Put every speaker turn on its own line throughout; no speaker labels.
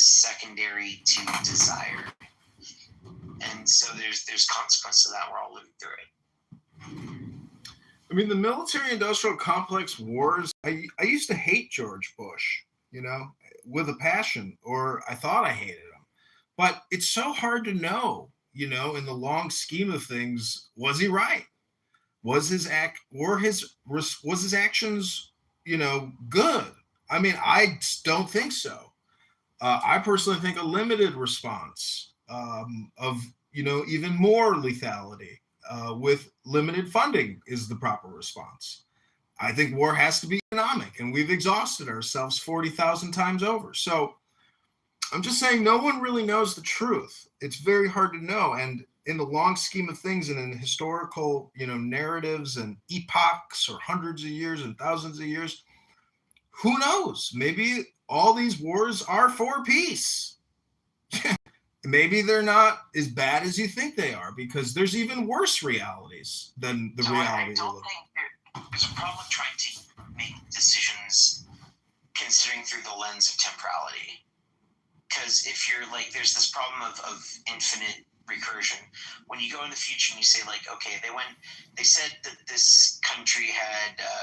is secondary to desire. And so there's consequences to that. We're all living through it.
I mean, the military-industrial complex wars, I used to hate George Bush, with a passion, or I thought I hated him. But it's so hard to know, in the long scheme of things, was he right? Was his was his actions, good? I mean, I don't think so. I personally think a limited response of, even more lethality with limited funding is the proper response. I think war has to be economic, and we've exhausted ourselves 40,000 times over. So I'm just saying no one really knows the truth. It's very hard to know. And in the long scheme of things and in historical, narratives and epochs or hundreds of years and thousands of years, who knows? Maybe all these wars are for peace. Maybe they're not as bad as you think they are, because there's even worse realities than the reality.
I don't think there's a problem with trying to make decisions considering through the lens of temporality. Because if you're like, there's this problem of infinite recursion. When you go in the future and you say, like, okay, they said that this country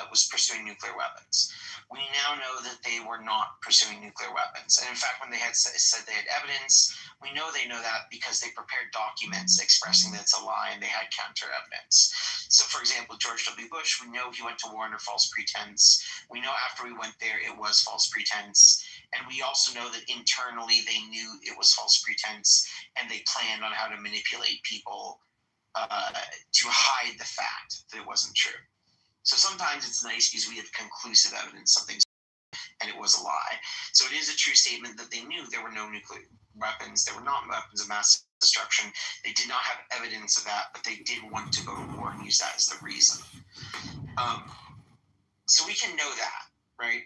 was pursuing nuclear weapons. We now know that they were not pursuing nuclear weapons. And in fact, when they had said they had evidence, we know they know that because they prepared documents expressing that it's a lie and they had counter evidence. So, for example, George W. Bush, we know he went to war under false pretense. We know after we went there, it was false pretense. And we also know that internally they knew it was false pretense and they planned on how to manipulate people to hide the fact that it wasn't true. So sometimes it's nice because we have conclusive evidence something's and it was a lie. So it is a true statement that they knew there were no nuclear weapons. There were not weapons of mass destruction. They did not have evidence of that, but they did want to go to war and use that as the reason. So we can know that, right?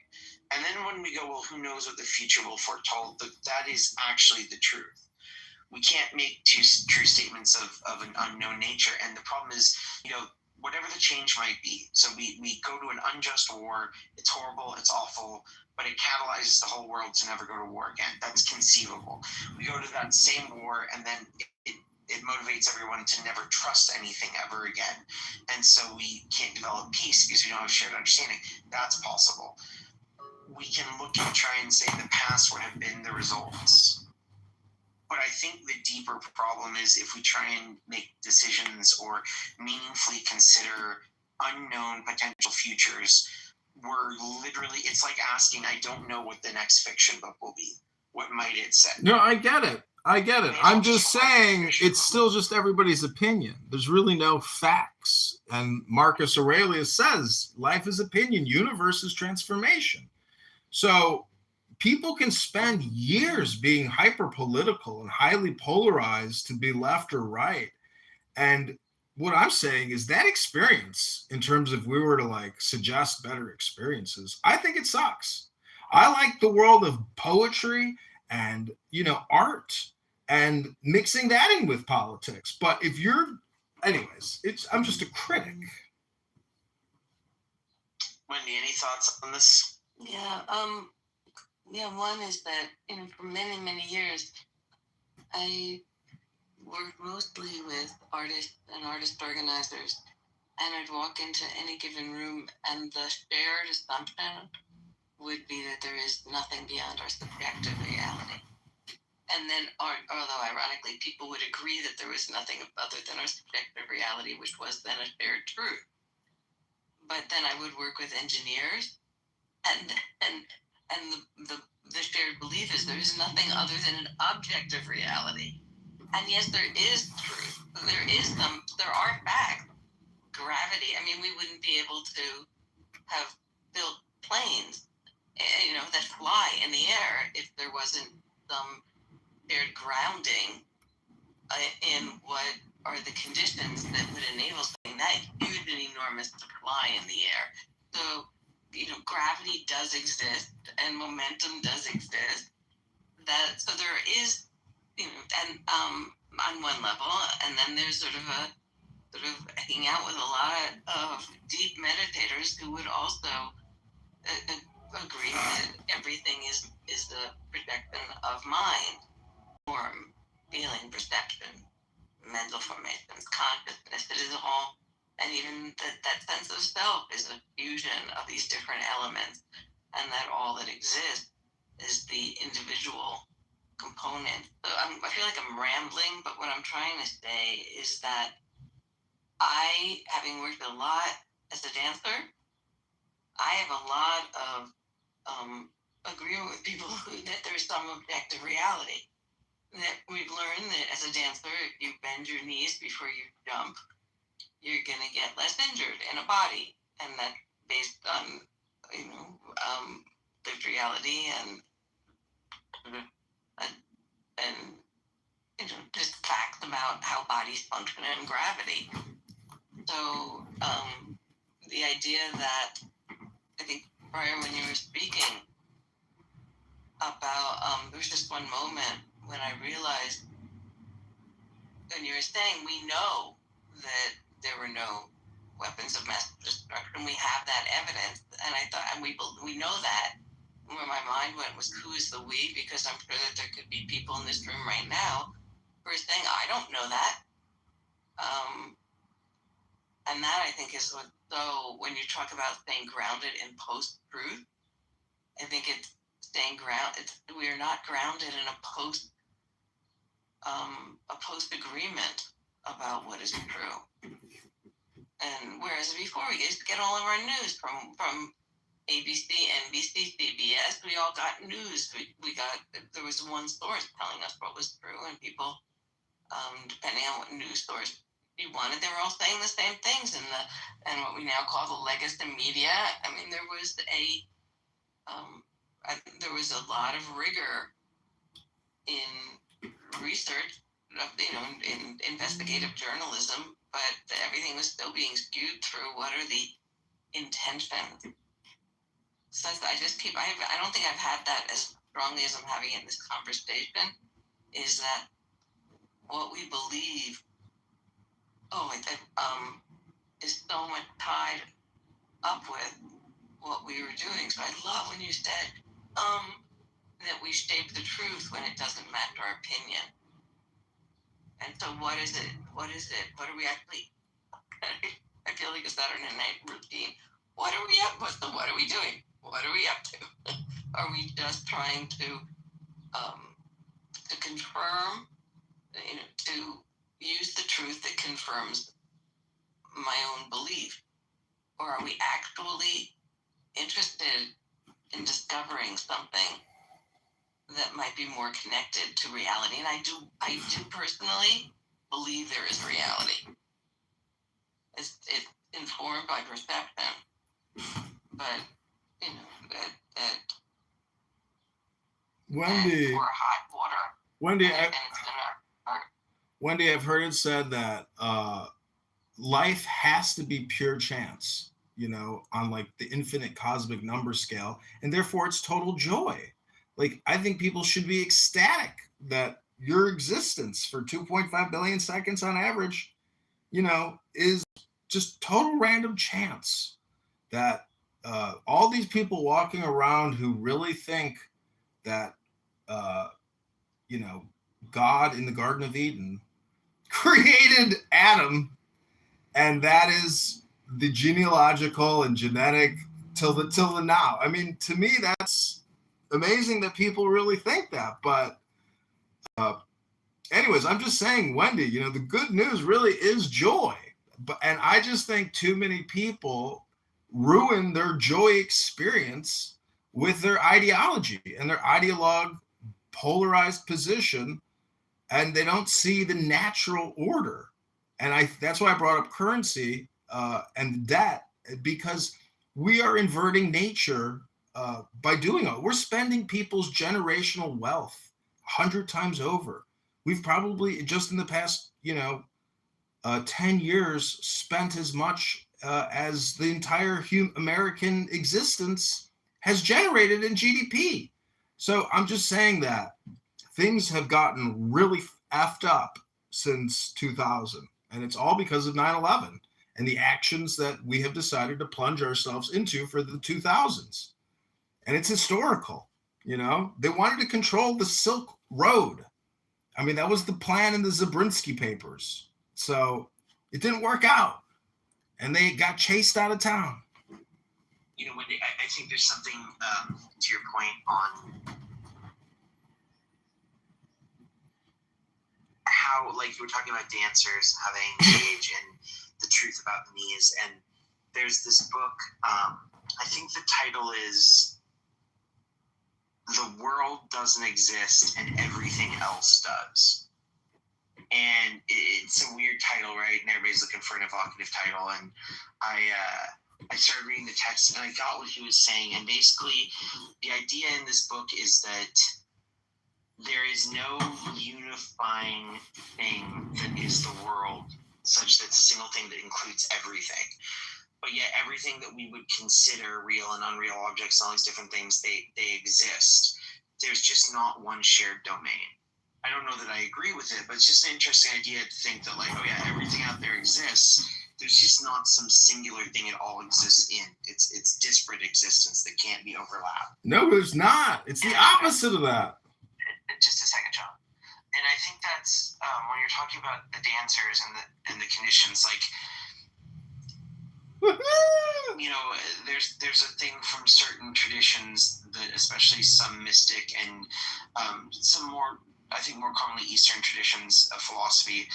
And then when we go, well, who knows what the future will foretold? That is actually the truth. We can't make two true statements of an unknown nature. And the problem is, whatever the change might be. So we go to an unjust war. It's horrible. It's awful. But it catalyzes the whole world to never go to war again. That's conceivable. We go to that same war, and then it motivates everyone to never trust anything ever again. And so we can't develop peace because we don't have shared understanding. That's possible. We can look and try and say the past would have been the results. But I think the deeper problem is if we try and make decisions or meaningfully consider unknown potential futures, it's like asking, I don't know what the next fiction book will be. What might it say?
No, I get it. I'm just saying it's still just everybody's opinion. There's really no facts. And Marcus Aurelius says life is opinion, universe is transformation. So people can spend years being hyper political and highly polarized to be left or right. And what I'm saying is that experience, in terms of we were to suggest better experiences, I think it sucks. I like the world of poetry and, art and mixing that in with politics. But if anyways, I'm just a critic.
Wendy, any thoughts on this?
Yeah, one is that, for many, many years, I worked mostly with artists and artist organizers, and I'd walk into any given room, and the shared assumption would be that there is nothing beyond our subjective reality. And then, although ironically, people would agree that there was nothing other than our subjective reality, which was then a shared truth. But then I would work with engineers, and the shared belief is there is nothing other than an objective reality. And yes, there is truth. There are facts. Gravity, we wouldn't be able to have built planes, that fly in the air if there wasn't some shared grounding in what are the conditions that would enable something that huge and enormous to fly in the air. So, gravity does exist and momentum does exist. So there is, and on one level, and then there's sort of hanging out with a lot of deep meditators who would also agree that everything is is the projection of mind, form, feeling, perception, mental formations, consciousness. It is all, and even that sense of self is a fusion of these different elements, and that all that exists is the individual component. So I feel like I'm rambling, but what I'm trying to say is that I, having worked a lot as a dancer, I have a lot of agreement with people that there's some objective reality. That we've learned that as a dancer, if you bend your knees before you jump, you're going to get less injured in a body. And that's based on, you know, lived reality and you know, just facts about how bodies function and gravity. So the idea that I think prior when you were speaking about there was just one moment when I realized when you were saying we know that there were no weapons of mass destruction, we have that evidence, and I thought, and we know that. Where my mind went was, who is the we? Because I'm sure that there could be people in this room right now who are saying, I don't know that. And that I think is what. So when you talk about staying grounded in post-truth, I think it's staying grounded. We are not grounded in a post agreement about what is true. And whereas before we used to get all of our news from ABC, NBC, CBS, we all got news. We got, there was one source telling us what was true, and people, depending on what news source you wanted, they were all saying the same things. And what we now call the legacy media. I mean, there was there was a lot of rigor in research, you know, in investigative journalism, but everything was still being skewed through what are the intentions. So I just keep, I don't think I've had that as strongly as I'm having in this conversation, is that what we believe, is so much tied up with what we were doing. So I love when you said that we shape the truth when it doesn't match our opinion. And so what is it? What is it? What are we actually, I feel like a Saturday night routine. What are we up? What are we doing? What are we up to? Are we just trying to confirm, you know, to use the truth that confirms my own belief? Or are we actually interested in discovering something that might be more connected to reality? And I do personally believe there is reality. It's informed by perception, but you know that
Wendy,
or hot water.
Wendy,
And
Wendy, I've heard it said that life has to be pure chance, you know, on like the infinite cosmic number scale, and therefore it's total joy. Like, I think people should be ecstatic that your existence for 2.5 billion seconds on average, you know, is just total random chance. That all these people walking around who really think that, you know, God in the Garden of Eden created Adam, and that is the genealogical and genetic till the now. I mean, to me, that's amazing that people really think that. But anyways, I'm just saying, Wendy, you know, the good news really is joy. And I just think too many people ruin their joy experience with their ideology and their ideologue polarized position, and they don't see the natural order. And that's why I brought up currency and debt, because we are inverting nature by doing it. We're spending people's generational wealth 100 times over. We've probably just in the past, 10 years spent as much as the entire American existence has generated in GDP. So I'm just saying that things have gotten really effed up since 2000, and it's all because of 9/11 and the actions that we have decided to plunge ourselves into for the 2000s. And it's historical. You know, they wanted to control the Silk Road. I mean, that was the plan in the Zabrinsky papers. So it didn't work out. And they got chased out of town.
You know, Wendy, I think there's something to your point on how, like, you were talking about dancers, how they engage in the truth about the knees. And there's this book, I think the title is The World Doesn't Exist and Everything Else Does. And it's a weird title, right? And everybody's looking for an evocative title. And I started reading the text and I got what he was saying. And basically, the idea in this book is that there is no unifying thing that is the world, such that it's a single thing that includes everything. But yet everything that we would consider real and unreal objects, all these different things, they exist. There's just not one shared domain. I don't know that I agree with it, but it's just an interesting idea to think that, like, oh yeah, everything out there exists. There's just not some singular thing it all exists in. It's disparate existence that can't be overlapped.
No, there's not. It's the opposite of that.
Just a second, John. And I think that's when you're talking about the dancers and the conditions, like, you know, there's a thing from certain traditions that, especially some mystic and some more, I think more commonly Eastern traditions of philosophy,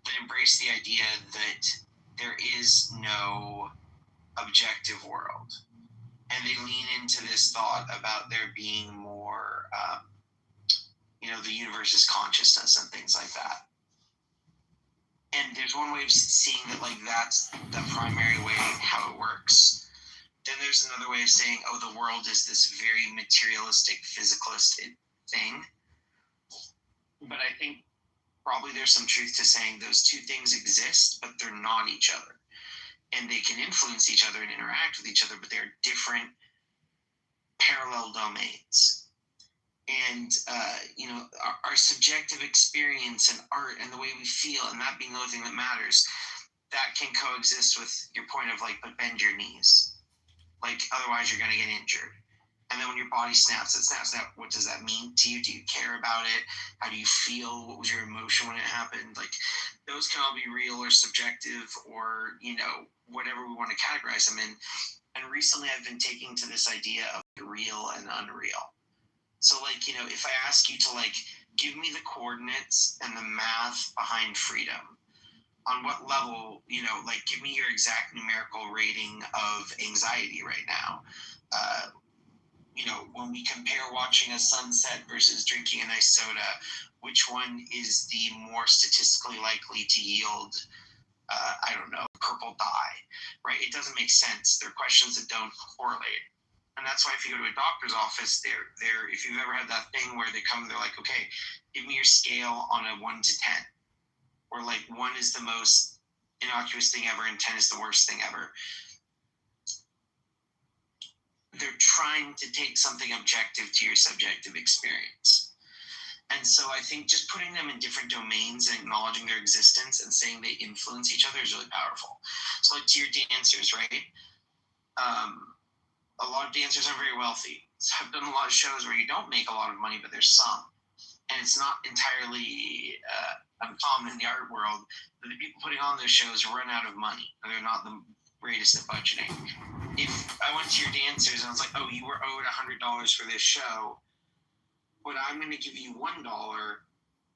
that embrace the idea that there is no objective world. And they lean into this thought about there being more, you know, the universe is consciousness and things like that. And there's one way of seeing that, like, that's the primary way how it works. Then there's another way of saying, oh, the world is this very materialistic, physicalist thing. But I think probably there's some truth to saying those two things exist, but they're not each other. And they can influence each other and interact with each other, but they're different parallel domains. And, you know, our subjective experience and art and the way we feel, and that being the only thing that matters, that can coexist with your point of, like, but bend your knees. Like, otherwise you're going to get injured. And then when your body snaps, it snaps. Now, what does that mean to you? Do you care about it? How do you feel? What was your emotion when it happened? Like, those can all be real or subjective or, you know, whatever we want to categorize them in. And recently I've been taking to this idea of real and unreal. So, like, you know, if I ask you to, like, give me the coordinates and the math behind freedom, on what level, you know, like, give me your exact numerical rating of anxiety right now. You know, when we compare watching a sunset versus drinking a nice soda, which one is the more statistically likely to yield, I don't know, purple dye, right? It doesn't make sense. They're questions that don't correlate. And that's why if you go to a doctor's office, they're if you've ever had that thing where they come, they're like, okay, give me your scale on a 1 to 10. Or, like, 1 is the most innocuous thing ever and 10 is the worst thing ever. They're trying to take something objective to your subjective experience. And so I think just putting them in different domains and acknowledging their existence and saying they influence each other is really powerful. So, like, to your dancers, right? A lot of dancers are very wealthy. So I've done a lot of shows where you don't make a lot of money, but there's some. And it's not entirely uncommon in the art world that the people putting on those shows run out of money. And they're not the greatest at budgeting. If I went to your dancers and I was like, oh, you were owed $100 for this show, but I'm going to give you $1,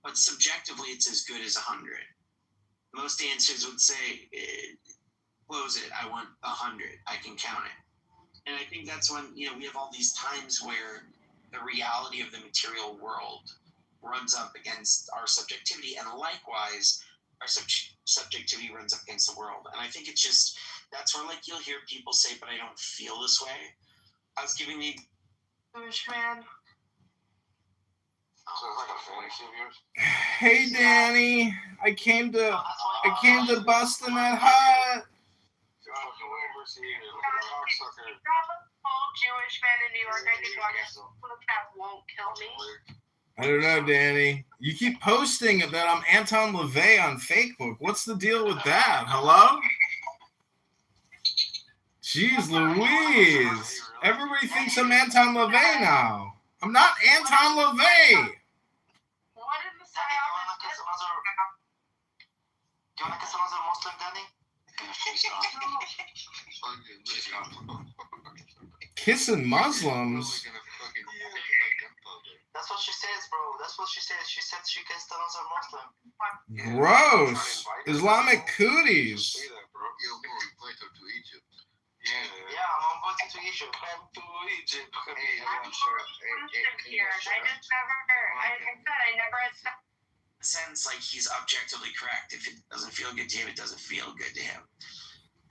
but subjectively it's as good as 100. Most dancers would say, close it, I want 100, I can count it. And I think that's when, you know, we have all these times where the reality of the material world runs up against our subjectivity, and likewise, our subjectivity runs up against the world. And I think it's just, that's where, like, you'll hear people say, but I don't feel this way. I was giving the Jewish man.
So it's like a fantasy of yours?
Hey, Danny, I came to bust in that hut.
Jewish man in New York, I think that won't kill me.
I don't know, Danny. You keep posting that I'm Anton LaVey on Facebook. What's the deal with that? Hello? Jeez Louise. Everybody thinks I'm Anton LaVey now. I'm not Anton LaVey.
What in the
Danny, do you wanna kiss another? Do you wanna kiss another Muslim, Danny?
Kissing Muslims?
That's what she says, bro. That's what she says. She said she kissed another Muslim.
Gross. Islamic cooties.
Yeah, I'm invited to Egypt. Come to Egypt.
here? I just never, like I said, I never had
Sense like he's objectively correct. If it doesn't feel good to him, it doesn't feel good to him.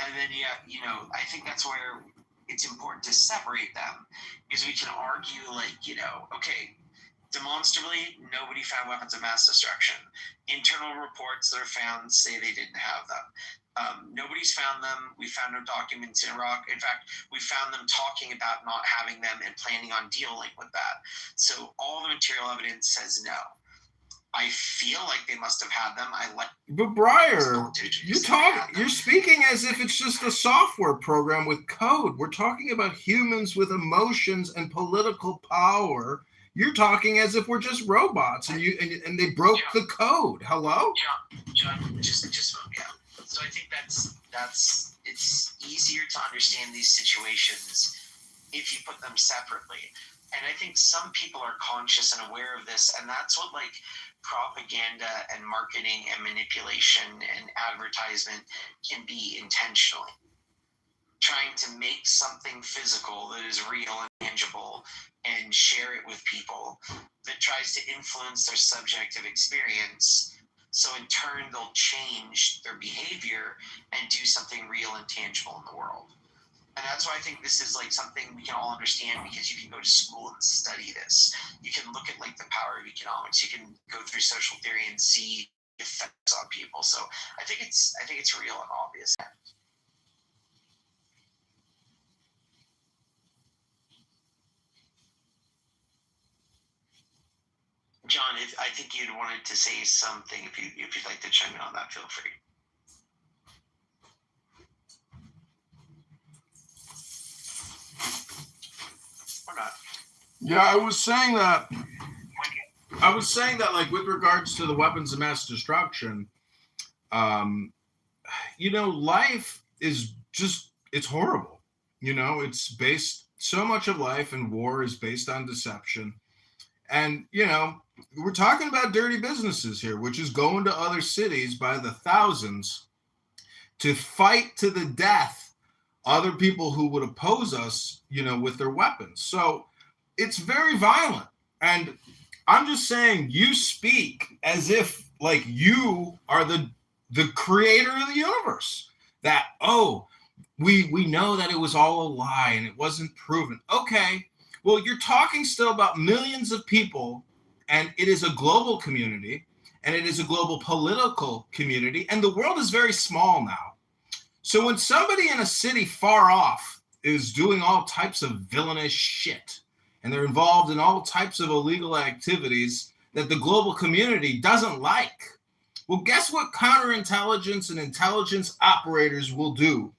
And then I think that's where it's important to separate them, because we can argue okay, demonstrably nobody found weapons of mass destruction. Internal reports that are found say they didn't have them. Nobody's found them. We found no documents in Iraq. In fact, we found them talking about not having them and planning on dealing with that. So all the material evidence says no. I feel like they must have had them.
But Breyer, you're speaking as if it's just a software program with code. We're talking about humans with emotions and political power. You're talking as if we're just robots, and they broke the code. Hello?
John, just yeah. So I think that's it's easier to understand these situations if you put them separately. And I think some people are conscious and aware of this, and that's what propaganda and marketing and manipulation and advertisement can be intentionally. Trying to make something physical that is real and tangible and share it with people that tries to influence their subjective experience. So in turn, they'll change their behavior and do something real and tangible in the world. And that's why I think this is something we can all understand, because you can go to school and study this. You can look at the power of economics. You can go through social theory and see effects on people. So I think it's real and obvious. John, I think you'd wanted to say something. If you'd like to chime in on that, feel free. Or not.
Yeah, I was saying that with regards to the weapons of mass destruction, life is just, it's horrible. It's based, so much of life and war is based on deception. And, we're talking about dirty businesses here, which is going to other cities by the thousands to fight to the death other people who would oppose us, with their weapons. So it's very violent. And I'm just saying, you speak as if you are the creator of the universe. That, we know that it was all a lie and it wasn't proven. Okay, well, you're talking still about millions of people, and it is a global community, and it is a global political community, and the world is very small now. So when somebody in a city far off is doing all types of villainous shit, and they're involved in all types of illegal activities that the global community doesn't like, well, guess what counterintelligence and intelligence operators will do?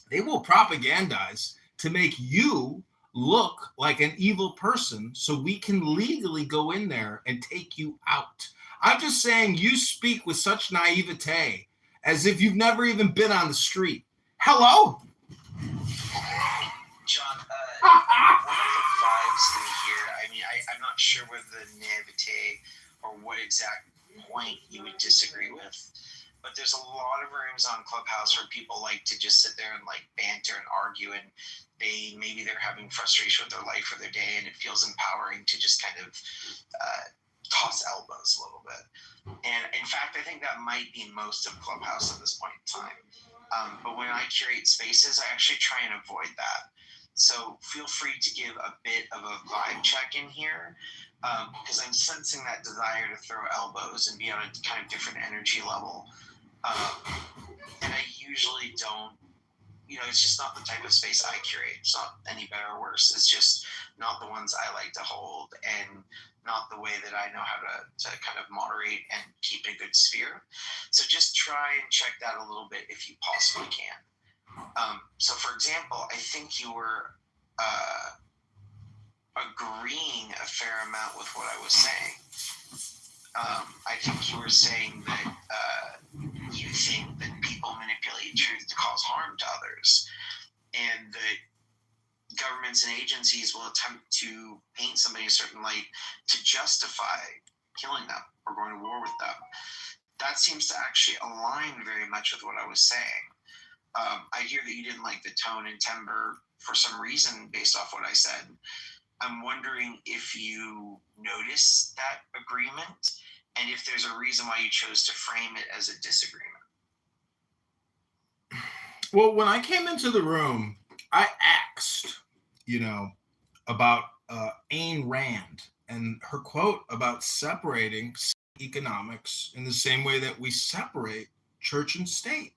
They will propagandize to make you look like an evil person so we can legally go in there and take you out. I'm just saying, you speak with such naivete as if you've never even been on the street. Hello?
John, one of the vibes in here, I'm not sure whether the naivete or what exact point you would disagree with, but there's a lot of rooms on Clubhouse where people like to just sit there and banter and argue, and maybe they're having frustration with their life or their day, and it feels empowering to just kind of toss elbows a little bit. And in fact, I think that might be most of Clubhouse at this point in time. But when I curate spaces, I actually try and avoid that. So feel free to give a bit of a vibe check in here, because I'm sensing that desire to throw elbows and be on a kind of different energy level. And I usually don't, it's just not the type of space I curate. It's not any better or worse. It's just not the ones I like to hold, and not the way that I know how to kind of moderate and keep a good sphere. So just try and check that a little bit if you possibly can. So for example, I think you were, agreeing a fair amount with what I was saying. I think you were saying that you think that people manipulate truth to cause harm to others, and that governments and agencies will attempt to paint somebody a certain light to justify killing them or going to war with them. That seems to actually align very much with what I was saying. I hear that you didn't like the tone and timbre for some reason based off what I said. I'm wondering if you notice that agreement and if there's a reason why you chose to frame it as a disagreement.
Well, when I came into the room, I asked, about Ayn Rand and her quote about separating economics in the same way that we separate church and state.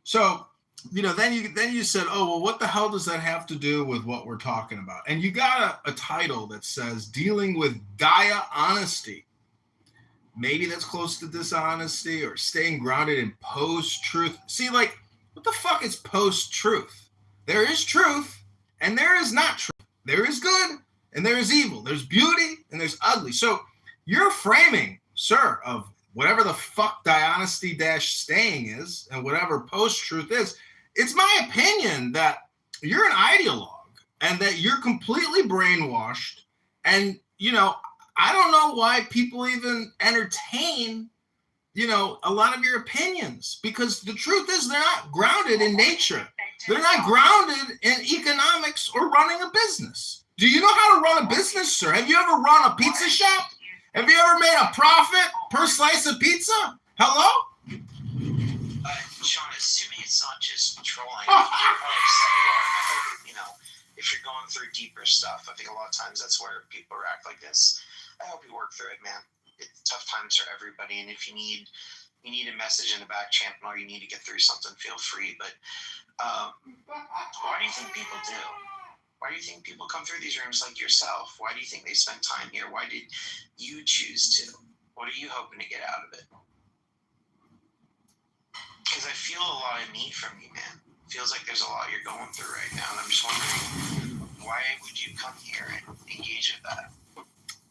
So, then you said, oh, well, what the hell does that have to do with what we're talking about? And you got a title that says dealing with Gaia honesty. Maybe that's close to dishonesty or staying grounded in post-truth. See, what the fuck is post-truth? There is truth and there is not truth. There is good and there is evil. There's beauty and there's ugly. So your framing, sir, of whatever the fuck dishonesty-staying is and whatever post-truth is, it's my opinion that you're an ideologue and that you're completely brainwashed. And, I don't know why people even entertain, a lot of your opinions, because the truth is they're not grounded in nature. They're not grounded in economics or running a business. Do you know how to run a business, sir? Have you ever run a pizza shop? Have you ever made a profit per slice of pizza? Hello?
Sean, assuming it's not just trolling, how upset you are. If you're going through deeper stuff, I think a lot of times that's where people react like this. I hope you work through it, man. It's tough times for everybody, and if you need a message in the back channel or you need to get through something, feel free. But why do you think people do? Why do you think people come through these rooms like yourself? Why do you think they spend time here? Why did you choose to? What are you hoping to get out of it? Because I feel a lot of need from you, man. It feels like there's a lot you're going through right now, and I'm just wondering, why would you come here and engage with that?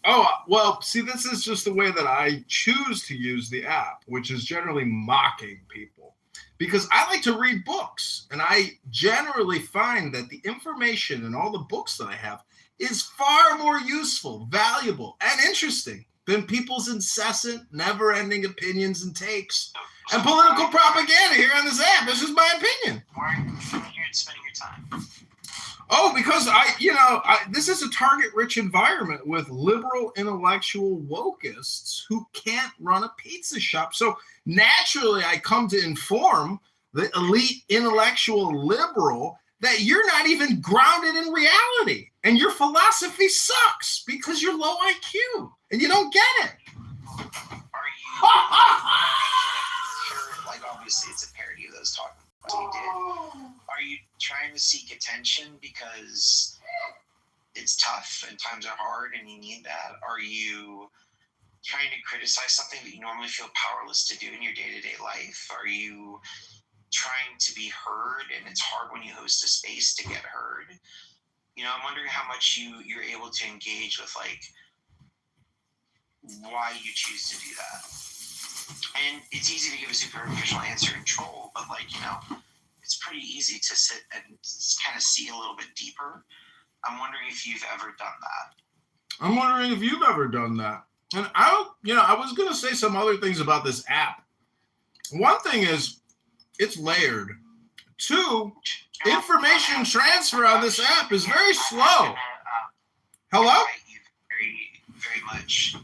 Oh, well, see, this is just the way that I choose to use the app, which is generally mocking people. Because I like to read books, and I generally find that the information in all the books that I have is far more useful, valuable, and interesting than people's incessant, never-ending opinions and takes and political propaganda here on this app. This is my opinion.
Why are you coming here and spending your time?
Oh, because this is a target-rich environment with liberal intellectual wokeists who can't run a pizza shop. So naturally, I come to inform the elite intellectual liberal that you're not even grounded in reality, and your philosophy sucks because you're low IQ and you don't get it.
Are you obviously it's a parody of those talking you did. Are you trying to seek attention because it's tough and times are hard and you need that? Are you trying to criticize something that you normally feel powerless to do in your day-to-day life? Are you trying to be heard and it's hard when you host a space to get heard? I'm wondering how much you're able to engage with why you choose to do that. And it's easy to give a superficial answer and troll, but it's pretty easy to sit and kind of see a little bit deeper. I'm wondering if you've ever done that.
I'm wondering if you've ever done that. And I was going to say some other things about this app. One thing is it's layered. Two, information transfer on this app is very slow. Hello?
You very, very much.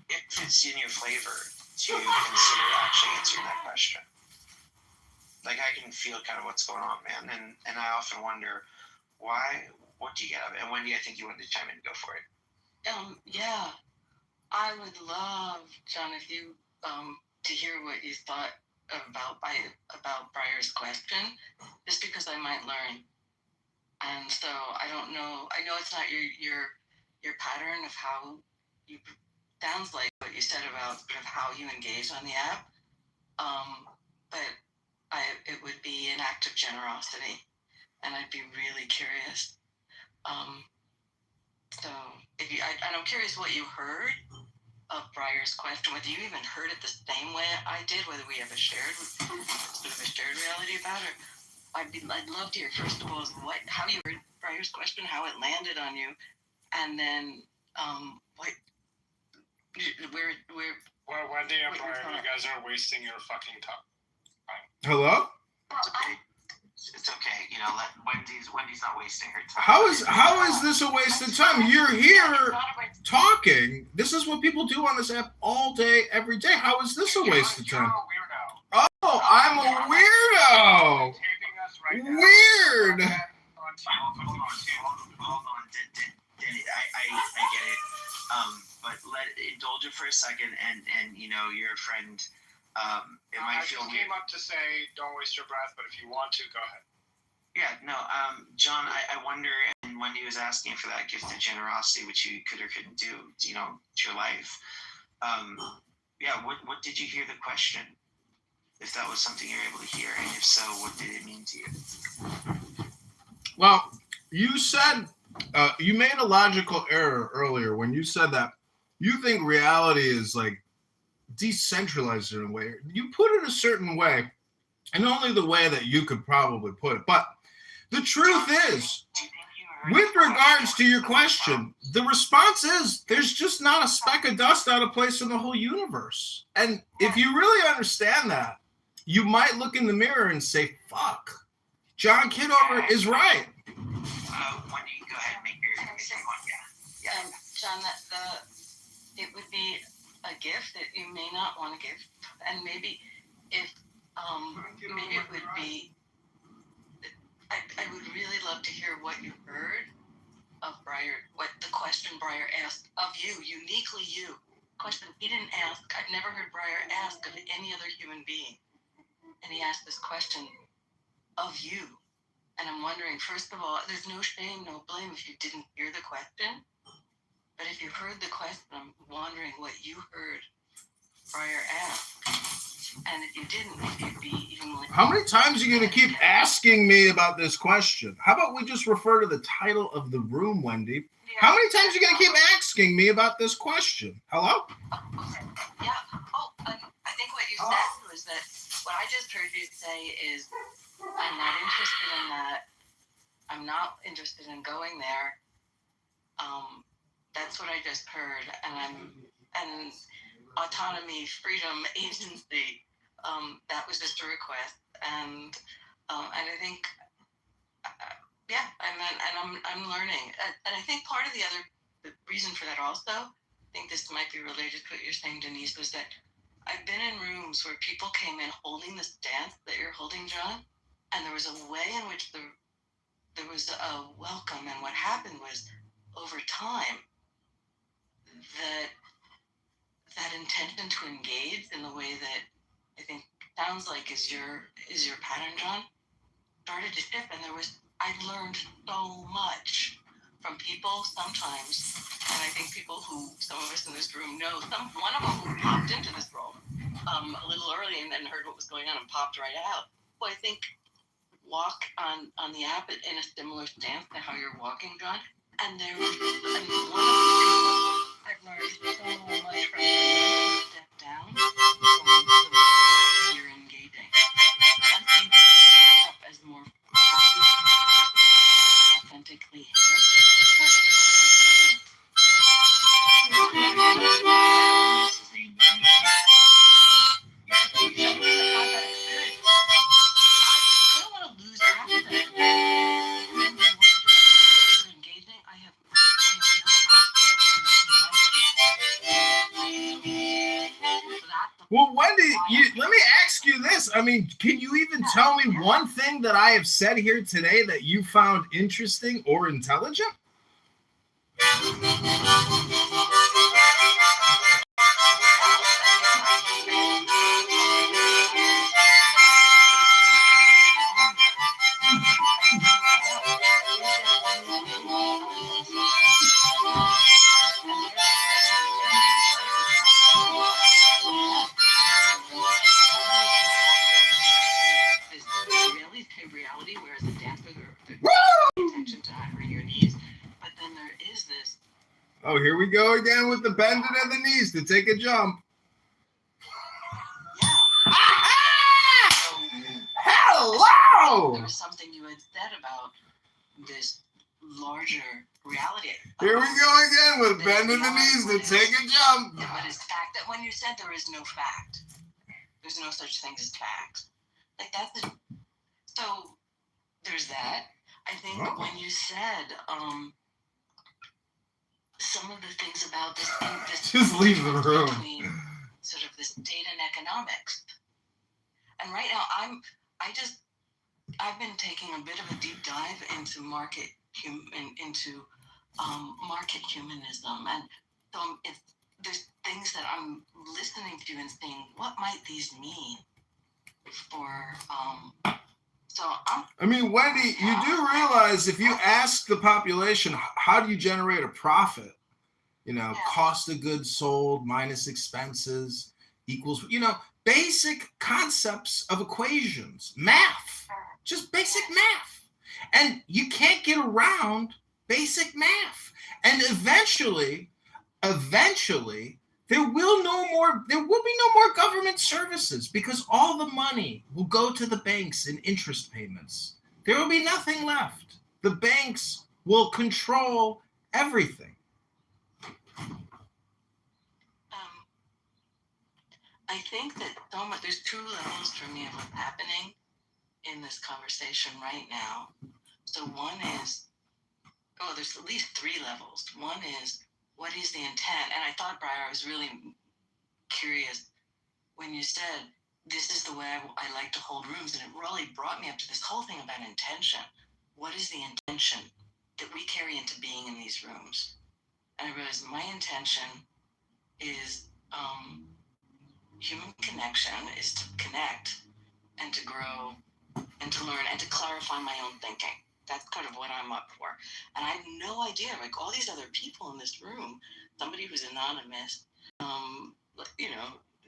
It fits in your flavor to consider actually answering that question. I can feel kind of what's going on, man. And I often wonder, what do you get out of it? And Wendy, I think you wanted to chime in and go for it.
Yeah. I would love, John, if you, to hear what you thought about Briar's question, just because I might learn. And so I don't know. I know it's not your pattern of how you sounds like what you said about sort of how you engage on the app. But it would be an act of generosity, and I'd be really curious. So if you, and I'm curious what you heard of Briar's question, whether you even heard it the same way I did, whether we have a shared sort of a shared reality about it. I'd love to hear first of all how you heard Briar's question, how it landed on you, and then where
Well, Wendy and Brian, you guys are wasting your fucking time.
Hello?
It's okay. It's okay. You know, Wendy's not wasting her time.
How is this a waste of time? You're here talking. This is what people do on this app all day, every day. How is this a waste of time?
You're a weirdo.
Oh, I'm a weirdo.
Taping us right now.
Weird.
Hold on. I get it. But indulge it for a second, and you know, you're a friend. It might feel weird.
I came up to say, don't waste your breath, but if you want to, go ahead.
Yeah, no, John, I wonder, and Wendy was asking for that gift of generosity, which you could or couldn't do, you know, to your life. Yeah, what did you hear the question? If that was something you were able to hear, and if so, what did it mean to you?
Well, you said, you made a logical error earlier when you said that you think reality is like decentralized in a way. You put it a certain way, and only the way that you could probably put it. But the truth is, with regards to your question, the response is there's just not a speck of dust out of place in the whole universe. And if you really understand that, you might look in the mirror and say, fuck, John Kitover is right.
Wendy, go ahead and make your one. Yeah.
John, it would be a gift that you may not want to give, and maybe if maybe it would be. I would really love to hear what you heard of Briar, what the question Briar asked of you, uniquely you. Question he didn't ask. I've never heard Briar ask of any other human being, and he asked this question of you. And I'm wondering, first of all, there's no shame, no blame if you didn't hear the question. But if you heard the question, I'm wondering what you heard Briar ask. And if you didn't, if you'd be even like...
How many times are you going to keep asking me about this question? How about we just refer to the title of the room, Wendy? Yeah. How many times are you going to keep asking me about this question? Hello?
Yeah. Oh, I think what you said was that what I just heard you say is, I'm not interested in that. I'm not interested in going there. That's what I just heard. And autonomy, freedom, agency, that was just a request. And I think, I'm learning. And I think part of the reason for that also, I think this might be related to what you're saying, Denise, was that I've been in rooms where people came in holding the stance that you're holding, John, and there was a way in which there was a welcome, and what happened was, over time, that intention to engage in the way that I think sounds like is your pattern, John, started to shift, and I learned so much from people sometimes, and I think people who some of us in this room know, one of them who popped into this room a little early and then heard what was going on and popped right out, who I think walk on the app in a similar stance to how you're walking, John. And one of the people I've learned so much from you, step down from the way you're engaging. One thing to show up as more authentically him.
Well, Wendy, let me ask you this. I mean, can you even tell me one thing that I have said here today that you found interesting or intelligent?
Reality, whereas a dancer, there's attention to your needs, but then there is this
Oh, here we go again with the bending of the knees to take a jump.
Yeah. So,
Hello!
there was something you had said about this larger reality.
Here we go again with bending the knees to take a jump.
What is fact? That when you said there is no fact, there's no such thing as fact. Like that's so. There's that. I think when you said some of the things about this
Just leave the room.
Between sort of this data and economics, and right now I've been taking a bit of a deep dive into market humanism, and so there's things that I'm listening to and saying, what might these mean for
I mean, Wendy, you do realize if you ask the population, how do you generate a profit? Cost of goods sold minus expenses equals, basic concepts of equations, math, just basic math. And you can't get around basic math. And eventually, there will be no more government services because all the money will go to the banks in interest payments. There will be nothing left. The banks will control everything.
I think that there's two levels for me of what's happening in this conversation right now. So one is, there's at least three levels. One is, what is the intent? And I thought, Briar, I was really curious when you said, this is the way I like to hold rooms. And it really brought me up to this whole thing about intention. What is the intention that we carry into being in these rooms? And I realized my intention is human connection is to connect and to grow and to learn and to clarify my own thinking. That's kind of what I'm up for. And I have no idea, like all these other people in this room, somebody who's anonymous,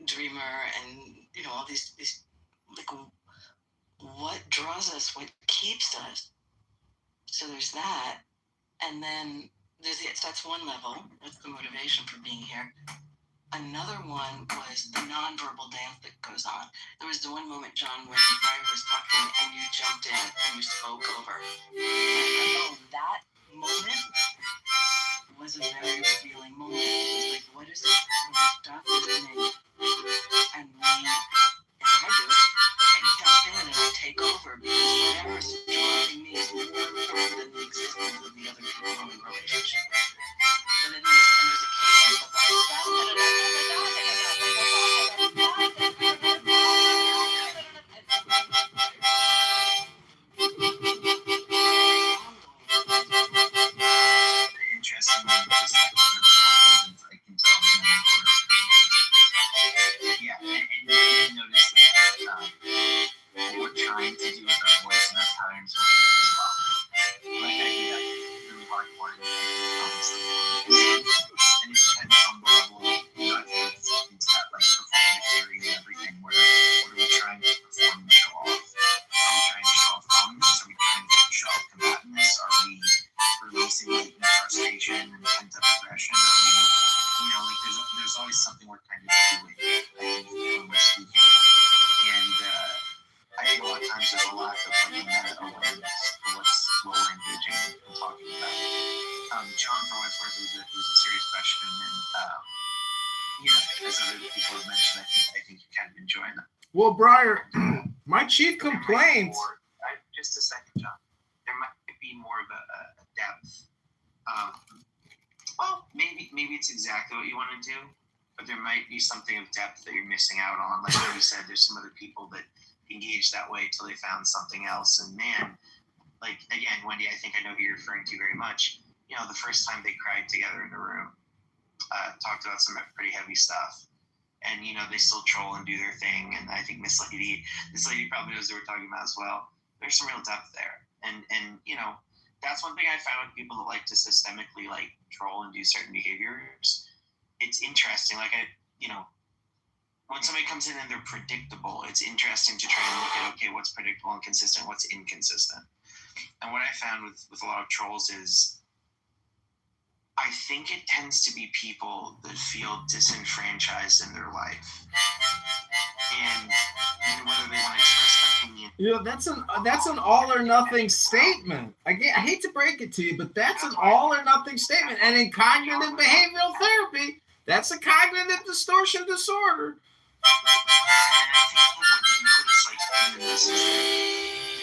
dreamer, and, all these, like, what draws us, what keeps us. So there's that. And then that's one level. That's the motivation for being here. Another one was the nonverbal dance that goes on. There was the one moment, John, when Brian was talking and you jumped in and you spoke over. And that moment was a very revealing moment. It was like, what is it when you stop listening and we, and I do it, I jump in and I take over because whatever's driving me is more important than the existence of the other people in the relationship. And then there's a cadence of
Interesting one, just like I can tell and you notice that we're trying to do with our voice and our patterns with it as well. Like I think that's really hardcore and it depends on the level of I think it's into that like performance theory and everything where what are we trying to perform and show off? Are we trying to show off dominance? Are we trying to show off combativeness? Are we releasing latent frustration and pent-up aggression? Are we, like there's always something we're kind of doing, I think, when we're speaking. And I think a lot of times there's a lack of like meta awareness for what we're engaging and talking about. John, for what it's worth, was a serious question, and as other people have mentioned, I think you kind of enjoying them.
Well, Briar, my chief complaint.
Just a second, John. There might be more of a depth. Maybe it's exactly what you want to do, but there might be something of depth that you're missing out on. Like you said, there's some other people that engage that way till they found something else. And man, like again, Wendy, I think I know who you're referring to very much. The first time they cried together in the room, talked about some pretty heavy stuff. And they still troll and do their thing. And I think this lady probably knows what we're talking about as well. There's some real depth there. And that's one thing I found with people that like to systemically like troll and do certain behaviors. It's interesting. Like when somebody comes in and they're predictable, it's interesting to try and look at, okay, what's predictable and consistent, what's inconsistent. And what I found with a lot of trolls is I think it tends to be people that feel disenfranchised in their life, and whether they want to express opinion.
That's an all or nothing statement. I hate to break it to you, but that's an all or nothing statement. And in cognitive behavioral therapy, that's a cognitive distortion disorder.
And I think what you notice, like in this, is that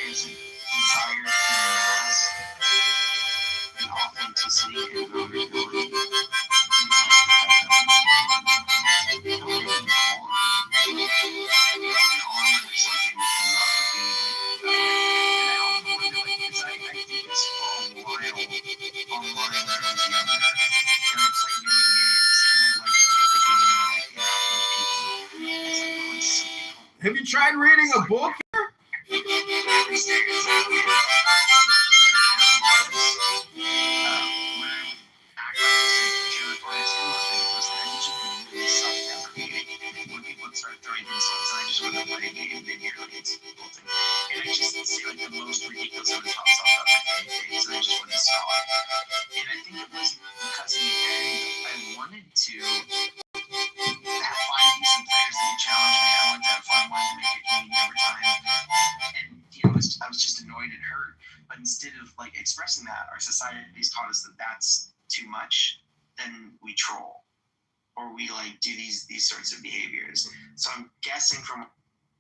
there's a desire to mask the authenticity and vulnerability.
Have you tried reading a book?
I was just annoyed and hurt. But instead of like expressing that, our society's taught us that that's too much. Then we troll, or we like do these sorts of behaviors. So I'm guessing from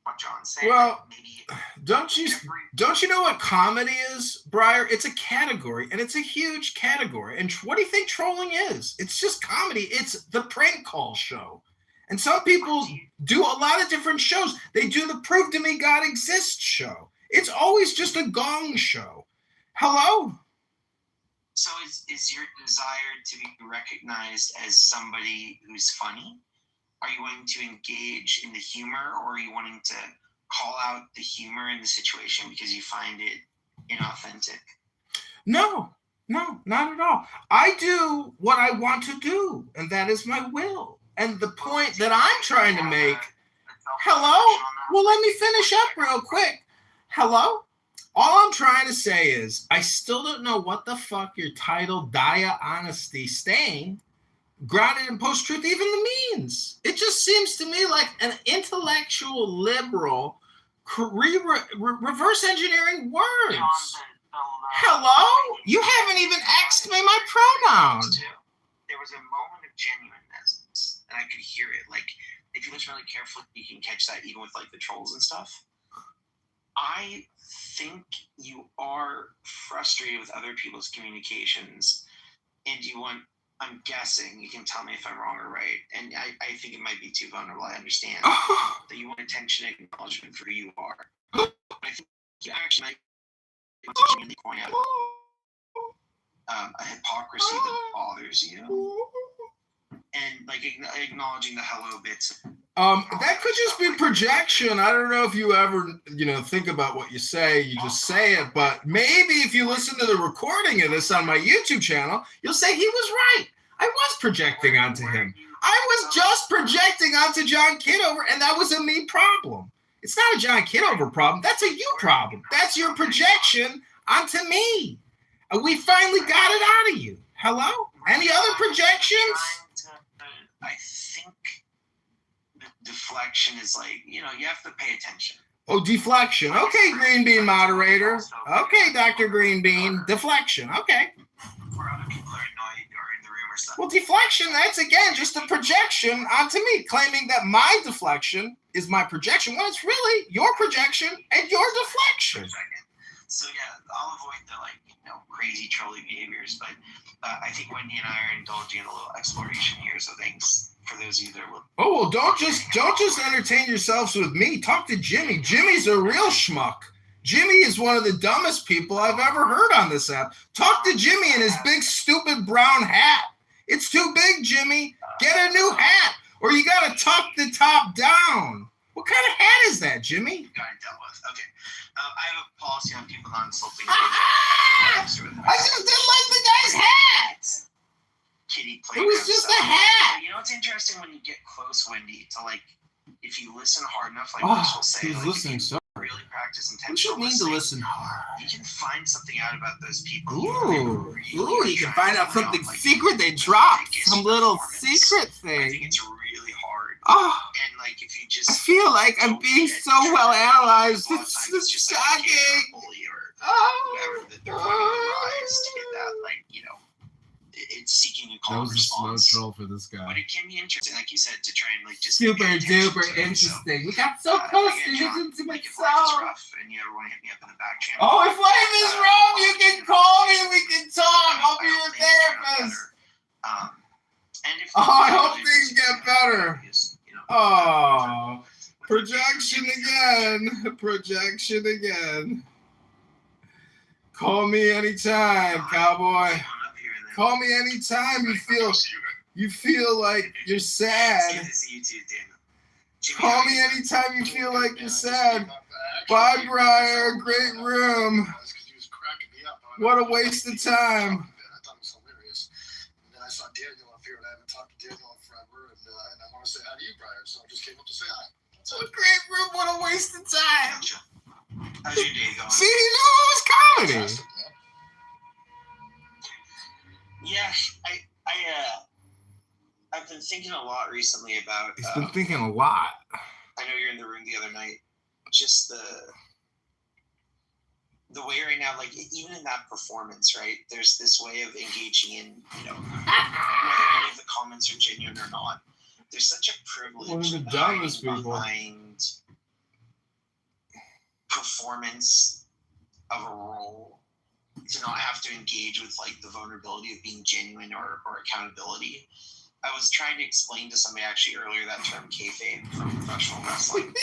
what John's saying.
Well,
maybe
don't you know what comedy is, Briar? It's a category, and it's a huge category. And what do you think trolling is? It's just comedy. It's the prank call show. And some people do a lot of different shows. They do the Prove to Me God Exists show. It's always just a gong show. Hello?
So is your desire to be recognized as somebody who's funny? Are you wanting to engage in the humor, or are you wanting to call out the humor in the situation because you find it inauthentic?
No, not at all. I do what I want to do, and that is my will. And the point that I'm trying to make, hello? Well, let me finish up real quick. Hello? All I'm trying to say is I still don't know what the fuck your title, Dia Honesty Staying, grounded in post-truth even means. It just seems to me like an intellectual liberal reverse engineering words. Hello? You haven't even asked me my pronouns.
There was a moment of genuineness, and I could hear it. Like, if you listen really carefully, you can catch that even with like the trolls and stuff. I think you are frustrated with other people's communications, and you want, I'm guessing, you can tell me if I'm wrong or right, and I think it might be too vulnerable, I understand, that you want attention and acknowledgement for who you are. But I think you actually might want to genuinely point out a hypocrisy that bothers you, and like acknowledging the hello bits.
That could just be projection. I don't know if you ever, think about what you say. You just say it. But maybe if you listen to the recording of this on my YouTube channel, you'll say he was right. I was projecting onto him. I was just projecting onto John Kitover, and that was a me problem. It's not a John Kitover problem. That's a you problem. That's your projection onto me. And we finally got it out of you. Hello? Any other projections?
I think deflection is like, you have to pay attention.
Oh, deflection. Okay, Green Bean moderator. Okay, Dr. Green Bean. Deflection. Okay.
Where other people are annoyed or in the room or something.
Well, deflection, that's again just a projection onto me, claiming that my deflection is my projection when it's really your projection and your deflection.
So yeah, I'll avoid the crazy trolling behaviors, but I think Wendy and I are indulging in a little exploration here. So thanks for those of you that will.
Oh well, don't just entertain yourselves with me. Talk to Jimmy. Jimmy's a real schmuck. Jimmy is one of the dumbest people I've ever heard on this app. Talk to Jimmy in his big stupid brown hat. It's too big, Jimmy. Get a new hat, or you gotta tuck the top down. What kind of hat is that, Jimmy?
Got it dealt with. Okay. I have a policy on people not insulting.
I just didn't like the guy's hat.
Kitty
It was just a hat.
You know what's interesting when you get close, Wendy, to if you listen hard enough,
Bush will say,
he's listening so really practice
What
intentional
you mean to listen hard?
you can find something out about those people.
Ooh, you can
try
find
to
out something
like,
secret they dropped.
biggest
Some little
performance.
secret
I think
thing.
it's really hard.
Oh,
And like if you just
I feel like I'm
don't
being
get
so well
triggered,
analyzed.
a lot of
It's
times just like a kid or
shocking.
a bully or
Oh,
whoever that they're going to rise to get that, like, it's seeking you
that
calm
was a slow
response.
troll for this
But
guy.
it can be interesting, like you said, to try and like just
Super
pay attention
duper
to it.
interesting. We got so close to his intimate
Like if life is
soul.
rough and you ever want to hit me up in the back channel.
Oh, if life is wrong, you can call me. We can talk. I'll be your therapist.
And if
I hope things get better. Oh, projection again. Projection again. Call me anytime, cowboy. Call me anytime you feel like you're sad. Call me anytime you feel like you're sad. Bye, Briar. Great room. What a waste of time.
I thought it was hilarious. And then I saw Daniel up here, and I haven't talked to Daniel in forever, and I want to say hi to you, Briar, so I just came up to say hi.
What a great room. What a waste of time.
How's your day going?
See, you knew it was comedy.
Fantastic, man.
Yeah, I've been thinking a lot recently about.
He's been thinking a lot.
I know you're in the room the other night. Just the way right now, like even in that performance, right? There's this way of engaging in, whether any of the comments are genuine or not. There's such a privilege
One of the dumbest people.
behind performance of a role to not have to engage with like the vulnerability of being genuine or accountability. I was trying to explain to somebody actually earlier that term kayfabe from professional wrestling.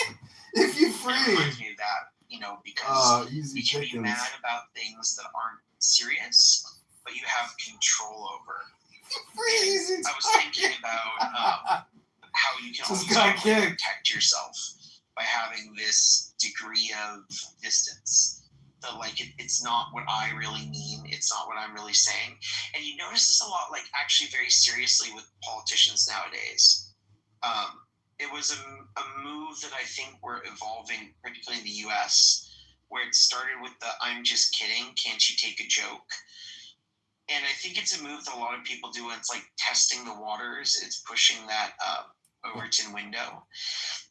If you
It
free.
reminds me of that, because
Easy
you can be
chickens.
mad about things that aren't serious, but you have control over.
Free easy
I was thinking about how you can
Just
always
got kicked.
protect yourself by having this degree of distance. That like it's not what I really mean. It's not what I'm really saying. And you notice this a lot, like actually very seriously with politicians nowadays. It was a move that I think we're evolving, particularly in the U.S., where it started with the "I'm just kidding, can't you take a joke?" And I think it's a move that a lot of people do. It's like testing the waters. It's pushing that Overton window.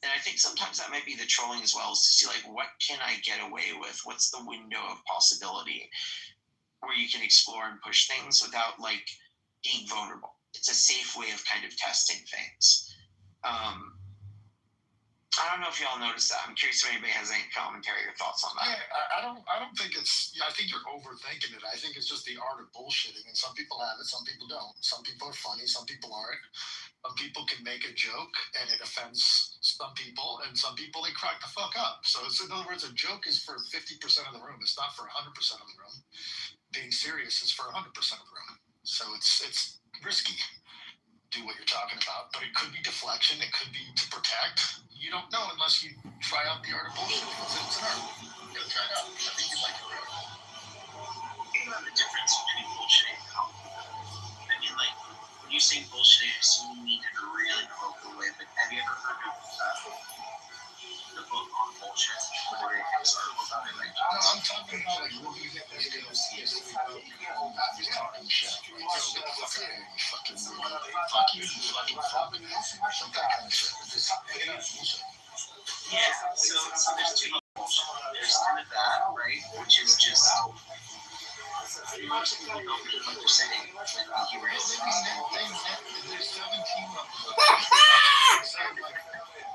And I think sometimes that might be the trolling as well, is to see like, what can I get away with? What's the window of possibility where you can explore and push things without like being vulnerable? It's a safe way of kind of testing things. I don't know if y'all noticed that. I'm curious if anybody has any commentary or thoughts on that.
Yeah, I don't think it's. Yeah, I think you're overthinking it. I think it's just the art of bullshitting, and some people have it, some people don't. Some people are funny, some people aren't. Some people can make a joke and it offends some people, and some people they crack the fuck up. So it's, in other words, a joke is for 50% of the room. It's not for 100% of the room. Being serious is for 100% of the room. So it's risky. Do what you're talking about, but it could be deflection. It could be to protect. You don't know unless you try out the art of bullshitting. It's an art. You gotta try it out. I think you'd like it.
Think about the difference between bullshitting and compliment. I mean, like, when you say bullshitting, I assume you mean it in a really colloquial way, but have you ever heard of the book on bullshit? Or a famous article about it, right?
No, I'm talking about like looking at this just talking shit. Like, yo, get the fuck out of here, you fucking weirdo. Fuck you, you fucking fuck. Like that kind of shit. Just bullshit.
Yeah, so there's two levels of bullshit. There's kind of that, right? Which is just most people don't really know what they're saying. Like the hubris.
There's 17 of them. So like,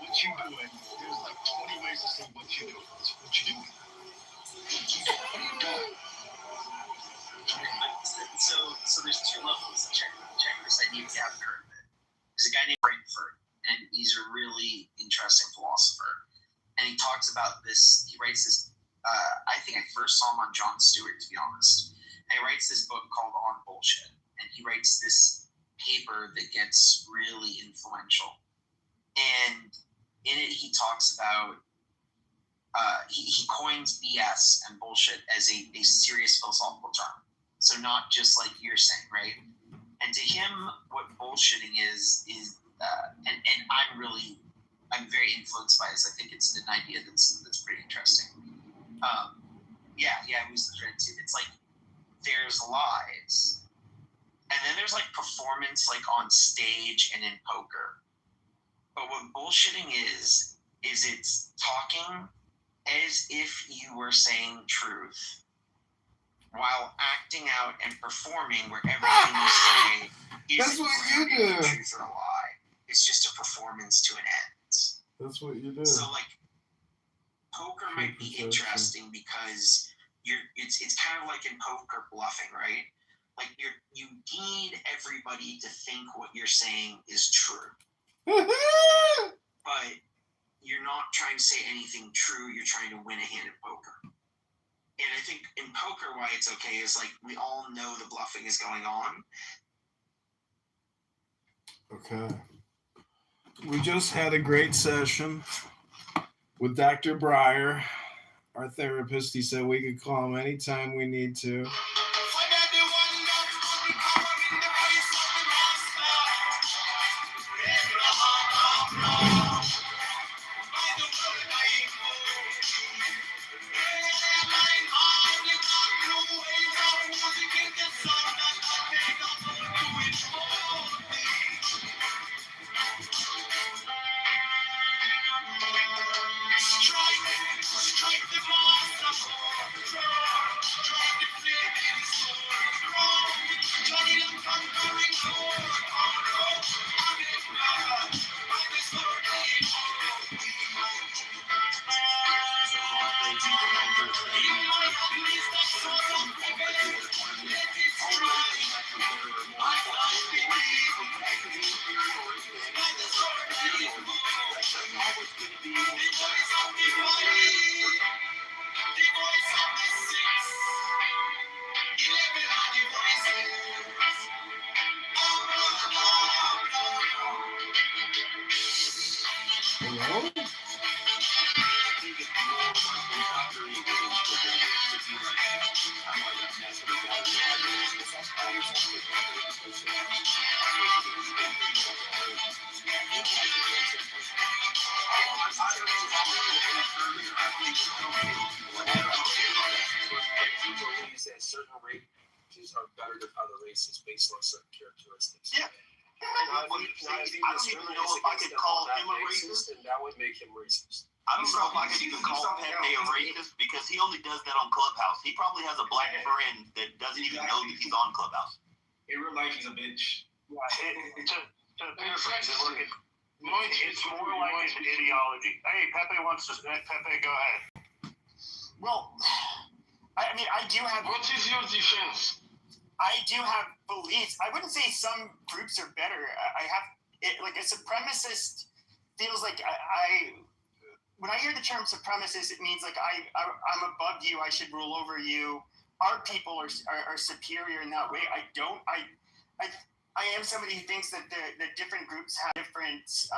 what you doing? There's like 20 ways to say what you doing. What you doing? What are you doing?
So there's two levels. Check this idea of gap curve. There's a guy named Frankfurt, and he's a really interesting philosopher. And he talks about this. He writes this. I think I first saw him on Jon Stewart, to be honest. And he writes this book called On Bullshit, and he writes this paper that gets really influential. And in it, he talks about he coins BS and bullshit as a serious philosophical term. So not just like you're saying, right? And to him, what bullshitting is and I'm very influenced by this. I think it's an idea that's pretty interesting. who's the thread too? It's like there's lies, and then there's like performance, like on stage and in poker. But what bullshitting is it's talking as if you were saying truth while acting out and performing where everything you say
That's
isn't
what you
grounded in
do.
truth or a lie. It's just a performance to an end.
That's what you do.
So like poker might be interesting because it's kind of like in poker bluffing, right? Like you need everybody to think what you're saying is true. But you're not trying to say anything true, you're trying to win a hand at poker. And I think in poker why it's okay is like we all know the bluffing is going on.
Okay. We just had a great session with Dr. Breyer, our therapist. He said we could call him anytime we need to. Hello?
Certain races are better than other races based on certain characteristics.
Yeah.
I don't even know if I could call him a racist, and that would make him racist.
I don't know if I could even call Pepe a racist because he only does that on Clubhouse. He probably has a black friend that doesn't even know that he's on Clubhouse.
In real life, he's a bitch.
It's more like an ideology. Hey, Pepe wants to. Pepe, go ahead.
Well, I mean, I do have.
What is your defense?
I do have beliefs. I wouldn't say some groups are better. I have it like a supremacist feels like I when I hear the term supremacist, it means like I'm above you. I should rule over you. Our people are superior in that way. I am somebody who thinks that the different groups have different.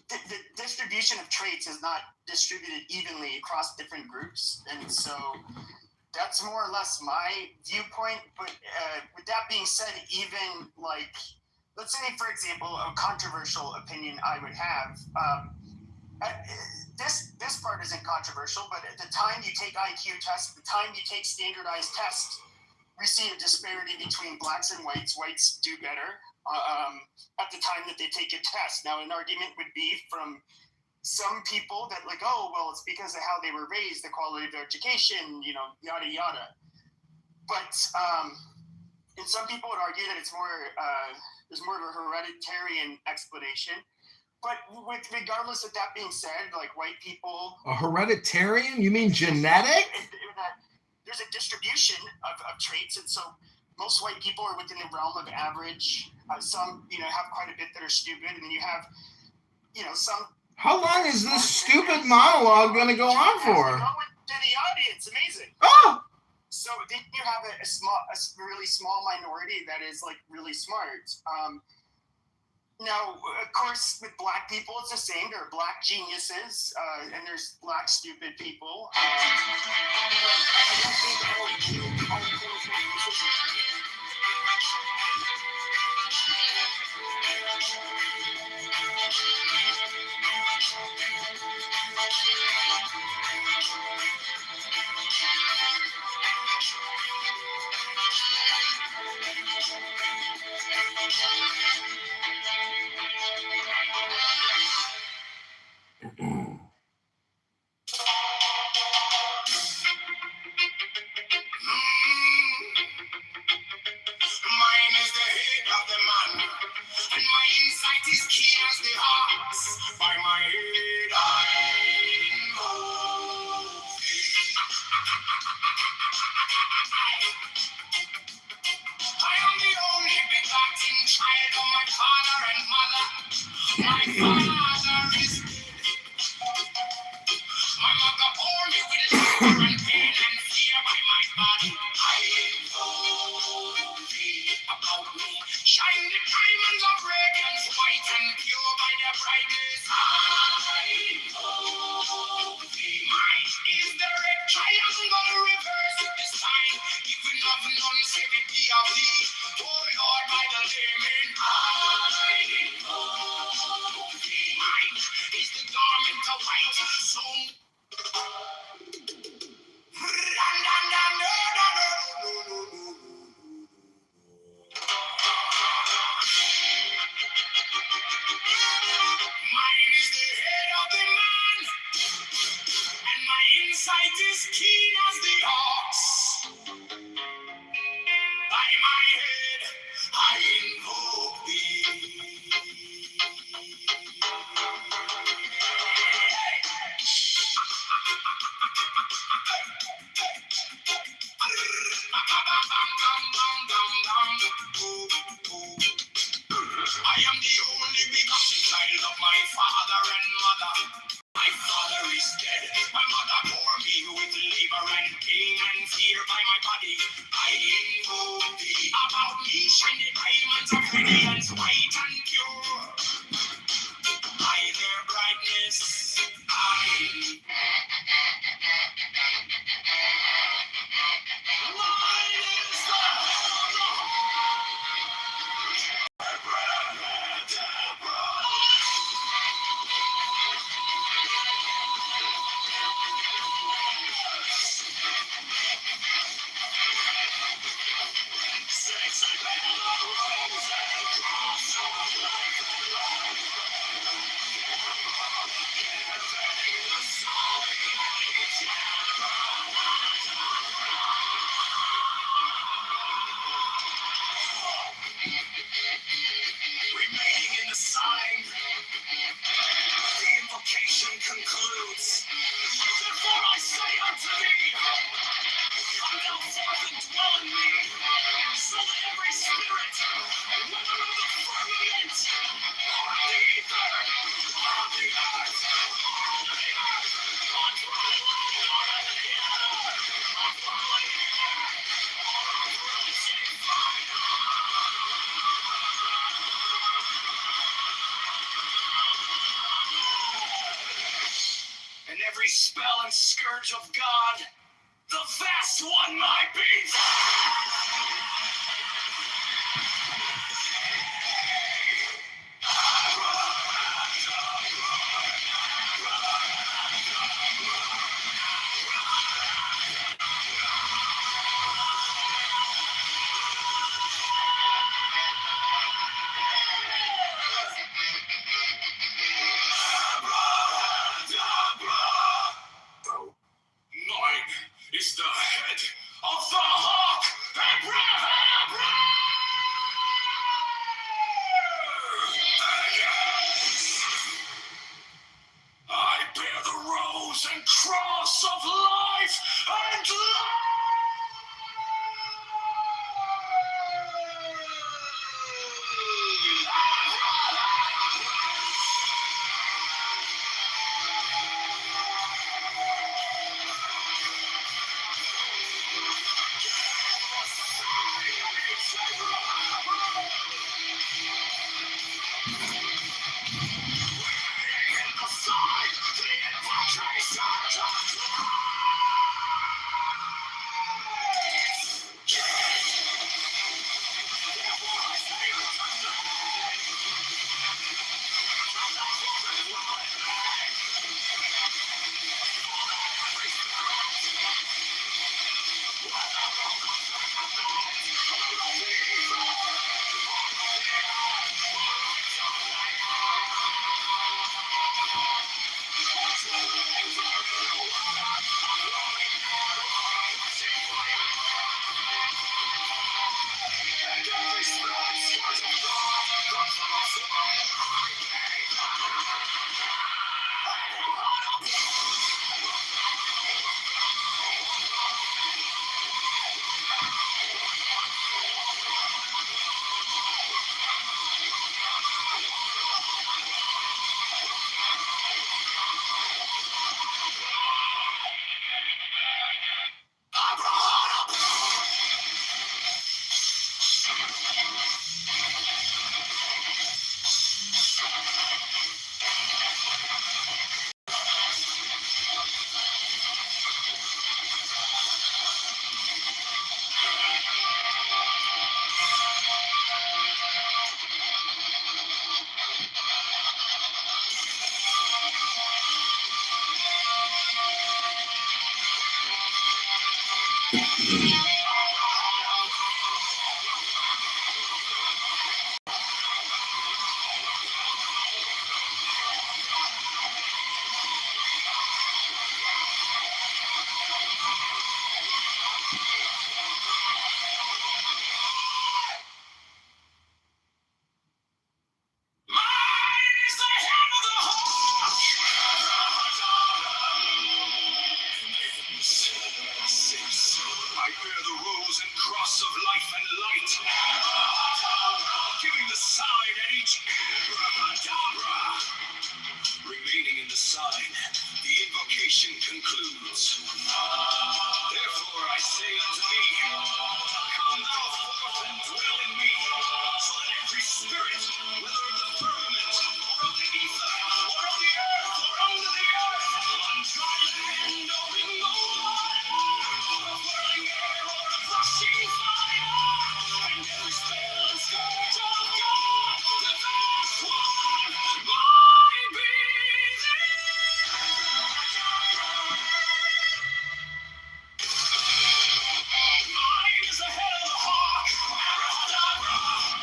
The distribution of traits is not distributed evenly across different groups, and so that's more or less my viewpoint. But with that being said, even like, let's say, for example, a controversial opinion I would have. This part isn't controversial, but at the time you take IQ tests, the time you take standardized tests, we see a disparity between blacks and whites. Whites do better at the time that they take a test. Now, an argument would be from some people that like, oh, well, it's because of how they were raised, the quality of their education, yada, yada. But and some people would argue that it's more, there's more of a hereditary explanation. But regardless of that being said, like white people.
A hereditarian? You mean genetic?
There's a distribution of traits, and so most white people are within the realm of average. Some, have quite a bit that are stupid, and then you have, some.
How long is this stupid monologue going to go on for?
Go to the audience, amazing.
Oh!
So then you have a really small minority that is like really smart. Now, of course, with black people, it's the same. There are black geniuses, and there's black stupid people. keen as the hawks. By my head I know. I am the only begotten child of my father and mother. My father is my mother bore me with labor and pain and fear by my body. I know thee about me. Shine the diamonds of radiance, white and pure by their brightness. I know thee. Mine is the red triangle reverse of the sign. Even of none say it be of thee. Oh Lord, by the layman. I know thee. Mine is the garment of white. So mine is the head of the man, and my insight is keen as the ox. By my head, I invoke thee. I am the only begotten child of my father and mother. My father is dead. My mother bore me with labor and pain and fear by my body. I invoke thee. About me shine the diamonds of radiance, white and pure. By their brightness, I. Mine is the remaining in the sign. The invocation concludes. Therefore I say unto thee, come thou forth and dwell in me, so that every spirit, whether of the firmament, or of the ether, or of the earth, or of the earth, or dry land, or of the air, or falling air, or of rising fire. And every spell and scourge of God, the vast one might be. Mine is the head of the hawk
I bear the rose and cross of life and light, giving the sign at each abracadabra. Remaining in the sign, the invocation concludes. Therefore I say unto thee, come thou forth and dwell in me, so that every spirit, whether of the firmament, or of the ether, or of the earth, or under the earth, on dry land, or in the water, or of whirling air, or of rushing fire, and every spell and scourge of God, the vast one, might be mine is the head of the hawk,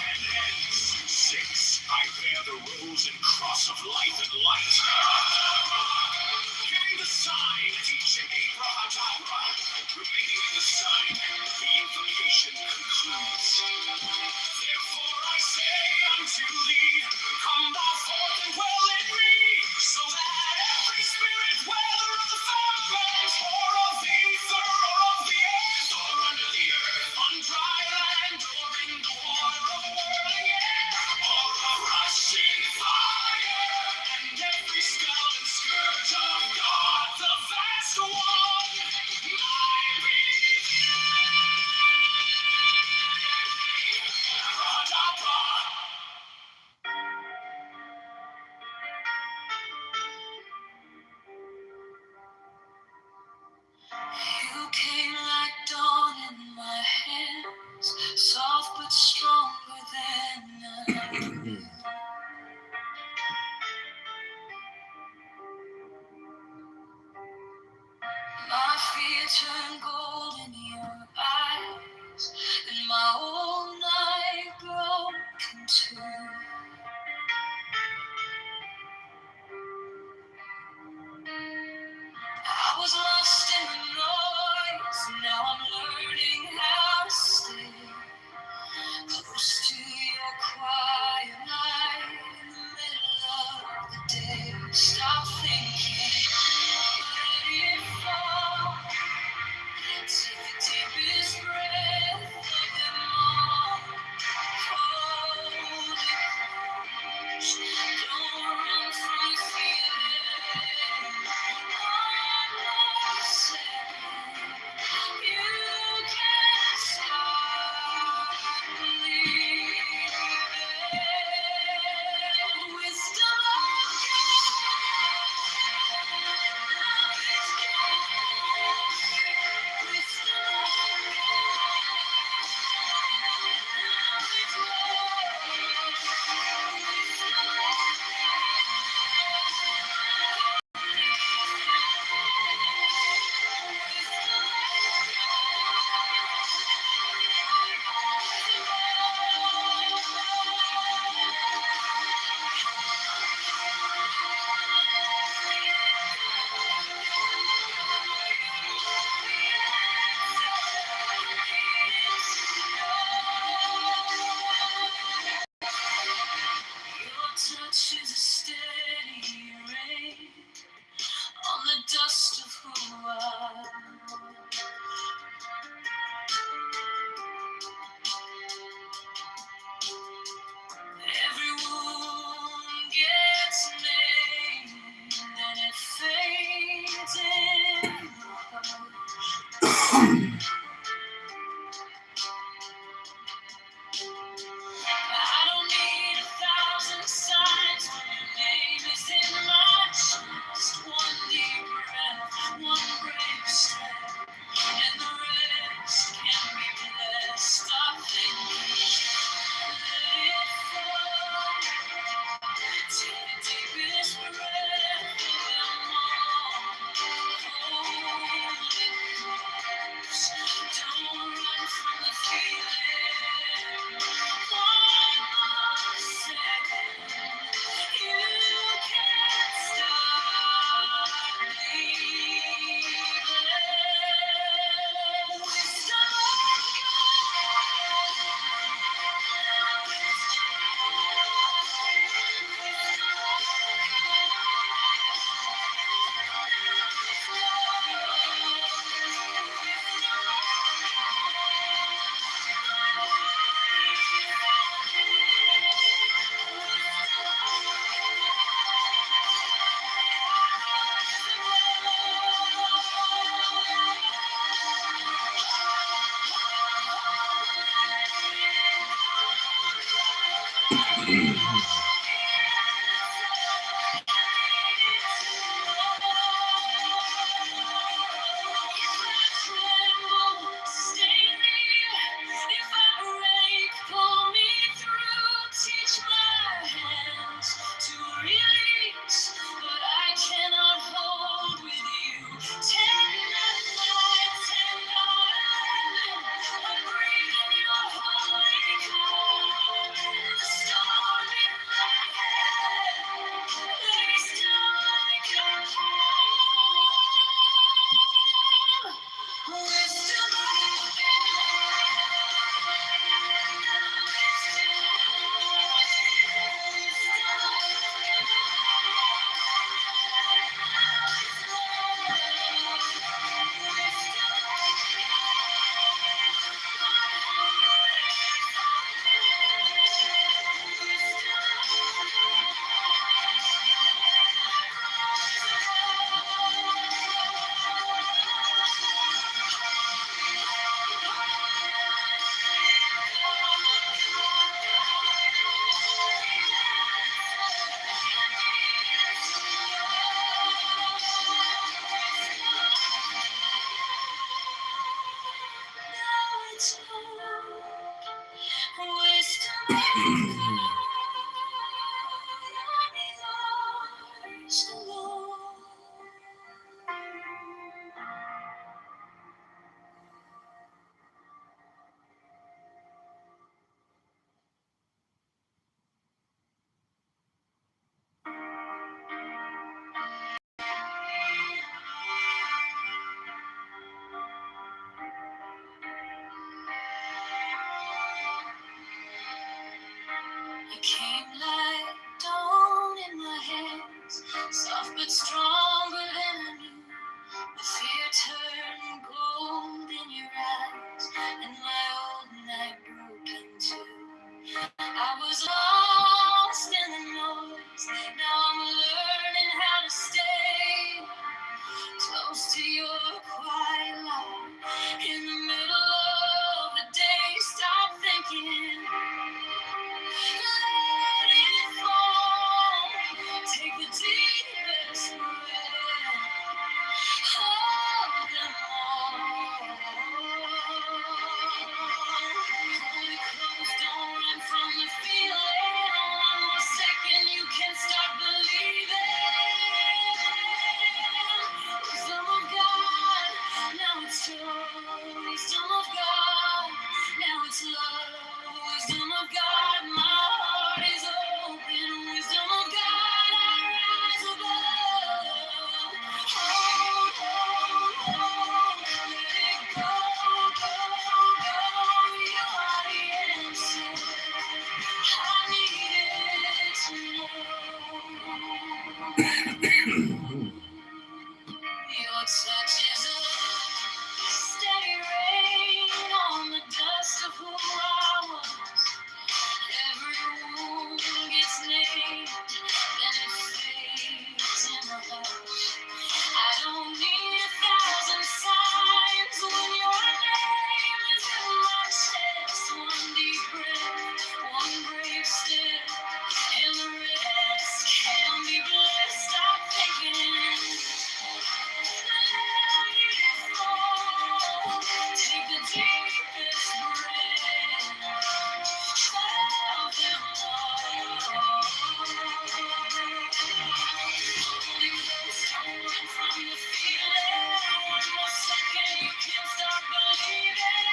and ends 6. I bear the rose and cross of life and light, giving the sign at each abracadabra. Remaining in the sign, the invocation concludes. Therefore I say unto thee, come thou forth and dwell in me, so that every spirit, whether of the firmament, or of the ether, or of the earth, or under the earth, on dry land, or in the water, of whirling air, or of rushing fire, and every spell and scourge of God, the vast one, might be You came like dawn in my hands, soft but stronger than night. My fear turned gold in your eyes, and my whole night broke in two. I was lost in the noise, now I'm learning how to stay close to your quiet night in the middle of the day. Stop thinking, let it fall. Take the deepest breath of them all. Hold it close. Don't run from the feeling. One more second. You can't stop believing. Wisdom of your touch is a steady rain on the dust of who I was. Every wound gets named and it fades in the hush. I don't need 1,000 signs when your name is You came like dawn in my hands, soft but stronger than I knew. The fear turned gold in your eyes, and my old night broke in two. I was lost in the noise, now I'm learning how to stay close to your quiet light. In the middle of the day, stop thinking. Let it fall. Take the deepest breath. Hold them all. Hold it close, don't run from the feeling. One more second, you can start believing. Wisdom of God, now it's joy. Wisdom of God, now it's love. Wisdom of God, my heart is open. Wisdom of God, I rise above. Hold, let it go, go, go. You are the answer. I needed to know. Your touch is a steady rain on the dust of who I was. Every wound gets named, and it fades in the hush. I don't need 1,000 signs when your name is in my chest. One deep breath, one brave step, and the rest can be blessed. Stop thinking. Take the deepest breath. Hold them all. Holding close, don't run from the feeling. One more second, you can start believing.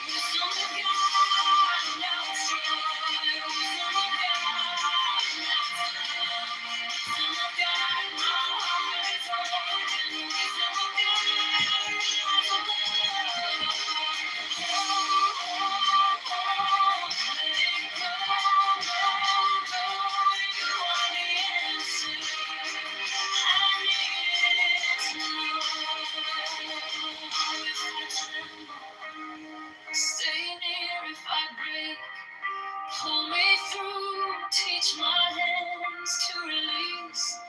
Wisdom of God, now it's joy. Wisdom of God, now it's love. Wisdom of God, my heart is open. Wisdom of God, rise above. Let it go, go, go. You are the answer. I needed to know if I tremble. Stay near if I break. Pull me through, teach my hands to release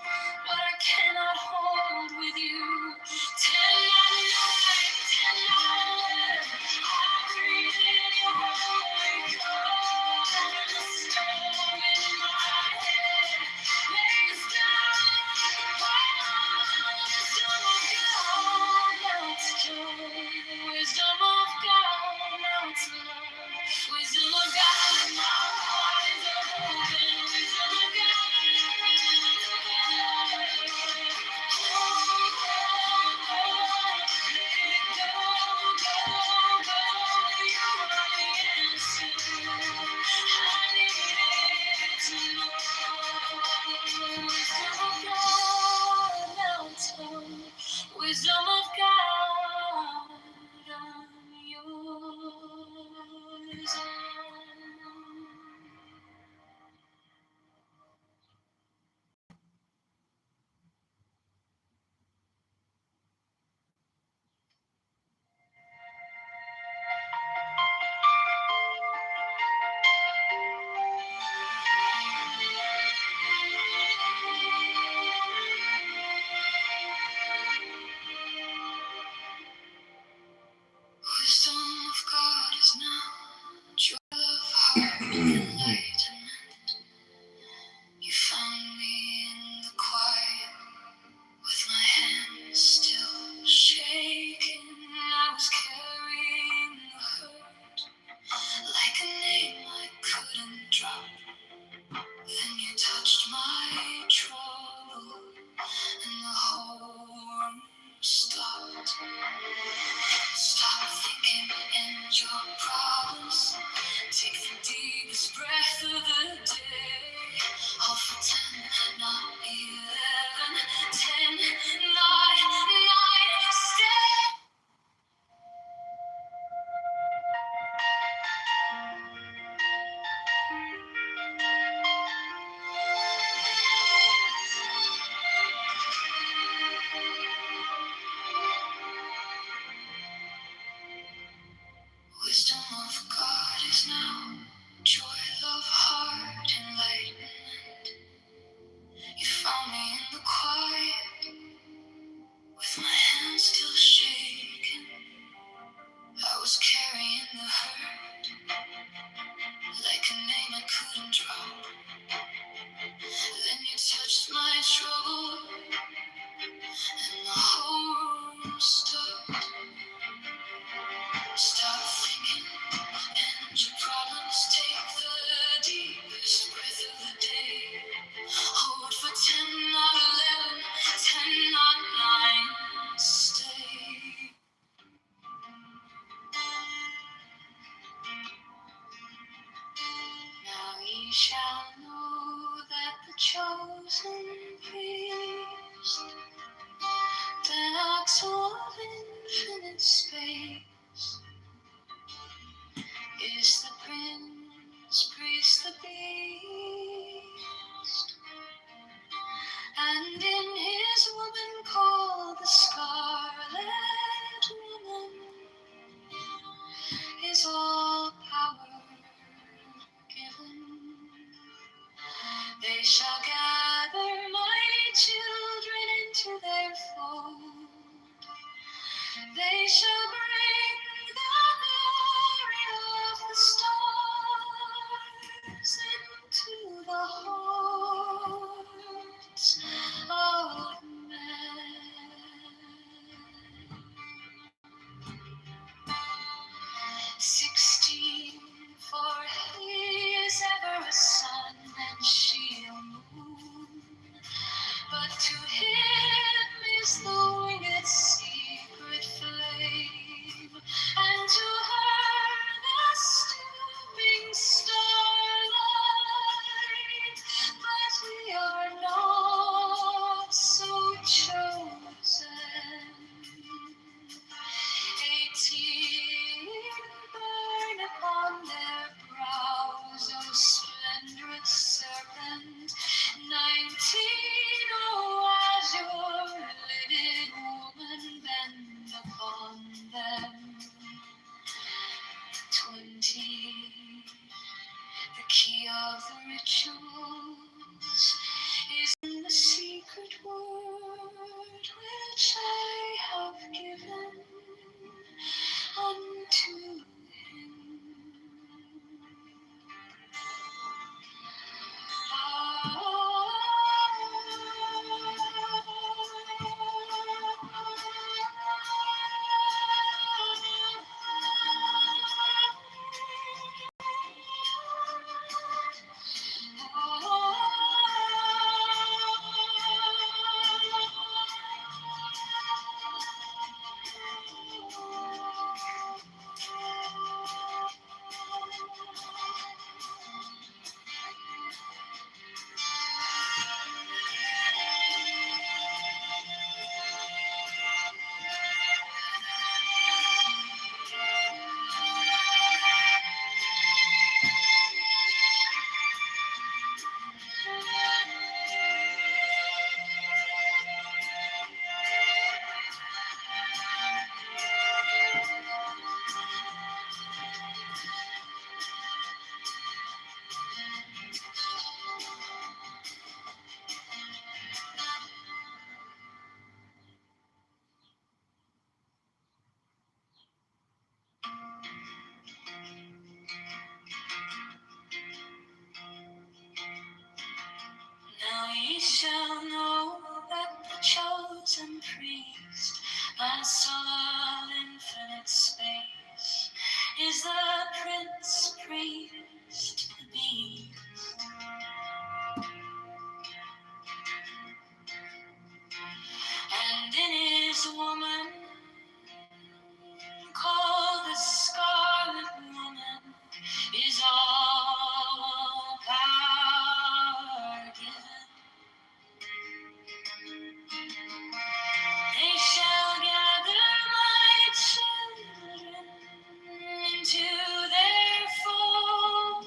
what I cannot hold with you. Till my night, till my life, I breathe in your holy cold. And the storm in my head lays down like a pile. Wisdom of God, now it's joy. Wisdom of God, now it's love. Wisdom of God, my heart is open. Wisdom chosen priest, the axe of infinite space, is the prince, priest, the beast, and in his woman called the Scarlet Woman is all power given. They shall gather my children into their fold. They shall bring the glory of the stars into the hearts of men. 16, for he is ever a sun and she a moon. But to him is the winged secret flame, and to her the stooping starlight. But we are not so chosen. 18 burn upon their brows, O splendorous serpent. 19, oh azure lidded woman, bend upon them. 20, the key of the rituals is in the secret word which I have given unto him. Now ye shall know that the chosen priest, my soul of infinite space, is the prince, priest, the beast. And in his woman, called the Scarlet Woman, is all power given. They shall gather my children into their fold.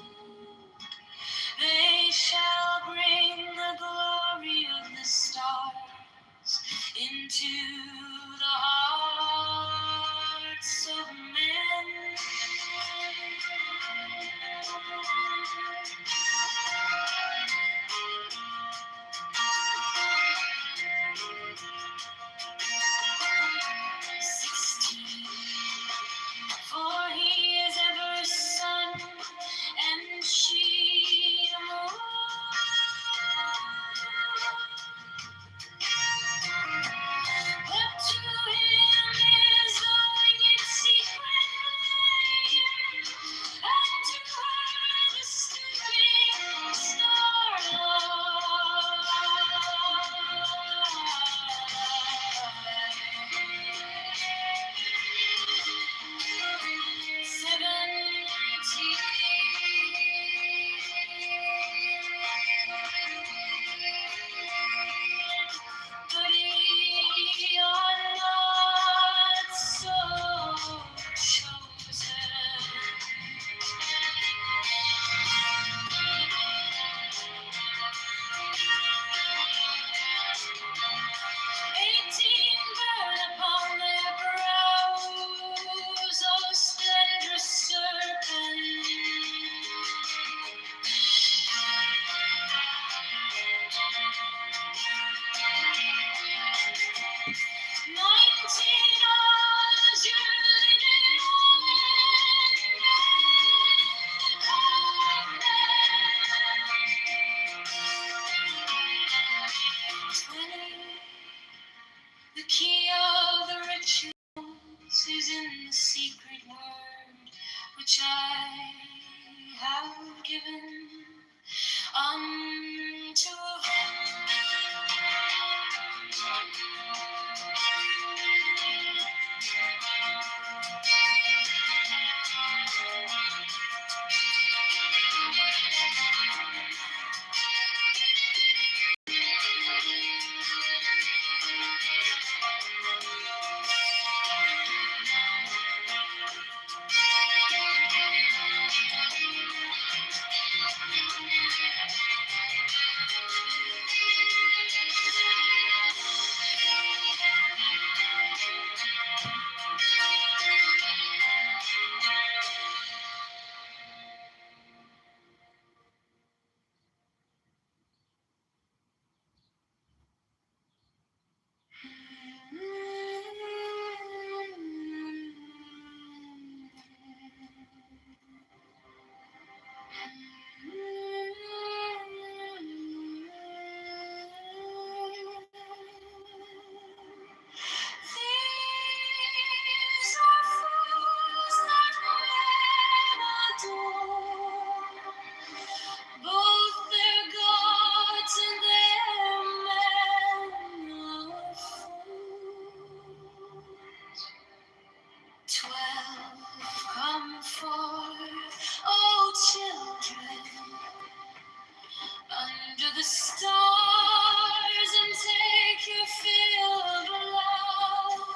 the stars and take your fill of love.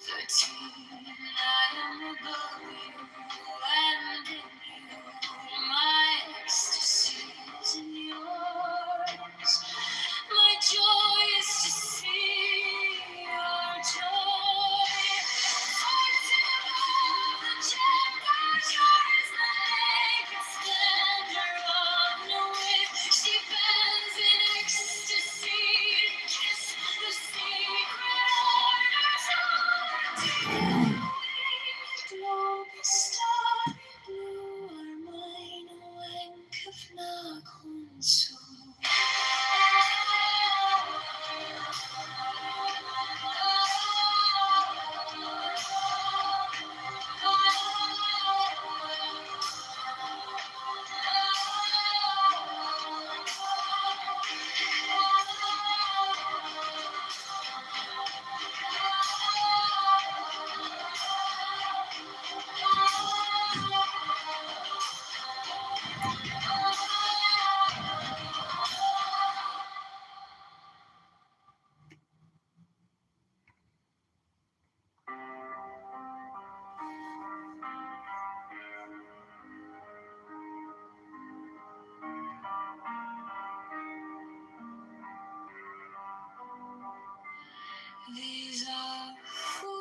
13, I am above you and in you. My ecstasy is in yours. My joy is to see your joy. 14, the gender is the naked splendor of no wit. She bends in ecstasy to kiss the secret orders of the globe. Starry blue are mine, a wank of nakonso. These are fools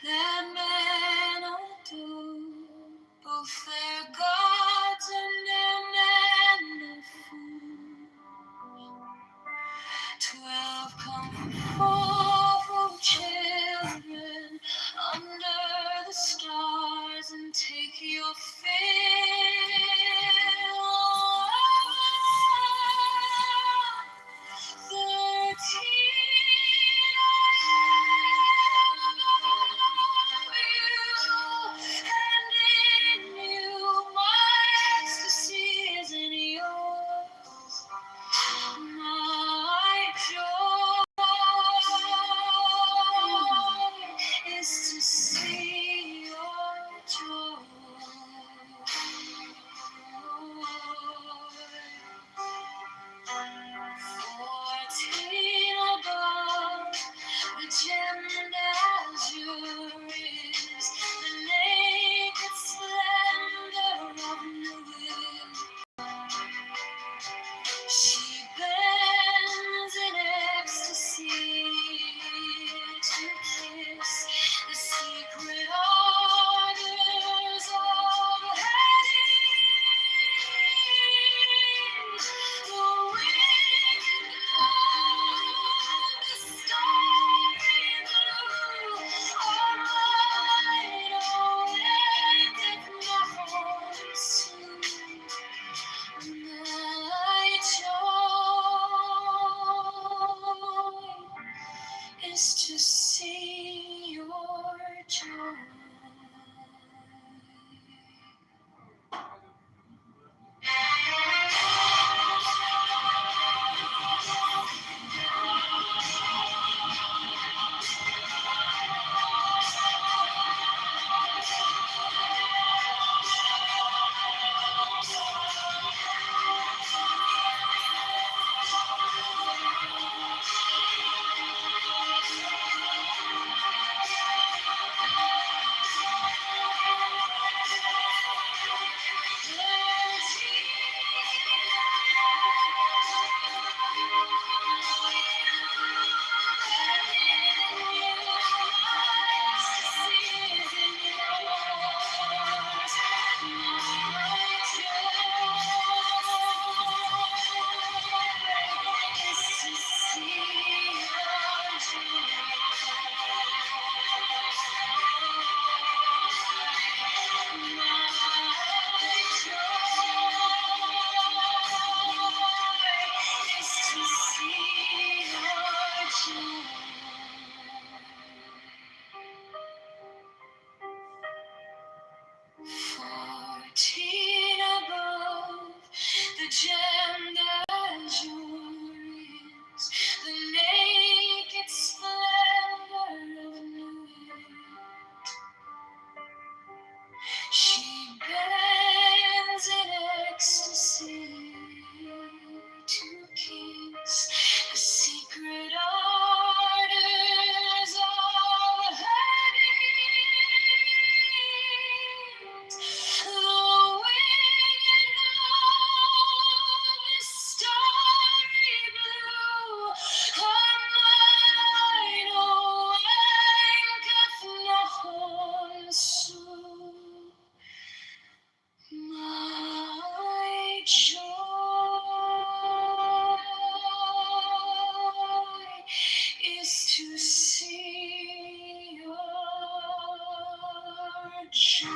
that men adore, both their gods and their men of fools. 12 come for children under the stars and take your fill. 13, and in you my ecstasy is in yours. My joy is to see your joy. 14 above, the gemmed azure is the naked splendor of Lewis. She bends in ecstasy to kiss the secret orders of Hades. The wind of the starry blue are mine, awake at my horse. My joy is to see your joy. She bends in joy is to see your joy.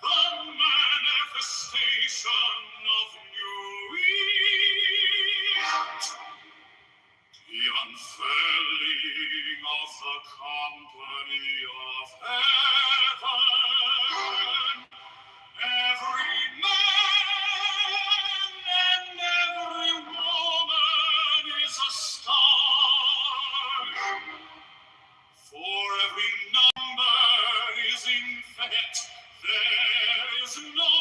The manifestation of new year. The unfurling of the company of heaven, every man and every woman is a star, for every number is infinite, there is no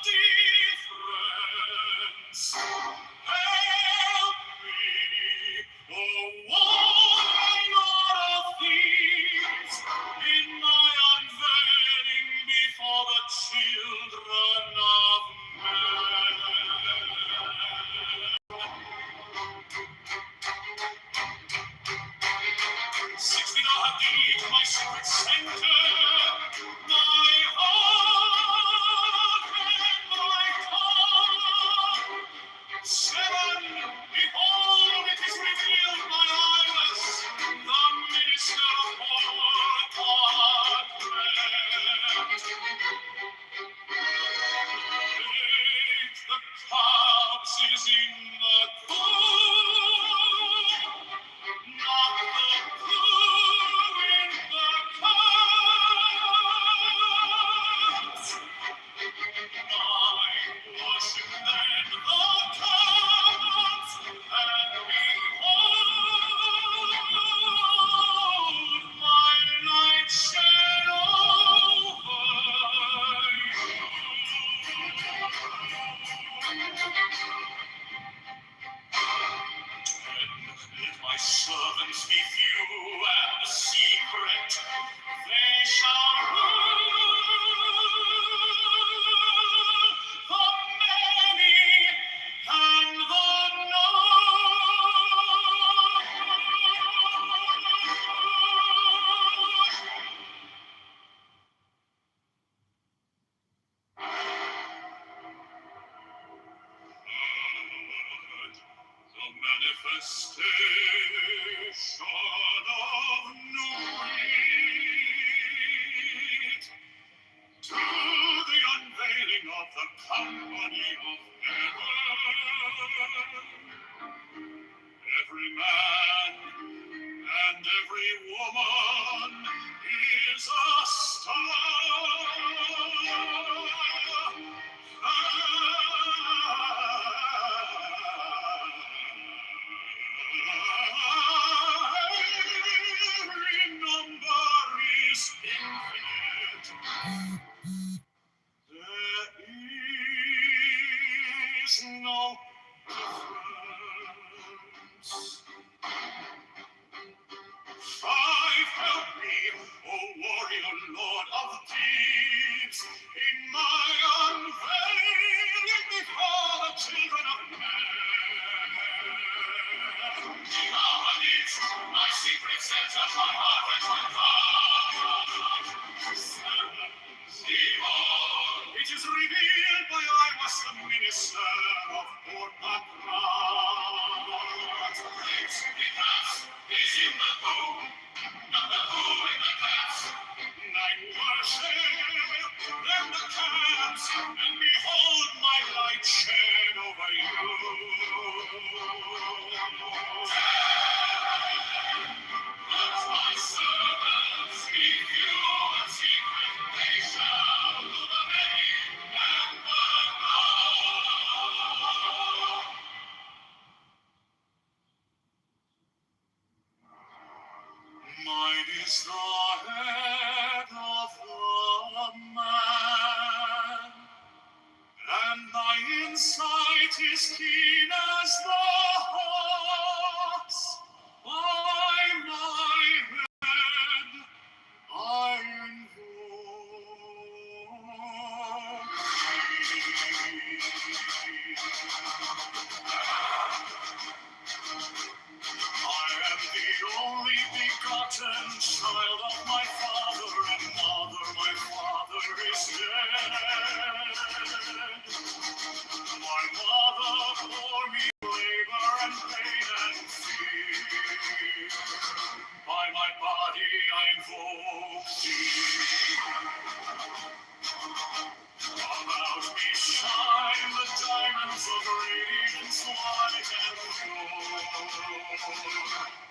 difference. Help me, oh one Lord of thieves, in my unveiling before the children of men. 16 are deep, my secret center, my heart and my tongue. 7, behold, it is revealed my eyes, the minister of all God grant. 8, the calves is in the cool, not the cool in the cups. 9, washing then the cups, and behold, my light shed over Let my servants be few and secret, they shall rule the many and the The manifestation of new wheat, to the unveiling of the company of heaven. Every man and every woman is a star. Every number is infinite. There is no difference. 5, help me, O warrior lord of deeds, in my unveiling before the children of men. My secret center, my heart and my thought. 7, behold, it is revealed by I was the minister of Portland. Because is in the pool, not the pool in the cups. 9, worship, then the cups, and behold my light shed over you. 10, let my servants be few and secret, they shall rule the many and the Lord. Mine is the head of the man, and my insight is keen as the hawk's. By my head I invoke am the only begotten child of my father and mother. My father is dead. My mother bore me labor and pain and fear. By my body I invoke thee. About me shine the diamonds of radiance white and pure.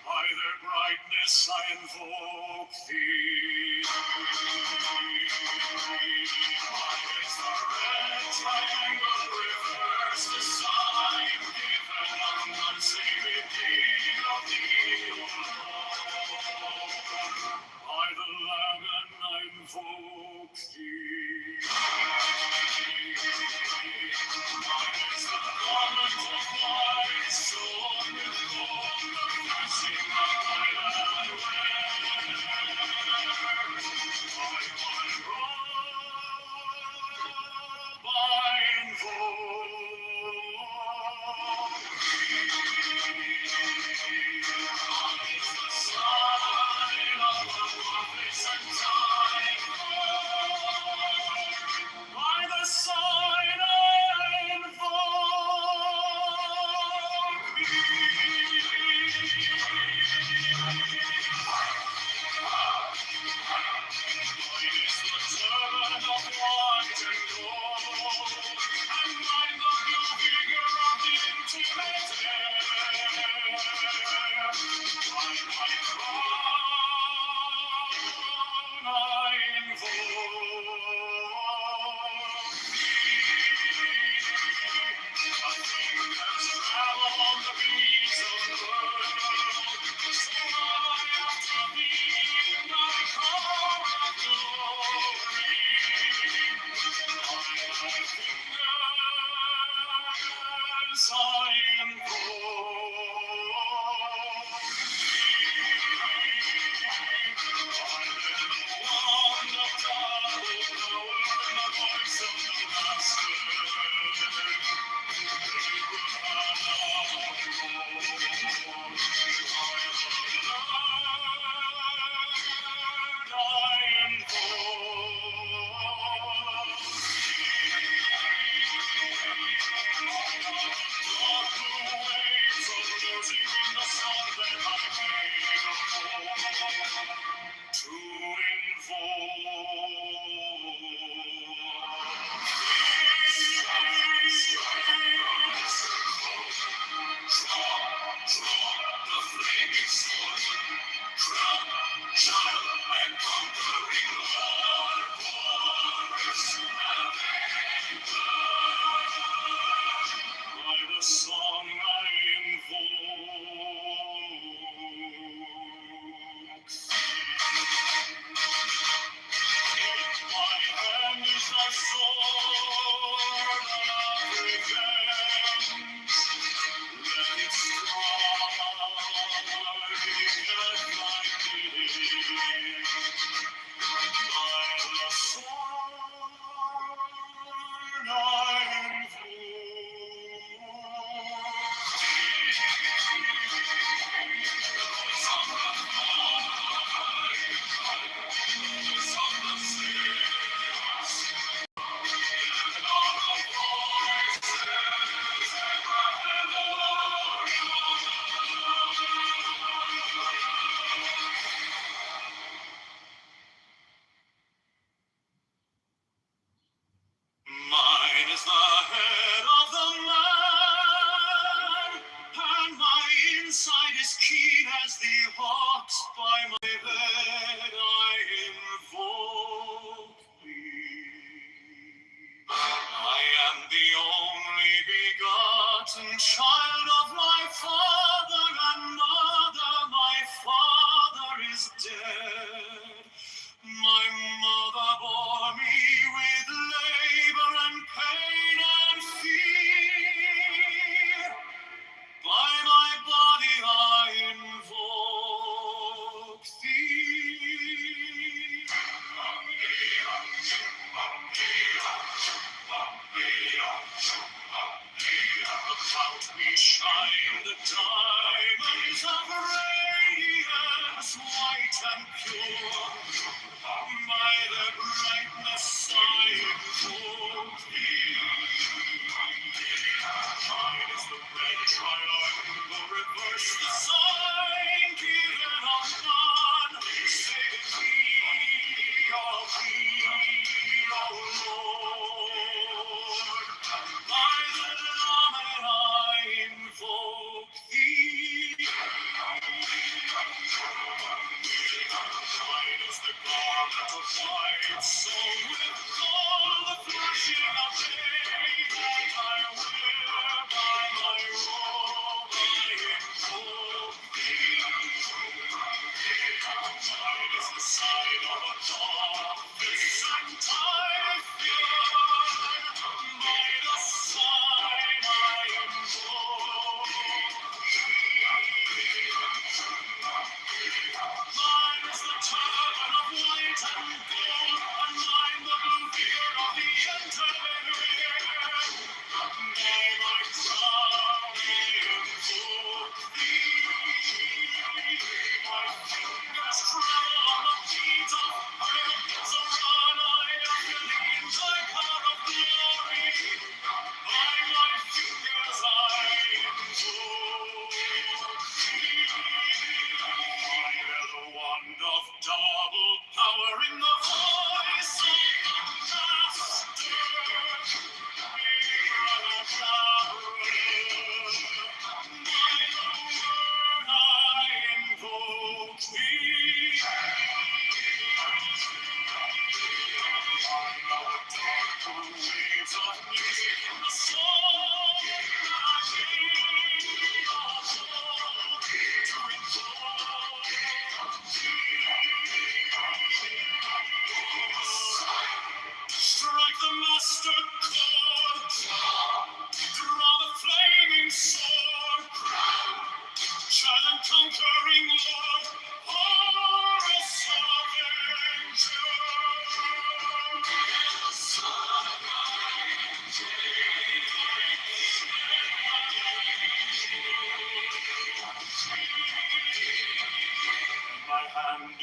By their brightness I invoke thee. Mine is the red triangle reverse design, given on one sacred deed of thee, O Lord. By the Lamb and I invoke thee. Mine is the garment of white, sewn with gold, the flashing of my land wear. By my robe I invoke thee.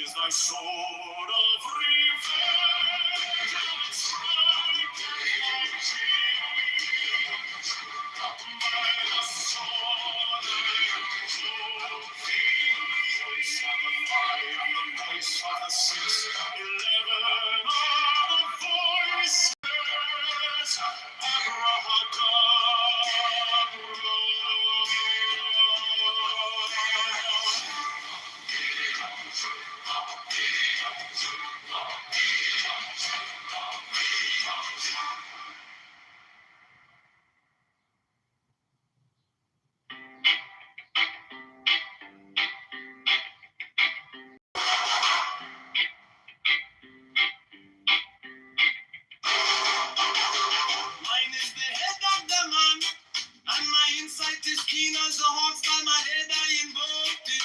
is thy sword of revenge. Strike at thy cheek. By the sword of voice of the five, the voice of the 6, 11 are the voices. Mine is the head of the man, and my insight is keen as the hawks. By my head I invoked it.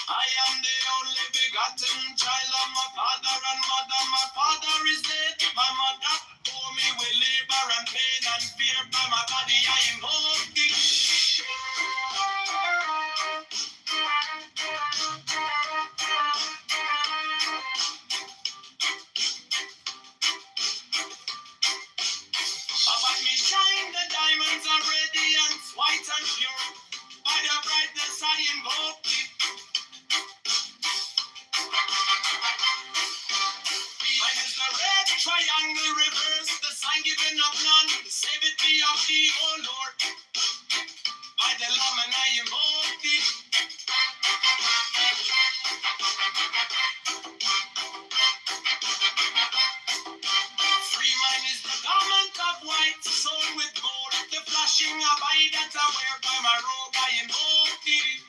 I am the only begotten child of my father and mother. My father is dead, my mother bore me with labor and pain and fear. By my body I invoked it. About me shine the diamonds are radiant, white and pure. By the brightness I invoked it. Mine is the red triangle reverse, the sign given of none. Save it be of thee, O Lord. By the Lamb and I invoked it. Free mine is the garment of white, sewn with gold. The flashing of eye that I wear. By my robe I invoked it.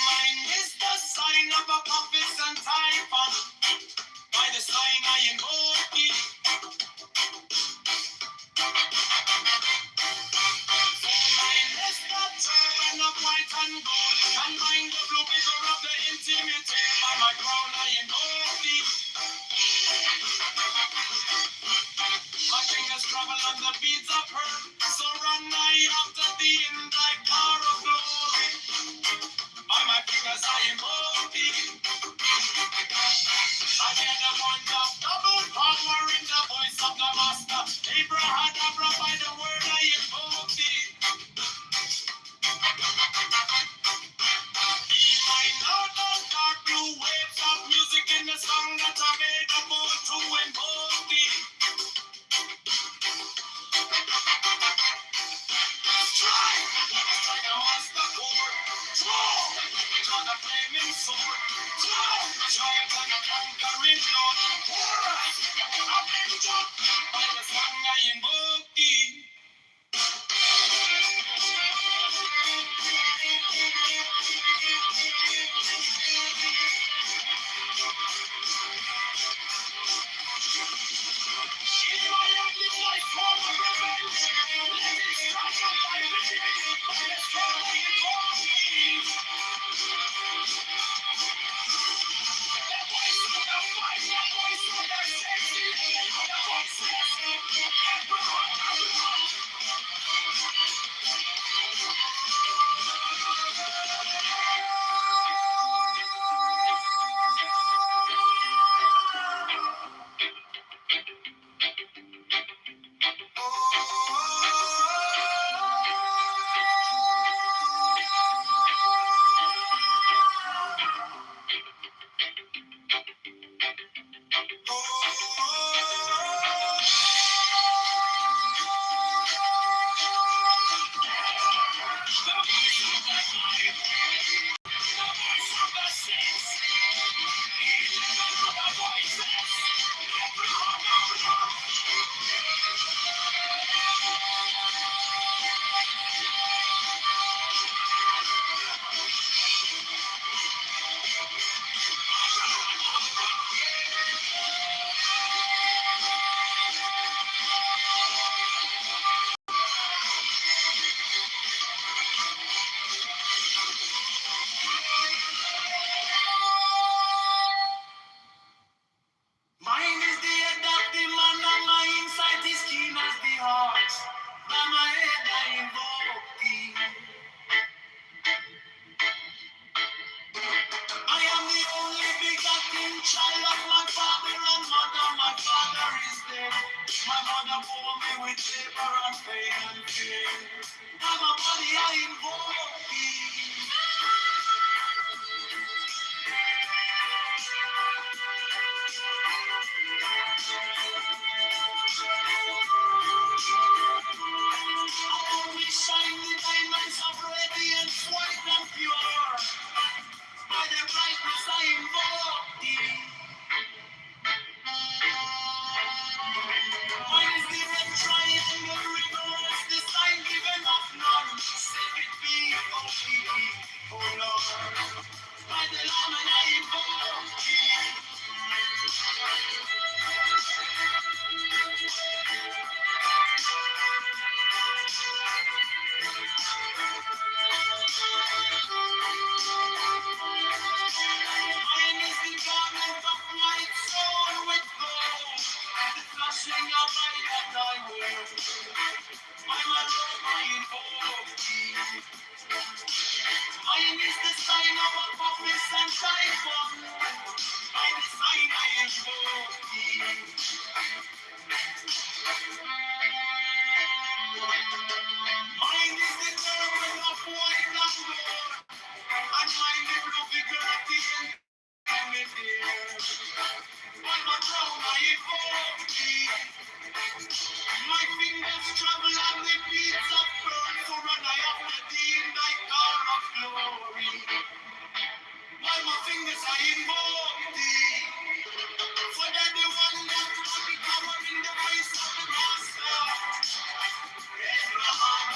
Mine is the sign of a prophet and typhon. By the sign I invoked it. Mine is the turban of white and gold. And mine the blue figure of the intimate. By my crown I invoked it. My fingers travel on the beads of her. So run I after thee in thy car of glory. By my fingers I invoked it. I hear the voice of double power in the voice of the master. Abrahadabra, by the word I invoked it. Be mine now those dark blue waves of music in the song that I made a bold to invoke it. Strike the master chord. Draw the flaming sword. Giant and conquering Lord. Avenger. By the song I invoke thee. In my ugly life, form of revenge. Let it strike up by the day. By the strong I invoke thee. The voice of the fight, the voice of the safety, the voices. Abraham. My mother bore me with labor and pain and fear. Now my body I invoke thee. Always shine the diamonds of radiance, white and pure. By the brightness I invoke thee. Mine is the red triangle reverse, the sign given of none. Save it be, O thee, O Lord. By the Lamb and I invoke thee. Mine is the garment of white stone with gold, the flashing of light that I wear. I'm a robe I invoke thee. Mine is the sign of a purpose and typhon. By the sign I invoke thee. Mine is the garment of white and gold, and mine the blue figure of the end. I'm a crown I invoke thee. My fingers travel on the beats of birds, so run I after thee in thy car of glory. By my fingers I invoke thee. For that the one that will be power in the voice of the master. Abraham,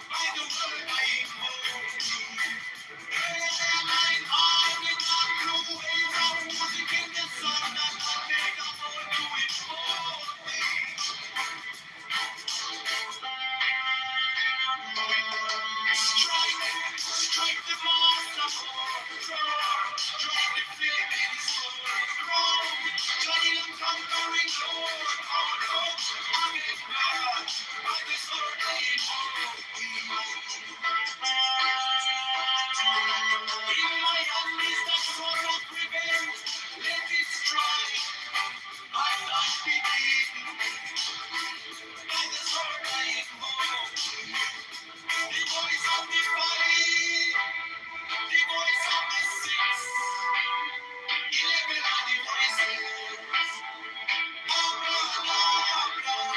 by the word I invoke thee. Mine arm in the blue waves of music in the sun that I made a vow to invoke thee. Strike the master, strike the flaming sword, giant conquering Lord, our Lord, I'm in blood, by the sword I invoke thee. In my hand is the sword of revenge, let it strike, I not be thee, by the sword I invoke thee. The voice of the fight, the voice of the six, 11 of the voices. Oh, blah, blah, blah.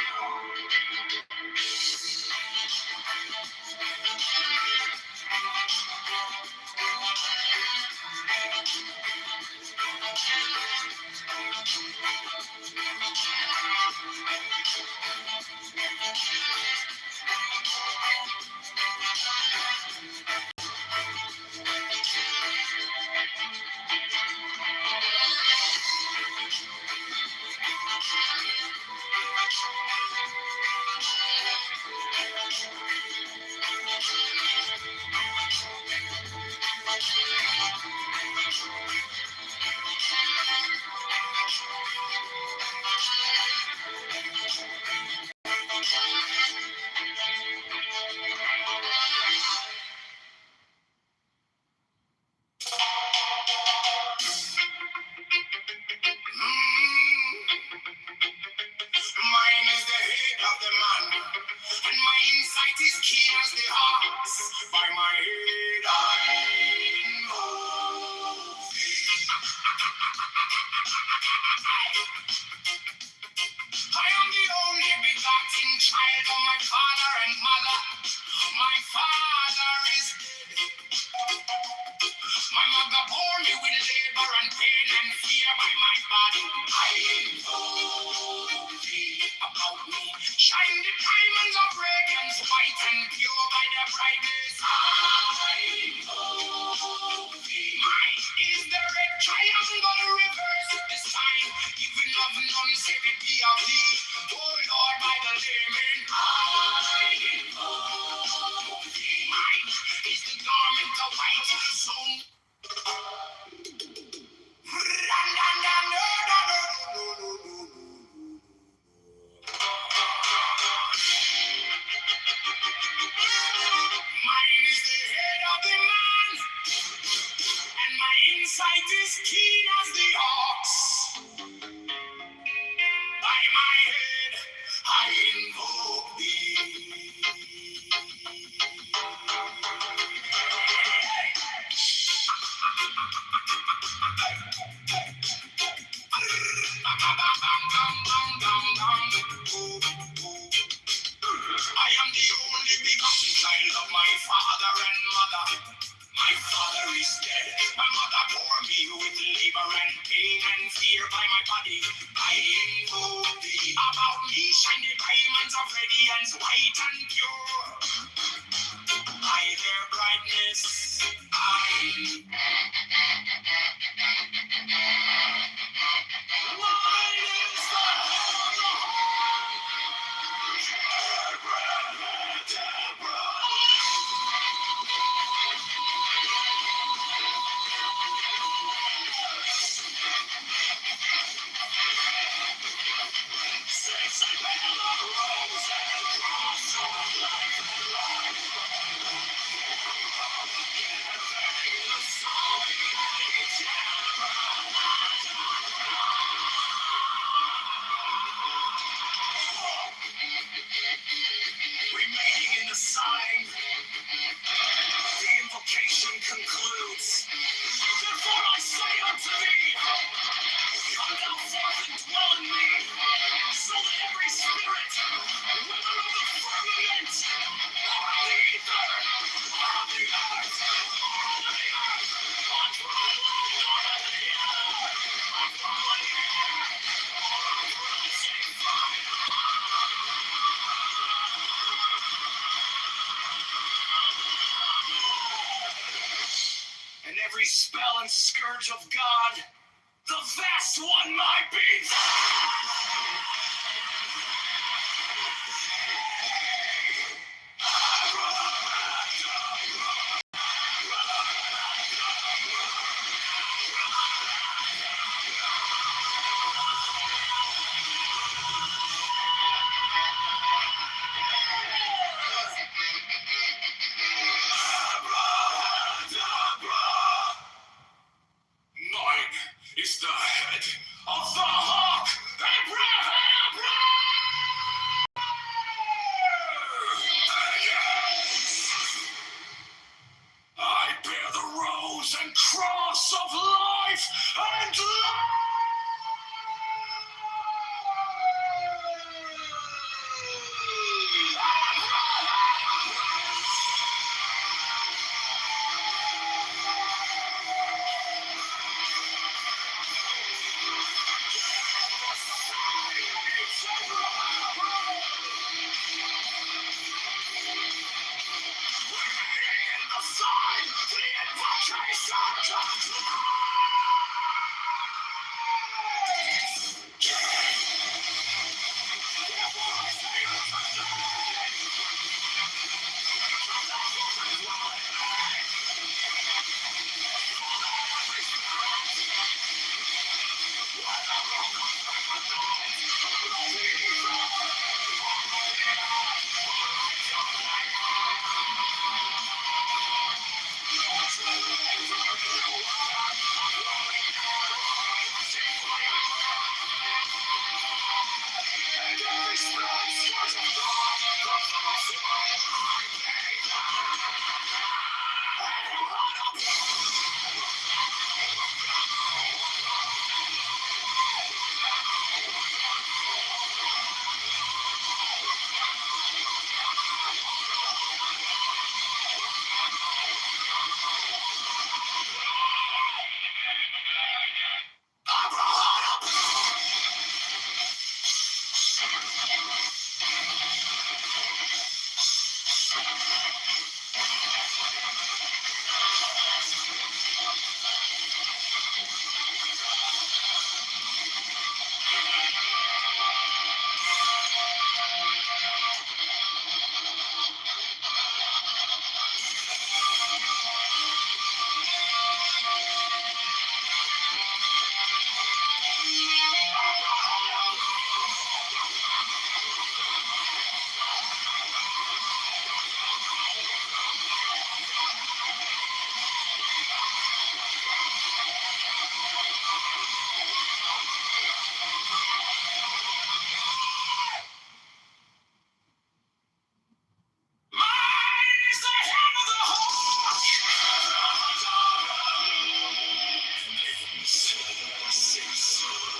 Mine is the head of the man, and my insight is keen as the ox. By my head I know thee. I am the only begotten child of my father and mother. My father is dead. My mother bore me with labor and pain and fear by my body. I know thee about me. Shine the diamonds of radiance, white and pure by their brightness. I know thee. Mine is the red triangle reverse, the sign even of none, save it be of thee. Oh Lord, by the layman. I know thee. Mine is the garment of white, so mine is the head of the man, and my insight is keen as the ox. concludes. Therefore I say unto thee, come thou forth and dwell in me, so that every spirit, whether of the firmament, or of the ether, or of the earth, or under the earth, on dry land, or under the air, on falling air, or on rising fire, and every spell and scourge of God, the vast one might be. Mine is the head of the hawk, I bear the rose and cross of life and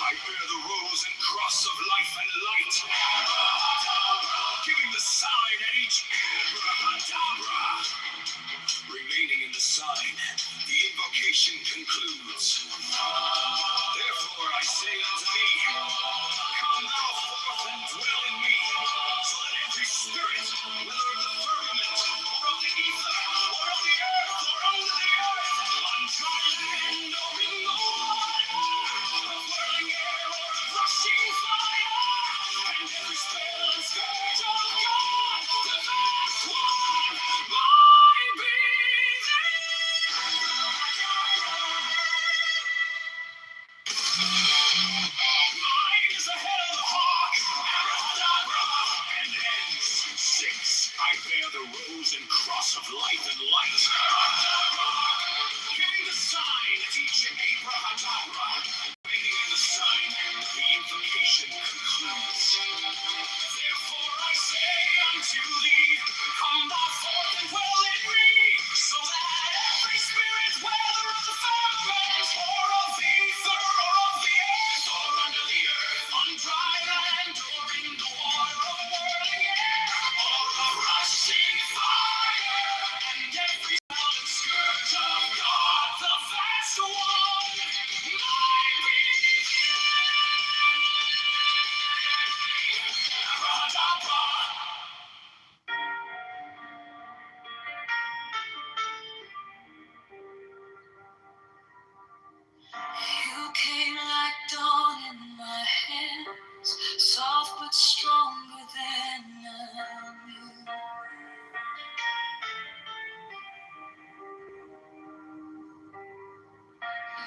I bear the rose and cross of life and light, giving the sign at each abracadabra. Remaining in the sign, the invocation concludes. Therefore I say unto thee, come thou forth and dwell in me, so that every spirit, whether of the firmament, or of the ether, or of the earth, or under the earth, on dry land, or in the water, of whirling air, or of rushing fire, and every spell and scourge of God, the vast one, might be mine is the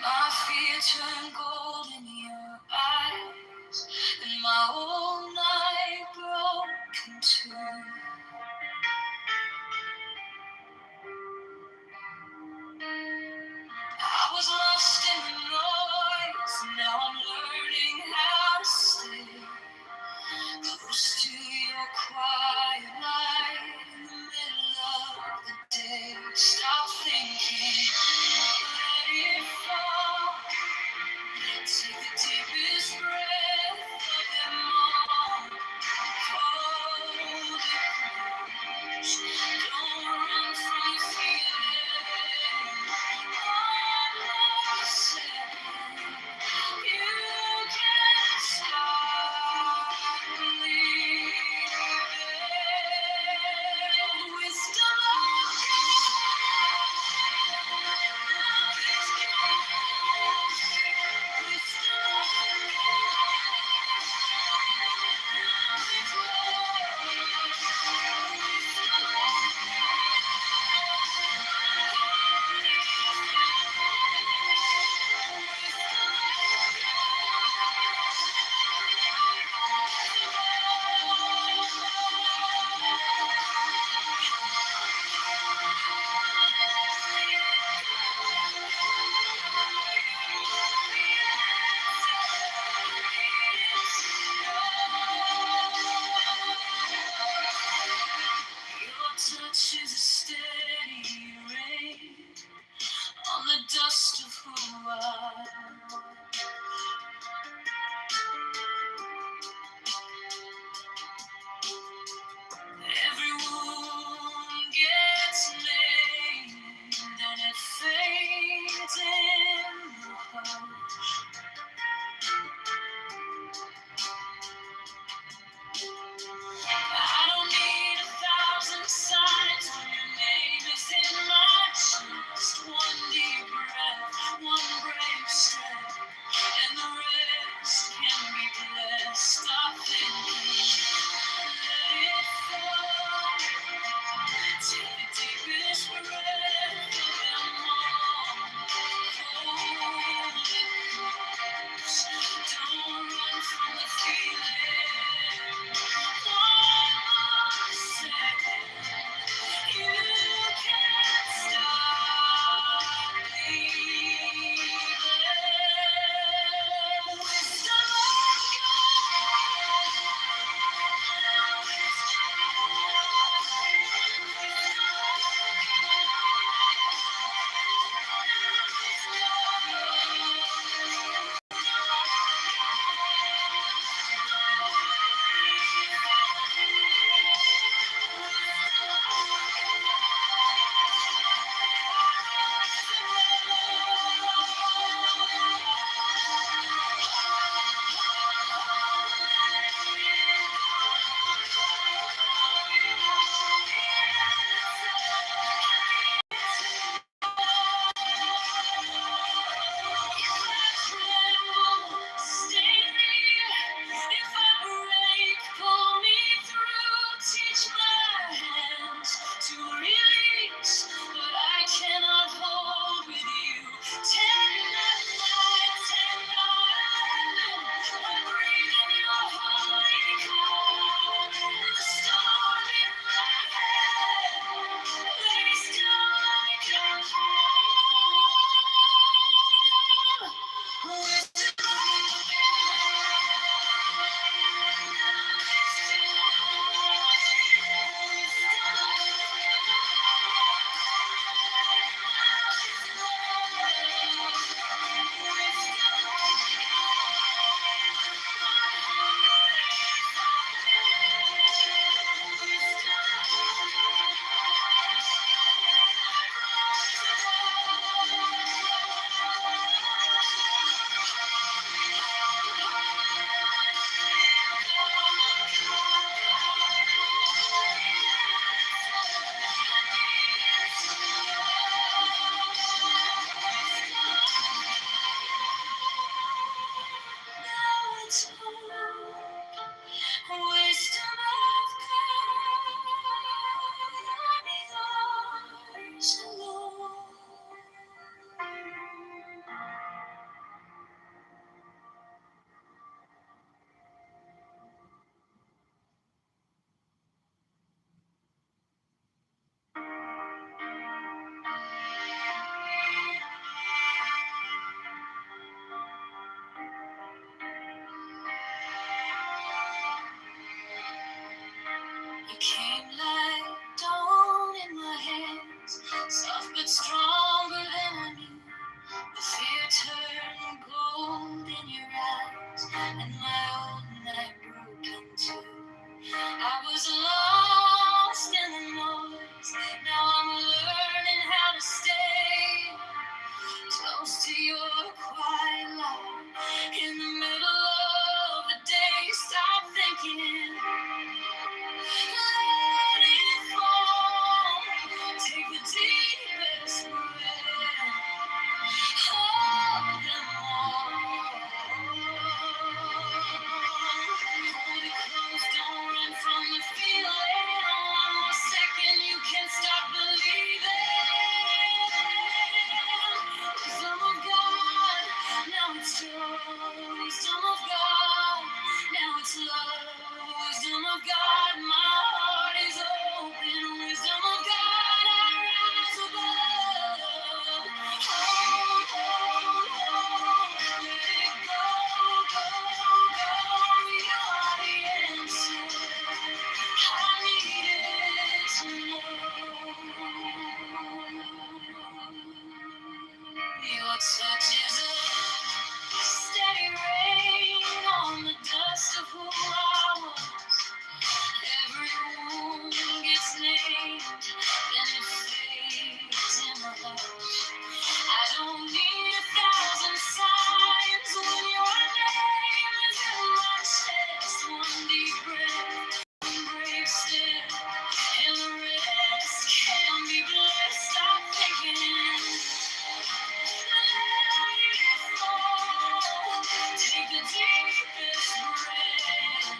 My fear turned gold in your eyes, and my whole night broke in two. I was lost in the noise, now I'm learning how to stay close to your quiet light in the middle of the day. Stop thinking, let it fall. Take the deepest breath of them all. touch is a steady rain on the dust of who I was. Every wound gets named, then it fades in the hush. I don't need 1,000 signs when your name is in my chest. One deep breath, one brave step, and the rest can be blessed. Stop thinking, let it fall. Take the deepest breath.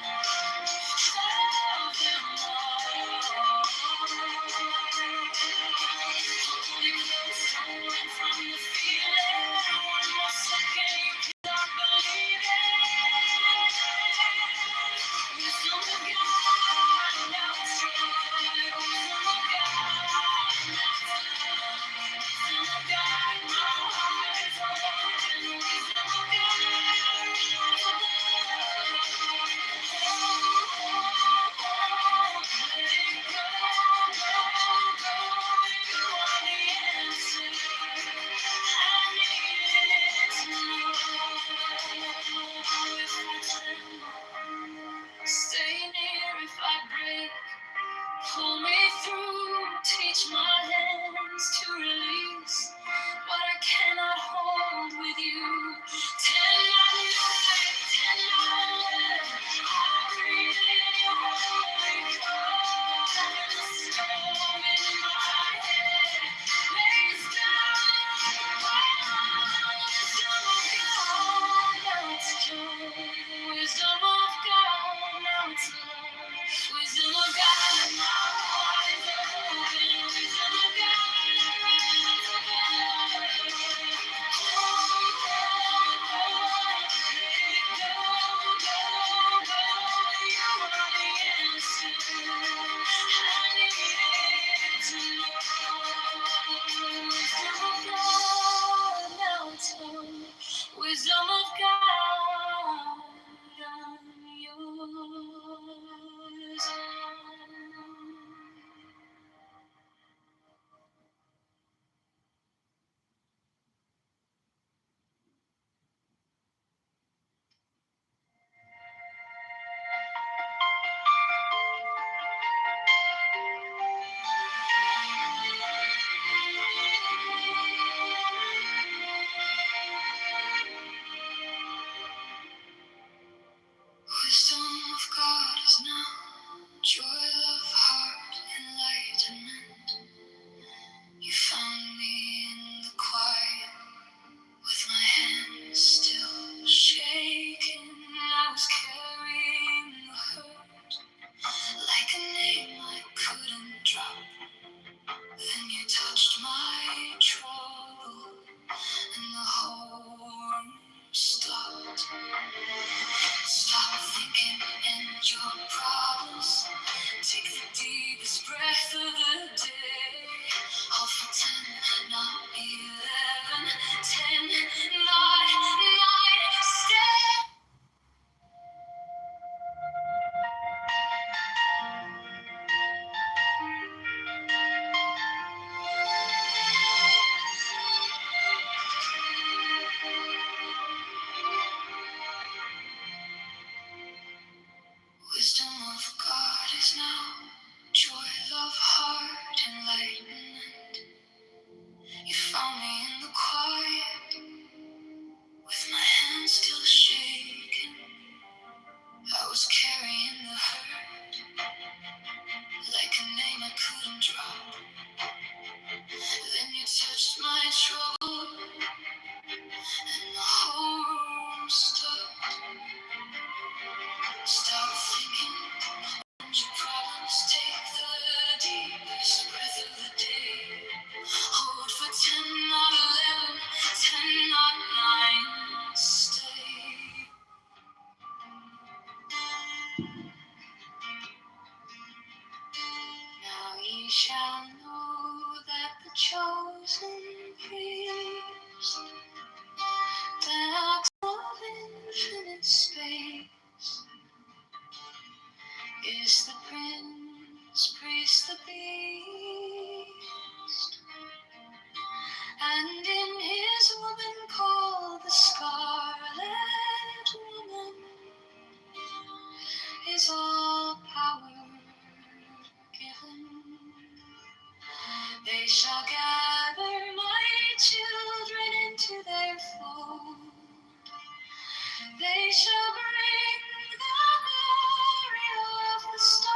They shall bring the glory of the stars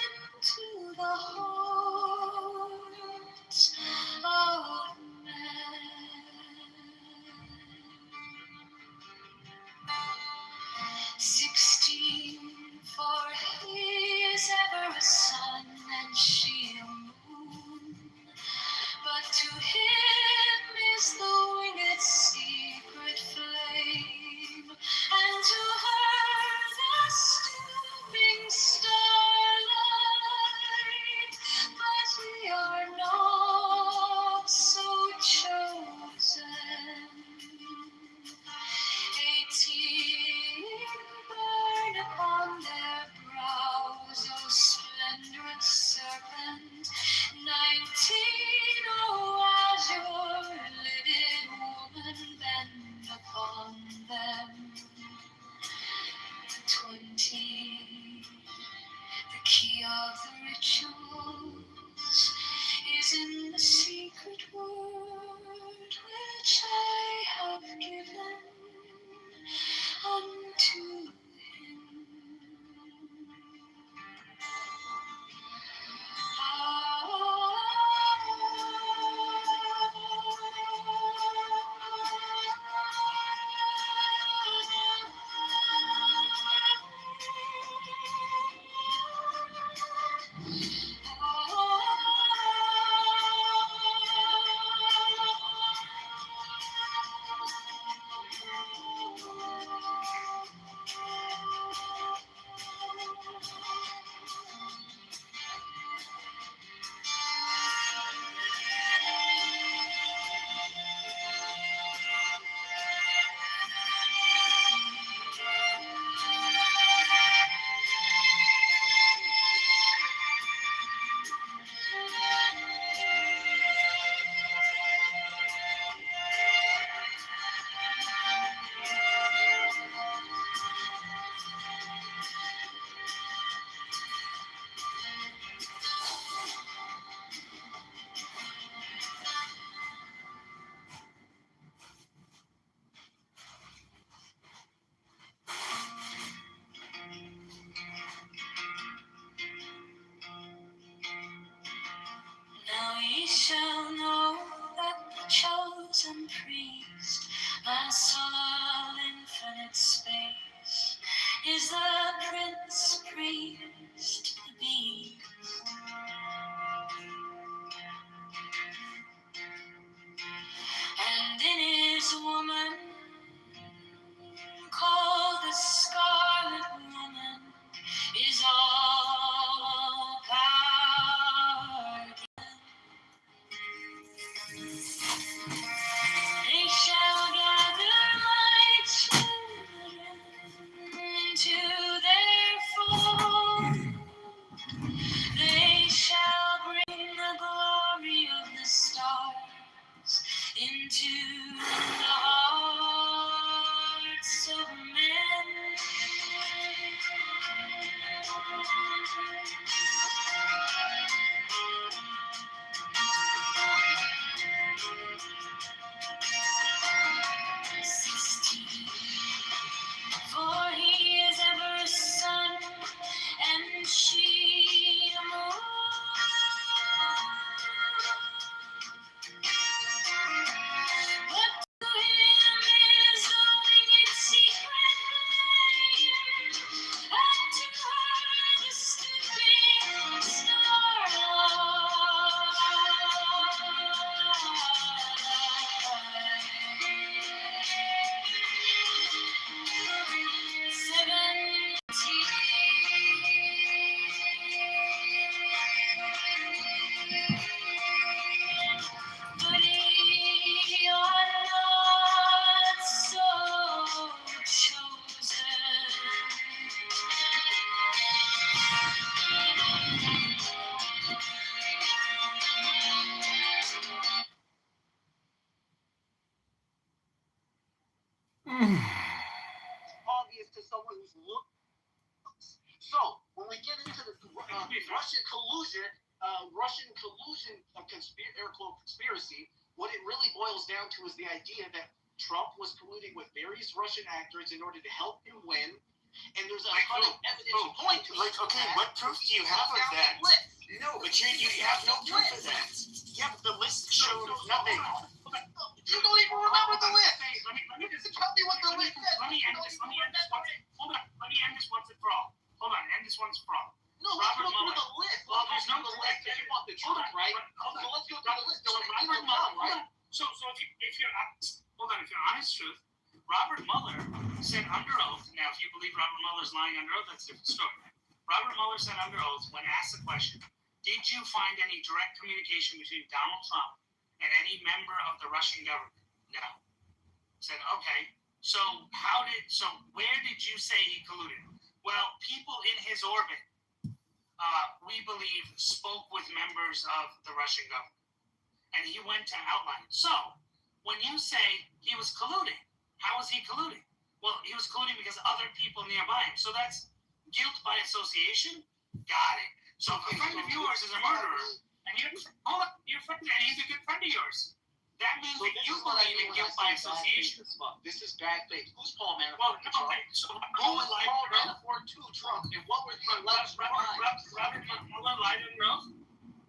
into the hearts of men. 16, for he is ever a sun and she a moon. But to him is the winged secret flame, and to her the stooping starlight. But we are not so chosen. 18 burn upon their brows, O splendorous serpent. 19, oh azure-lidded woman, bend upon them. 20, the key of the rituals is in the secret word which I have given unto him. Now ye shall know that the chosen priest, my soul of infinite space, is the prince priest, the beast. And in his woman, called the Scarlet Woman, is all power given. They shall gather my children into their fold. They shall bring the glory of the stars into the hearts of men. For he is ever a sun, and she a moon. But to him is the winged secret flame, and to her the stooping But ye are not so chosen.
Obvious to someone who's looked. So when we get into the Russian collusion, air quote conspiracy,
What it really boils down to is the idea that Trump was colluding with various Russian actors in order to help him win. And there's a ton of evidence point to
Like, okay, what proof do you have of that?
No, but you have no proof of that. Yeah, but the list showed nothing. You don't even remember the list. Let me just tell me what the list said.
Let me end this once and for all. Hold on, end this once for all.
No, let's go through the list.
Well, there's no
list. You want the truth, right? So let's go through the list.
So Robert Mueller, right? So if you're honest, hold on, if you're honest truth, Robert Mueller said under oath. Now, if you believe Robert Mueller's lying under oath, that's a different story. Robert Mueller said under oath when asked the question, did you find any direct communication between Donald Trump and any member of the Russian government? No. Said, okay. So where did you say he colluded? Well, people in his orbit, we believe, spoke with members of the Russian government. And he went to outline it. So, when you say he was colluding, how was he colluding? Well, he was colluding because other people nearby him. So that's guilt by association? Got it. So if a friend of yours is a murderer, and your friend, and he's a good friend of yours, that means that you believe in guilt by association.
This is bad faith. Who's Paul Manafort?
Well, no, okay, so
who was Paul Manafort to Trump, and what were the alleged crimes?
Robert Mueller lied under oath?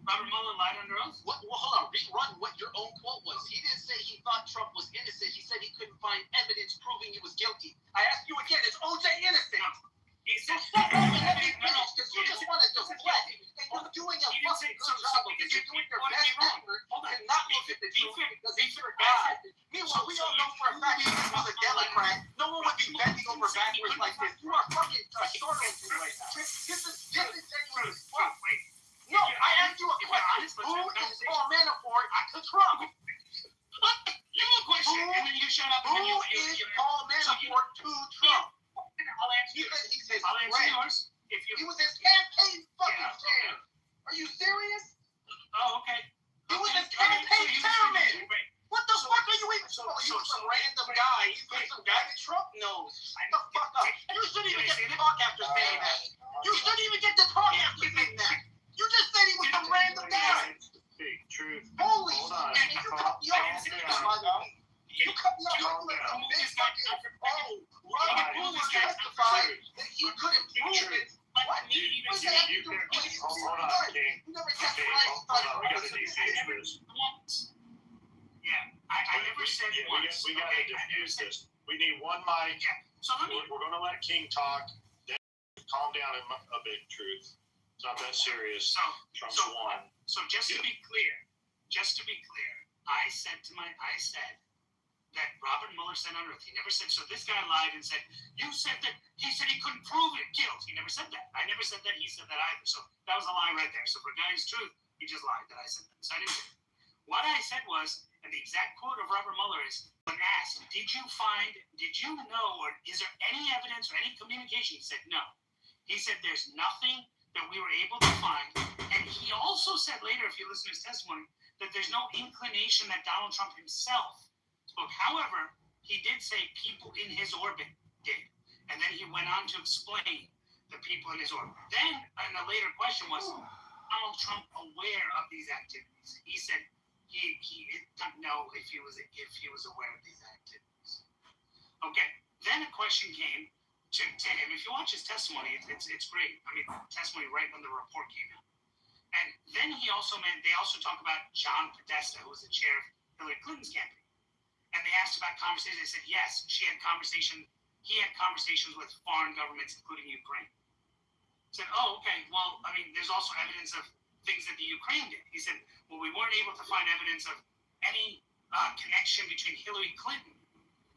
Robert Mueller lied under oath?
Well, hold on. Rerun what your own quote was. He didn't say he thought Trump was innocent. He said he couldn't find evidence proving he was guilty. I ask you again, is OJ innocent?
No. He said,
because you just want to deflect, and you're doing a fucking good job because you're doing your best effort to not look at the truth because he's your guy. Meanwhile, we all know for a fact if you was a Democrat, no one would be bending over backwards like this. You are fucking short on me right now. This is disingenuous.
Wait.
No, I asked you a question. Who is Paul Manafort to Trump?
You have a question, and then you shut up.
Who is Paul Manafort to Trump?
I'll answer yours. I'll answer yours. If you,
he was his campaign fucking chair. Are you serious?
Oh, okay.
He was his campaign chairman. What the fuck are you even? He's some random guy. He's like some guy that Trump knows. Shut the fuck up. You shouldn't even get to talk after saying that. You shouldn't even get to talk after saying that. You just said he was some random guy.
Truth.
Holy
shit.
You cut me off. You cut me off. Robert Mueller testified that he couldn't prove it. What?
You
never testified.
We got to defuse this. Yeah, I never said once.
We got to defuse this. We need one mic.
So
we're going to let King talk. Then calm down a bit, Truth. It's not that serious. Trump's won.
So just to be clear, I said that Robert Mueller said under oath. He never said, so this guy lied and said, you said that, he said he couldn't prove it, guilt. He never said that. I never said that he said that either. So that was a lie right there. So for a guy who's truth, he just lied that I said that. So I didn't say it. What I said was, and the exact quote of Robert Mueller is, when asked, did you know, or is there any evidence or any communication? He said, no. He said, there's nothing that we were able to find. And he also said later, if you listen to his testimony, that there's no inclination that Donald Trump himself spoke. However, he did say people in his orbit did. And then he went on to explain the people in his orbit. Then, and the later question was, Donald Trump aware of these activities? He said he didn't know if he was aware of these activities. Okay. Then a question came to him. If you watch his testimony, it's great. I mean, testimony right when the report came out. And then they also talk about John Podesta, who was the chair of Hillary Clinton's campaign. And they asked about conversations. They said, yes, he had conversations with foreign governments, including Ukraine. He said, oh, okay, well, I mean, there's also evidence of things that the Ukraine did. He said, well, we weren't able to find evidence of any connection between Hillary Clinton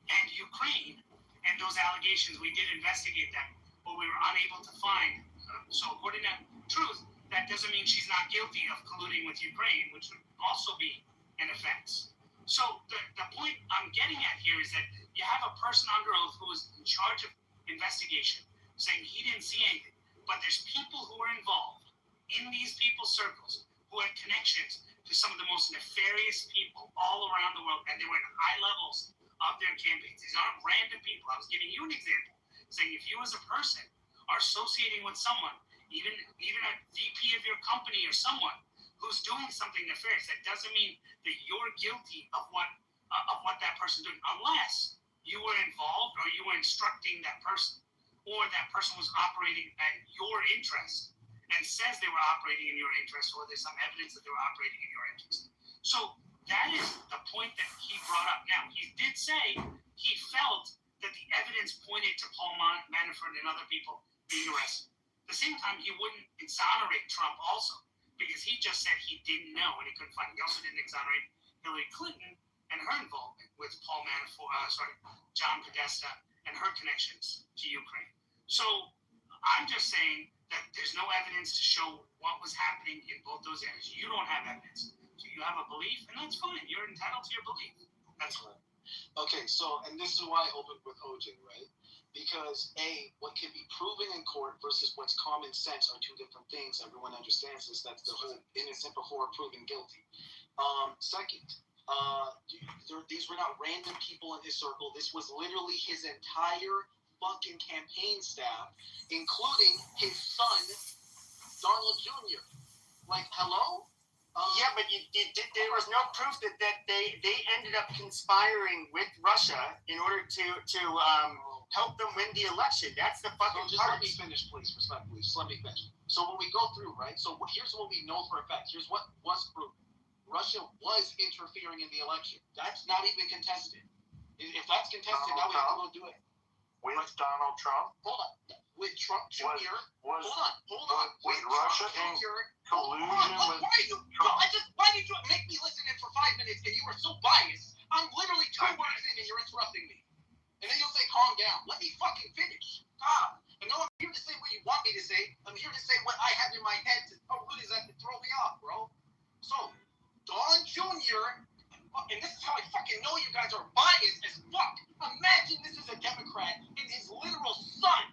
and Ukraine. And those allegations, we did investigate them, but we were unable to find. So according to Truth, that doesn't mean she's not guilty of colluding with Ukraine, which would also be an offense. So the point I'm getting at here is that you have a person under oath who was in charge of investigation saying he didn't see anything, but there's people who are involved in these people's circles who had connections to some of the most nefarious people all around the world, and they were at high levels of their campaigns. These aren't random people. I was giving you an example, saying if you as a person are associating with someone, even a VP of your company or someone who's doing something nefarious. That doesn't mean that you're guilty of what that person's doing, unless you were involved or you were instructing that person, or that person was operating at your interest and says they were operating in your interest, or there's some evidence that they were operating in your interest. So that is the point that he brought up. Now, he did say he felt that the evidence pointed to Paul Manafort and other people being arrested. At the same time, he wouldn't exonerate Trump also, because he just said he didn't know and he couldn't find it. He also didn't exonerate Hillary Clinton and her involvement with Paul Manafort, John Podesta, and her connections to Ukraine. So I'm just saying that there's no evidence to show what was happening in both those areas. You don't have evidence. So you have a belief, and that's fine. You're entitled to your belief. That's all.
Okay, so, and this is why I opened with OJ, right? Because what can be proven in court versus what's common sense are two different things. Everyone understands this. That's the whole innocent before proven guilty. Second, these were not random people in his circle. This was literally his entire fucking campaign staff, including his son, Donald Jr. Like, hello?
Yeah, but there was no proof that they ended up conspiring with Russia in order to help them win the election. That's the fucking
just
part.
let me finish, please, respectfully. Just let me finish. So when we go through, right? So here's what we know for a fact. Here's what was proven. Russia was interfering in the election. That's not even contested. If that's contested, now we have to go do it.
With Donald Trump?
Hold on. With Trump Jr.
Hold
on.
With Russia in collusion with Trump.
Why did you make me listen in for 5 minutes and you were so biased? I'm literally 2 words in and you're interrupting me. And then you'll say, calm down. Let me fucking finish. And no, I'm here to say what you want me to say. I'm here to say what I have in my head to throw me off, bro. So, Don Jr., and this is how I fucking know you guys are biased as fuck. Imagine this is a Democrat and his literal son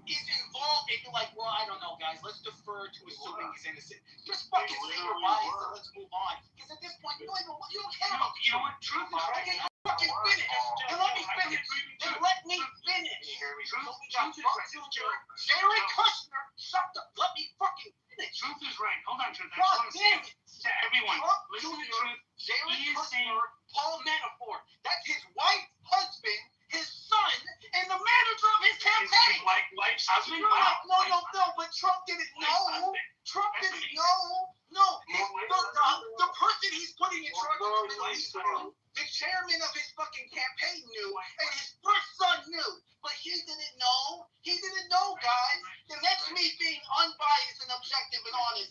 is involved and you're like, well, I don't know, guys. Let's defer to assuming he's innocent. Just fucking say you're biased and let's move on. Because at this point, you don't care about
you know what? Truth is right.
Fucking finish. And let me finish. And let me finish. So we got Trump Jr., Jared Kushner. Shut up. Let me fucking finish.
Truth is right. Hold on, Truth.
God damn it.
To everyone,
Trump
listen to
Jr.,
Truth.
Jared
He is
Kushner,
saying,
Paul Manafort. That's his wife's husband, his son, and the manager of his campaign.
Wife's husband?
No, but Trump didn't know. Trump didn't know. No, the person he's putting in charge of the Middle East, the chairman of his fucking campaign knew, and his first son knew, but he didn't know. He didn't know, guys. And that's me being unbiased and objective and honest.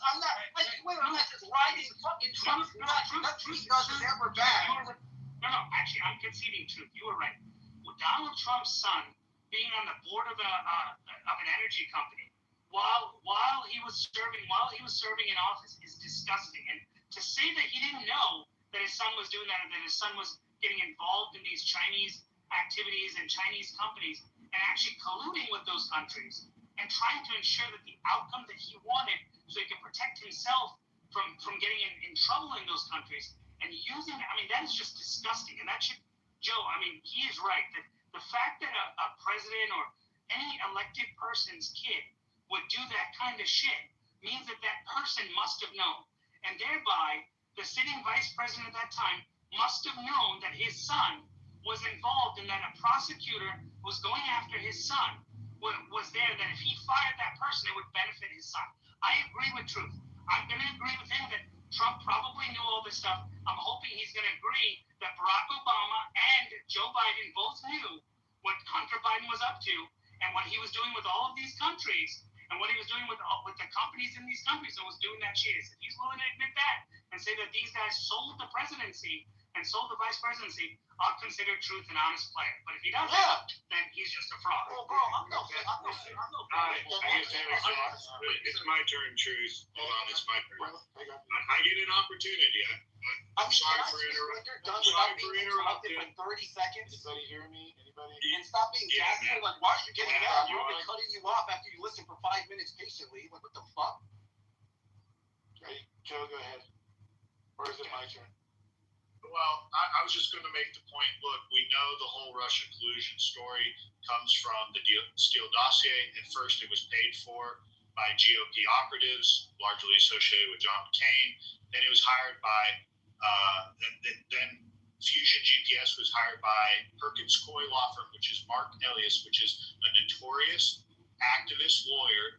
I swear, I'm not just riding fucking Trump. Nothing he does is ever bad.
No, actually, I'm conceding Truth. You were right. Well, Donald Trump's son being on the board of an energy company while he was serving in office is disgusting. And to say that he didn't know that his son was doing that, and that his son was getting involved in these Chinese activities and Chinese companies, and actually colluding with those countries and trying to ensure that the outcome that he wanted, so he could protect himself from getting in trouble in those countries, and using that, I mean, that is just disgusting. And that should, Joe, I mean, he is right. That the fact that a president or any elected person's kid would do that kind of shit means that that person must have known. And thereby, the sitting vice president at that time must have known that his son was involved and that a prosecutor was going after his son, was there, that if he fired that person, it would benefit his son. I agree with Truth. I'm going to agree with him that Trump probably knew all this stuff. I'm hoping he's going to agree that Barack Obama and Joe Biden both knew what Hunter Biden was up to and what he was doing with all of these countries and what he was doing with the companies in these countries and was doing that shit. If he's willing to admit that and say that these guys sold the presidency and sold the vice presidency, I'll consider Truth an honest player. But if he doesn't, then he's just a fraud.
Well, bro, I'm no
It's my turn, Truth. Hold on, it's my turn. I get an opportunity. I'm sorry for interrupting.
For 30 seconds.
Anybody hear me? Anybody?
And stop being gassy. Like, why are you getting mad? You're only cutting you off after you listen for 5 minutes patiently. Like, what the fuck?
Ready? Joe, go ahead. Or is it my turn?
Well, I was just going to make the point, look, we know the whole Russia collusion story comes from the Steele dossier. At first, it was paid for by GOP operatives, largely associated with John McCain. Then it was hired by, then Fusion GPS was hired by Perkins Coie Law Firm, which is Mark Elias, which is a notorious activist lawyer.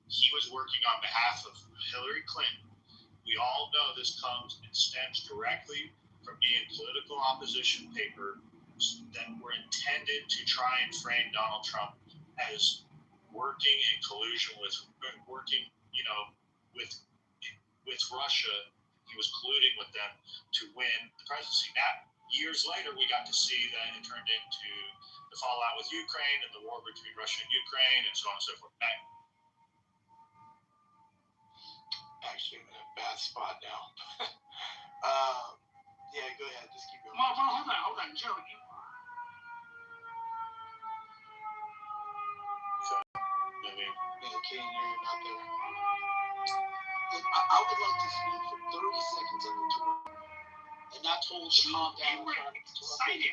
He was working on behalf of Hillary Clinton. We all know this comes and stems directly from being political opposition papers that were intended to try and frame Donald Trump as working in collusion with Russia. He was colluding with them to win the presidency. Now, years later, we got to see that it turned into the fallout with Ukraine and the war between Russia and Ukraine, and so on and so forth.
Actually, I'm in a bad spot now. Yeah, go ahead. Just keep going.
Well, hold on, Joe.
King, you're not there. Look, I would like to speak for 30 seconds on the tour and not told to calm down.
You were excited.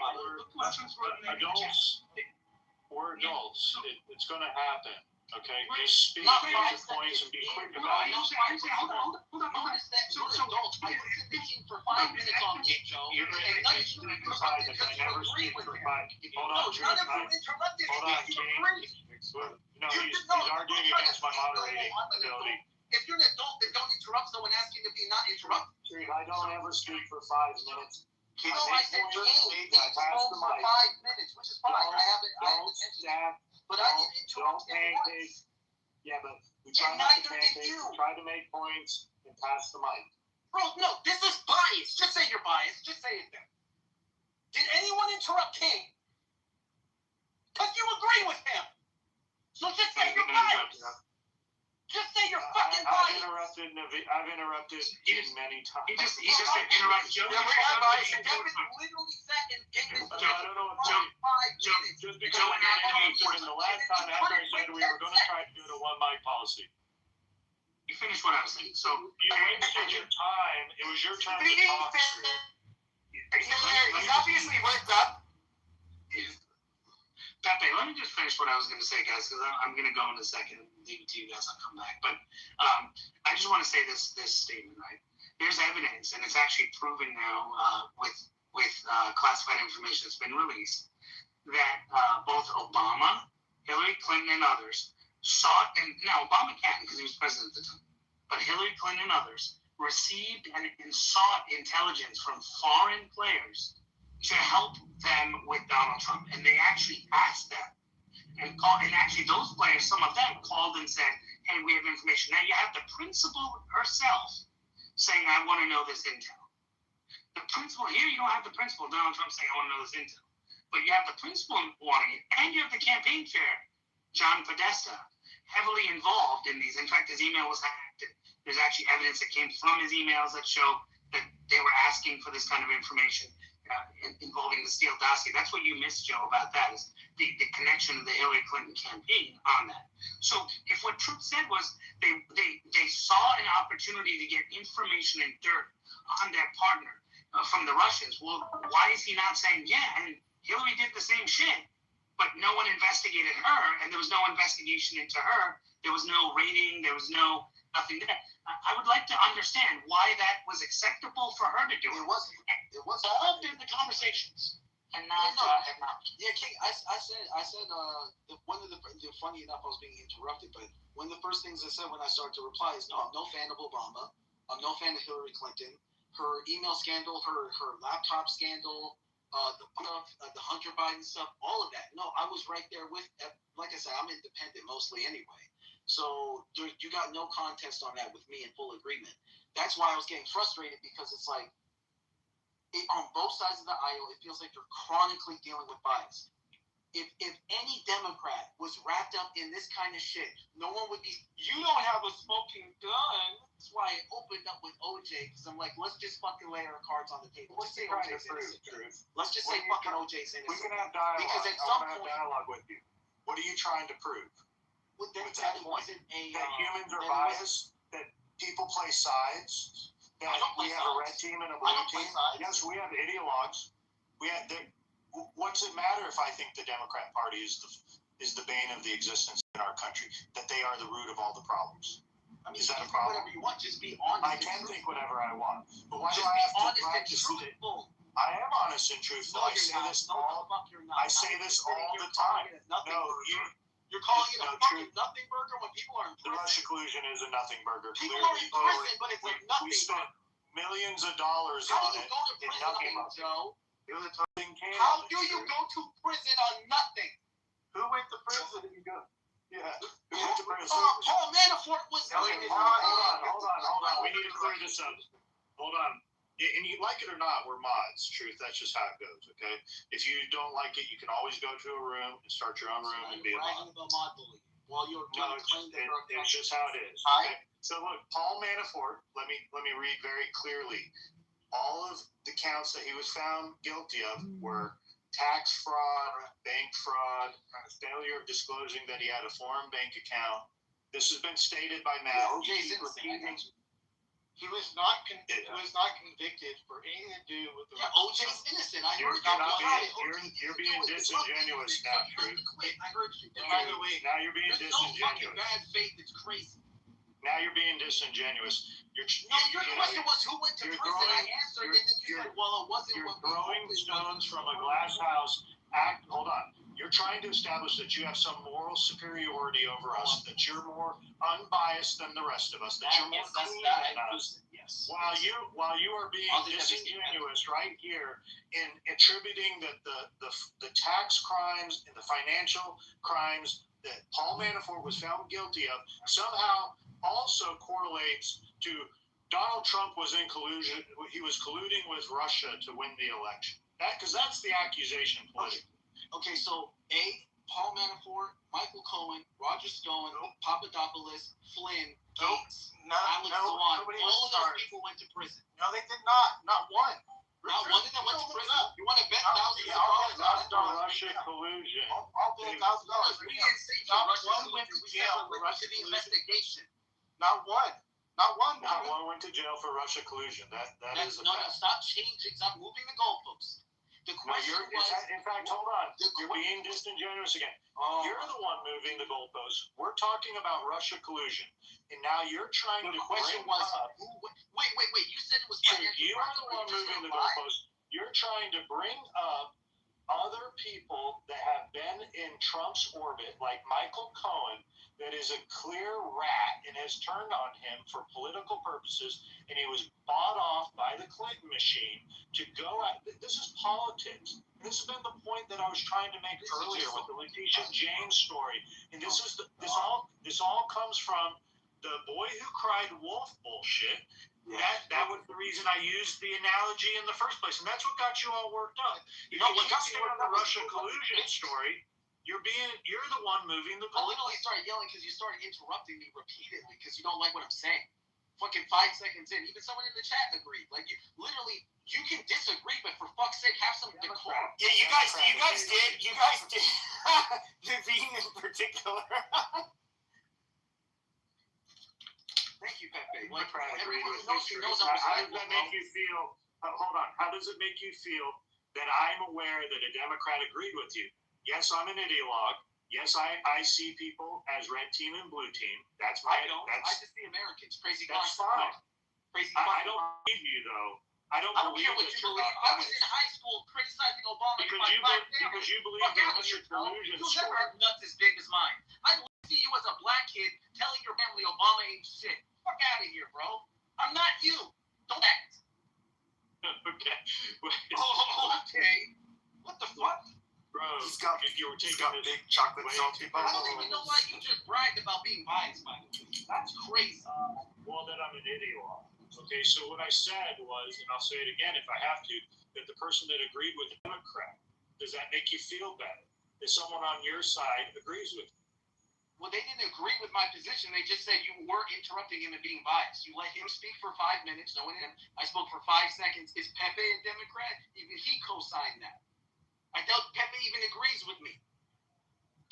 We're adults. It's going to happen. Okay? Just speak to points and be quick about it.
Hold on. So adults, I was speaking for 5 minutes on Dick Joe.
You're going to speak for 5 minutes. I never speak for 5. Hold on, King. No, he's arguing against my moderating ability.
If you're an adult, then don't interrupt someone asking to be not interrupted.
I don't ever speak for 5 minutes.
I said King spoke for 5 minutes, which is fine. I haven't attention. But I didn't interrupt anyone.
Yeah, but we try not to pancake. We try to make points and pass the mic.
Bro, no, this is bias. Just say you're biased. Just say it then. Did anyone interrupt King? Because you agree with him. So just say you're biased. Just say you're fucking biased.
I've interrupted him many times.
He just interrupted Joe.
Yeah, we have bias. Literally sat and gave this
I don't know if Joe, just because we're not important, the last time after I said we were going to try to do the one mic policy.
You finished what I was saying. So
you wasted your time. It was your time to talk.
He's obviously worked up.
Pepe, let me just finish what I was going to say, guys, because I'm going to go in a second and leave it to you guys. I'll come back. But I just want to say this statement, right? There's evidence, and it's actually proven now with classified information that's been released, that both Obama, Hillary Clinton, and others sought, and now Obama can't because he was president at the time, but Hillary Clinton and others received and sought intelligence from foreign players to help them with Donald Trump. And they actually asked them and actually those players, some of them called and said, hey, we have information. Now you have the principal herself saying, I want to know this intel. The principal, here you don't have the principal, Donald Trump, saying, I want to know this intel. But you have the principal wanting it, and you have the campaign chair, John Podesta, heavily involved in these. In fact, his email was hacked. There's actually evidence that came from his emails that show that they were asking for this kind of information. Involving the Steele dossier. That's what you missed, Joe, about that, is the connection of the Hillary Clinton campaign on that. So if what Trump said was they saw an opportunity to get information and dirt on their partner from the Russians, well, why is he not saying, yeah, and Hillary did the same shit, but no one investigated her, and there was no investigation into her. There was no rating. There was nothing there. I would like to understand why that was acceptable for her to do.
It wasn't.
All in the conversations.
And not. Yeah, King. I said. One of the funny enough, I was being interrupted, but one of the first things I said when I started to reply is, no, I'm no fan of Obama. I'm no fan of Hillary Clinton. Her email scandal, her laptop scandal, the Hunter Biden stuff, all of that. No, I was right there with. Like I said, I'm independent mostly anyway. So you got no contest on that with me in full agreement. That's why I was getting frustrated, because it's like on both sides of the aisle, it feels like you're chronically dealing with bias. If any Democrat was wrapped up in this kind of shit, no one would be. You don't have a smoking gun. That's why I opened up with OJ, because I'm like, let's just fucking lay our cards on the table. Let's say OJ's innocent. Let's just say fucking OJ's innocent.
We can have dialogue.
Because at some point,
dialogue with you. What are you trying to prove?
That wasn't
that humans are biased, that people play sides, that we have a red team and a blue team. Yes, we have ideologues. What's it matter if I think the Democrat Party is is the bane of the existence in our country. That they are the root of all the problems. Is that a problem?
Whatever you want, just be honest.
I can think whatever I want, but why do
Just
I
be
have to
honest and
practice it?
truthful.
I am honest and truthful.
No,
I
you're
say
not.
this
No,
all.
the fuck you're not.
I say this all the time. No,
You're calling it a
No,
fucking nothing burger when people are in
the
prison.
Russia collusion is a nothing burger.
People
Clearly,
are in prison, but it's a
we
nothing
spent
burger.
millions of dollars
How
on
do you
it.
go to prison on
nothing.
Joe?
It was a fucking can.
How do you go to prison on nothing?
Who went to prison? Yeah. Who went to prison?
Paul Manafort was.
Hold on. We need to clear this up. Hold on. And you like it or not, we're mods. Truth, that's just how it goes. Okay. If you don't like it, you can always go to a room and start your own room and be a mod.
About mod bullying while you're
No, it's just how it is. Okay. So look, Paul Manafort. Let me read very clearly. All of the counts that he was found guilty of were tax fraud, bank fraud, failure of disclosing that he had a foreign bank account. This has been stated by Matt.
OJ's innocent.
He was not convicted for anything to do with the.
Yeah, OJ's innocent. I heard
You're being disingenuous now, Truth.
I heard you.
By the way,
Now you're being
There's no fucking
disingenuous.
bad faith. It's crazy.
Now you're being disingenuous.
Your question was who went to prison. I answered, and then you said, "Well, it wasn't."
You're throwing stones from a glass house. Hold on. You're trying to establish that you have some moral superiority over us, that you're more unbiased than the rest of us, that you're more clean than us.
Yes.
While you are being disingenuous right here in attributing that the tax crimes and the financial crimes that Paul Manafort was found guilty of somehow also correlates to Donald Trump was in collusion. He was colluding with Russia to win the election. Because that's the accusation politically.
Okay, so Paul Manafort, Michael Cohen, Roger Stone, Papadopoulos, Flynn, Gates, Alex Swan, all of those people went to prison.
No, they did not. Not one.
Not one of them went to prison. You want to bet thousands of dollars?
Russia collusion.
I'll bet $1,000.
We didn't say
Not
Russia
one went to
collusion. We
jail
said
for
we're
Russia
to the
collusion.
investigation.
Not one. Not one.
Not one went to jail for Russia collusion. That is a
No,
fact.
stop changing. Stop moving the goalposts. The
No,
question was.
in fact, hold on. You're being disingenuous again. You're the one moving the goalposts. We're talking about Russia collusion, and now you're trying to
question
bring
was
up.
Wait. You said it was.
You are the one moving the goalposts. You're trying to bring up other people that have been in Trump's orbit, like Michael Cohen, that is a clear rat and has turned on him for political purposes, and he was bought off by the Clinton machine to go at. This is politics. And this has been the point that I was trying to make earlier with the Letitia James story. And this all comes from the boy who cried wolf bullshit. That was the reason I used the analogy in the first place, and that's what got you all worked up. If you keep saying the Russia collusion story, you're the one moving the
I literally started yelling because you started interrupting me repeatedly because you don't like what I'm saying. Fucking 5 seconds in, even someone in the chat agreed. Like you can disagree, but for fuck's sake, have some decorum.
Yeah, you guys did. Naveen in particular.
Thank you, Pepe.
Like,
Everyone
how does that make you feel? Hold on. How does it make you feel that I'm aware that a Democrat agreed with you? Yes, I'm an ideologue. Yes, I see people as red team and blue team. That's my.
I just see Americans. Crazy.
That's fine.
Crazy.
I don't believe you though. I don't
care what you believe. I was in high school criticizing Obama
because you believe the Russia collusion
You'll
story.
never have nuts as big as mine. I see you as a black kid telling your family Obama ain't shit. Fuck out of here, bro. I'm not you. Don't act.
Okay.
Okay. What the fuck?
Bro,
He's got big chocolate salty
I don't even know why you just bragged about being biased, by the way. That's crazy.
Well, that I'm an ideologue. Okay, so what I said was, and I'll say it again if I have to, that the person that agreed with the Democrat, does that make you feel better? That someone on your side agrees with you?
Well, they didn't agree with my position. They just said you were interrupting him and being biased. You let him speak for 5 minutes, knowing him. I spoke for 5 seconds. Is Pepe a Democrat? Even he co-signed that. I doubt Pepe even agrees with me.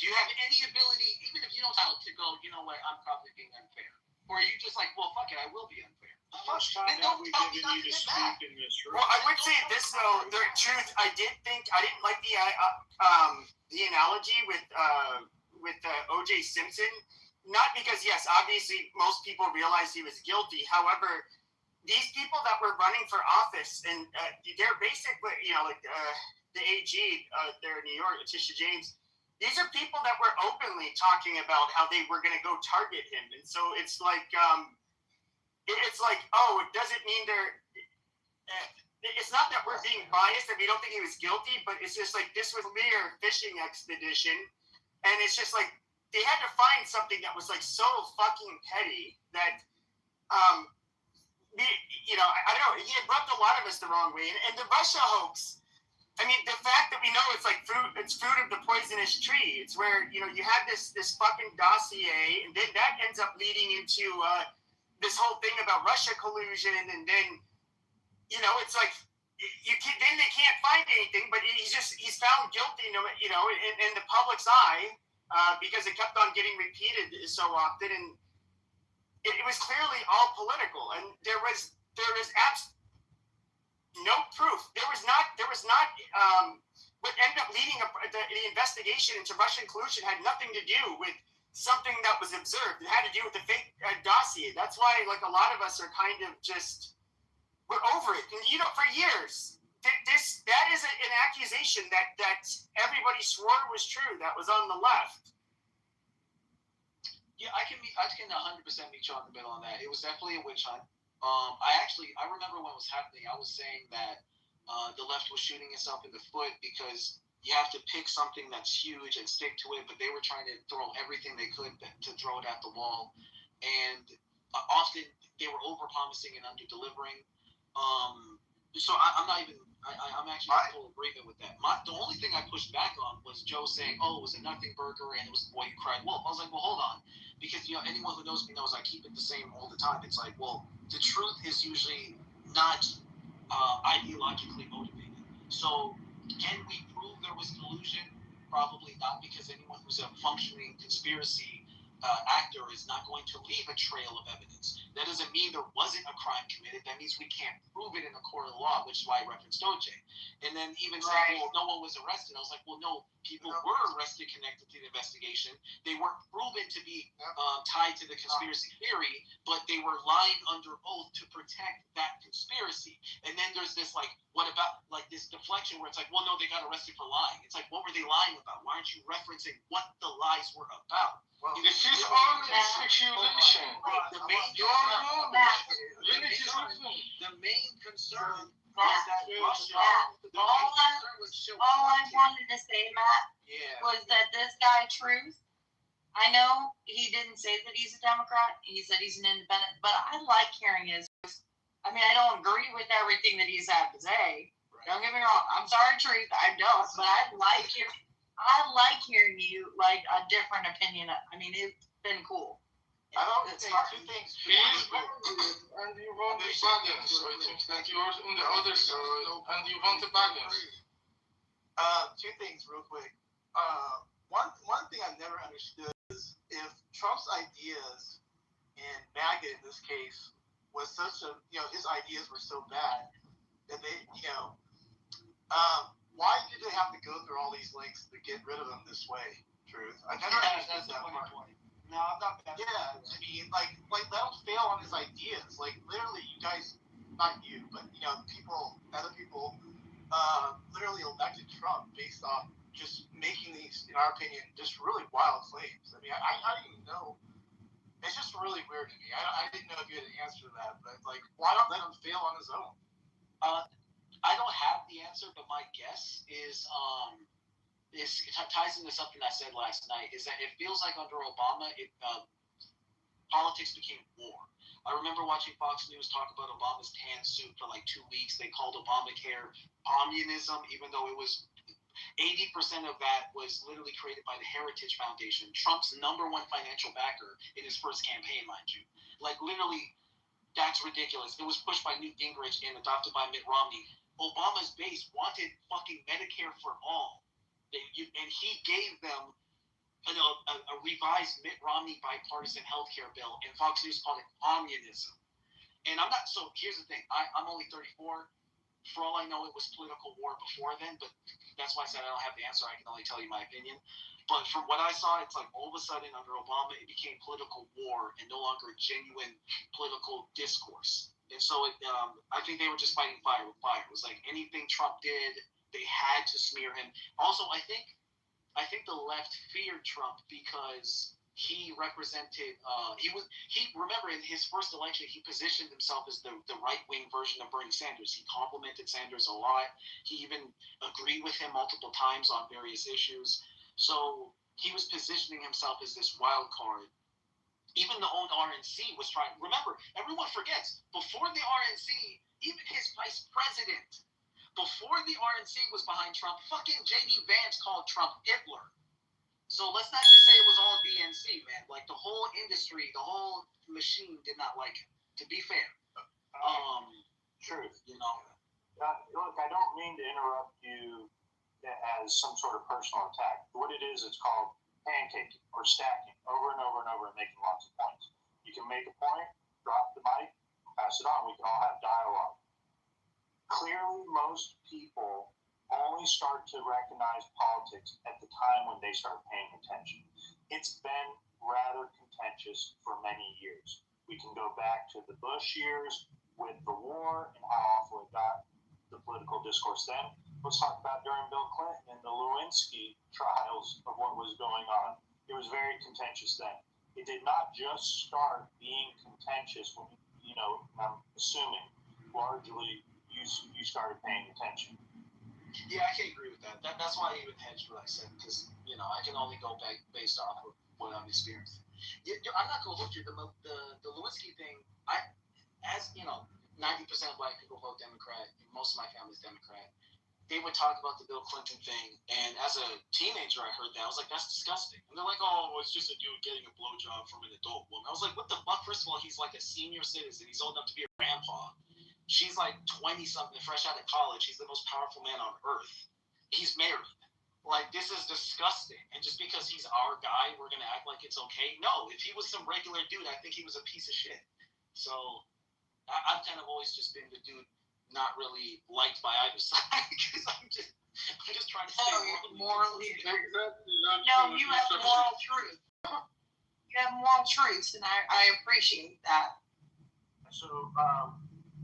Do you have any ability, even if you don't tell to go, you know what, I'm probably being unfair? Or are you just like, well, fuck it, I will be unfair?
How much time have we given you to speak in this room?
Well, I would say this though. The truth, I didn't like the analogy with with O.J. Simpson, not because, yes, obviously most people realized he was guilty. However, these people that were running for office, and they're basically, the AG there in New York, Letitia James, these are people that were openly talking about how they were going to go target him. And so it's like, it doesn't mean they're, it's not that we're being biased and we don't think he was guilty, but it's just like this was mere fishing expedition. And it's just like they had to find something that was like so fucking petty that, I don't know, he had rubbed a lot of us the wrong way. And the Russia hoax, I mean, the fact that we know it's like fruit of the poisonous tree. It's where, you have this fucking dossier, and then that ends up leading into this whole thing about Russia collusion, and then, it's like then they can't find anything, but he's found guilty, in the public's eye, because it kept on getting repeated so often, and it was clearly all political, and there is no proof. There was not. What ended up leading the investigation into Russian collusion had nothing to do with something that was observed. It had to do with the fake dossier. That's why, like, a lot of us are kind of just, we're over it. And for years, that is an accusation that everybody swore was true. That was on the left.
Yeah, I can 100% meet you on the middle on that. It was definitely a witch hunt. I remember when it was happening, I was saying that the left was shooting itself in the foot because you have to pick something that's huge and stick to it, but they were trying to throw everything they could to throw it at the wall. And often they were over-promising and under-delivering. So I'm not even, I'm actually in full agreement with that. The only thing I pushed back on was Joe saying, it was a nothing burger and it was the boy who cried wolf. I was like, well, hold on. Because, anyone who knows me knows I keep it the same all the time. It's like, well, the truth is usually not ideologically motivated. So can we prove there was collusion? Probably not, because anyone who's a functioning conspiracy actor is not going to leave a trail of evidence. That doesn't mean there wasn't a crime committed. That means we can't prove it in a court of law, which is why I referenced OJ. And then even saying, well, no one was arrested. I was like, well, no, people were arrested connected to the investigation. They weren't proven to be tied to the conspiracy theory, but they were lying under oath to protect that conspiracy. And then there's this, like, what about, like, this deflection where it's like, well, no, they got arrested for lying. It's like, what were they lying about? Why aren't you referencing what the lies were about?
Well, this is only speculation.
The main concern is that Russia.
All I wanted to say, Matt, was that this guy, Truth, I know he didn't say that he's a Democrat. He said he's an independent, but I like hearing his voice. I mean, I don't agree with everything that he's had to say. Don't get me wrong. I'm sorry, Truth. I don't, but I like hearing you, like, a different opinion. I mean, it's been cool.
I don't think two things.
And you want the balance. I think that you're on the other side, and you want the balance.
Two things real quick. One thing I've never understood is if Trump's ideas, and MAGA in this case, was such a, his ideas were so bad that they, why did they have to go through all these lengths to get rid of him this way? Truth. I never understood that part. No, I'm not. Yeah, I mean, like let him fail on his ideas. Like, literally, you guys, not you, but other people, literally elected Trump based off just making these, in our opinion, just really wild claims. I mean, I don't even know. It's just really weird to me. I didn't know if you had an answer to that, but like, why not let him fail on his own? I don't have the answer, but my guess is, it ties into something I said last night, is that it feels like under Obama, politics became war. I remember watching Fox News talk about Obama's tan suit for like 2 weeks. They called Obamacare communism, even though it was 80% of that was literally created by the Heritage Foundation, Trump's #1 financial backer in his first campaign, mind you. Like, literally, that's ridiculous. It was pushed by Newt Gingrich and adopted by Mitt Romney. Obama's base wanted fucking Medicare for all. And he gave them a revised Mitt Romney bipartisan healthcare bill, and Fox News called it communism. And I'm not, so here's the thing, I'm only 34. For all I know, it was political war before then, but that's why I said I don't have the answer. I can only tell you my opinion. But from what I saw, it's like all of a sudden under Obama, it became political war and no longer genuine political discourse. And so I think they were just fighting fire with fire. It was like anything Trump did, they had to smear him. Also, I think the left feared Trump because he represented. Remember in his first election, he positioned himself as the right wing version of Bernie Sanders. He complimented Sanders a lot. He even agreed with him multiple times on various issues. So he was positioning himself as this wild card. Even the own RNC was trying. Remember, everyone forgets, before the RNC, even his vice president, before the RNC was behind Trump, fucking J.D. Vance called Trump Hitler. So let's not just say it was all DNC, man. Like the whole industry, the whole machine did not like him, to be fair.
Truth.
You know.
Look, I don't mean to interrupt you as some sort of personal attack. What it is, it's called pancaking or stacking over and over and over and making lots of points. You can make a point, drop the mic, pass it on. We can all have dialogue. Clearly, most people only start to recognize politics at the time when they start paying attention. It's been rather contentious for many years. We can go back to the Bush years with the war and how awful it got, the political discourse then. Let's talk about during Bill Clinton and the Lewinsky trials of what was going on. It was very contentious then. It did not just start being contentious when, I'm assuming, largely you started paying attention.
Yeah, I can agree with that. That's why I even hedged what I said, because, I can only go back based off of what I'm experiencing. I'm not going to hold you. The Lewinsky thing, 90% of black people vote Democrat. Most of my family's Democrat. They would talk about the Bill Clinton thing, and as a teenager, I heard that. I was like, that's disgusting. And they're like, oh, it's just a dude getting a blowjob from an adult woman. I was like, what the fuck? First of all, he's like a senior citizen. He's old enough to be a grandpa. She's like 20-something, fresh out of college. He's the most powerful man on earth. He's married. Like, this is disgusting. And just because he's our guy, we're going to act like it's okay? No, if he was some regular dude, I think he was a piece of shit. So I've kind of always just been the dude not really liked by either side because I'm just trying to stay morally.
No, you have moral truth. You have moral truths, and I appreciate that.
So,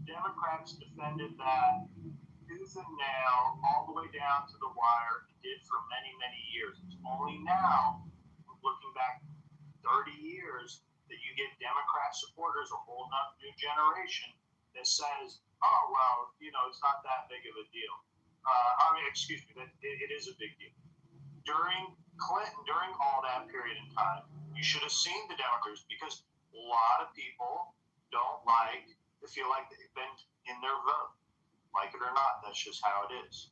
Democrats defended that tooth and nail all the way down to the wire. It did for many, many years. It's only now, looking back 30 years, that you get Democrat supporters, a whole new generation that says, oh, well, it's not that big of a deal. That it is a big deal. During Clinton, during all that period in time, you should have seen the Democrats, because a lot of people don't feel like they've been in their vote. Like it or not, that's just how it is.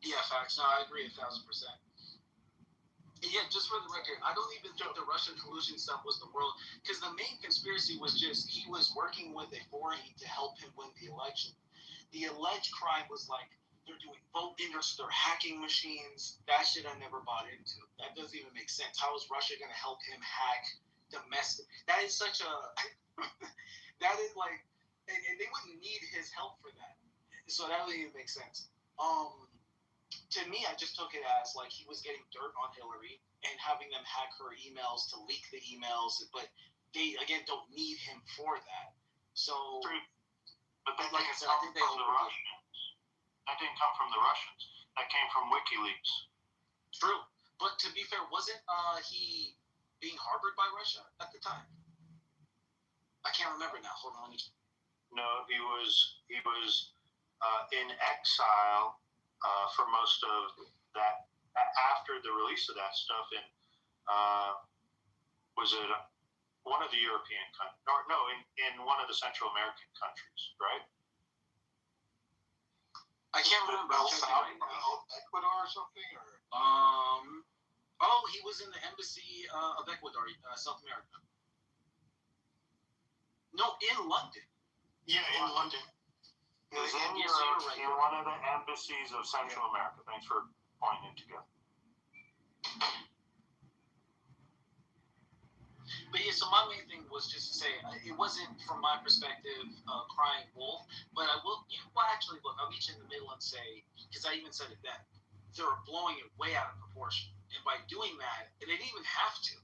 Yeah, facts. No, I agree 1,000%. Yeah, just for the record, I don't even think the Russian collusion stuff was the world, because the main conspiracy was just he was working with a foreign to help him win the election. The alleged crime was like they're doing vote dinners, they're hacking machines. That shit I never bought into. That doesn't even make sense. How is Russia going to help him hack domestic? That is such a that is like, and they wouldn't need his help for that. So that doesn't even make sense. To me, I just took it as like he was getting dirt on Hillary and having them hack her emails to leak the emails, but they again don't need him for that. So,
but that
like I said, I think they overlooked.
That didn't come from the Russians. That came from WikiLeaks.
True, but to be fair, wasn't he being harbored by Russia at the time? I can't remember now. Hold on.
No, he was in exile for most of that. After the release of that stuff, in was it one of the European countries? Or no, in one of the Central American countries, right?
I can't remember.
Ecuador or something, or
he was in the embassy of Ecuador, South America. No, in London.
Yeah, in London. It was in Europe, in one of the embassies of Central America. Thanks for pointing it together.
But yeah, so my main thing was just to say it wasn't from my perspective crying wolf, but I will. Well, actually, look, I'll meet you in the middle and say, because I even said it then, they're blowing it way out of proportion, and by doing that, and they didn't even have to,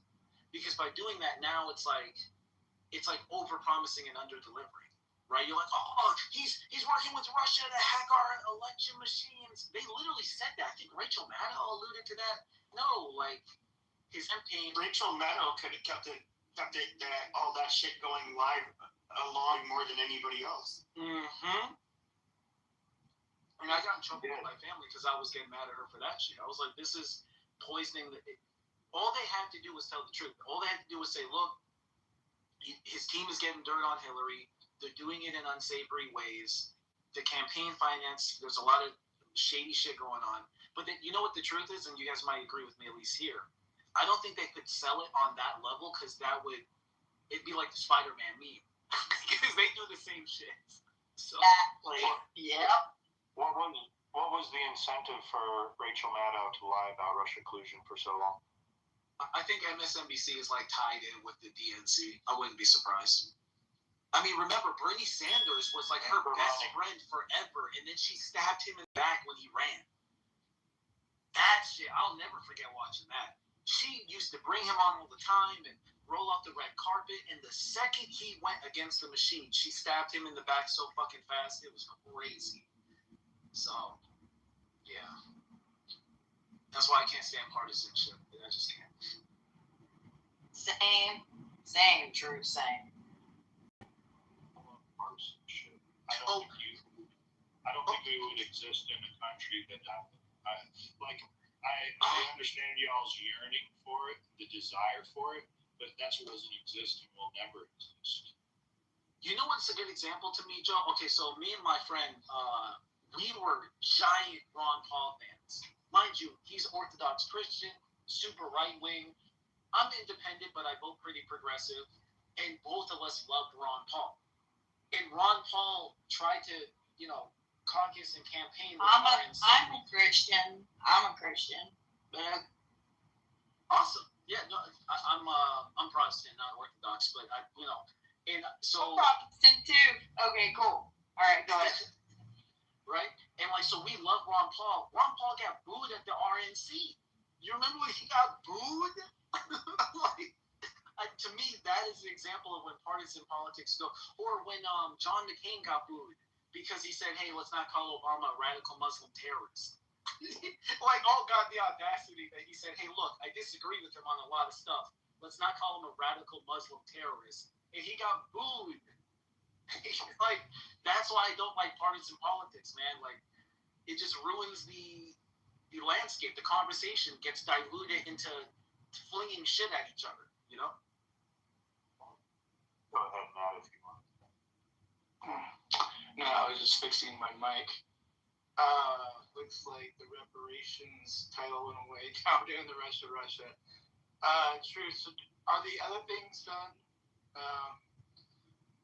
because by doing that now it's like over promising and under delivering, right? You're like, oh, he's working with Russia to hack our election machines. They literally said that. I think Rachel Maddow alluded to that. No, like his campaign.
Rachel Maddow could have kept all that shit going live along more than anybody else.
Mm-hmm. I mean, I got in trouble with my family because I was getting mad at her for that shit. I was like, this is poisoning. All they had to do was tell the truth. All they had to do was say, look, his team is getting dirt on Hillary. They're doing it in unsavory ways. The campaign finance, there's a lot of shady shit going on. But then, you know what the truth is, and you guys might agree with me at least here. I don't think they could sell it on that level because it'd be like the Spider-Man meme because they do the same shit. So,
yeah.
What was the incentive for Rachel Maddow to lie about Russia collusion for so long?
I think MSNBC is like tied in with the DNC. I wouldn't be surprised. I mean, remember, Bernie Sanders was like her best friend forever, and then she stabbed him in the back when he ran. That shit, I'll never forget watching that. She used to bring him on all the time and roll out the red carpet, and the second he went against the machine, she stabbed him in the back so fucking fast, it was crazy. So, yeah. That's why I can't stand partisanship. I just can't.
Same, true, same.
Partisanship. I don't think we would exist in a country that I understand y'all's yearning for it, the desire for it, but that's what doesn't exist and will never exist.
You know what's a good example to me, Joe? Okay, so me and my friend, we were giant Ron Paul fans. Mind you, he's Orthodox Christian, super right-wing. I'm independent, but I vote pretty progressive, and both of us loved Ron Paul. And Ron Paul tried to, caucus and campaign.
I'm a Christian.
Man, awesome. Yeah, no, I'm Protestant, not Orthodox, but and so.
I'm Protestant too. Okay, cool. All right, go ahead.
Right, and so we love Ron Paul. Ron Paul got booed at the RNC. You remember when he got booed? To me, that is an example of when partisan politics go. Or when John McCain got booed because he said, hey, let's not call Obama a radical Muslim terrorist. Oh God, the audacity that he said, hey, look, I disagree with him on a lot of stuff. Let's not call him a radical Muslim terrorist. And he got booed. That's why I don't like partisan politics, man. It just ruins the landscape. The conversation gets diluted into flinging shit at each other,
Go ahead, Matt, if you want.
No, I was just fixing my mic. Looks like the reparations title went away. Down the Russia. True. So are the other things done?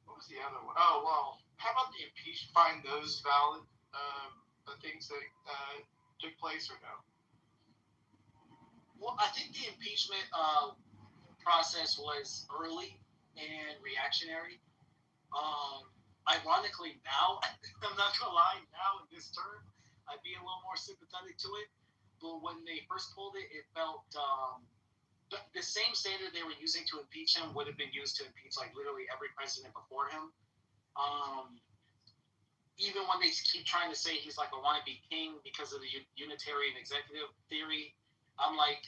What was the other one? Oh, well, how about the impeachment? Find those valid, the things that took place or no?
Well, I think the impeachment process was early and reactionary. Ironically, now, I'm not going to lie, now in this term, I'd be a little more sympathetic to it. But when they first pulled it, it felt the same standard they were using to impeach him would have been used to impeach literally every president before him. Even when they keep trying to say he's a wannabe king because of the unitarian executive theory, I'm like,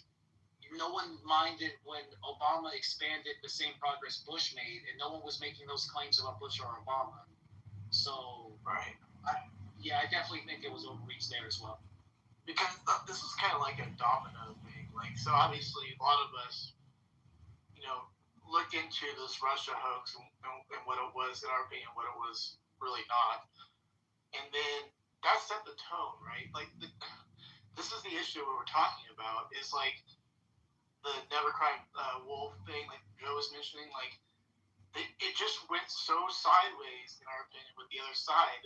no one minded when Obama expanded the same progress Bush made, and no one was making those claims about Bush or Obama. So,
right.
I definitely think it was overreach there as well.
Because this is kind of like a domino thing. So obviously a lot of us, looked into this Russia hoax and what it was, in our opinion, what it was really not. And then that set the tone, right? This is the issue we're talking about is the never cry wolf thing, like Joe was mentioning, it just went so sideways, in our opinion, with the other side,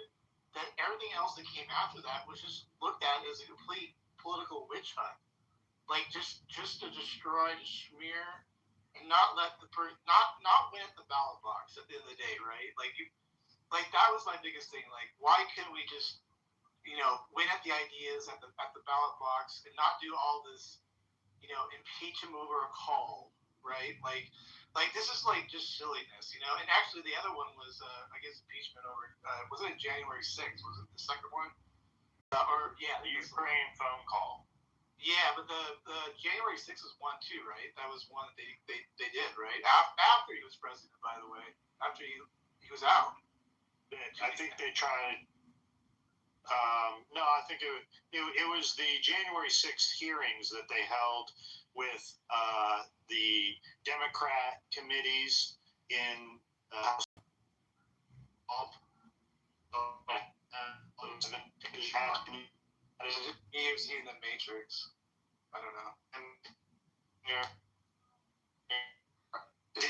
that everything else that came after that was just looked at as a complete political witch hunt. Just to destroy, to smear, and not let not win at the ballot box at the end of the day, right? Like that was my biggest thing. Like, why couldn't we just, win at the ideas at the ballot box and not do all this, impeach him over a call, right? Like this is like just silliness, And actually, the other one was, I guess, impeachment over. Was it January 6th? Was it the second one? The
Ukraine phone call.
Yeah, but the January 6th was one too, right? That was one that they did, right? After he was president, by the way, after he was out.
I think they tried. No, I think it was the January 6th hearings that they held with the Democrat committees in the House.
He was in the Matrix. I don't know. Hey,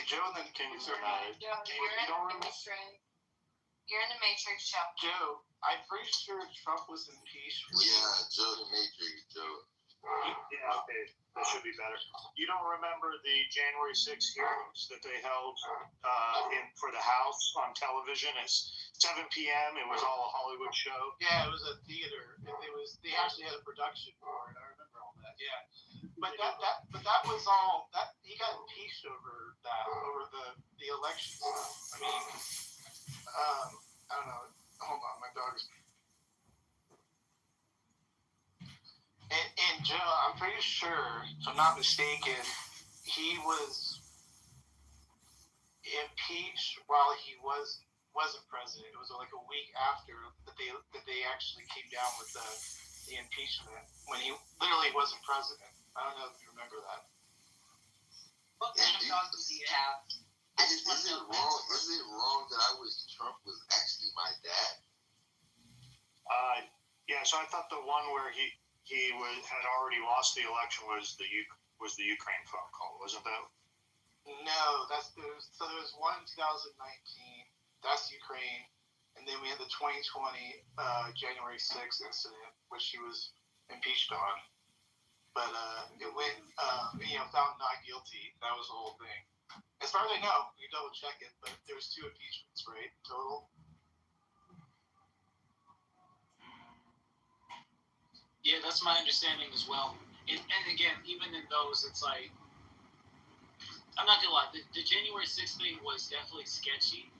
Joe and the Kings are mad.
You're in the Matrix,
Joe, I'm pretty sure Trump was impeached.
Yeah, Joe the Matrix, Joe.
Yeah, okay. That should be better. You don't remember the January 6th hearings that they held for the House on television? It's 7 p.m. It was all a Hollywood show.
Yeah, it was a theater. They actually had a production for it. I remember all that. Yeah, but that was all that he got impeached over the election stuff. I mean, I don't know. Hold on, my dog's. And Joe, I'm pretty sure, if I'm not mistaken, he was impeached while he wasn't president. It was like a week after that they actually came down with the impeachment when he literally wasn't president. I don't know if you remember that.
What kind of dog do you have?
Is it wrong that Trump was actually my dad?
Yeah. So I thought the one where he had already lost the election was the Ukraine phone call, wasn't that?
No, there was one in 2019. That's Ukraine, and then we had the 2020 January 6th incident, which he was impeached on. But it went, found not guilty. That was the whole thing. As far as I know, you double check it, but there was 2 impeachments, right, total.
Yeah, that's my understanding as well. And again, even in those, it's like, I'm not gonna lie, the January 6th thing was definitely sketchy.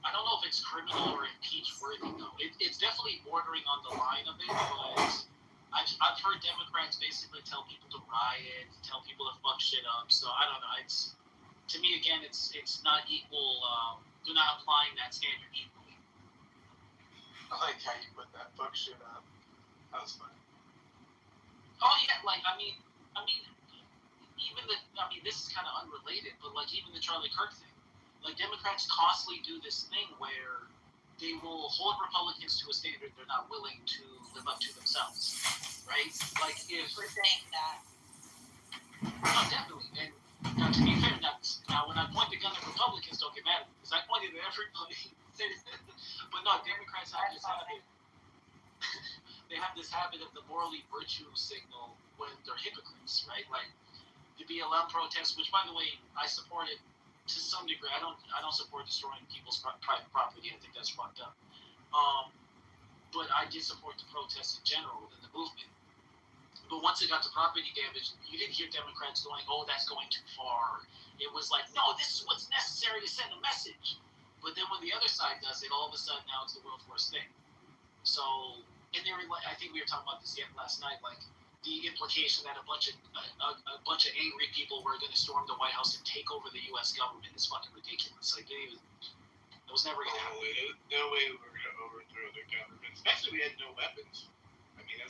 I don't know if it's criminal or impeach worthy though. It's definitely bordering on the line of it, but I've heard Democrats basically tell people to riot, tell people to fuck shit up. So I don't know. To me again, it's not equal. They're not applying that standard equally.
I like how you put that. Fuck shit up. That was fun.
Oh yeah, I mean, this is kind of unrelated, but like even the Charlie Kirk thing, like Democrats constantly do this thing where they will hold Republicans to a standard they're not willing to live up to themselves, right? Like if
we're saying that.
No, definitely. And now, to be fair, now when I point the gun at Republicans, don't get mad at me because I pointed at everybody. But no, Democrats have this habit. They have this habit of the morally virtue signal when they're hypocrites, right? Like the BLM protests, which by the way I supported to some degree. I don't support destroying people's private property. I think that's fucked up. But I did support the protests in general within the movement. But once it got to property damage, you didn't hear Democrats going, "Oh, that's going too far." It was like, "No, this is what's necessary to send a message." But then when the other side does it, all of a sudden now it's the world's worst thing. So, and I think we were talking about this last night, like the implication that a bunch of angry people were going to storm the White House and take over the U.S. government is fucking ridiculous. Like, it was never going to happen.
No way we were going to overthrow their government, especially we had no weapons. I mean,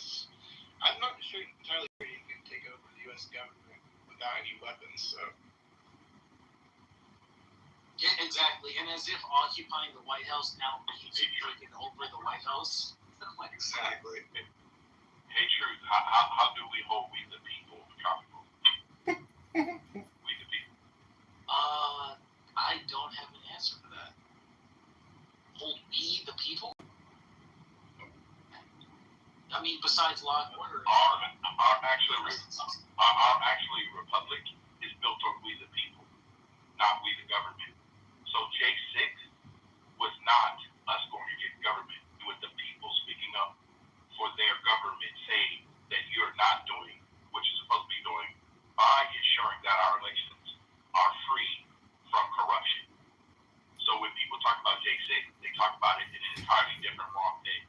I'm not sure entirely sure you can take over the U.S. government without any weapons. So.
Yeah, exactly. And as if occupying the White House now means taking over the White House.
Exactly.
Hey, Truth, how do we hold we the people accountable? We the people.
I don't have an answer for that. Hold we the people? I mean, besides law and order,
Our actually republic is built on we the people, not we the government. So J6 was not us going against government. It was the people speaking up for their government, saying that you're not doing what you're supposed to be doing by ensuring that our elections are free from corruption. So when people talk about J6, they talk about it in an entirely different wrong thing.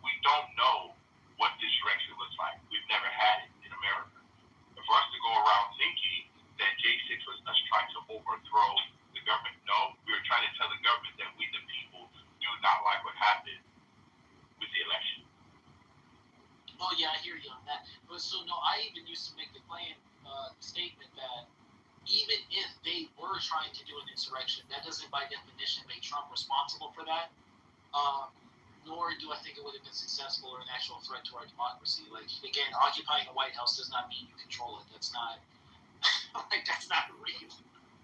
We don't know what this direction looks like. We've never had it in America. And for us to go around thinking that J6 was us trying to overthrow the government, no, we were trying to tell the government that we, the people, do not like what happened with the election.
well, yeah, I hear you on that. But so no, I even used to make the statement that even if they were trying to do an insurrection, that doesn't by definition make Trump responsible for that. Nor do I think it would have been successful or an actual threat to our democracy. Like, again, occupying the White House does not mean you control it. That's not that's not real.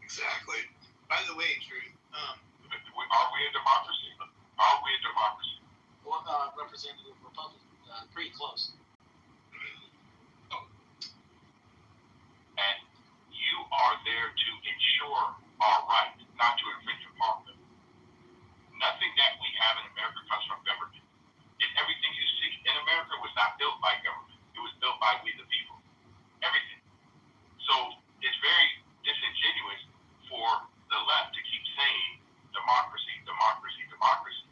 Exactly. By the way, Drew,
are we a democracy? Are we a democracy?
Well, Representative Republic, pretty close.
And you are there to ensure our right, not to infringe upon them. Nothing that we have in America comes from government. And everything you see in America was not built by government. It was built by we the people. Everything. So it's very disingenuous for the left to keep saying democracy, democracy, democracy,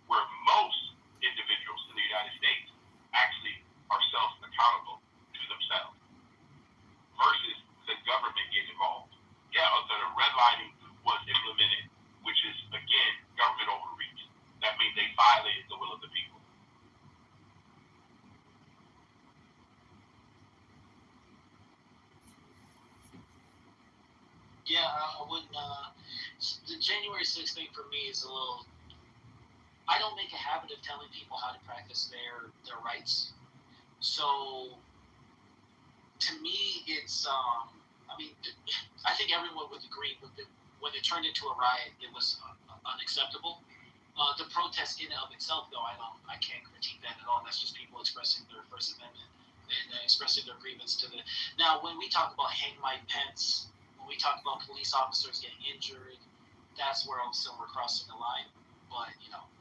where most individuals in the United States actually are self-accountable to themselves versus the government getting involved. Yeah, the redlining was implemented, which is, again, government overreach. That means they violated the will of the people.
Yeah, I wouldn't. The January 6th thing for me is a little. I don't make a habit of telling people how to practice their rights. So, to me, it's. I mean, I think everyone would agree with it. When it turned into a riot, it was unacceptable. The protest in and of itself, though, I can't critique that at all. That's just people expressing their First Amendment and expressing their grievance to the. Now, when we talk about hang Mike Pence, when we talk about police officers getting injured, that's where also we're crossing the line. But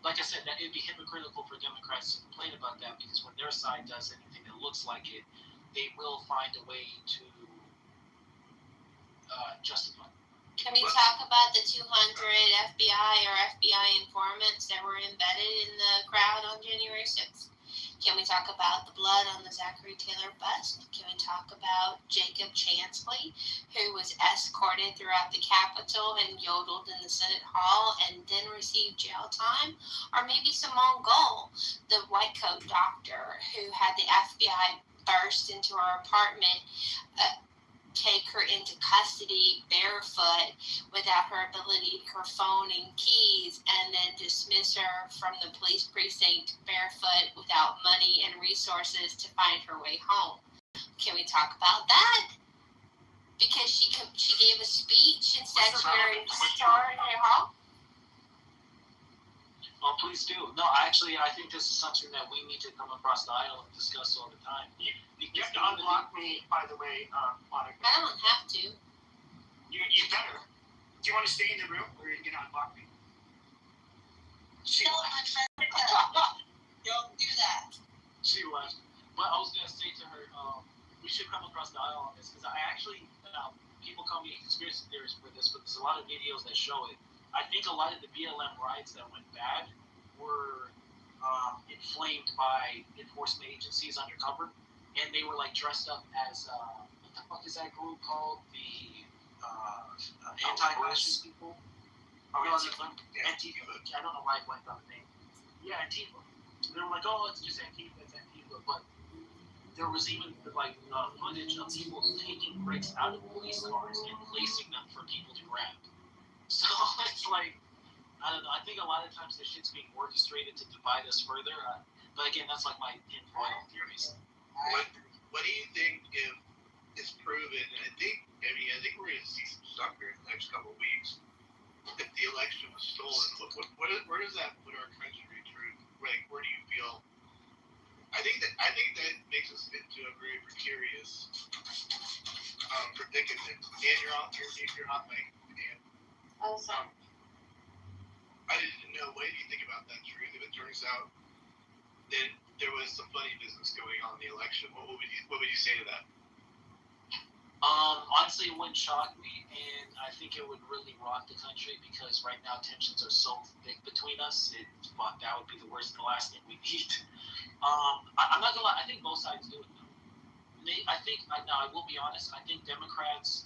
like I said, that it'd be hypocritical for Democrats to complain about that because when their side does anything that looks like it, they will find a way to justify.
Can we talk about the 200 FBI or FBI informants that were embedded in the crowd on January 6th? Can we talk about the blood on the Zachary Taylor bust? Can we talk about Jacob Chansley, who was escorted throughout the Capitol and yodeled in the Senate Hall and then received jail time? Or maybe Simone Gold, the white coat doctor who had the FBI burst into her apartment, take her into custody barefoot without her phone and keys, and then dismiss her from the police precinct barefoot without money and resources to find her way home. Can we talk about that? Because she gave a speech and said she restored her home.
Well, please do. No, actually, I think this is something that we need to come across the aisle and discuss all the time.
You have to unblock me, by the way, Monica.
I don't have to.
You better. Do you want to stay in the room, or are you going to unblock me?
Don't do that.
She left. But I was going to say to her, we should come across the aisle on this, because I actually, people call me a conspiracy theorist for this, but there's a lot of videos that show it. I think a lot of the BLM riots that went bad were inflamed by enforcement agencies undercover, and they were like dressed up as what the fuck is that group called? The anti-fascist people. Antifa. I don't know why I blanked on the name. Yeah, Antifa. They were like, oh, it's just Antifa, it's Antifa, but there was even like footage of people taking bricks out of police cars and placing them for people to grab. So it's like, I don't know. I think a lot of times this shit's being orchestrated to divide us further. But again, that's like my tinfoil theories.
What do you think if it's proven? And I think we're going to see some stuff here in the next couple of weeks. If the election was stolen, where does that put our country, Drew? Like, where do you feel? I think I think that makes us into a very precarious predicament. And you're on mic. And
Also,
I didn't know. What do you think about that, Drew? If it turns out that there was some funny business going on in the election, what would you say to that?
Honestly, it wouldn't shock me, and I think it would really rock the country because right now tensions are so thick between us. That would be the last thing we need. I'm not gonna lie. I think both sides do it. I will be honest. I think Democrats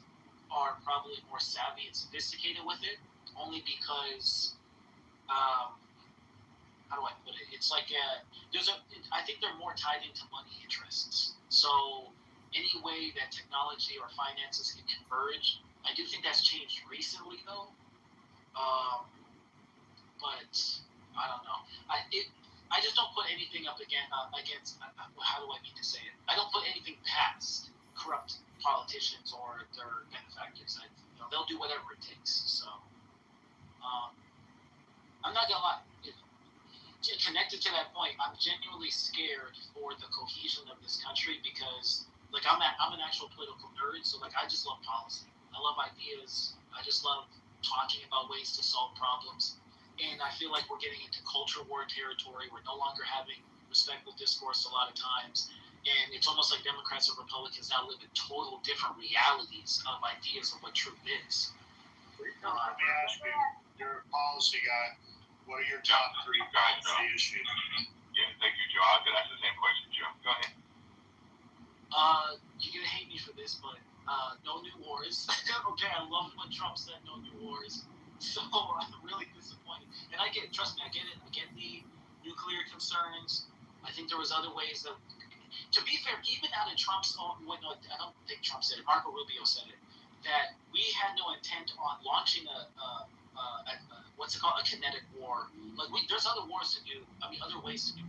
are probably more savvy and sophisticated with it, only because, how do I put it? It's like I think they're more tied into money interests. So any way that technology or finances can converge, I do think that's changed recently, though. But I don't know. I just don't put anything up against. How do I mean to say it? I don't put anything past corrupt politicians or their benefactors. They'll do whatever it takes. So I'm not gonna lie. Connected to that point, I'm genuinely scared for the cohesion of this country because, like, I'm an actual political nerd. So, like, I just love policy. I love ideas. I just love talking about ways to solve problems. And I feel like we're getting into culture war territory. We're no longer having respectful discourse a lot of times. And it's almost like Democrats and Republicans now live in total different realities of ideas of what truth is.
Let me ask you, you're a policy guy. What are your top 3 policy issues?
Yeah, thank you, Joe. I was going to ask the same question, Joe. Go ahead.
You're going to hate me for this, but no new wars. Okay, I love when Trump said no new wars. So I'm really disappointed. And trust me, I get it. I get the nuclear concerns. I think there was other ways that, to be fair, even out of Trump's own, I don't think Trump said it, Marco Rubio said it, that we had no intent on launching a kinetic war. Like, there's other ways to do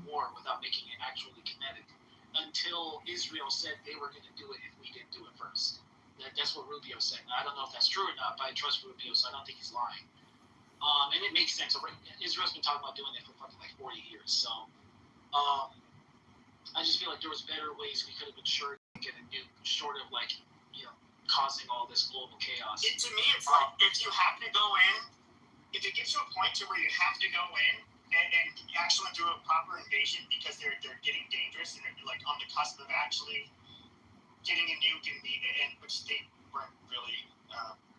war without making it actually kinetic, until Israel said they were going to do it if we didn't do it first. That's what Rubio said. Now, I don't know if that's true or not, but I trust Rubio, so I don't think he's lying. And it makes sense. Israel's been talking about doing it for fucking like 40 years. So I just feel like there was better ways we could have ensured to get a nuke, short of causing all this global chaos.
To me, it's like if you have to go in, if it gets to a point to where you have to go in and actually do a proper invasion because they're getting dangerous and they're like on the cusp of actually getting a nuke and which they weren't really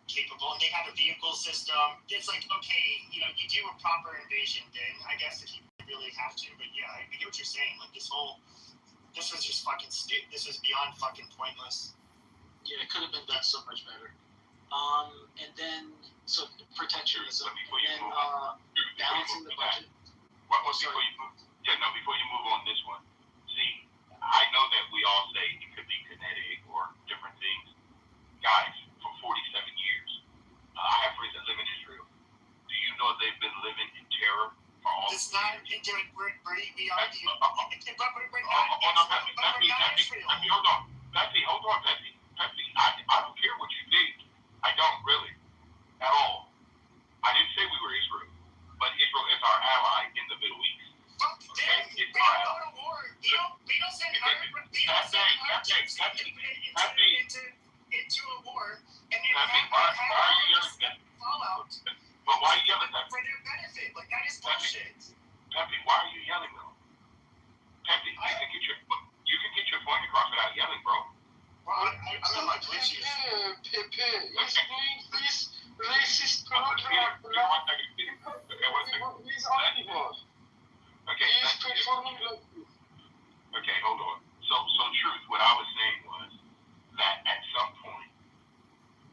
capable, and they had a vehicle system. It's like, okay, you do a proper invasion then, I guess, if you really have to. But yeah, I get what you're saying. Like, this was just fucking this was beyond fucking pointless.
Yeah, it could have been done so much better. And then, so protectionism, and then balancing the budget.
Before you move on this one, see, I know that we all say it could be kinetic or different things. Guys, for 47 years, I have friends that live in Israel. Do you know they've been living in terror for all these years?
It's not Brady beyond you.
Hold on, Pepe, hold on, Pepe. I don't care what you think. I don't really, at all. I didn't say we were Israel, but Israel is our ally in the Middle East. Okay, it's our ally.
We don't send our troops into a war and then have fallout.
But why are you yelling at me?
For their benefit, like, that is bullshit.
Pepe, why are you yelling though? Pepe, you can get your point across without yelling, bro.
Well, I'm in my glitches.
Pepe is doing this racist program. He's omnivore.
Okay,
he's performing like this.
Okay, hold on. So truth, what I was saying was that at some point,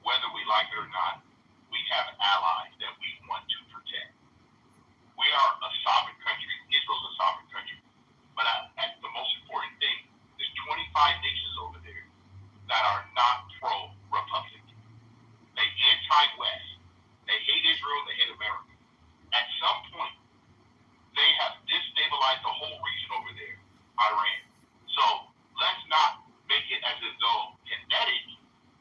whether we like it or not, we have allies that we want to protect. We are a sovereign country. Israel's a sovereign country. But the most important thing, there's 25 nations over there that are not pro-Republic. They anti-West. They hate Israel. They hate America. At some point, they have destabilized the whole region over there, Iran. So let's not make it as if though kinetic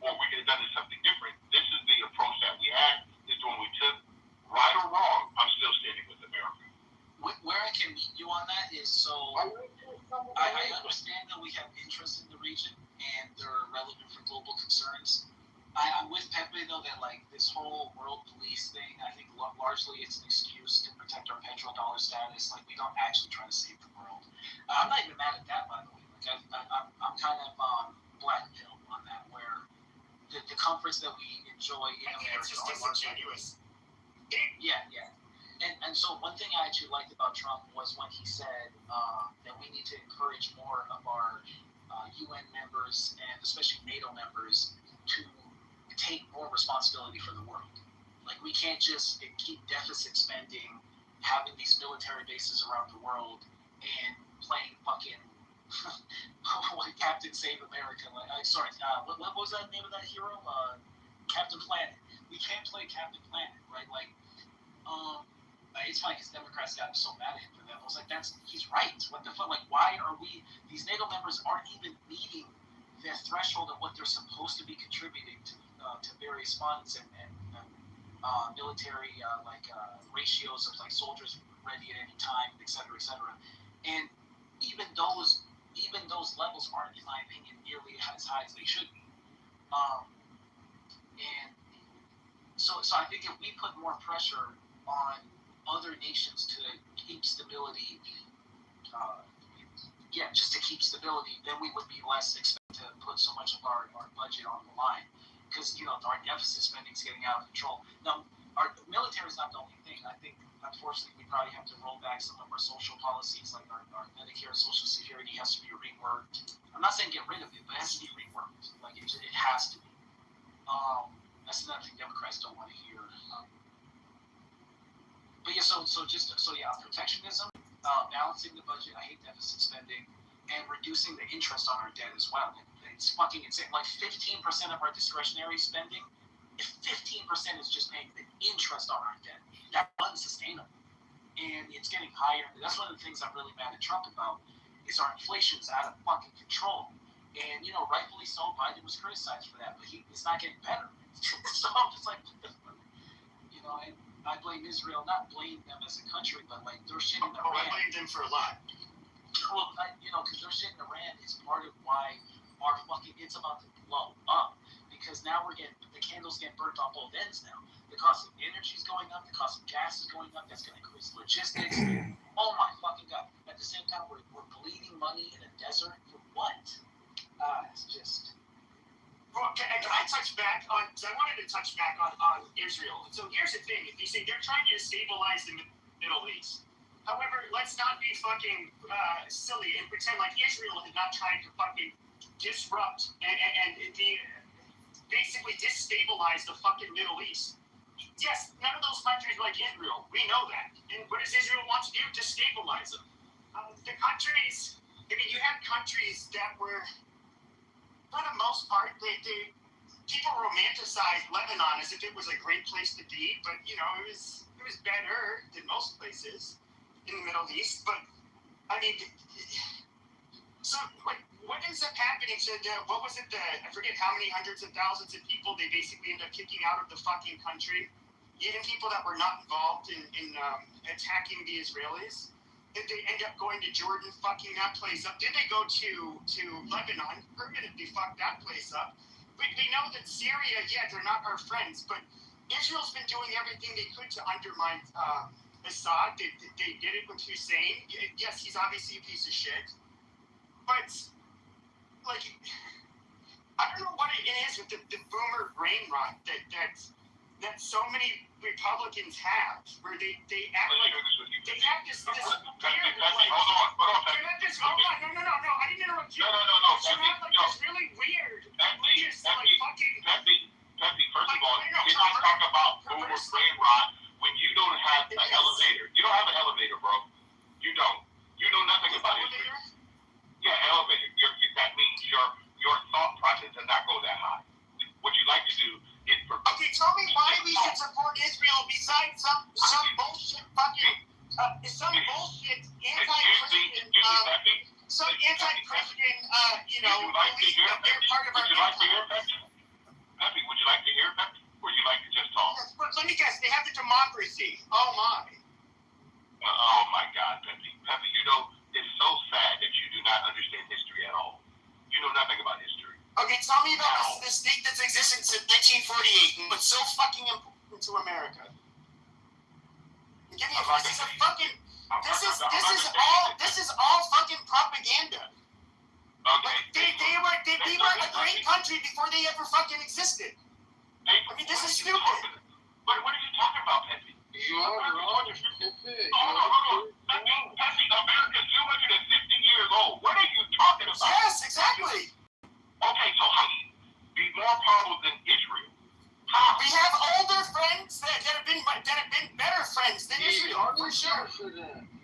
or we could have done something different. This is the approach that we had. This is the one we took. Right or wrong, I'm still standing with America.
Where I can meet you on that is so. I understand that we have interest in the region and they're relevant for global concerns. I'm with Pepe though that like this whole world police thing, I think largely it's an excuse to protect our petrodollar status. Like we don't actually try to save the world. I'm not even mad at that, by the way. Like I'm kind of black pill on that, where the comforts that we enjoy in America are disingenuous. Yeah. And so one thing I actually liked about Trump was when he said that we need to encourage more of our UN members and especially NATO members to take more responsibility for the world. Like we can't just keep deficit spending, having these military bases around the world, and playing fucking Captain Save America. Like, what was that name of that hero? Captain Planet. We can't play Captain Planet, right? Like, it's funny because Democrats got so mad at him for that. I was like, he's right. What the fuck? Like, why are these NATO members aren't even meeting their threshold of what they're supposed to be contributing to various funds and military ratios of like soldiers ready at any time, et cetera, and even those levels aren't, in my opinion, nearly as high as they should be. And so I think if we put more pressure on other nations to keep stability, just to keep stability, then we would be less expected to put so much of our budget on the line. Because, our deficit spending is getting out of control. Now, our military is not the only thing. I think, unfortunately, we probably have to roll back some of our social policies, like our Medicare, Social Security has to be reworked. I'm not saying get rid of it, but it has to be reworked. Like, it has to be. That's another thing Democrats don't want to hear. Protectionism, balancing the budget, I hate deficit spending, and reducing the interest on our debt as well. It's fucking insane. Like 15% of our discretionary spending, 15% is just paying the interest on our debt. That's unsustainable. And it's getting higher. That's one of the things I'm really mad at Trump about, is our inflation's out of fucking control. And, rightfully so, Biden was criticized for that, but it's not getting better. So I'm just like, and I blame Israel, not blame them as a country, but like they're shit in Iran.
I blame them for a lot.
Well, because they're shit in Iran is part of why it's about to blow up, because now the candles getting burnt on both ends now. The cost of energy is going up, the cost of gas is going up, that's going to increase logistics. Oh my fucking God. At the same time, we're bleeding money in a desert for what? It's just...
Well, can I touch back on, because I wanted to touch back on Israel. So here's the thing, if you say they're trying to stabilize the Middle East. However, let's not be fucking silly and pretend like Israel is not trying to fucking disrupt and basically destabilize the fucking Middle East. Yes, none of those countries like Israel. We know that. And what does Israel want to do? Destabilize them. The countries, you have countries that were, for the most part, people romanticize Lebanon as if it was a great place to be, but it was better than most places in the Middle East. But so what ends up happening to what was it? I forget how many hundreds of thousands of people they basically end up kicking out of the fucking country, even people that were not involved in attacking the Israelis. Did they end up going to Jordan, fucking that place up? Did they go to Lebanon, permanently fuck that place up? We know that Syria, they're not our friends, but Israel's been doing everything they could to undermine Assad. They did it with Hussein. Yes, he's obviously a piece of shit, but like, I don't know what it is with the boomer brain rot that so many Republicans have, where they act like they have this weird, like, hold on, no, I didn't interrupt you. No, you have like this really weird, religious, like fucking.
Pepe, first of all, you're not talking about boomer brain rot when you don't have an elevator. You don't have an elevator, bro. You don't. You know nothing about it. Yeah, elevator. That means your thought process does not go that high. What you like to do is...
Okay, tell me why we should support Israel besides some bullshit fucking... some bullshit anti-Christian... some anti-Christian, belief that they're part of our empire.
Pepe, would you like to hear Pepe? Or you like to just talk?
Yes, but let me guess, they have the democracy. Oh my.
Oh my God, Pepe. Pepe, it's so sad that you do
tell me about this state that's existed since 1948 but so fucking important to America. Give me this is a fucking this is all fucking propaganda.
Okay.
We were a great country before they ever fucking existed. I mean, this is stupid.
What are you talking about, Pepe?
You are wrong.
Hold on. Pepe, America's 250 years old. What are you talking about?
Yes, exactly.
Okay, so how can you be more powerful than Israel? How?
We have older friends that have been better friends than Israel, for sure.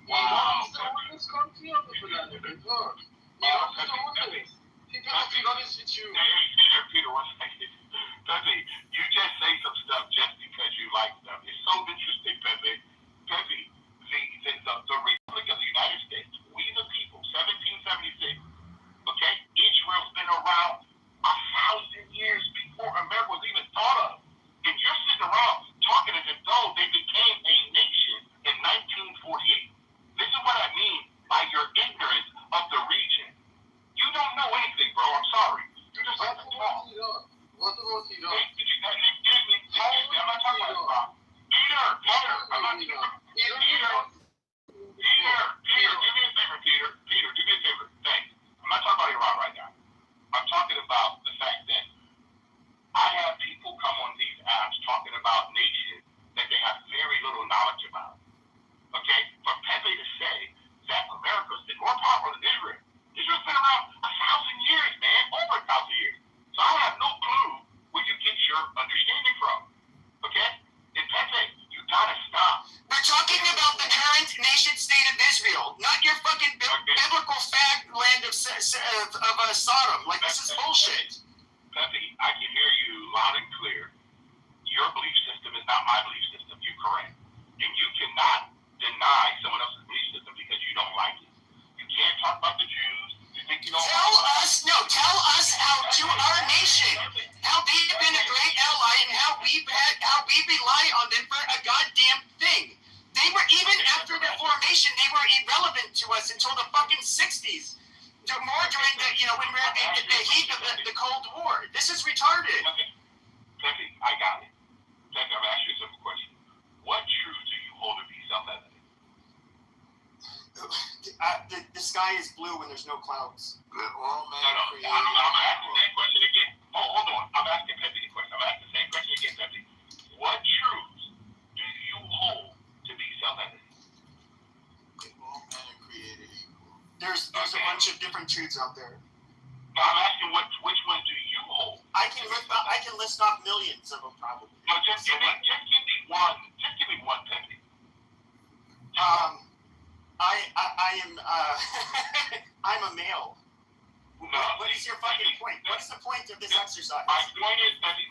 Wow.
This country on the planet.
Peter, one second. Pepe, you just say some stuff just because you like stuff. It's so interesting, Pepe. Pepe, the Republic of the United States, we the people, 1776. Okay? Israel's been around 1,000 years before America was even thought of. And you're sitting around talking as though they became a nation in 1948. This is what I mean by your ignorance of the region. You don't know anything, bro. I'm sorry. You just like to talk.
What about Iran?
Excuse me. I'm not talking about Iran. Peter, I'm not talking about Peter, do me a favor, Peter. Peter, do me a favor. Thanks. I'm not talking about Iran right now. I'm talking about the fact that I have people come on these apps talking about nations that they have very little knowledge about. Okay? For Pepe to say that America's been more powerful than Israel. Israel's been around 1,000 years, man. Over 1,000 years. So I have no clue where you get your understanding from. Okay? And Pepe, you gotta stop.
We're talking about the current nation state of Israel, not your fucking biblical fag land of Sodom. Like, this is bullshit.
Pepe, I can hear you loud and clear. Your belief system is not my belief system. You're correct. And you cannot deny someone else's belief system because you don't like it. You can't talk about the Jews. You think you don't
tell us how to our nation, how they've been a great ally and how we rely on them for a goddamn thing. They were, even after their formation, they were irrelevant to us until the fucking 60s. More during the, when we were in the heat of the Cold War. This is retarded.
Okay. Pepe, I got it. Pepe, I'm asking you a simple question. What truth do you hold to be self-evident?
The sky is blue when there's no clouds.
I'm asking the same question again. Hold on. I'm asking Pepe the question. I'm asking the same question again, Pepe. What truths do you hold to be self-evident?
All men are created equal.
There's a bunch of different truths out there.
No, I'm asking which one do you hold?
I can list off millions of them probably.
No, just give me one. Just give me one, Pepe.
I am I'm a male.
No.
What is your fucking point? What is the point of this exercise?
My point is, Pepe,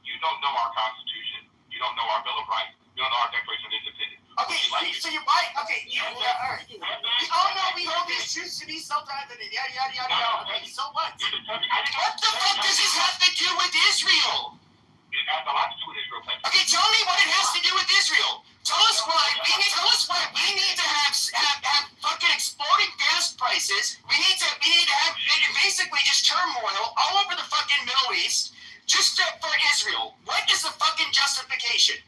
you don't know our Constitution. You don't know our Bill of Rights. You don't know our Declaration of Independence.
Okay, so you why? Okay, all right. We all know we hold these truths to be self-evident. Yada yada yada yada. Okay, so what? What the fuck does this have to do with Israel?
It has a lot to do with Israel, Pepe.
Okay, tell me what it has to do with Israel. Tell us why we need to have fucking exploding gas prices. We need to have basically just turmoil all over the fucking Middle East just for Israel. What is the fucking justification?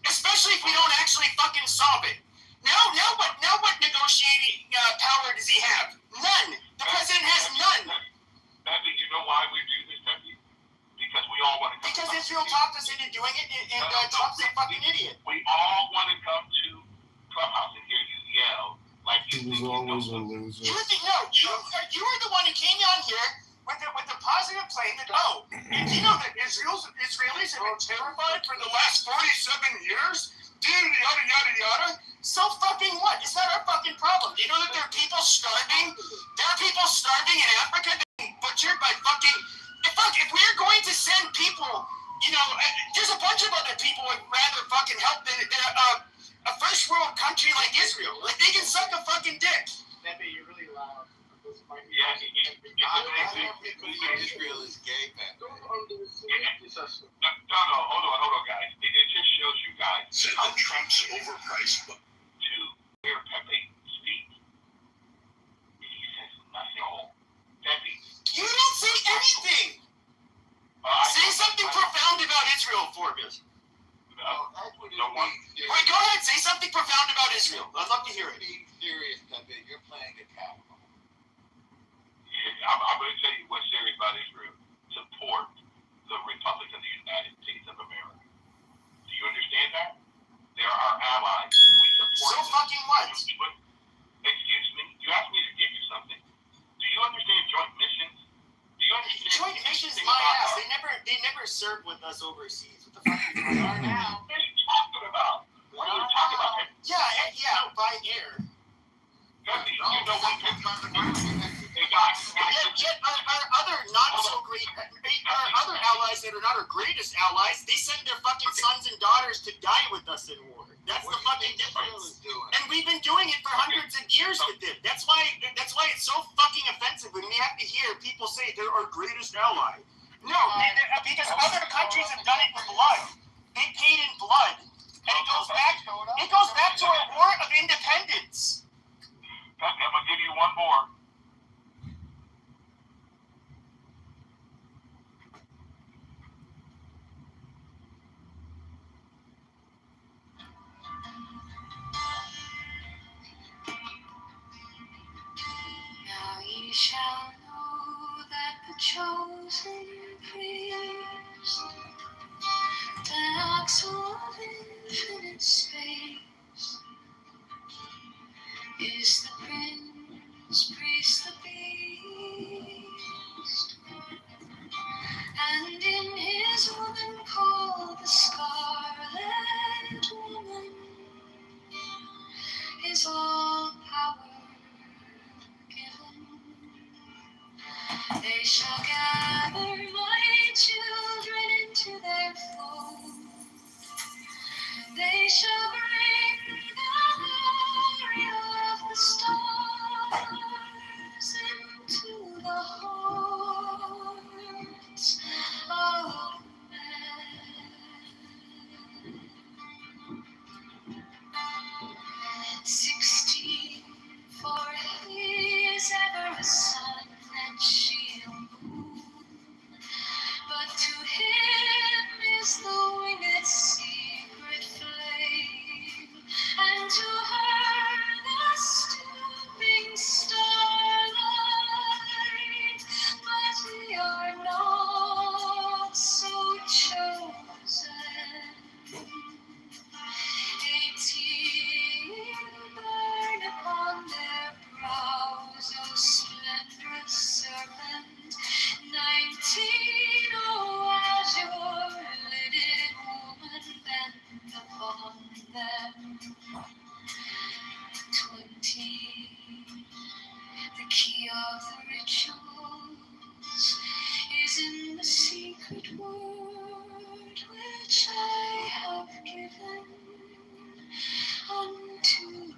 Especially if we don't actually fucking solve it. Now what negotiating power does he have? None. The president has none.
Pepe, you know why we do this, Pepe? Because we all want to come.
Because Israel talked us into doing it, and Trump's a fucking idiot.
We all want to come to Clubhouse and hear you yell like
he was always a loser.
You were the one who came on here with the positive claim that you know that Israelis have been terrified for the last 47 years. Dude, yada yada yada. So fucking what? It's not our fucking problem. Do you know that there are people starving? There are people starving in Africa being butchered by fucking. If we're going to send people, there's a bunch of other people who would rather fucking help than a first world country like Israel. Like, they can suck a fucking dick.
Pepe, you're really loud.
Yeah,
people say Israel is gay, man.
No, hold on, guys. It just shows you guys
how Trump's overpriced.
To hear Pepe speak. He says nothing. Pepe.
You don't say anything. found about Israel? I'd love to hear it.
Being serious, Pepe, you're playing a cat.
I'm going to tell you what's serious about Israel. Support the Republic of the United States of America. Do you understand that? They're our allies. We support
So
them.
fucking what?
Excuse me. You asked me to give you something. Do you understand joint missions? Do you understand?
Joint missions, my ass. They never served with us overseas. What the fuck are you talking about?
What are you talking about? What are you talking about?
Yeah, by air.
Pepe, you know what? Hey guys.
Yet our other not so great, our other allies that are not our greatest allies, they send their fucking sons and daughters to die with us in war. That's the fucking difference. And we've been doing it for hundreds of years with them. That's why it's so fucking offensive when we have to hear people say they're our greatest ally. No, because other countries have done it in blood. They paid in blood. And it goes back to our war of independence.
I'm gonna give you one more.
Now ye shall know that the chosen priest, the axle of infinite space, is the prince, priest, the beast, and in his woman called the Scarlet Woman is all power given. They shall gather my children into their fold. They shall bring the glory of the stars into the hearts of men. 16, for he is ever a sun and shield moon. But to him is the winged secret flame, and to her the stooping starlight. But we are not so chosen. 18 burn upon their brows, O splendorous serpent. 19, O azure-lidded woman, bent upon them. 20, the key of the rituals is in the secret word which I have given unto him.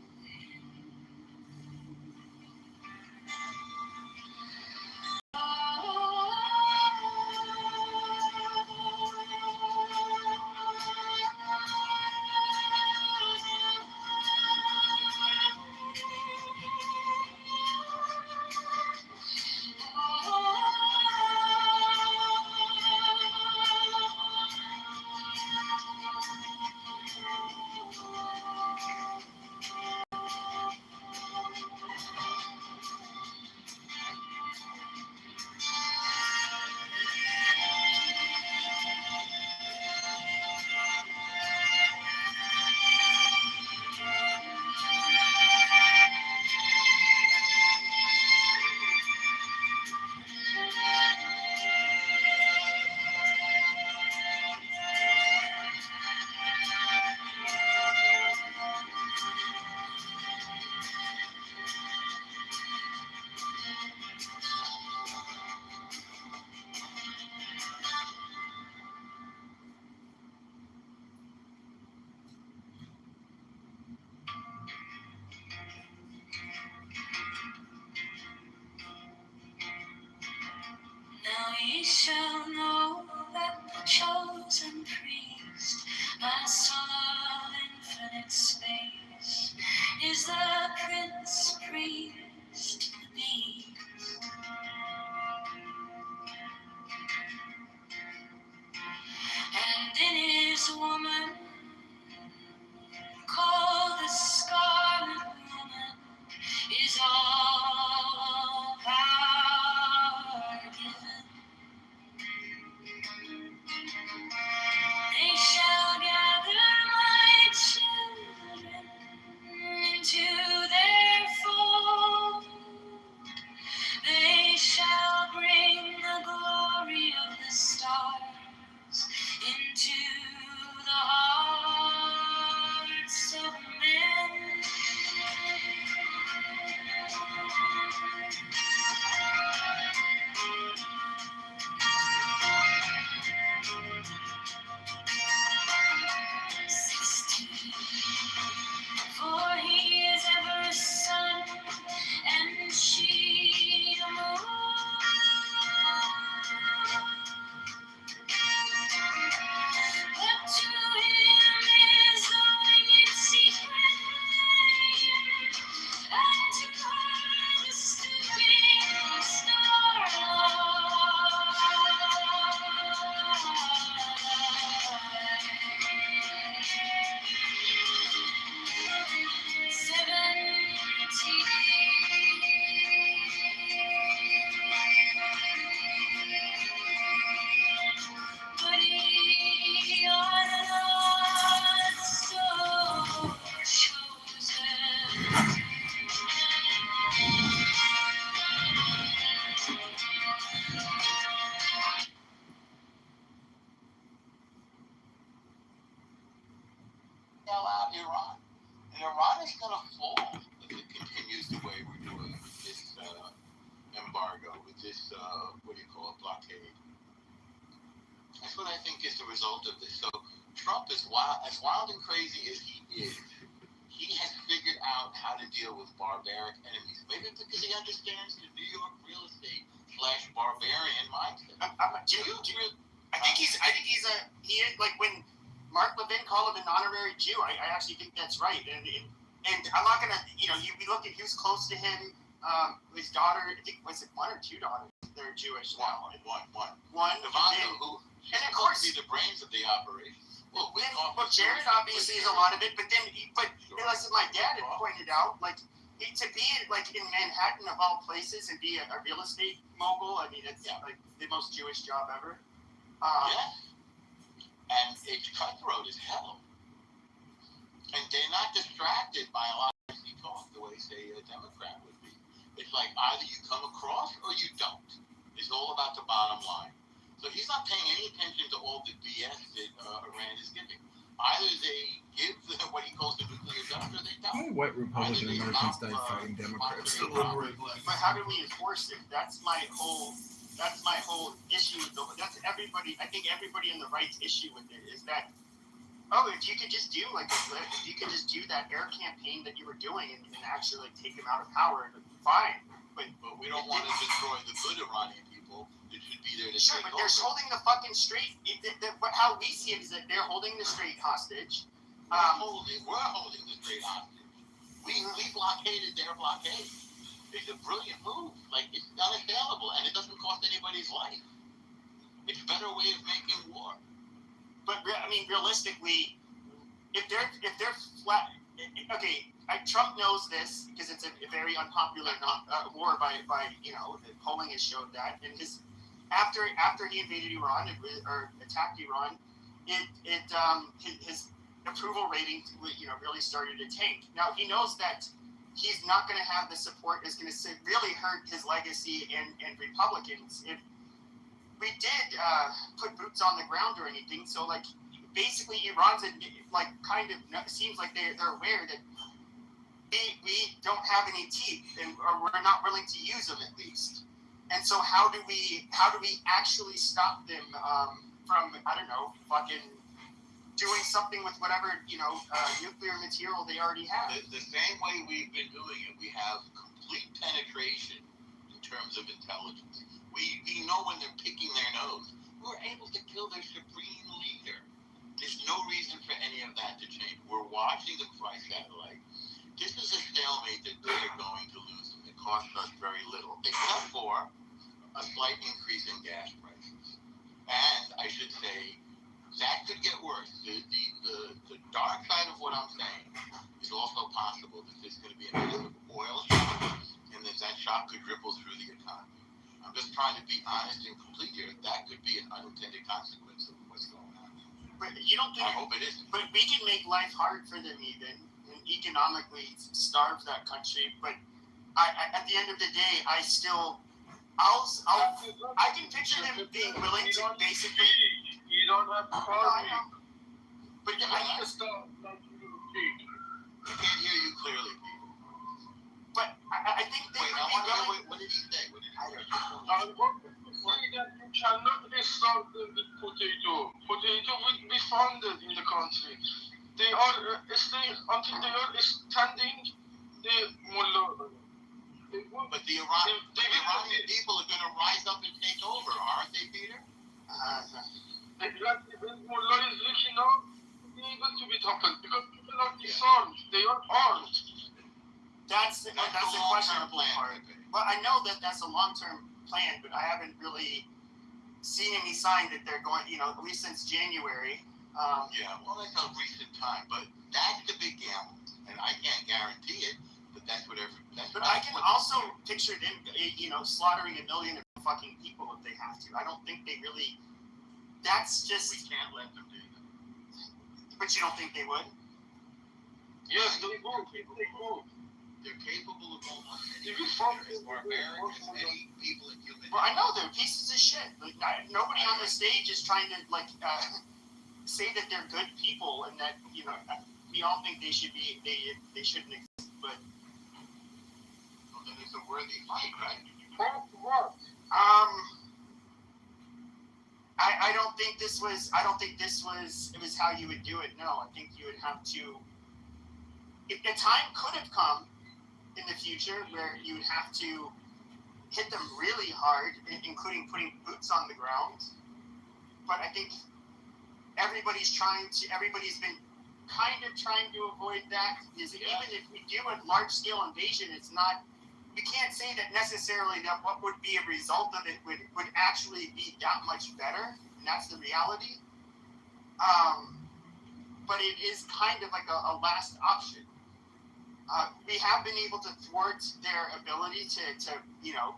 Now ye shall know that the chosen priest, my soul of infinite space, is the prince, priest, the beast. And in his woman called the this, what do you call it, blockade. That's what I think is the result of this. So Trump is wild and crazy as he is. He has figured out how to deal with barbaric enemies. Maybe because he understands the New York real estate / barbarian mindset.
I think he's like when Mark Levin called him an honorary Jew. I actually think that's right. And I'm not gonna, you look at who's close to him. His daughter, I think, was it 1 or 2 daughters? They're Jewish.
One.
Ivanka,
who
and of course,
be the brains of the operation. Well,
Jared obviously is a lot of it, but listen, my dad had pointed out, like, to be like in Manhattan of all places and be a real estate mogul. I mean, it's like the most Jewish job ever.
And it's cutthroat as hell. And they're not distracted by a lot of empty talk the way, say, a Democrat would be. It's like either you come across or you don't. It's all about the bottom line. So he's not paying any attention to all the BS that Iran is giving. Either they give what he calls the nuclear dump or they don't.
How many white Republican Americans died fighting Democrats?
But how do we enforce it? That's my whole issue. That's everybody. I think everybody in the right's issue with it is that, if you could just do that air campaign that you were doing and actually take him out of power, fine. But
we don't want to destroy the good Iranian people. It should be there to
sure, but they're holding the fucking Strait. How we see it is that they're holding the Strait hostage.
We're holding the Strait hostage. We blockaded their blockade. It's a brilliant move. Like, it's unassailable, and it doesn't cost anybody's life. It's a better way of making war.
But I mean, realistically, if they're flat, okay. Trump knows this because it's a very unpopular war by the polling has showed that. And after he invaded Iran or attacked Iran, his approval rating really started to tank. Now he knows that he's not going to have the support. It's going to really hurt his legacy and Republicans if we did put boots on the ground or anything. So like basically Iran's kind of seems like they're aware that we don't have any teeth, or we're not willing to use them at least. And so how do we actually stop them from fucking doing something with whatever nuclear material they already have?
The same way we've been doing it, we have complete penetration in terms of intelligence. We know when they're picking their nose. We're able to kill their supreme leader. There's no reason for any of that to change. We're watching them fly satellite. This is a stalemate that they're going to lose, and it costs us very little, except for a slight increase in gas prices. And I should say, that could get worse. The dark side of what I'm saying is also possible that there's going to be a massive oil shock, and that shock could ripple through the economy. I'm just trying to be honest and complete here. That could be an unintended consequence of what's going on.
But you don't think?
I hope it isn't.
But we can make life hard for them even. Economically starve that country, but at the end of the day, I can picture them being willing to basically.
You don't have to call me.
But
I can't hear you clearly, Peter.
But I think they would be willing.
What did he say?
I want to say that you cannot start with potato. Potato will be funded in the country. They are until they are standing the mullah.
But the Iranian people are going to rise up and take over, aren't they, Peter?
Exactly. When mullah is looking up, they are able to be toppled because people are disarmed. They are armed.
That's the questionable part. Well, I know that's a long-term plan, but I haven't really seen any sign that they're going. At least since January.
Well, that's a recent time, but that's the big gamble, and I can't guarantee it, but that's whatever.
But I can also picture them, slaughtering 1 million fucking people if they have to. I don't think they really. That's just.
We can't let them do that.
But you don't think they would?
Yes, they would. They would.
They're capable of almost any
barbaric
as any people in human.
Well, I know they're pieces of shit. Like nobody on the stage is trying to say that they're good people and that we all think they should be. They shouldn't exist, but.
Well, then it's a worthy fight, right?
What?
think this was it was how you would do it. No, I think you would have to. If the time could have come in the future where you would have to hit them really hard, including putting boots on the ground. But I think everybody's been kind of trying to avoid that, because even if we do a large-scale invasion, it's not, we can't say that necessarily that what would be a result of it would actually be that much better, and that's the reality. But it is kind of like a last option. We have been able to thwart their ability to you know,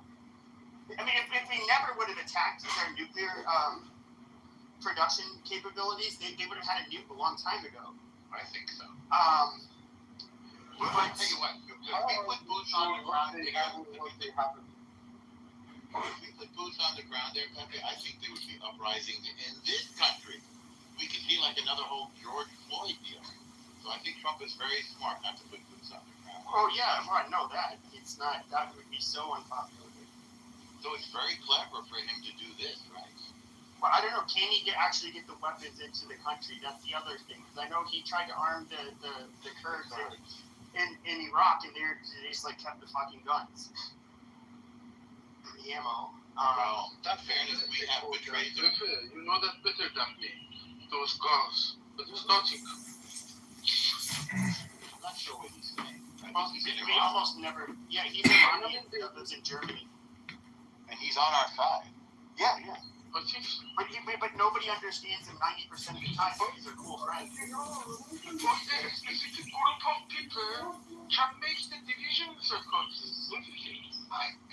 I mean, if we never would have attacked their nuclear production capabilities, they would have had a nuke a long time ago.
I think so.
But
I tell you what, if we put boots on the ground there, if we put boots on the ground there, country, I think there would be uprisings in this country. We could be like another whole George Floyd deal. So I think Trump is very smart not to put boots on the ground.
Oh yeah, well, I know that. It's not, that would be so unpopular.
So it's very clever for him to do this, right?
Well, I don't know. Can he actually get the weapons into the country? That's the other thing. Because I know he tried to arm the Kurds in Iraq, and they just like kept the fucking guns, the ammo.
Well, that fairness, we have betrayed them.
You know that better than me. Those guns, but it's nothing.
I'm not sure what he's saying.
We almost never. Yeah, he's Iranian. He lives in Germany.
And he's on our side.
Yeah. But nobody understands him 90% of the time. He's a cool friend.
But the specific group of people can make the division circumstances.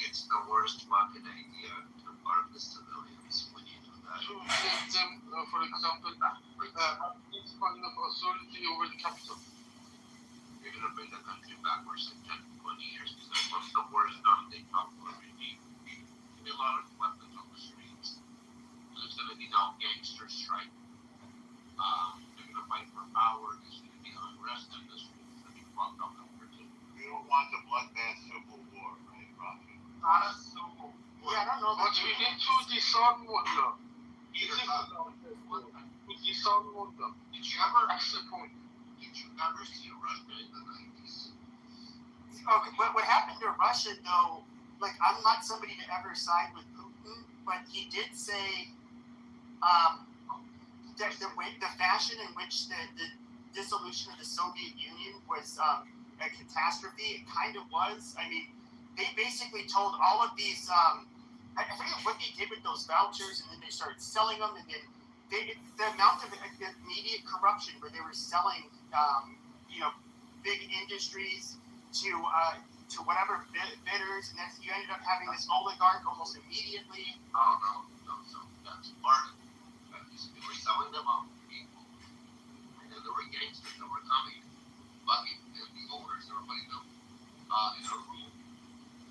It's the worst fucking idea to arm the civilians when you do that.
To let them, for example, this kind of authority over the capital.
You're going to bring the country backwards in 10, 20 years, because that's the worst non-dictatorial regime. Give me a lot of weapons on the streets. There's going to be no gangster strike. They're going to fight for power. There's going to be unrest in the streets. It's going to be fucked up over too. We don't want the bloodbath civil war, right, Roger?
Not a civil war. Yeah, I don't know.
But we need to disarm them. To disarm them.
Did you ever see Russia in the 90s?
Okay, what happened to Russia, though, like, I'm not somebody to ever side with Putin, but he did say that the fashion in which the dissolution of the Soviet Union was a catastrophe. It kind of was. I mean, they basically told all of these, I forget what they did with those vouchers, and then they started selling them, and then the amount of immediate corruption where they were selling, big industries to whatever bidders, and then you ended up having this oligarch almost immediately.
Oh, no, so that's part of it. They were selling them off to people, and then there were gangsters that were coming, bugging the owners that were putting them in a room.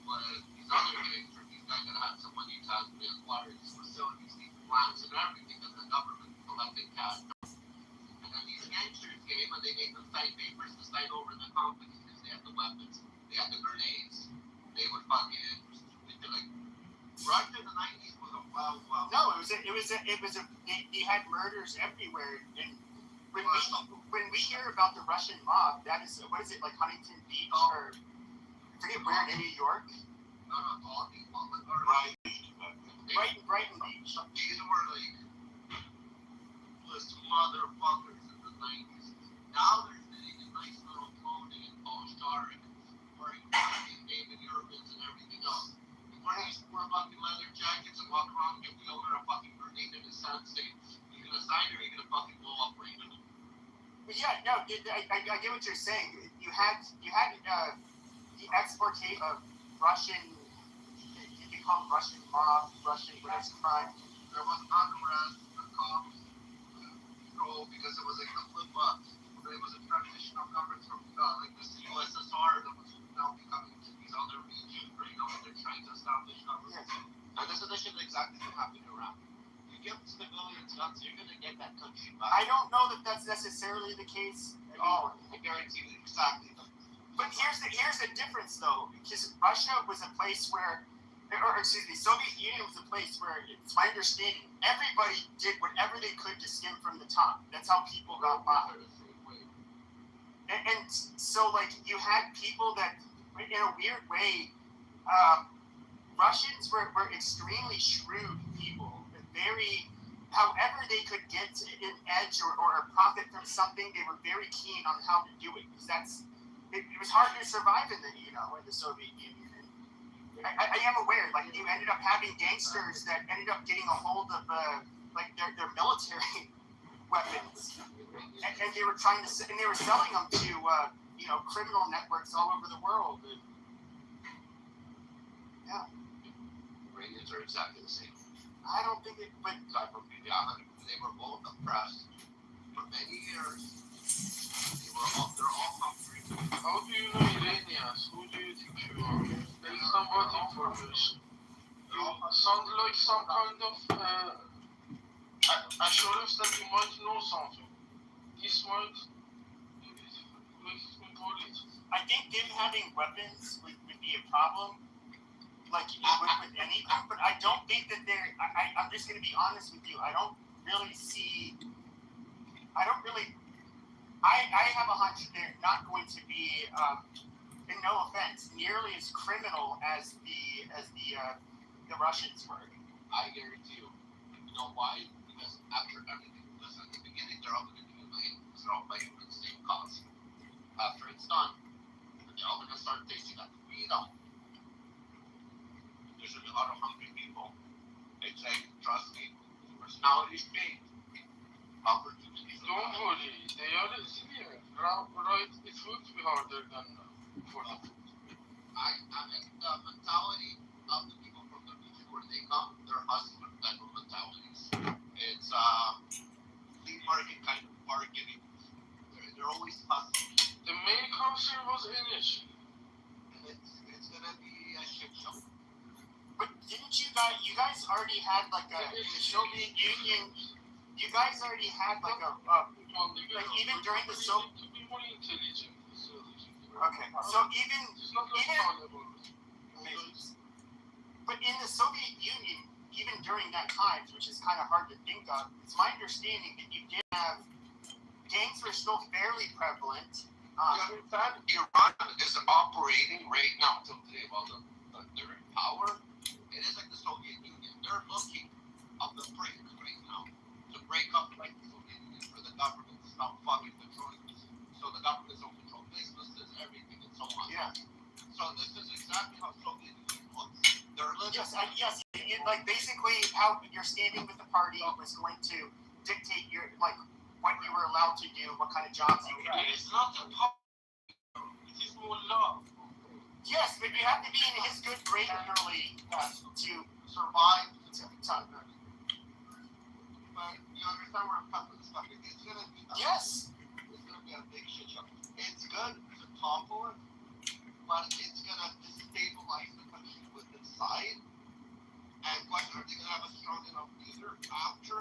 But these other gangsters, these guys that had some money to acquire these facilities, these plants and everything that the government collected cash. And then these gangsters came and they made them sign papers to sign over the companies because they had the weapons, they had the grenades. They would fucking like Russia in the 90s was a wild.
No, they had murders everywhere. And when we hear about the Russian mob, that is, what is it, like Huntington Beach or I forget where in New York? Brighton Beach.
These were like motherfuckers in the 90s. Now they're sitting in nice little clothing and polished arc, wearing fucking David Urban's and everything else. Before they used to wear fucking leather jackets and walk around and get wheeled on a fucking grenade in his hand saying, "You gonna sign or are you gonna fucking blow up Raymond?"
Yeah, no, I get what you're saying. You had the exportation of Russian, you call them Russian mob, Russian crime.
There was unrest, the cops control because it was like the flip up. It was a transitional government from like this USSR that was now becoming these other regions right now. They're trying to establish government. And this is exactly what happened in Iraq. You give civilians guns, you're gonna get that country back.
I don't know that that's necessarily the case.
I guarantee you exactly.
But here's the difference, though, because Russia was a place where Soviet Union was a place where, it's my understanding, everybody did whatever they could to skim from the top. That's how people got by. And so, like, you had people that, in a weird way, Russians were extremely shrewd people. Very, however they could get an edge or a profit from something, they were very keen on how to do it. Because it was hard to survive in the Soviet Union. I am aware, like, you ended up having gangsters that ended up getting a hold of, their military weapons. And they were they were selling them to, criminal networks all over the world. And, yeah.
Iranians are exactly the same.
I don't think it, but
they were both oppressed for many years. They're all hungry.
How do you know Iranians? Who do you think you are? There is some bad information. You sound like some kind of assurance that you might know something. This might important.
I think them having weapons would be a problem. Like you would with anything, but I don't think that I'm just going to be honest with you. I have a hunch they're not going to be, and no offense, nearly as criminal as the Russians were.
I guarantee you. You know why? Because after everything, listen, at the beginning they're all going to be united because they're all fighting for the same cause. After it's done, they're all going to start tasting that freedom. There's going to be a lot of hungry people. It's like, trust me, personalities change. Opportunities.
Don't worry, they are resilient. Right? It would be harder than for them.
I mean, the mentality of the people from the region where they come, they're hustler type of mentalities. It's flea market kind of bargaining. They're always hustling.
The main concern was energy.
It's gonna be a shit show.
But didn't you guys already had like in the Soviet Union, you guys already had like even during the Soviet.
To be more intelligent.
Okay, so even but in the Soviet Union, even during that time, which is kind of hard to think of, it's my understanding that you did have gangs were still fairly prevalent.
Iran is operating right now till today while they're in power. It is like the Soviet Union. They're looking up the brink right now to break up like the Soviet Union for the government to stop fucking controlling us. So the governments don't control businesses, everything, and so on.
Yeah.
So this is exactly how Soviet Union looks. They're living.
Yes. Like basically how your standing with the party was going to dictate your what you were allowed to do, what kind of jobs you could do.
It's not the power. It is more love.
Yes, but you have to be in his good grade early to
survive.
But
you understand where I'm coming from? It's gonna be
yes.
It's gonna be a big shit show. It's good to topple it, but it's gonna destabilize the country with its side. And what are they gonna have a strong enough leader after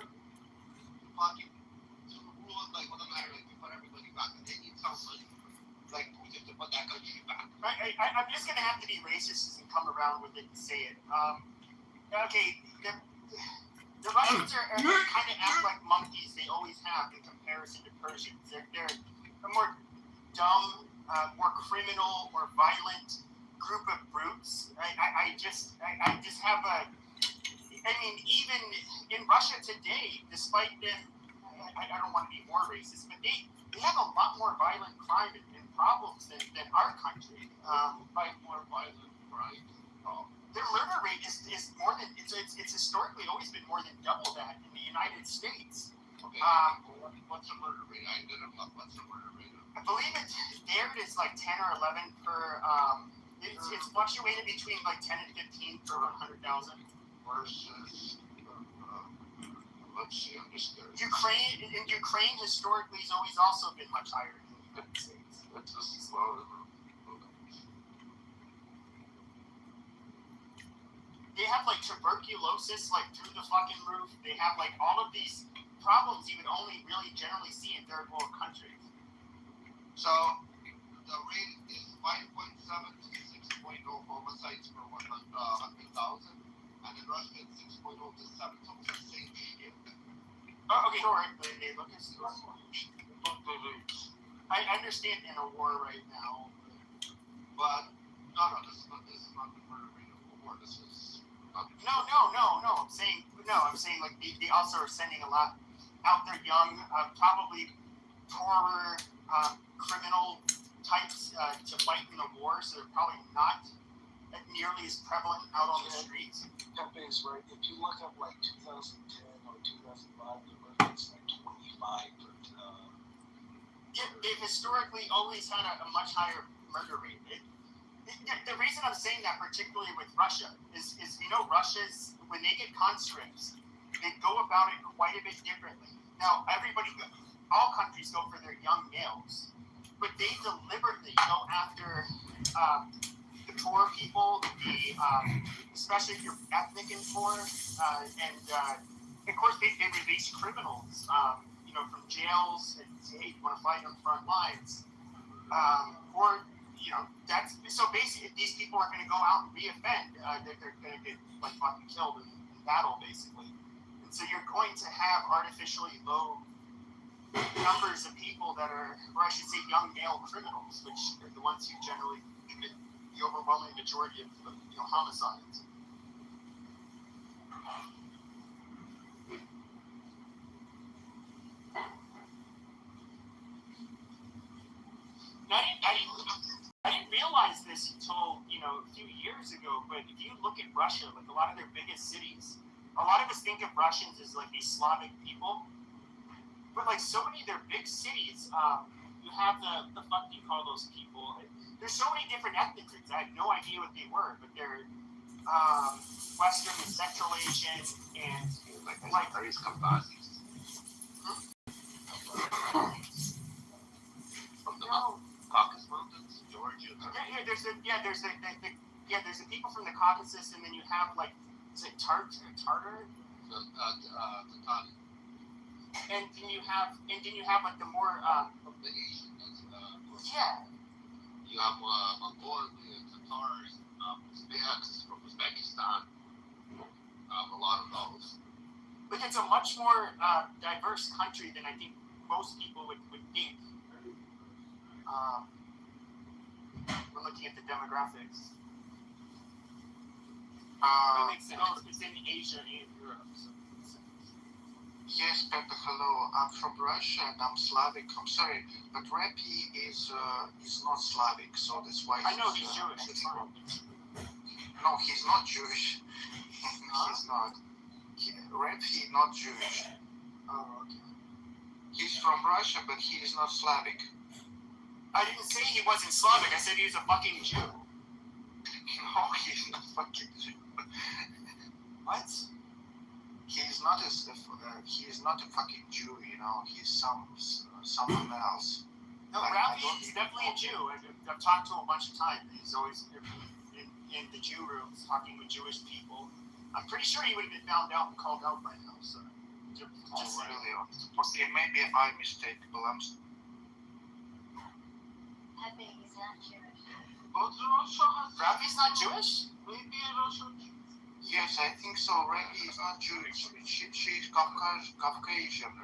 fucking to rule it like with America to put everybody back? And they need somebody like Putin to put that country back.
I'm just gonna have to be racist and come around with it and say it. Okay, the Russians are kind of act like monkeys. They always have in comparison to Persians. They're a more dumb, more criminal, more violent group of brutes. I just have a. I mean, even in Russia today, despite them, I don't want to be more racist, but they have a lot more violent crime and problems than our country.
More violent crime.
Their murder rate is more than it's historically always been more than double that in the United States.
Okay. What's the murder rate? I didn't know what's the murder rate.
I believe it's like 10 or 11 per. It's fluctuated between like 10 and 15 per 100,000.
Versus, let's see, I'm just there.
Ukraine historically has always also been much higher than the United States.
It's just slow.
They have like tuberculosis like through the fucking roof. They have like all of these problems you would only really generally see in third world countries.
So the rate is 5.7 to 6.0 homicides per 100,000. said 6.0 to 7, it's almost the same shit.
Okay, sure. Look at I understand in a war right now,
but no, this is not the murder rate of a war. This is not.
No. I'm saying like they also are sending a lot out there young, probably poorer criminal types to fight in the war, so they're probably not nearly as prevalent out on the streets.
Pepe is right. If you look up like 2010 or 2005, the murder rate's like 25 per.
They've historically always had a much higher murder rate. The reason I'm saying that, particularly with Russia, is Russia's, when they get conscripts, they go about it quite a bit differently. Now, all countries go for their young males, but they deliberately go after the poor people, especially if you're ethnic and poor, and of course they release criminals, from jails and say, hey, you want to fight on the front lines, that's so basically these people are going to go out and reoffend. They're going to get like fucking killed in battle, basically, and so you're going to have artificially low numbers of people that are, or I should say, young male criminals, which are the ones who generally commit the overwhelming majority of homicides. I didn't realize this until a few years ago. But if you look at Russia, like a lot of their biggest cities, a lot of us think of Russians as like these Slavic people, but like so many of their big cities, you have the fuck do you call those people? There's so many different ethnic groups. I had no idea what they were, but they're Western and Central Asian and like
Caucasus. From the Caucasus Mountains, Georgia.
There's the people from the Caucasus, and then you have like, is it Tartar? And then you have like the more
the Asian.
yeah.
You have Mongolian Tatars, Uzbeks from Uzbekistan. A lot of those.
Like it's a much more diverse country than I think most people would think. We're looking at the demographics. It's in Asia and Europe. So.
Yes, Pepe, hello. I'm from Russia and I'm Slavic. I'm sorry, but Rappy is not Slavic, so that's why.
I know he's Jewish.
No, he's not Jewish. He's not. Rappy not Jewish.
Oh, okay.
He's from Russia, but he is not Slavic.
I didn't say he wasn't Slavic. I said he was a fucking Jew.
No, he's not fucking Jew.
What?
He is not a fucking Jew. He's someone else.
No, Rappy is definitely a Jew. I've talked to him a bunch of times. He's always in the Jew rooms talking with Jewish people. I'm pretty sure he would have been found out and called out by now. So,
really? Okay, maybe if I mistake, but I'm.
Pepe is not Jewish.
But Russia has.
Rappy's not Jewish?
Maybe Russia.
Yes, I think so. Rappy is not Jewish. She's Caucasian, Caucasian,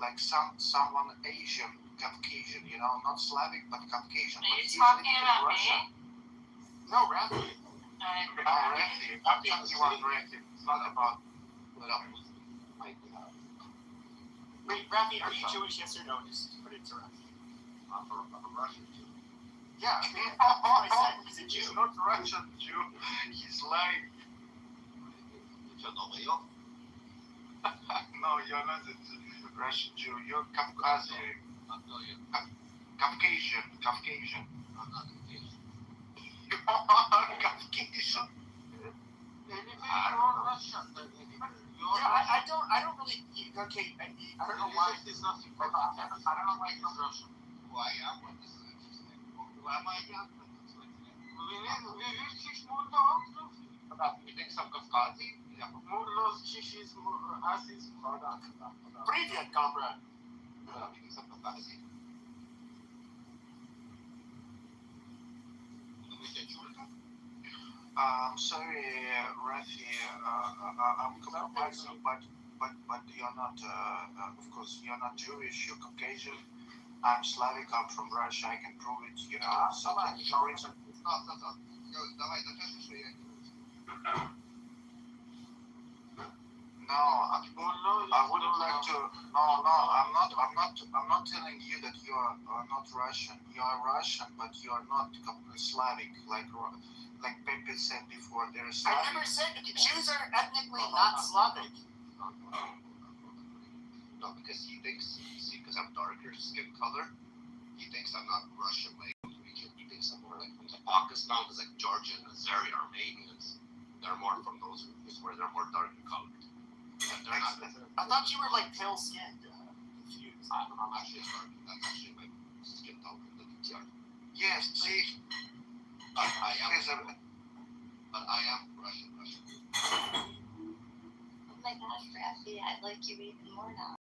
like someone Asian, Caucasian, not Slavic, but Caucasian.
Are you talking about
Russia.
me?
No, Rappy.
Rappy. I'm talking about Rappy. It's not about.
Wait, Rappy, are you Jewish? Yes or no? Just put it to Rappy.
I'm a Russian Jew.
Yeah, I said he's a Jew.
He's not Russian Jew. He's lying. No, you're not a Russian Jew. You're Caucasian. Caucasian.
I'm not Caucasian.
You are Caucasian.
I don't really. Okay, I don't know why.
There's nothing for that. I don't know why he's Russian.
Who I am? This is interesting. Who am I again?
We will teach more about
You think some Caucasian? Yeah.
more laws, chiches, more asses.
Привет, comrade.
You think some Caucasian?
I'm sorry, Rafi. I'm compromising, but you're not. Of course, you're not Jewish. You're Caucasian. I'm Slavic. I'm from Russia. I can prove it. You know. So no reason. No, I wouldn't like to. No, I'm not telling you that you are not Russian. You are Russian, but you are not Slavic. Like Pepe said before, there is.
I never said that the Jews are ethnically not Slavic.
No, because he thinks, see, because I'm darker skin color, he thinks I'm not Russian by region. He thinks I'm more like from Pakistan, because like Georgian, Azeri, Armenians, they're more from those regions where they're more darker colored. They're not.
I thought you were like pale skinned. Confused.
I'm actually dark. That's actually my skin tone. The PTR.
Yes, see.
But I am Russian.
Oh my gosh, Rafi, I like you even more now.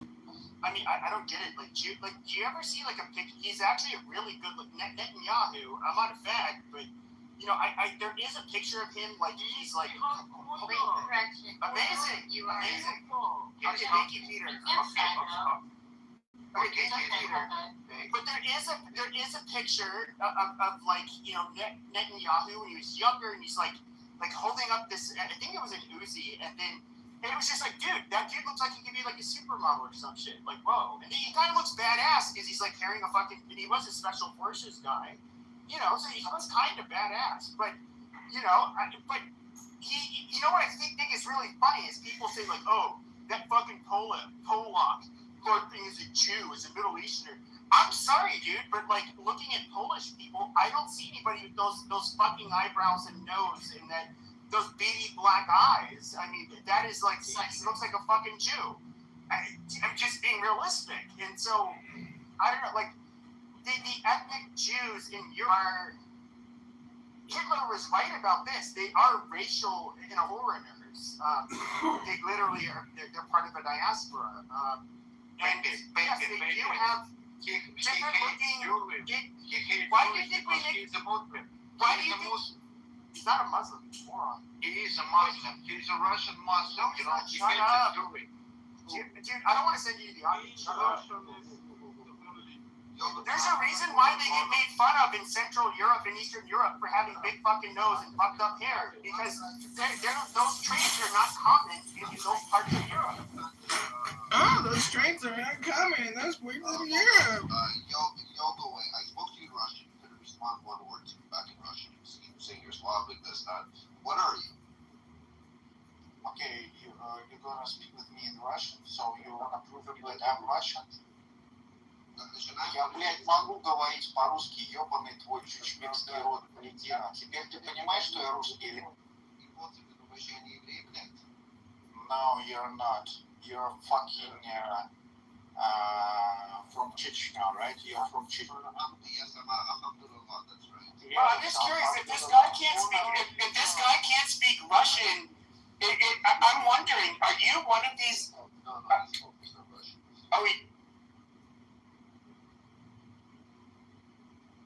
I mean, I don't get it. Like, do you ever see like a picture? He's actually a really good look. Netanyahu. I'm not a fan, but you know, there is a picture of him. Like he's like
correction.
Amazing.
You are
Amazing. Okay, thank you, Peter. Okay, thank you, Peter. But there is a picture of like, you know, Netanyahu when he was younger, and he's like holding up this. I think it was an Uzi, and it was just like, dude, that dude looks like he could be like a supermodel or some shit. Like, whoa. And he kind of looks badass because he's like carrying a fucking. And he was a special forces guy, you know, so he was kind of badass. But you know, you know what I think is really funny is people say like, oh, that fucking Polak thing is a Jew, is a Middle Easterner. I'm sorry, dude, but like looking at Polish people, I don't see anybody with those fucking eyebrows and nose and those beady black eyes. I mean, that is like looks like a fucking Jew. I'm just being realistic, and so I don't know, like the ethnic Jews in Europe. Hitler was right about this. They are racial foreigners. They literally are. They're part of a diaspora. And yes, they do have different looking. Why do you think we make? Why do you think? He's not a Muslim. He's a moron.
He is a Muslim. He's a Russian Muslim.
No, he's not. Shut up. Dude, I don't want to send you to the audience. Shut up. There's a reason why they get made fun of in Central Europe and Eastern Europe for having big fucking nose and fucked up hair, because those traits are not common in those parts of Europe.
Oh, those traits are not common in those parts of Europe.
You'll go away. I spoke to you in Russian. You couldn't respond one word to me back in Russian. You saying you're Slavic, this, that. What are you?
Okay, you're gonna speak with me in Russian, so you wanna prove me that I'm Russian? Я, блядь, могу говорить по-русски, ебаный твой чучмекский рот, кретина. Теперь ты понимаешь, что я русский? No, you're not. You're fucking from Chechnya, right? You're from Chechnya.
Yes, I'm Abdullah, that's right.
Well, I'm just curious, if this guy can't speak Russian, I'm wondering, are you one of these?
No, he's not Russian.
Are we?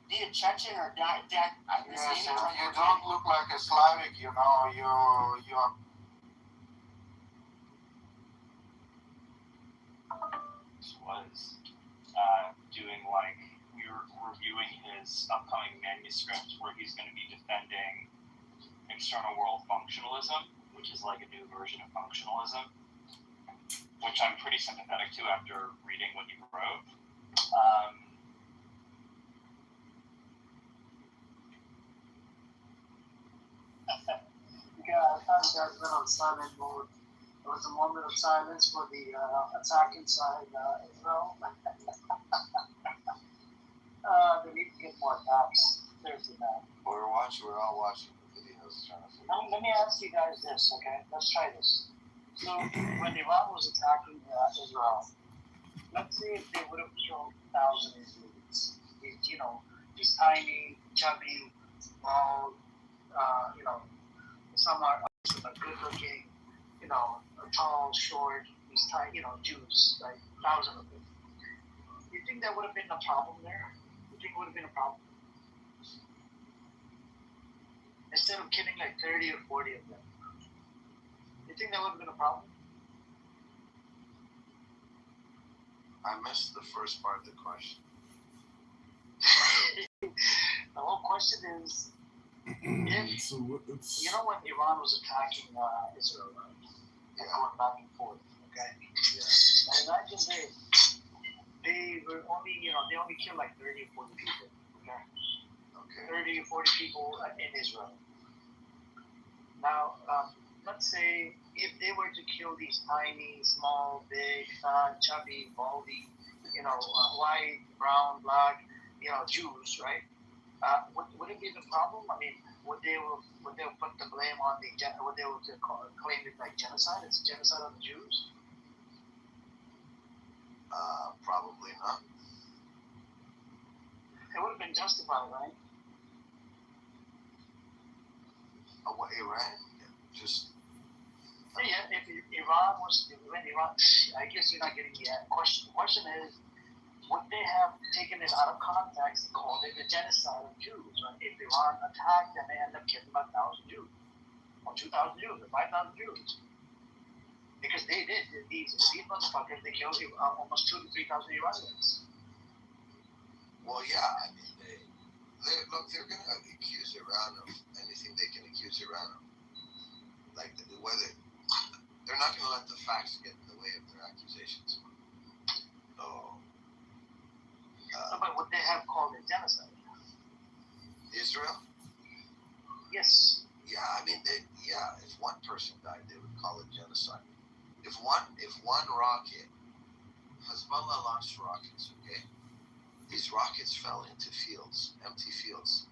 Be a Chechen or that?
Yes, you don't look like a Slavic, you know. You're.
Was doing like we were reviewing his upcoming manuscript where he's going to be defending external world functionalism, which is like a new version of functionalism, which I'm pretty sympathetic to after reading what he wrote.
Yeah, I thought you guys went on silent mode. There was a moment of silence for the attack inside Israel. They need to get more attacks. Seriously, man.
We're all watching the videos trying to figure
Let me ask you guys this, okay? Let's try this. So, when Iran was attacking Israel, let's say if they would have killed 1,000 Israelis, these tiny, chubby, bald, some are good looking, tall, short, these tiny, Jews, like 1,000 of them. Do you think that would have been a problem there? Do you think it would have been a problem? instead of killing like 30 or 40 of them. You think that would have been a problem?
I missed the first part of the question.
The whole question is, if,
So it's,
you know when Iran was attacking Israel, right? And going back and forth, okay?
Yeah.
Now imagine they were only, they only killed like 30 or 40 people, okay?
Okay.
30 or 40 people in Israel. Now, let's say if they were to kill these tiny, small, big, fat, chubby, baldy, white, brown, black, Jews, right? Would it be the problem? I mean, would they put the blame on would they claim it like genocide? It's genocide on the Jews?
Probably not.
It would have been justified, right?
What, Iran? Yeah, just.
Yeah, if Iran I guess you're not getting the question. The question is, would they have taken it out of context and called it a genocide of Jews? Right? If Iran attacked and they end up killing about 1,000 Jews, or 2,000 Jews, or 5,000 Jews, because they did these motherfuckers. They killed almost 2,000 to 3,000 Iranians.
Well, yeah. I mean, they're gonna accuse Iran of anything they can accuse Iran of. Like whether they're not gonna let the facts get in the way of their accusations. So.
But would they have called it genocide?
Israel?
Yes.
Yeah, I mean, if one person died, they would call it genocide. If one rocket, Hezbollah launched rockets, okay? These rockets fell into fields, empty fields.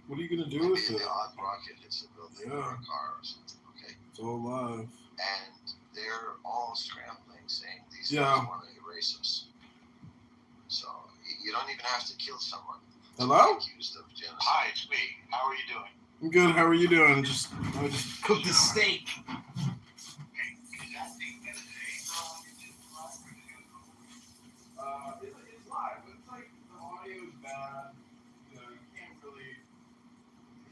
What are you gonna do with it?
The odd rocket hits a building or a car or something, okay?
It's all alive.
And they're all scrambling, saying these guys want to erase us. So you don't even have to kill someone.
Hello?
Accused of genocide.
Hi, it's me. How are you doing?
I'm good. How are you doing? I just cooked a steak. It's live, but it's like the audio is bad. You can't really.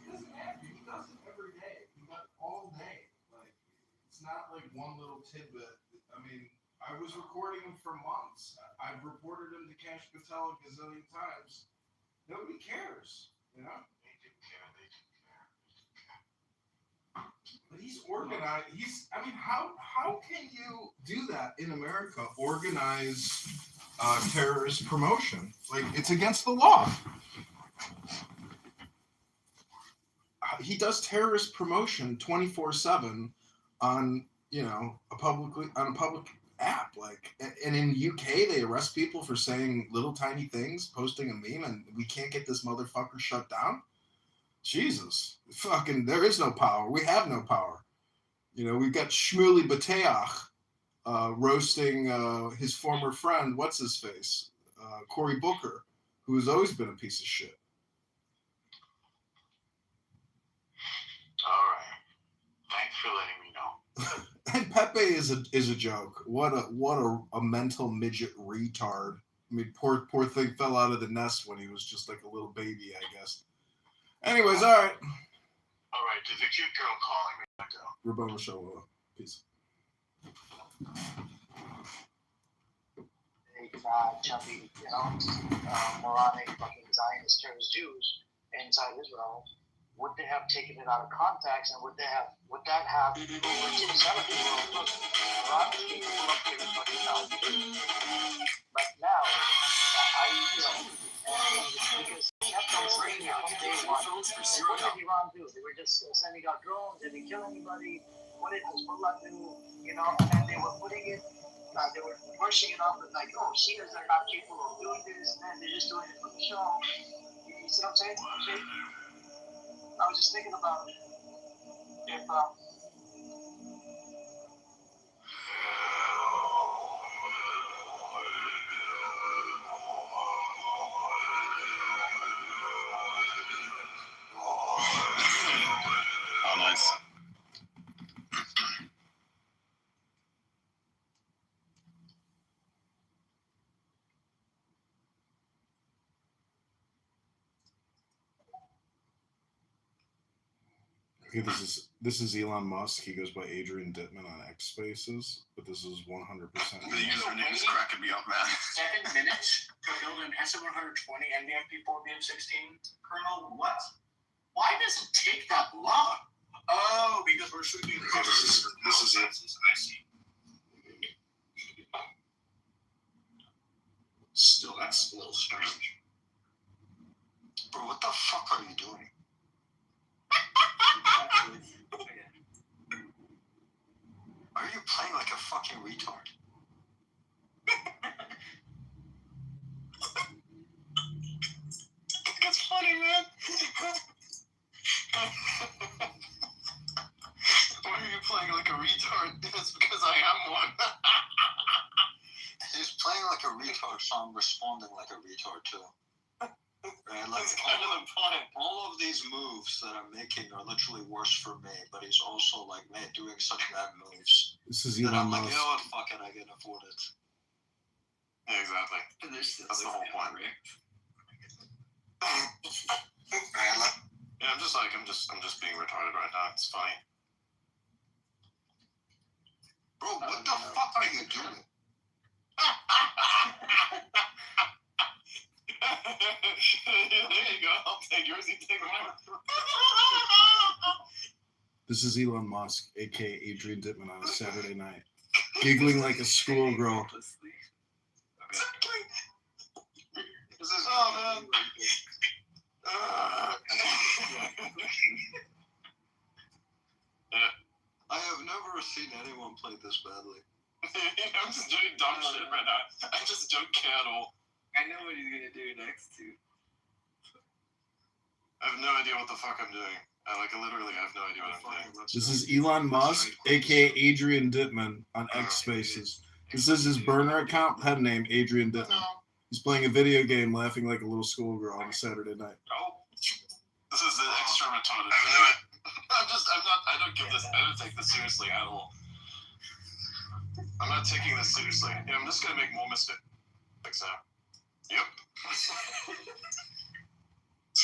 He doesn't have to. He does it every day. He does it all day. Like it's not like one little tidbit. I mean, I was recording him for months. I've reported him to Cash Patel a gazillion times. Nobody cares, They do care. But he's organized. How can you do that in America? Organize terrorist promotion? Like it's against the law. He does terrorist promotion 24/7 on a public app. Like, and in UK they arrest people for saying little tiny things, posting a meme, and we can't get this motherfucker shut down. Jesus, fucking, there is no power. We have no power. We've got Shmuley Bateach roasting his former friend, what's his face, Cory Booker, who has always been a piece of shit.
All right. Thanks for letting me know.
And Pepe is a joke. What a mental midget retard. I mean, poor thing fell out of the nest when he was just like a little baby, I guess. Anyways, all right.
All right. There's a cute girl calling me. I go.
Rabona Shalom. Peace.
Chubby, moronic, fucking Zionist terrorist Jews inside Israel. Would they have taken it out of context, and would that have over-accelerated the world? Look, Iran is capable of killing 20,000 Jews. But now, because they kept on saying it from day one. What did Iran do? They were just sending out drones, they didn't kill anybody. What did Hezbollah do? And they were putting it, they were pushing it off with like, oh, Shias are not capable of doing this, and they're just doing it for the show. You see what I'm saying? I was just thinking about if
Oh, nice.
Okay, this is Elon Musk. He goes by Adrian Dittman on X Spaces, but this is 100%.
The username is cracking me up, man.
7 minutes to build an S120 NVFP4 BF16 kernel? What? Why does it take that long? Oh, because we're shooting.
This is it. I see. Still, that's a little strange. Bro, what the fuck are you doing? Are you playing like a fucking retard? That's funny, man. Why are you playing like a retard? It's because I am one. He's playing like a retard, so I'm responding like a retard too. Right? Like, that's kind of the point. All of these moves that I'm making are literally worse for me, but he's also like doing such bad moves.
This is
that
Elon
I'm like,
Musk.
you know what? Fuck it, I can afford it. Yeah, exactly. That's the whole point, right? Yeah, I'm just being retarded right now. It's funny. Bro, what the fuck are you doing? There you go. I'll take yours. You take mine.
This is Elon Musk, aka Adrian Dittman, on a Saturday night, giggling like a schoolgirl.
This is man. I have never seen anyone play this badly. I'm just doing dumb shit right now. I just don't care at all.
I know what he's gonna do next to.
I have no idea what the fuck I'm doing. I literally have no idea what I'm doing.
This is Elon Musk, aka Adrian Dittman, on X Spaces. This is his burner account, pen name Adrian Dittman. He's playing a video game, laughing like a little schoolgirl on a Saturday night.
Oh, this is the extra retarded. I don't take this seriously at all. I'm not taking this seriously. Yeah, I'm just gonna make more mistakes now. Yep.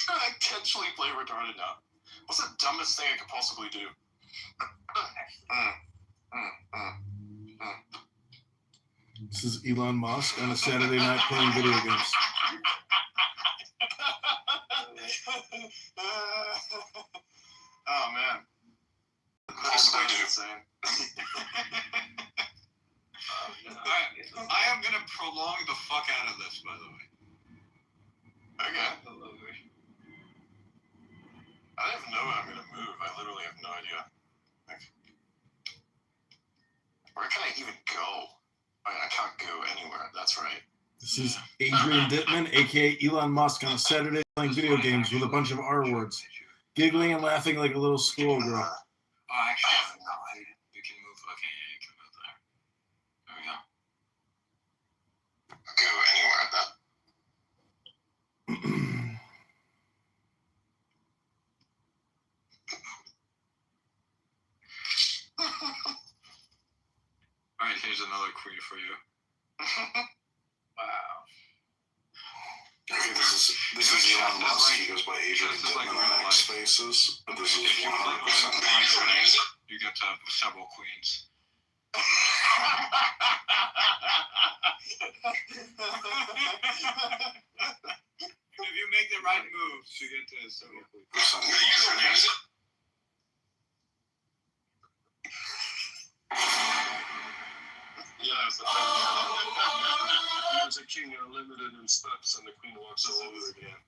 I intentionally play retarded now. What's the dumbest thing I could possibly do?
This is Elon Musk on a Saturday night playing video games.
Oh man. Possibly insane. I am gonna prolong the fuck out of this, by the way. Okay. I don't even know when I'm gonna move. I literally have no idea. Where can I even go? I can't go anywhere. That's right.
This is Adrian Dittman, aka Elon Musk, on a Saturday playing video games with a bunch of R words, giggling and laughing like a little schoolgirl.
Oh, actually, no, you can move. Okay, yeah, you can move there. There we go. Go anywhere at that. All right, here's another query for you. Wow. Okay, this is Elon Musk. He goes by Adrian Dittman on X Spaces, but this is 100%. You get to have several queens. If you make the right moves, you get to several queens. Yes. There's a king unlimited in steps, and the queen walks all over again.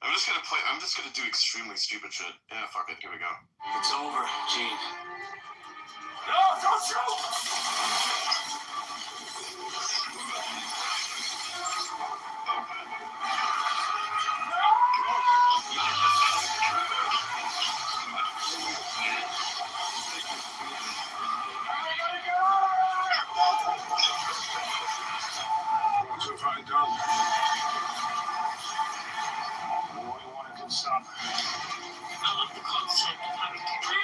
I'm just gonna do extremely stupid shit. Yeah, fuck it. Here we go.
It's over, Gene.
No, don't shoot!
What have I done? The only one who can stop her.
I love the concept of having control.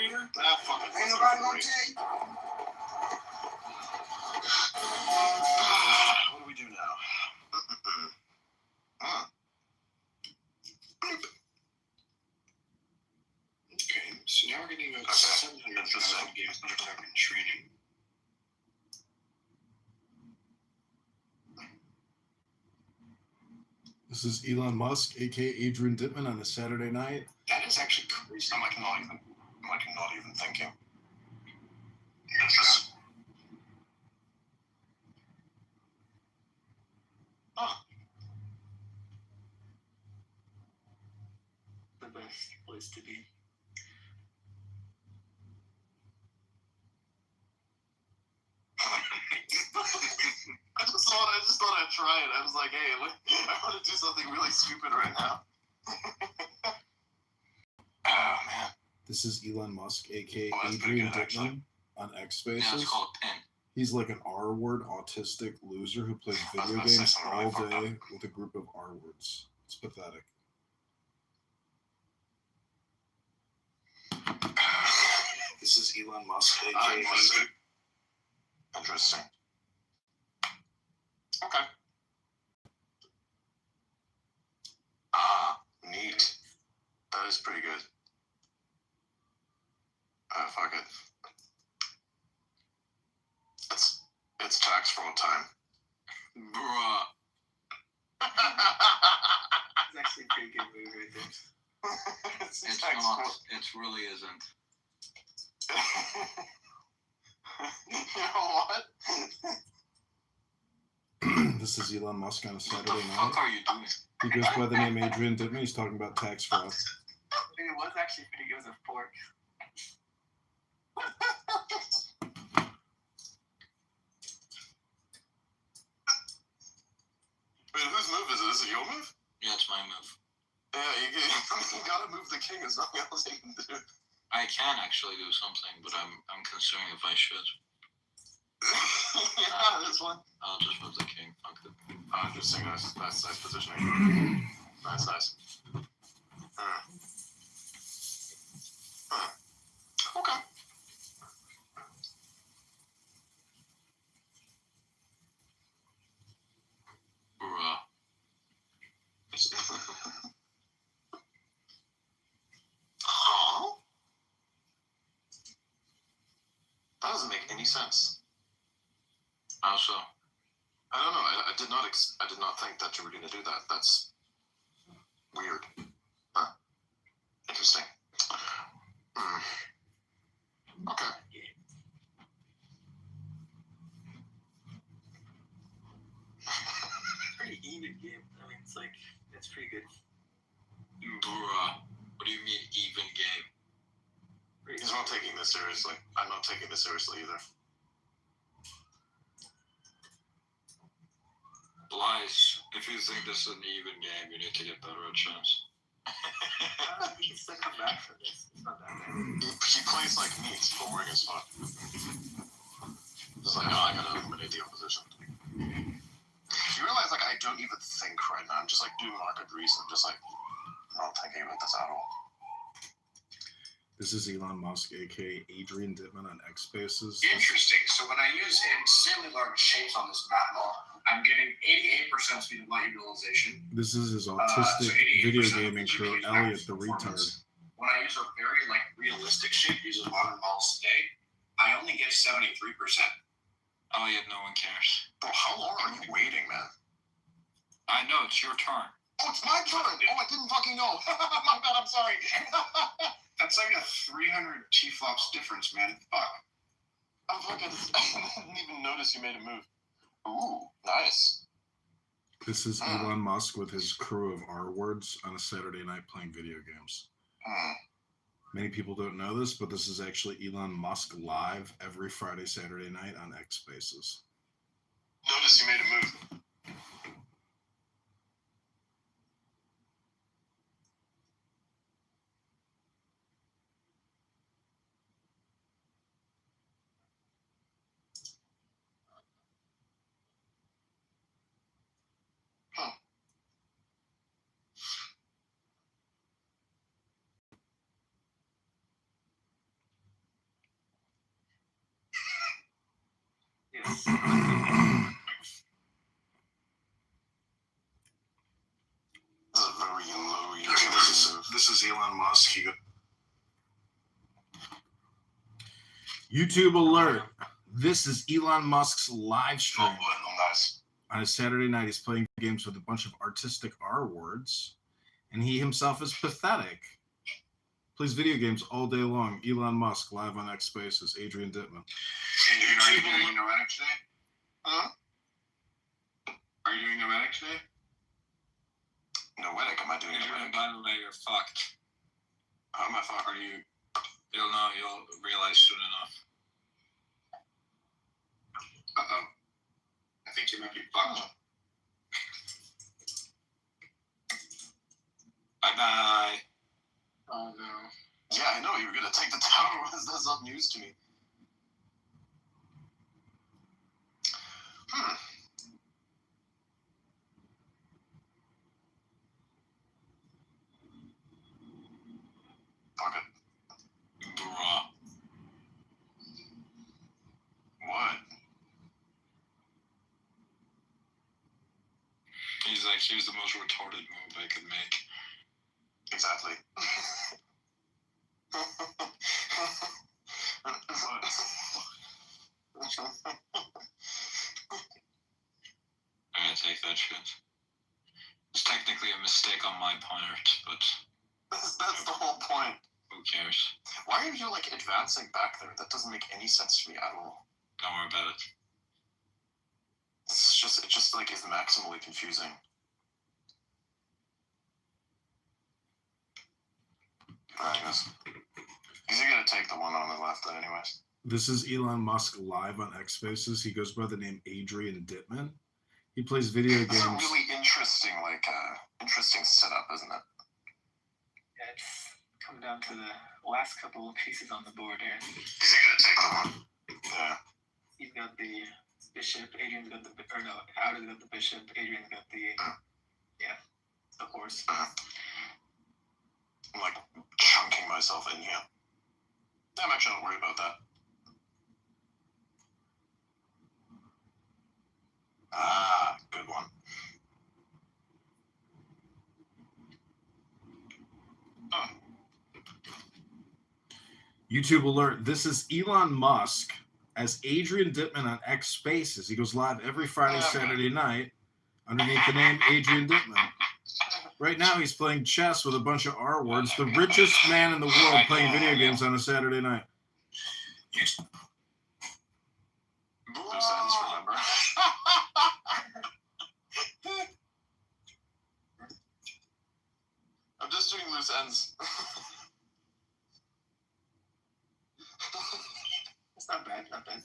reader?
Ah, fuck it.
Ain't nobody gonna tell you.
What do we do now?
Okay, so now we're getting about 700,000 games that are in training.
This is Elon Musk, aka Adrian Dittman, on a Saturday night.
That is actually crazy.
I'm like not even thinking.
The best place to be.
I just thought I'd try it. I was like, hey, look, I want to do something really stupid right now. Oh man.
This is Elon Musk, aka
that's pretty
Adrian
good, actually.
Dittman, on X Spaces.
Yeah, it's called a pen.
He's like an R-word autistic loser who plays
I was
video
gonna say
games
something
all
really fucked
day with a group of R-words. It's pathetic. This is Elon Musk, aka
Interesting. Okay. Neat. That is pretty good. Fuck it. It's tax fraud time.
Bruh.
It's actually a pretty good movie right there.
It's not. It really isn't.
You know what?
This is Elon Musk on a Saturday
What the fuck
night.
are you doing?
He goes by the name Adrian Dittman. He's talking about tax fraud.
I think it was actually pretty good with pork.
Wait, whose move is it? Is it your move?
Yeah, it's my move.
Yeah, you gotta move the king. There's nothing else you can do.
I can actually do something, but I'm considering if I should.
Yeah, this one.
I'll just move the king. Fuck it.
Interesting. Nice positioning. Nice. Okay.
Bruh.
Huh? That doesn't make any sense.
How so?
I don't know. I did not think that you were going to do that. That's weird. Huh. Interesting. Okay.
Pretty even game. I mean, it's pretty good.
Bruh. What do you mean even game?
He's not taking this seriously. I'm not taking this seriously either.
Lies. If you think this is an even game, you need to get better at chess.
He can still come back from this. It's not that bad.
He plays like me. It's boring as fuck. Just like, oh, I gotta eliminate the opposition. You realize, like, I don't even think right now. I'm just, like, doing market reason. Just, like, not thinking about this at all.
This is Elon Musk, aka Adrian Dittman, on X Spaces.
Interesting. So when I use insanely large shapes on this map model, I'm getting 88% speed of light utilization.
This is his autistic video gaming crew, Elliot the retard.
When I use a very realistic shape using modern models today, I only get 73%.
Elliot, no one cares.
Bro, how long are you waiting, man?
I know, it's your turn.
Oh, it's my turn! Oh, I didn't fucking know. My bad, I'm sorry.
That's like a 300 T-flops difference, man. Fuck.
I didn't even notice you made a move. Ooh, nice.
This is Elon Musk with his crew of R-words on a Saturday night playing video games. Many people don't know this, but this is actually Elon Musk live every Friday, Saturday night on X Spaces.
Notice you made a move. This is a very low YouTube.
This is Elon Musk. YouTube alert. This is Elon Musk's live stream.
Nice.
On a Saturday night, he's playing games with a bunch of artistic R words, and he himself is pathetic. Plays video games all day long. Elon Musk, live on X Spaces. Adrian Dittman.
Are you doing Nomadic today? Huh? Are you doing Nomadic today? Nomadic? Am I doing Nomadic? By the way, you're fucked. How am I fucked? Are you? You'll know. You'll realize soon enough. Uh-oh. I think you might be fucked. Bye-bye. Oh, no. Yeah, I know. You were going to take the tower. That's not news to me. Fuck it. Bruh. What? He's like, here's the most retarded move I could make. Exactly. I'm gonna take that shit. It's technically a mistake on my part, but that's the whole point. Who cares? Why are you like advancing back there? That doesn't make any sense to me at all. Don't worry about it. It just like is maximally confusing. Anyways, he's gonna take the one on the left then anyways.
This is Elon Musk live on X Spaces. He goes by the name Adrian Dittman. He plays video games.
It's a really interesting, interesting setup, isn't it?
Yeah, it's come down to the last couple of pieces on the board here.
Is he gonna take the one? Yeah.
He's got the bishop. Adrian's got Ada's got the bishop. Adrian's got the the horse.
I'm like chunking myself in here. I'm actually not worried about that. Ah, good one. Oh.
YouTube alert. This is Elon Musk as Adrian Dittman on X Spaces. He goes live every Friday, Saturday night underneath the name Adrian Dittman. Right now, he's playing chess with a bunch of R words. The richest man in the world playing video games on a Saturday night.
Loose ends, remember? I'm just doing loose ends.
It's not bad, not bad.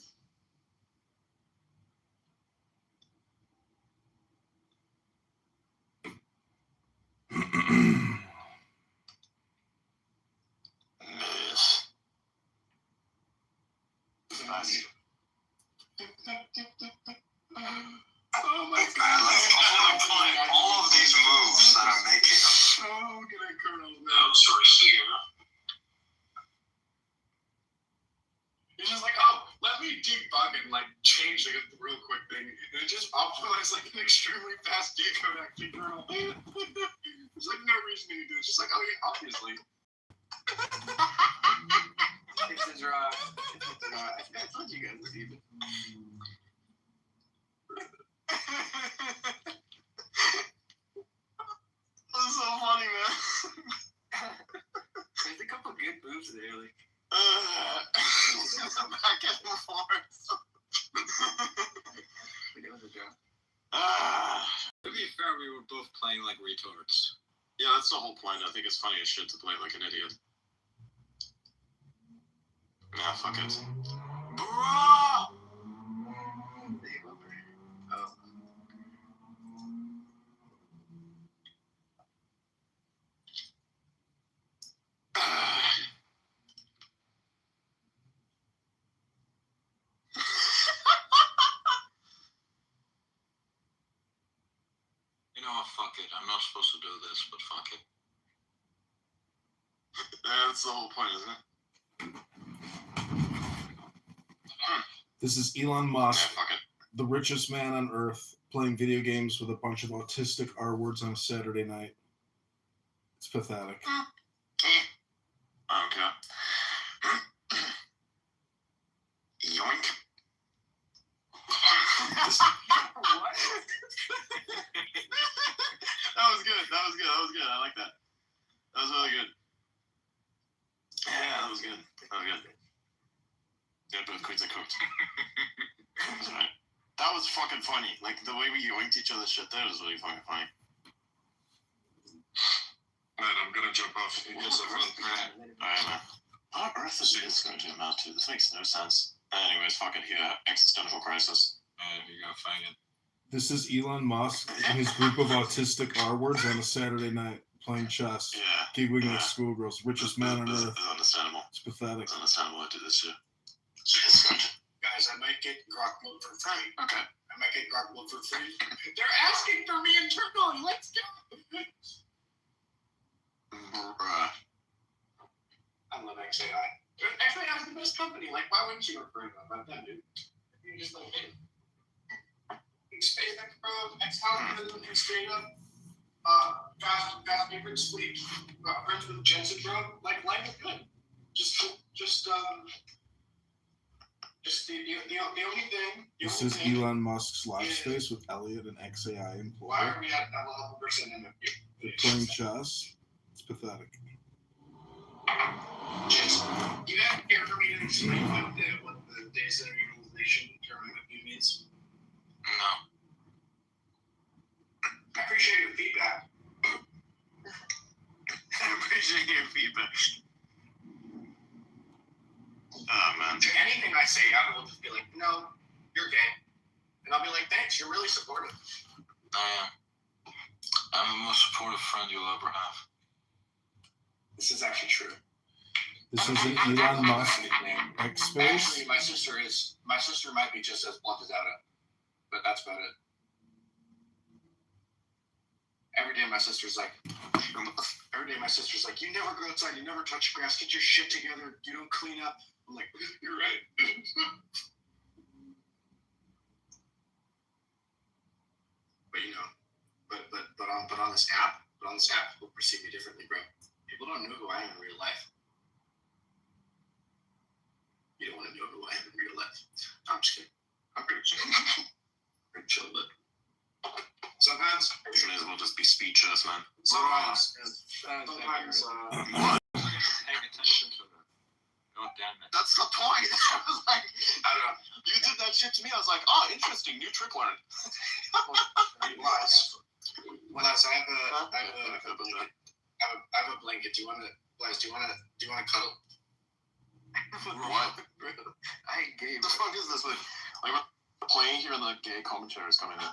Nice. Oh my god, all of these moves that I'm making are so good at Colonel. No, sorry, here. He's just like, oh, let me debug and like change like a real quick thing. And it just optimized like an extremely fast decode actually Colonel. There's like no reason to do it. It's just like, oh yeah, obviously.
It's a draw. I told you guys it's even.
That's so funny, man.
There's a couple good moves there, like.
Back and forth.
It was a draw.
To be fair, we were both playing like retards. Yeah, that's the whole point. I think it's funny as shit to play like an idiot. Nah, fuck it. Bruh!
Oh.
You know what, fuck it. I'm not supposed to do this, but fuck it. Yeah, that's the whole point, isn't it?
This is Elon Musk, the richest man on earth, playing video games with a bunch of autistic R words on a Saturday night. It's pathetic.
Okay. Yoink.
What?
That was good. I like that. That was really good. Yeah, that was good. Yeah, both queens are cooked. That's right. That was fucking funny. Like, the way we yoinked each other's shit there was really fucking funny.
Man, I'm gonna jump off. It was a fun thread.
Alright, man. What on earth is this going to amount to? This makes no sense. Anyways, fucking here. Existential crisis.
You gotta find it.
This is Elon Musk and his group of autistic R words on a Saturday night playing chess.
Yeah.
Giggling with schoolgirls. Richest man on earth.
This is understandable.
It's pathetic.
It's understandable to do this shit.
Guys, I might get grok blood for free.
Okay.
I might get grok blood for free. They're asking for me internally. Let's go. I love XAI. XAI is the best company. Like, why wouldn't you refer about them, dude? You just like it. Space X Pro, X House, and straight up. Fast favorite sleep. Friends with Jensen, bro. Like, life is good. Just the only thing.
This is Elon Musk's live space with Elliot and XAI employee.
Why are we at 11% MFU?
They're playing chess. It's pathetic.
Just, you have to care for me to explain what the data center utilization term MFU means?
No.
I appreciate your feedback.
Oh, man.
To anything I say, I will just be like, no, you're gay. And I'll be like, thanks, you're really supportive.
I am. I'm the most supportive friend you'll ever have.
This is actually true.
This is an Elon Musk X space.
Actually, my sister might be just as blunt as Ada, but that's about it. Every day my sister's like, you never go outside, you never touch grass, get your shit together, you don't clean up. I'm like, you're right. But you know, but on this app, people perceive me differently, bro. People don't know who I am in real life. You don't want to know who I am in real life. I'm just kidding. I'm pretty chill. Pretty chill, but sometimes
You may as well just be speechless, man.
Sometimes
Paying attention to them. God damn it.
That's the point. I was like, I don't know. You did that shit to me. I was like, oh, interesting. New trick learned.
Elias, I have a blanket. Do you want to cuddle?
What? I ain't gay. What the fuck is this? Like, playing here and the gay commentary is coming in.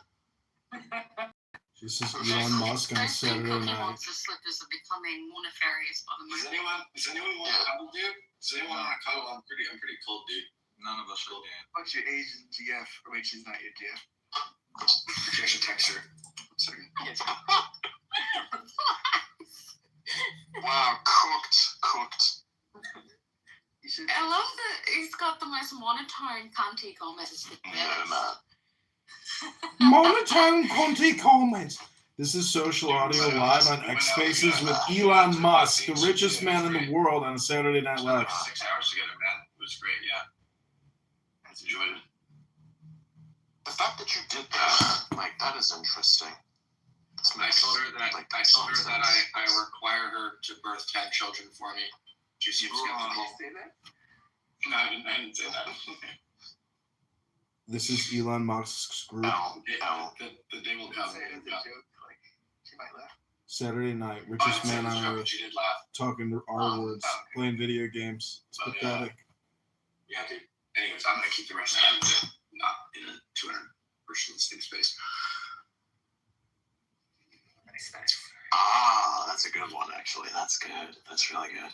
This is Elon Musk on a Saturday night.
The slippers are becoming more nefarious by the
Does
moment.
anyone want to cuddle, dude? Does anyone want to cuddle? I'm pretty cold, dude.
None of us are gay.
What's your Asian GF? Wait, she's not your GF.
I should text her. 1 second.
Wow, cooked.
I love that he's got the most monotone cunty comments.
Yeah, man.
Monotone Conti comments. This is Social Audio live on X Spaces with Elon Musk, the richest man in the world, on a Saturday Night Live.
6 hours together, man. It was great, yeah. I enjoyed it.
The fact that you did that, like, that is interesting.
I told her that I require her to birth 10 children for me. She seems skeptical. No, I didn't say that.
This is Elon Musk's group.
The day will come.
She might laugh.
Saturday night, richest man on earth,
She did laugh.
talking R words, playing video games. It's pathetic.
Yeah, dude. Anyways, I'm gonna keep the rest of it not in a 200-person listening space.
Nice.
Ah, that's a good one, actually. That's good. That's really good.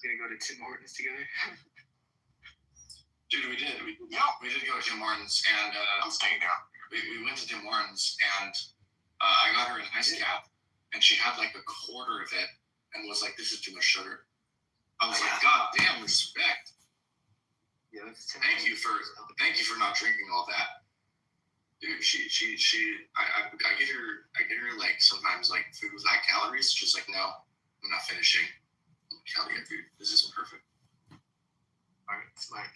We're gonna go to Tim Hortons together.
Dude, we did. We did go to Tim Hortons, and
I'm staying there.
We went to Tim Hortons, and I got her an ice cap, and she had like a quarter of it, and was like, "This is too much sugar." I was like, "God damn, respect."
Yeah, thank you for not drinking all that. Dude, I get her like sometimes like food with high calories. She's like, no, I'm not finishing. Hell yeah, dude, this is perfect. All right, smart.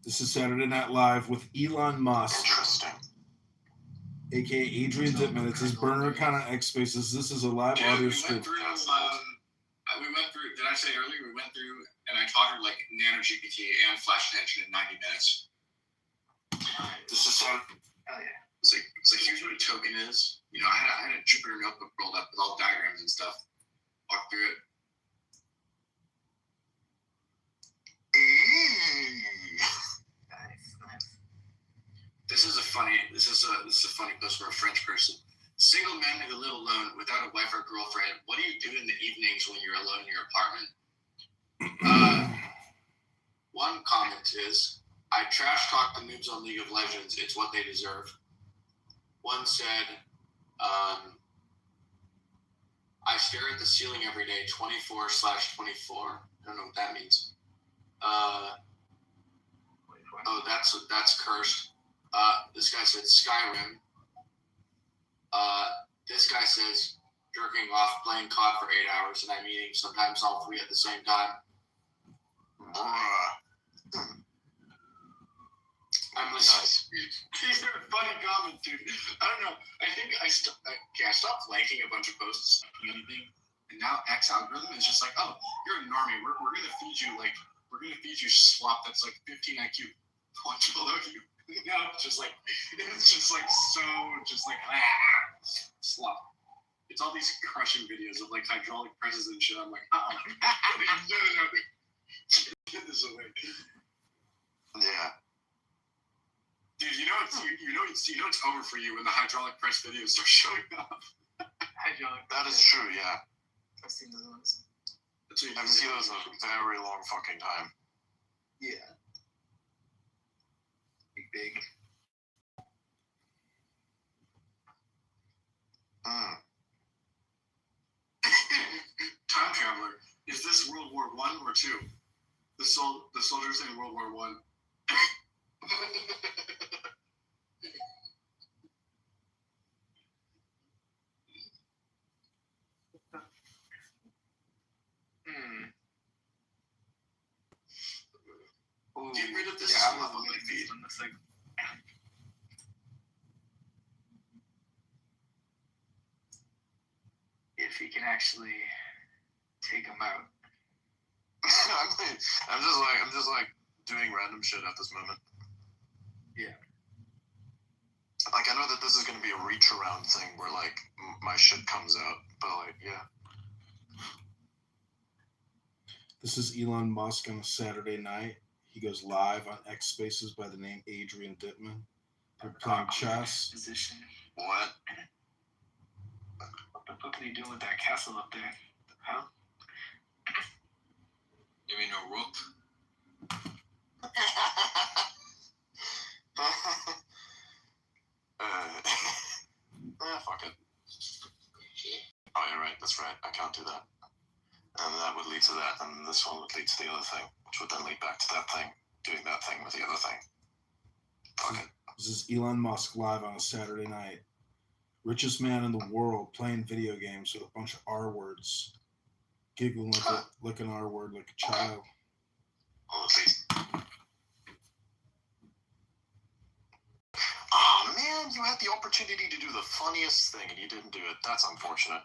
This is Saturday Night Live with Elon Musk.
Interesting.
AKA Adrian Dittman. It's his burner kind of X Spaces. This is a live audio stream.
We went through, did I say earlier? We went through and I taught her like Nano GPT and Flash Attention in 90 minutes.
This is Saturday.
Hell yeah. It's like here's what a token is. You know, I had a Jupyter notebook rolled up with all diagrams and stuff. Walk through it. Nice. This is a funny post for a French person. Single men who live alone without a wife or girlfriend. What do you do in the evenings when you're alone in your apartment? One comment is, I trash talk the noobs on League of Legends. It's what they deserve. One said, I stare at the ceiling every day, 24/24. I don't know what that means. Oh, that's cursed. This guy said Skyrim. This guy says jerking off, playing COD for 8 hours, and I'm eating sometimes all three at the same time. I'm like, nice. These are funny comments, dude. I don't know. I think I stopped liking a bunch of posts, anything, and now X algorithm is just like, oh, you're a normie. We're gonna feed you slop that's like 15 IQ. Watch below you. Now it's just like slop. It's all these crushing videos of like hydraulic presses and shit. I'm like, no. Get this away.
Yeah.
Dude, you know it's over for you when the hydraulic press videos start showing up.
That is true, yeah.
I've seen those ones.
I've seen those a very long fucking time.
Yeah. Big. Time traveler. Is this World War I or II? The soldiers in World War I. Get rid of this slop on my feed. If he can actually take them out.
I'm just like doing random shit at this moment.
Yeah.
Like, I know that this is going to be a reach around thing where like my shit comes out, but like, yeah.
This is Elon Musk on a Saturday night. He goes live on X Spaces by the name Adrian Dittman. They're playing chess.
Position.
What?
What the fuck are you doing with that castle up there? Huh?
You mean a rook? Fuck it. Oh, you're right. That's right. I can't do that. And that would lead to that, and this one would lead to the other thing, which would then lead back to that thing, doing that thing with the other thing. Fuck it.
This is Elon Musk live on a Saturday night. Richest man in the world playing video games with a bunch of R words. Giggling like an R word, like a child.
Oh man, you had the opportunity to do the funniest thing and you didn't do it. That's unfortunate.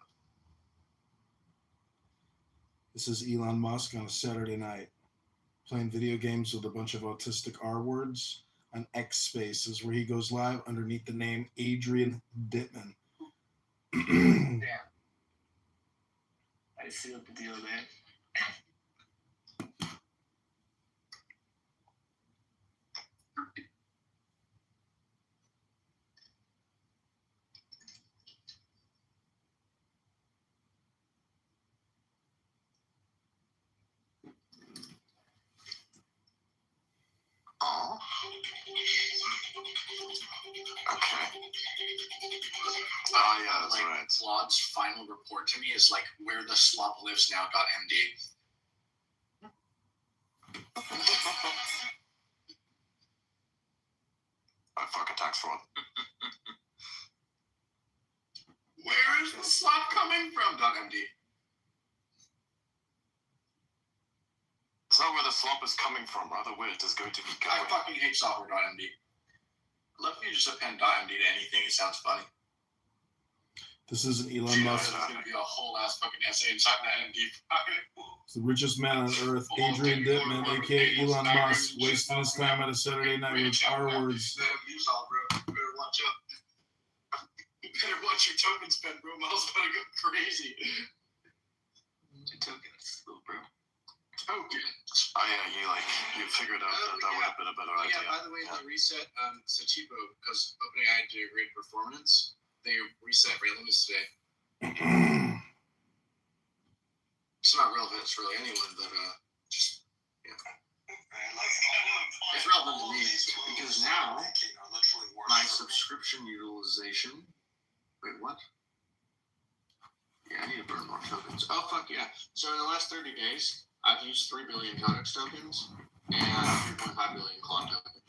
This is Elon Musk on a Saturday night playing video games with a bunch of autistic R words on X Spaces, where he goes live underneath the name Adrian Dittman.
Damn. I see what the deal there.
Oh. Okay. Oh yeah, that's
like,
right.
Claude's final report to me is like where the slop lives now.md. I fucking tax fraud.
Where is the slop coming from, .md?
It's not where the slop is coming from, rather where it is going to be going.
I fucking hate software.md. I love if you just append .md to anything. It sounds funny.
This is an Elon Musk.
There's gonna be a whole ass fucking essay inside the MD.
It's the richest man on earth, Adrian Dittman, aka Elon Musk, wasting his time on a Saturday night with our words.
The MD's all, bro. You better watch out. You better watch your token spend, bro. Miles about to go crazy.
Your tokens, little bro.
Tokens.
Oh yeah, you figured out that would have been a better idea.
Yeah, by the way, the reset, Sativo, because OpenAI did a great performance, they reset rate limits today. It's not relevant to really anyone, but just yeah. It's relevant to me because now my subscription utilization. Wait, what? Yeah, I need to burn more tokens. Oh fuck yeah! So in the last 30 days, I've used 3 billion Codex tokens and 3.5 billion Clone tokens.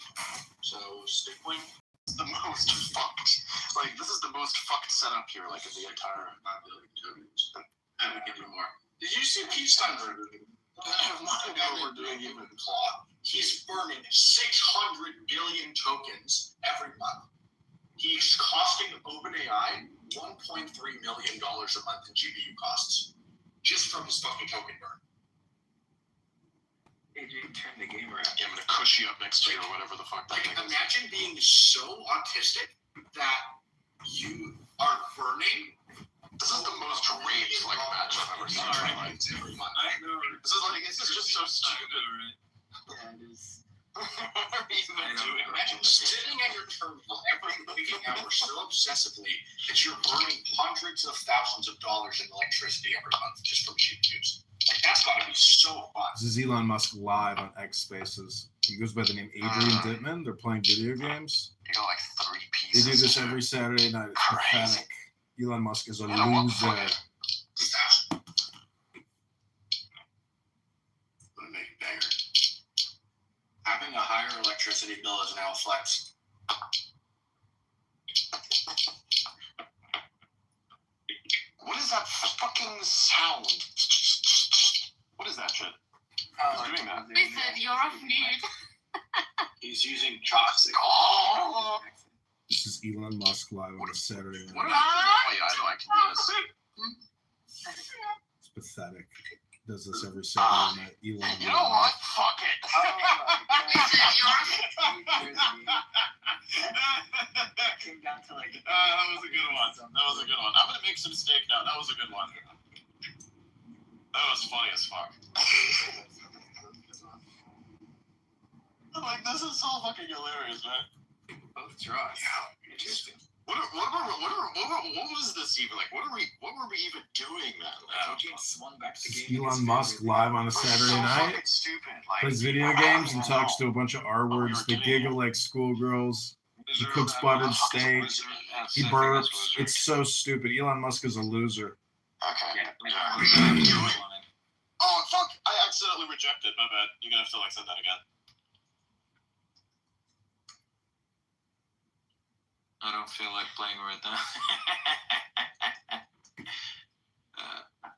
So Stickpoint is the most fucked. Like this is the most fucked setup here, like in the entire 5 billion tokens. And we can do more. Did you see Pete Steinberg? I have no idea what we're doing even plot. He's burning 600 billion tokens every month. He's costing OpenAI $1.3 million a month in GPU costs just from his fucking token burn.
AJ, turn the game around. Yeah, I'm gonna cush you up next to you or whatever the fuck that thing is.
Imagine being so autistic that you are burning.
This is the most rage like match I've ever seen.
Every month.
I know. This is just so stupid, right?
Yeah, it is. Imagine sitting at your terminal every waking hour so obsessively that you're burning hundreds of thousands of dollars in electricity every month just from GPUs. Like, that's got to be so fun.
This is Elon Musk live on X Spaces. He goes by the name Adrian Dittman. They're playing video games.
You got like 3
They
pieces.
do this every Saturday night. It's pathetic. Elon Musk is a loser.
What a big banger. Having a higher electricity bill is now a flex.
What is that fucking sound? What is that shit? Who's doing that?
Listen, you're off mute.
He's using chopsticks.
Oh!
This is Elon Musk live on a Saturday night.
Oh yeah, I know I can do this.
It's pathetic. He does this every Saturday night. Elon
You know what? Fuck it.
Came down to like.
That was a good one. That was a good one. I'm gonna make some steak now. That was a good one. That was funny as fuck. I'm like, this is so fucking hilarious, man.
Both draws.
Yeah, interesting. What was this even like? What were we even doing, man?
Swung back to
This is Elon Musk live on a Saturday night.
Stupid. Like,
Plays video games and talks to a bunch of R words. They giggle like schoolgirls. He cooks buttered steak. He burps. It's so stupid. Elon Musk is a loser.
Okay. Oh fuck! I accidentally rejected. My bad. You're gonna have to like send that again. I don't feel like playing right now.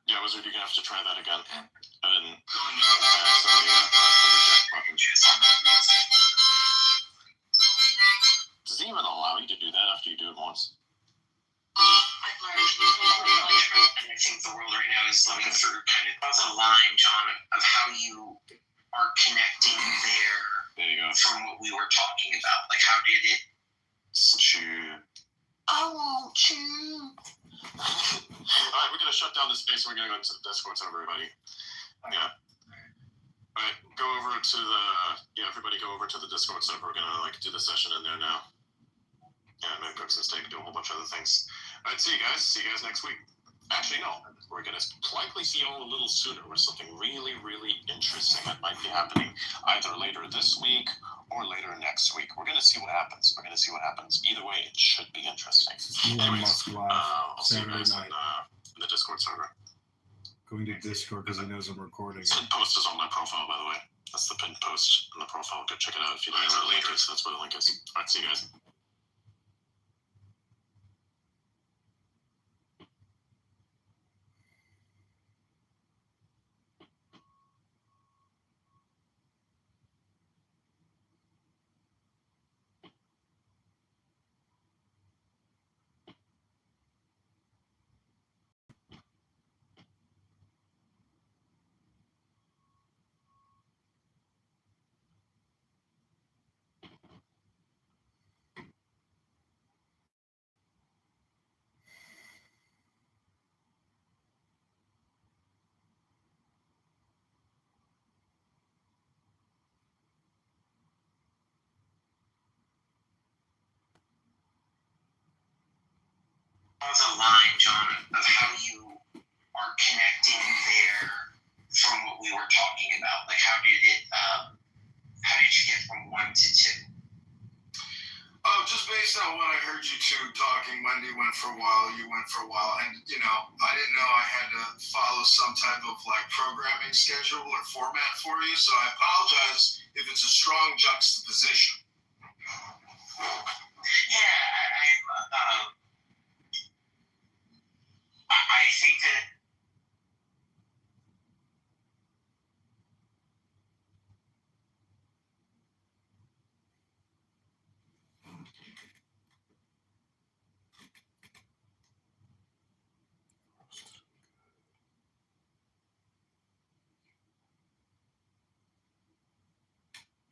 Yeah, Wizard, you're gonna have to try that again. I didn't. Press the reject button. Does it even allow you to do that after you do it once?
I've learned and I think the world right now is looking for kind of the line, John, of how you are connecting
There you go.
from what we were talking about. Like, how did it?
Chew. I won't chew. Alright, we're gonna shut down the space and we're gonna go into the Discord server, everybody. Yeah. Alright, go over to everybody go over to the Discord server. We're gonna like do the session in there now. Yeah, I'm gonna cook some steak, do a whole bunch of other things. Alright, see you guys. See you guys next week. Actually, no. We're gonna likely see you all a little sooner with something really, really interesting that might be happening either later this week or later next week. We're gonna see what happens. Either way, it should be interesting.
Elon Musk live
I'll see you
Saturday
guys
night.
in the Discord server.
Going to Discord because he knows I'm recording.
Post is on my profile, by the way. That's the pinned post on the profile. Go check it out if you don't know where the link is. That's where the link is. All right, see you guys.
The line, John, of how you are connecting there from what we were talking about. Like, how did you get from 1 to 2?
Oh, just based on what I heard you two talking, Wendy went for a while, you went for a while, and I didn't know I had to follow some type of like programming schedule or format for you, so I apologize if it's a strong juxtaposition.
Yeah, I think that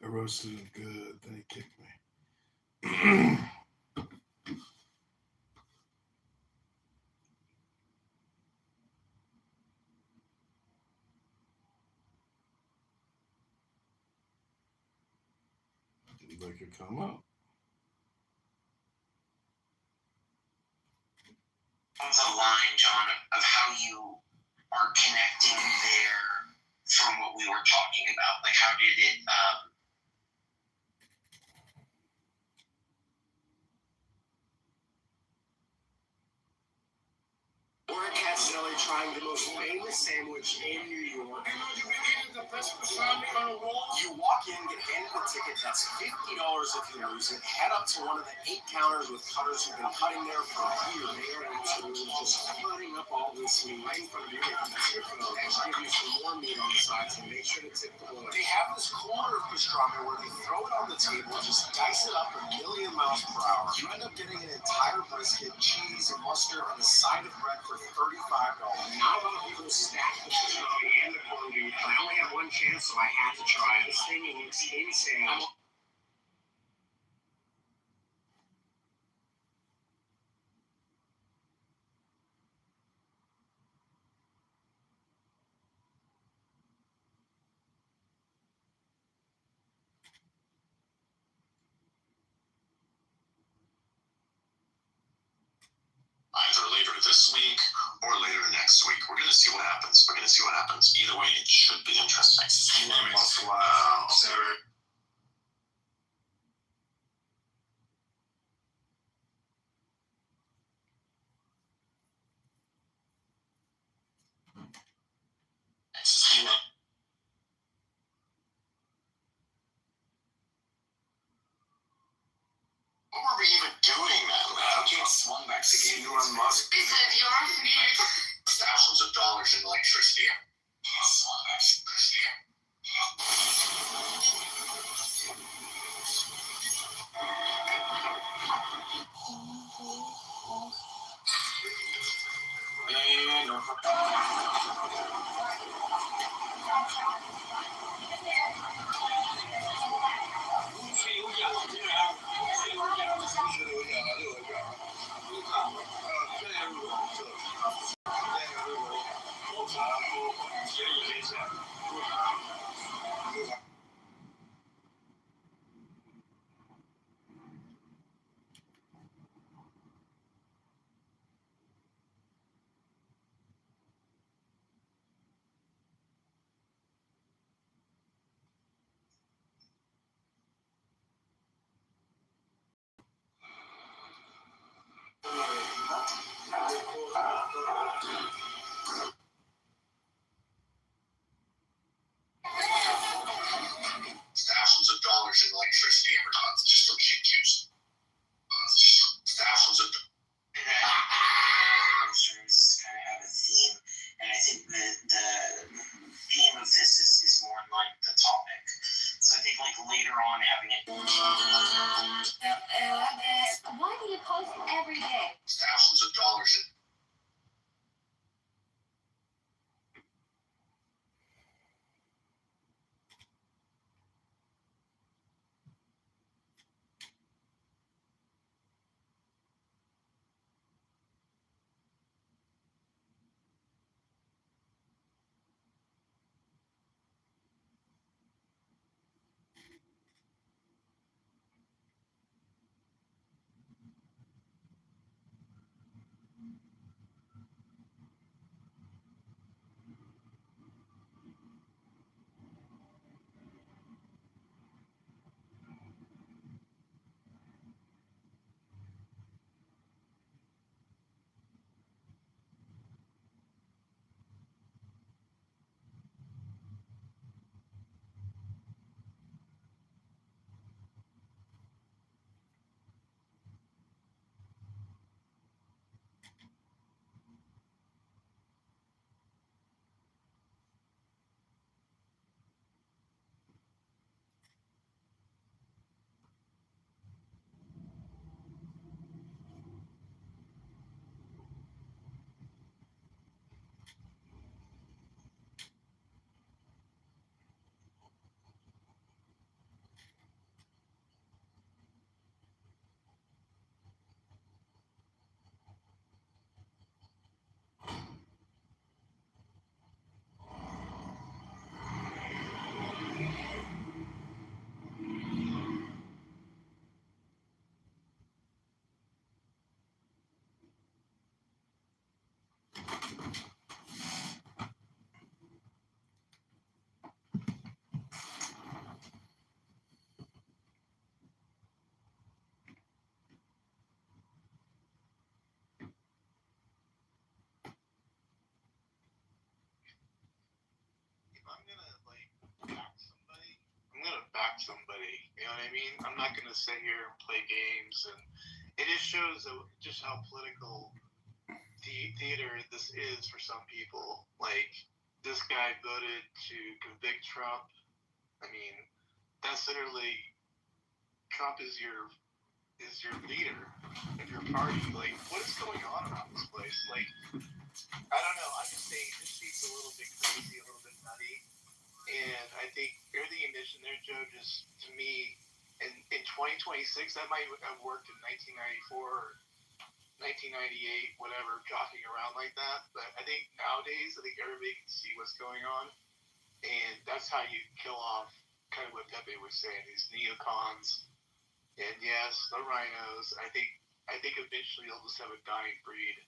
I roasted him good, then he kicked me. Didn't like it come up.
the line, John, of how you are connecting there from what we were talking about. Like, how did it
We're at Cat Deli trying the most famous sandwich in New York. You walk in, get handed a ticket. That's $50 if you lose it. Head up to one of the 8 counters with cutters who've been cutting there for a year. They are absolutely just cutting up all this meat right in front of you. They can tip them. Actually give you some more meat on the side, so make sure to tip the boy. They have this corner of pastrami where they throw it on the table, just dice it up a million miles per hour. You end up getting an entire brisket, cheese, and mustard, and a side of bread for $35. Not a lot of people stack the pastrami and the corned beef. I only had one chance, so I had to try it. This thing looks insane.
Either later this week or later next week. We're going to see what happens. Either way, it should be interesting. Wow. What were we even doing, man? How can swung back to Elon Musk?
Because you're weird.
Thousands of dollars in electricity. Swung back to electricity.
know what I mean? I'm not going to sit here and play games, and it just shows just how political theater this is for some people. Like, this guy voted to convict Trump. I mean, that's literally, Trump is your leader of your party. Like, what is going on around this place? Like, I don't know. I'm just saying this seems a little bit crazy, a little bit nutty. And I think everything you mentioned there, Joe, just to me, in 2026, that might have worked in 1994 or 1998, whatever, jockeying around like that. But I think nowadays, I think everybody can see what's going on. And that's how you kill off kind of what Pepe was saying, these neocons. And yes, the rhinos. I think eventually they'll just have a dying breed.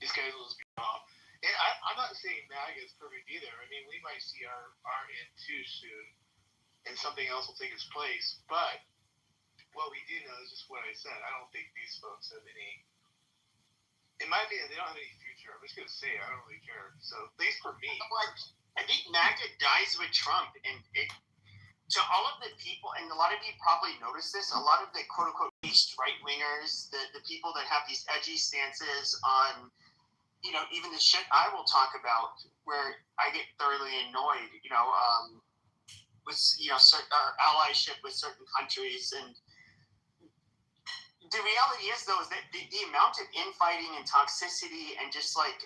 These guys will just be off. And I'm not saying MAGA is perfect either. I mean, we might see our end too soon, and something else will take its place. But what we do know is just what I said. I don't think these folks have any. In my opinion, they don't have any future. I'm just gonna say it. I don't really care. So at least for me,
I think MAGA dies with Trump, and to all of the people, and a lot of you probably noticed this, a lot of the quote-unquote right-wingers, the people that have these edgy stances on, you know, even the shit I will talk about, where I get thoroughly annoyed, you know, with, you know, our allyship with certain countries. And the reality is, though, is that the amount of infighting and toxicity and just like,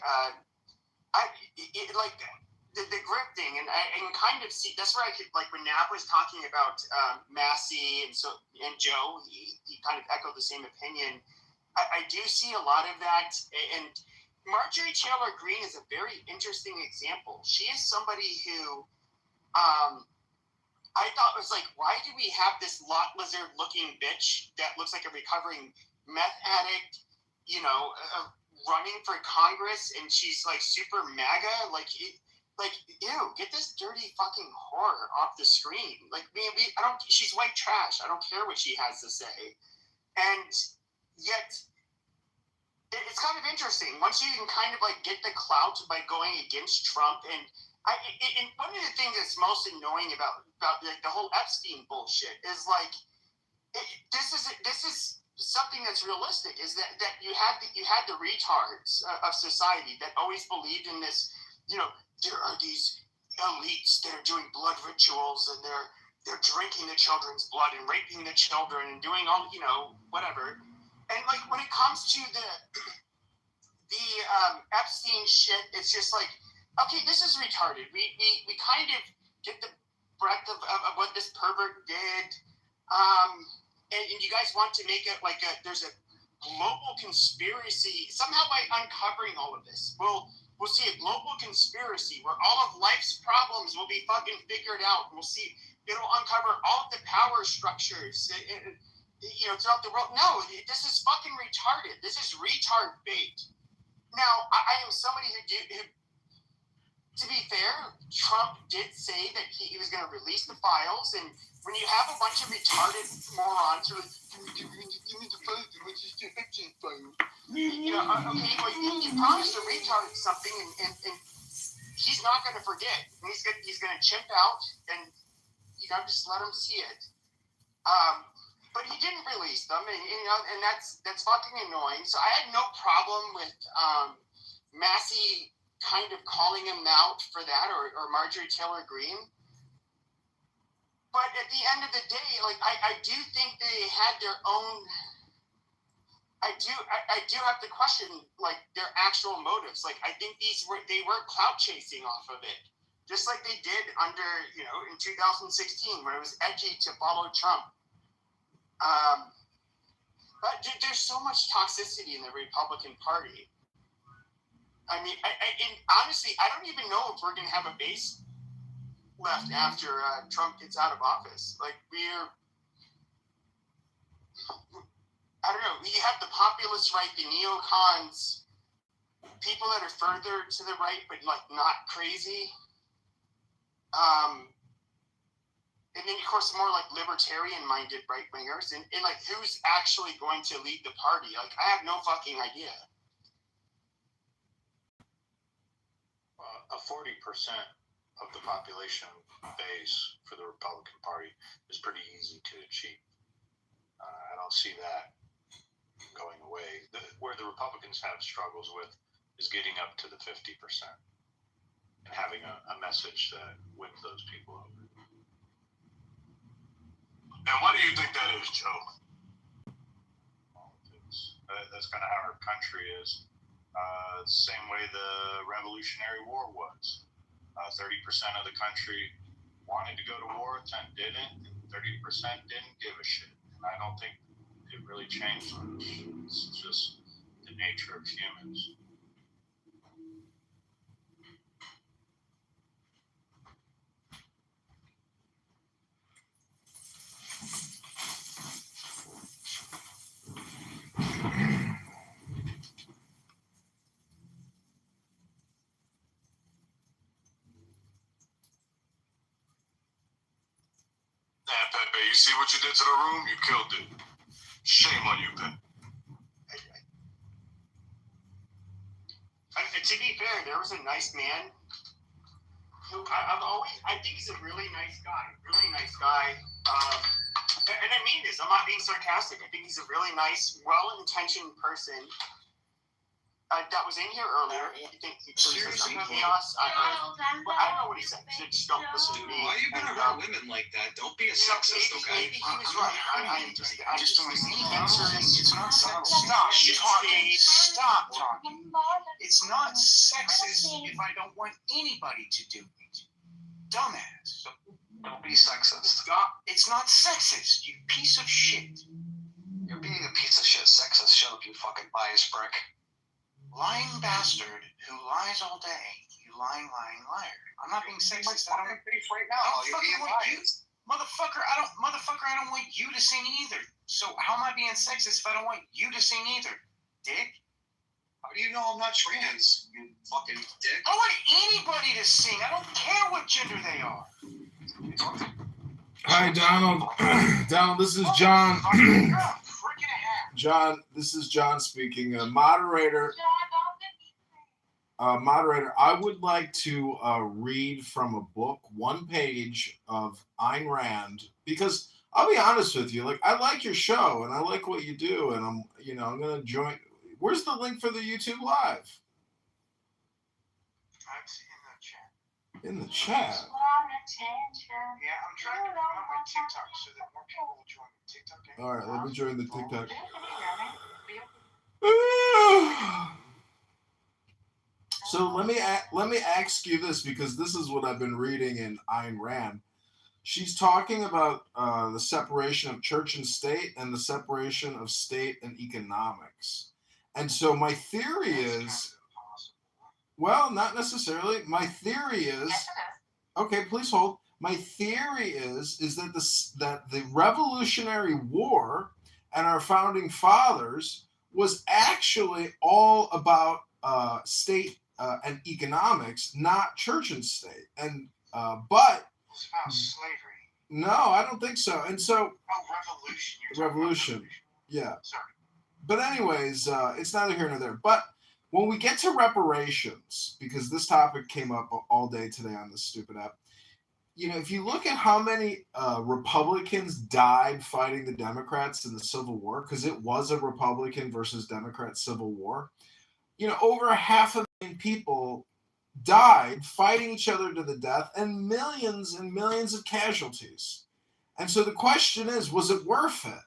the grifting, and kind of see, that's where I could, like, when Nav was talking about Massey and Joe, he kind of echoed the same opinion. I do see a lot of that, and Marjorie Taylor Greene is a very interesting example. She is somebody who I thought was like, why do we have this lot lizard looking bitch that looks like a recovering meth addict, you know, running for Congress, and she's like super MAGA, like, ew, get this dirty fucking whore off the screen. Like, she's white trash. I don't care what she has to say. And yet, it's kind of interesting. Once you can kind of like get the clout by going against Trump, and one of the things that's most annoying about like the whole Epstein bullshit is like, this is something that's realistic, is that you had the retards of society that always believed in this, you know, there are these elites that are doing blood rituals, and they're drinking the children's blood and raping the children and doing all, you know, whatever. And like, when it comes to the Epstein shit, it's just like, okay, this is retarded. We kind of get the breadth of what this pervert did, and you guys want to make it like there's a global conspiracy somehow. By uncovering all of this, we'll see a global conspiracy where all of life's problems will be fucking figured out. We'll see, it'll uncover all of the power structures, you know, throughout the world. No, this is fucking retarded. This is retard bait. Now, I am somebody who, to be fair, Trump did say that he was going to release the files, and when you have a bunch of retarded morons who are like, give me the files, what's this Epstein file? You know, okay, well, he promised a retard something, and he's not going to forget. And he's going to chimp out, and, you know, just let him see it. But he didn't release them, and you know, and that's fucking annoying. So I had no problem with Massey kind of calling him out for that, or Marjorie Taylor Greene. But at the end of the day, like, I do think they had their own. I do have to question, like, their actual motives. Like, I think they were clout chasing off of it, just like they did under, you know, in 2016, where it was edgy to follow Trump. But there's so much toxicity in the Republican Party. I mean, and honestly, I don't even know if we're going to have a base left after Trump gets out of office. Like, I don't know. You have the populist right, the neocons, people that are further to the right, but like not crazy. And then, of course, more like libertarian-minded right-wingers, and like, who's actually going to lead the party? Like, I have no fucking idea.
A 40% of the population base for the Republican Party is pretty easy to achieve. I don't see that going away. Where the Republicans have struggles with is getting up to the 50% and having a message that wins those people over.
And what do you think that is, Joe?
That's kind of how our country is. Same way the Revolutionary War was. 30% of the country wanted to go to war, 10 didn't, and 30% didn't give a shit. And I don't think it really changed much. It's just the nature of humans.
Pepe, you see what you did to the room? You killed it. Shame on you, Pepe.
To be fair, there was a nice man who I think he's a really nice guy. And I mean this, I'm not being sarcastic. I think he's a really nice, well-intentioned person that was in here earlier. I think he said something chaos. I don't know what he said. Just don't listen to me.
Why are you gonna hurt women like that? Don't be a sexist, okay?
Maybe he was right. I just don't see
It's not sexist.
Stop talking. It's not sexist if I don't want anybody to do it. Dumbass.
Don't be sexist.
It's not sexist, you piece of shit.
You're being a piece of shit sexist. Shut up, you fucking bias prick.
Lying bastard who lies all day. You lying liar. I'm not being sexist. I don't
face right now.
You're being biased. Motherfucker, I don't want you to sing either. So how am I being sexist if I don't want you to sing either? Dick?
How do you know I'm not trans, you fucking dick?
I want anybody to sing. I don't care what gender they are.
Hi, Donald. Donald, this is John. John, this is John speaking. Moderator, I would like to read from a book, one page of Ayn Rand, because I'll be honest with you, like I like your show and I like what you do, and I'm gonna join. Where's the link for the YouTube live? In the chat.
Yeah, I'm trying to promote my TikTok so that more people will join the TikTok.
All right, let me join the TikTok. So let me ask you this, because this is what I've been reading in Ayn Rand. She's talking about the separation of church and state and the separation of state and economics. And so my theory is, well, not necessarily. My theory is, okay, please hold. My theory is that the Revolutionary War and our founding fathers was actually all about state and economics, not church and state. And but
it's about slavery.
No, I don't think so. And so
revolution.
Revolution. Yeah.
Sorry.
But anyways, it's neither here nor there. But when we get to reparations, because this topic came up all day today on this stupid app, if you look at how many Republicans died fighting the Democrats in the Civil War, because it was a Republican versus Democrat Civil War, over 500,000 people died fighting each other to the death, and millions of casualties. And so the question is, was it worth it?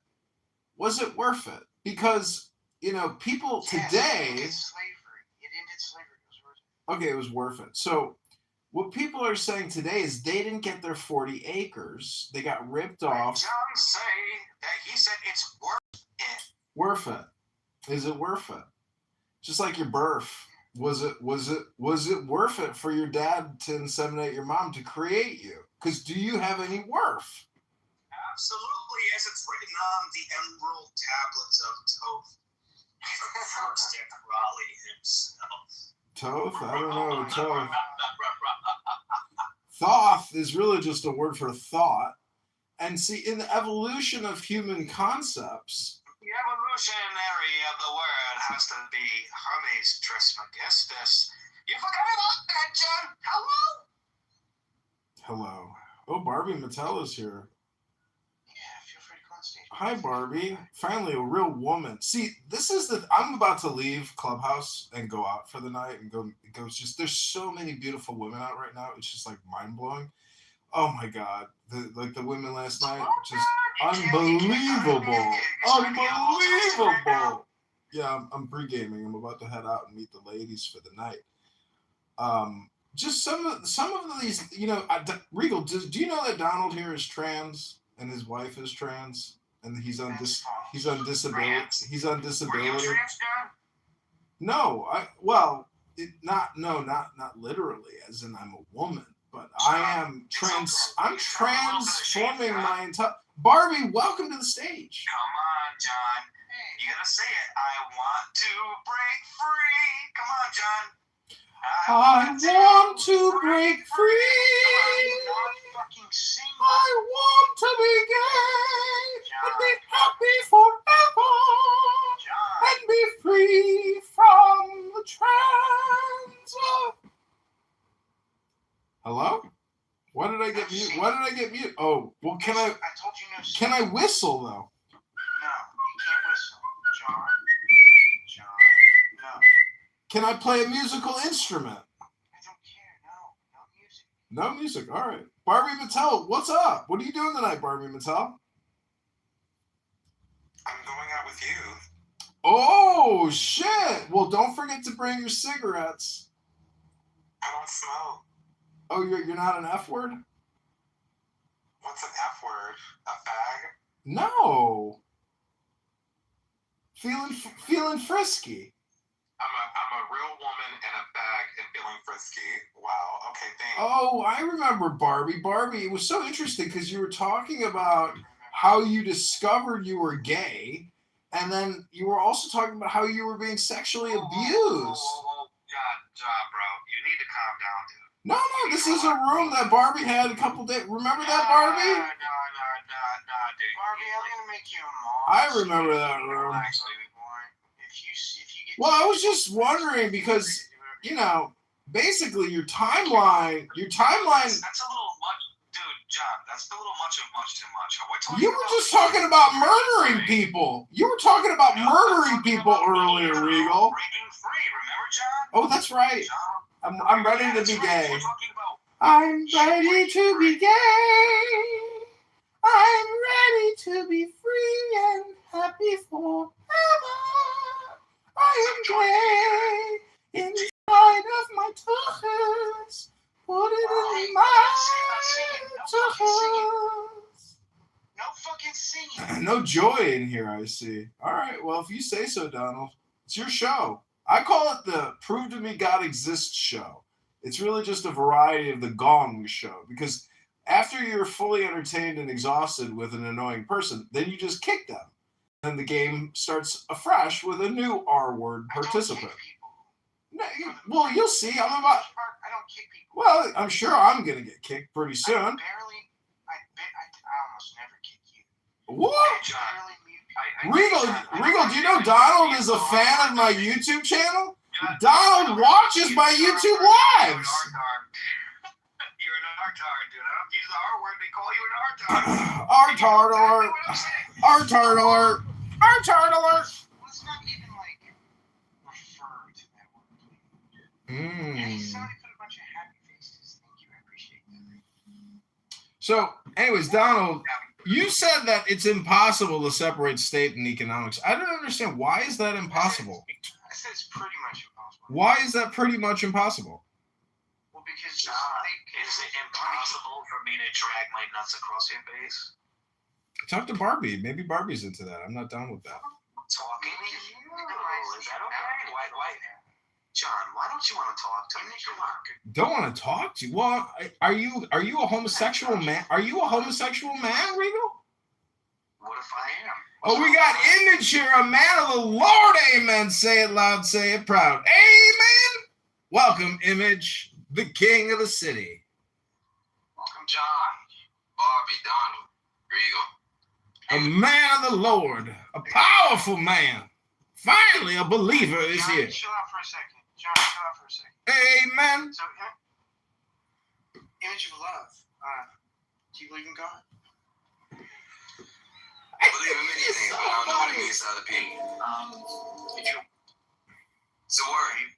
Was it worth it? Because, people today...
It ended slavery.
Okay, it was worth it. So what people are saying today is they didn't get their 40 acres. They got ripped off.
John say that he said it's worth it.
Worth it. Is it worth it? Just like your birth. Was it worth it for your dad to inseminate your mom to create you? Because do you have any worth?
Absolutely, as it's written on the emerald tablets of Thoth. First and Raleigh himself.
Thoth? I don't know. Thoth. Thoth is really just a word for thought. And see, in the evolution of human concepts,
the evolutionary of the word has to be Hermes Trismegistus. You forgot about that, John. Hello?
Hello. Oh, Barbie Mattel is here.
Yeah, feel free to go on stage.
Hi, Barbie. Finally, a real woman. See, this is I'm about to leave Clubhouse and go out for the night and go. Just there's so many beautiful women out right now. It's just like mind blowing. Oh my God, the women last night, just unbelievable, unbelievable. Yeah, I'm pre-gaming. I'm about to head out and meet the ladies for the night. Just some of these, Regal. Do you know that Donald here is trans and his wife is trans and he's on disability. He's on disability. No, not literally, as in I'm a woman, but I am trans. I'm transforming my entire. Barbie, welcome to the stage.
Come on, John. You gotta say it. I want to break free. Come on, John.
I want to break free. I want to be gay and be happy forever and be free from the trans. Hello? Why did I get mute? Oh, well, can I? I told you no. Can I whistle though?
No, you can't whistle, John. No.
Can I play a musical instrument?
I don't care. No music.
No music. All right. Barbie Mattel, what's up? What are you doing tonight, Barbie Mattel?
I'm going out with you.
Oh, shit. Well, don't forget to bring your cigarettes.
I don't smoke.
Oh, you're not an F word?
What's an F word? A fag?
No. Feeling frisky.
I'm a real woman and a fag and feeling frisky. Wow. Okay, thanks.
Oh, I remember Barbie. Barbie, it was so interesting because you were talking about how you discovered you were gay, and then you were also talking about how you were being sexually abused.
John, bro, you need to calm down, dude.
No, this is a room that Barbie had a couple days. Remember that, Barbie?
No, dude. Barbie, I'm gonna make you a mom.
I remember that room. Well, I was just wondering because, basically your timeline.
That's a little much, dude, John. That's a little much too much.
You were just talking about murdering people. You were talking about murdering people earlier, Regal.
Breaking free, remember, John?
Oh, that's right. I'm ready to be gay. I'm ready to be gay. I'm ready to be free and happy forever. I am gay inside of my tuchus. Put it in my tuchus.
No fucking singing.
No joy in here, I see. All right, well, if you say so, Donald, it's your show. I call it the Prove to Me God Exists show. It's really just a variety of the Gong show because after you're fully entertained and exhausted with an annoying person, then you just kick them. And the game starts afresh with a new R-word participant. No, well, you'll see.
I don't kick people.
Well, I'm sure I'm going to get kicked pretty soon.
I almost never kick you.
What? Regal, do you know Donald is a fan of my YouTube channel? Donald watches my YouTube lives.
You're an R-tard, dude. I don't use the R-word. They call you an R-tard.
R-tard alert. R-tard alert. R-tard alert.
Let's not even, refer to that word. Yeah, somebody put a bunch of happy faces. Thank you. I appreciate that.
So, anyways, Donald, you said that it's impossible to separate state and economics. I don't understand. Why is that impossible?
I said it's pretty much impossible.
Why is that pretty much impossible?
Well, because is it impossible for me to drag my nuts across your face?
Talk to Barbie. Maybe Barbie's into that. I'm not down with that.
Talking to you? Is that okay? Why? John, why don't you want to talk to me? Come on.
Don't want to talk to you? Well, are you a homosexual man? Are you a homosexual man, Regal?
What if I am?
Oh, we got Image here, a man of the Lord. Amen. Say it loud, say it proud. Amen. Welcome, Image, the king of the city.
Welcome, John, Barbie, Donald, Regal.
A man of the Lord, a powerful man. Finally, a believer is here.
Chill out for a second. John, chill out for a second.
Amen.
So,
Image of love. Do you believe in God?
I believe in many things, but I don't know what it means to other people. It's a word.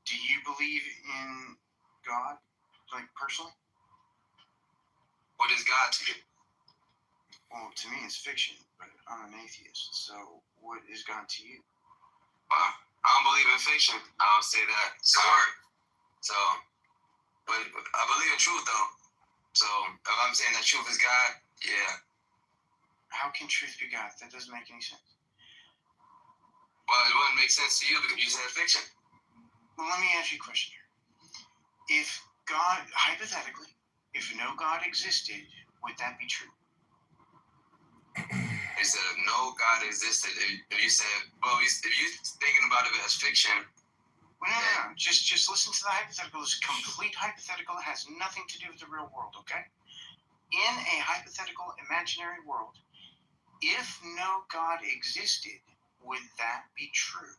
Do you believe in God, like personally?
What is God to you?
Well, to me, it's fiction, but I'm an atheist. So, what is God to you?
I don't believe in fiction. I don't say that. It's a word. So, but I believe in truth, though. So, if I'm saying that truth is God, yeah.
How can truth be God? That doesn't make any sense.
Well, it wouldn't make sense to you because you said fiction.
Well, let me ask you a question here. If God, hypothetically, if no God existed, would that be true?
He said if no God existed, if you said, well, if you're thinking about it as fiction.
Well, no. Just listen to the hypothetical. It's a complete hypothetical. It has nothing to do with the real world, okay? In a hypothetical imaginary world, if no God existed, would that be true?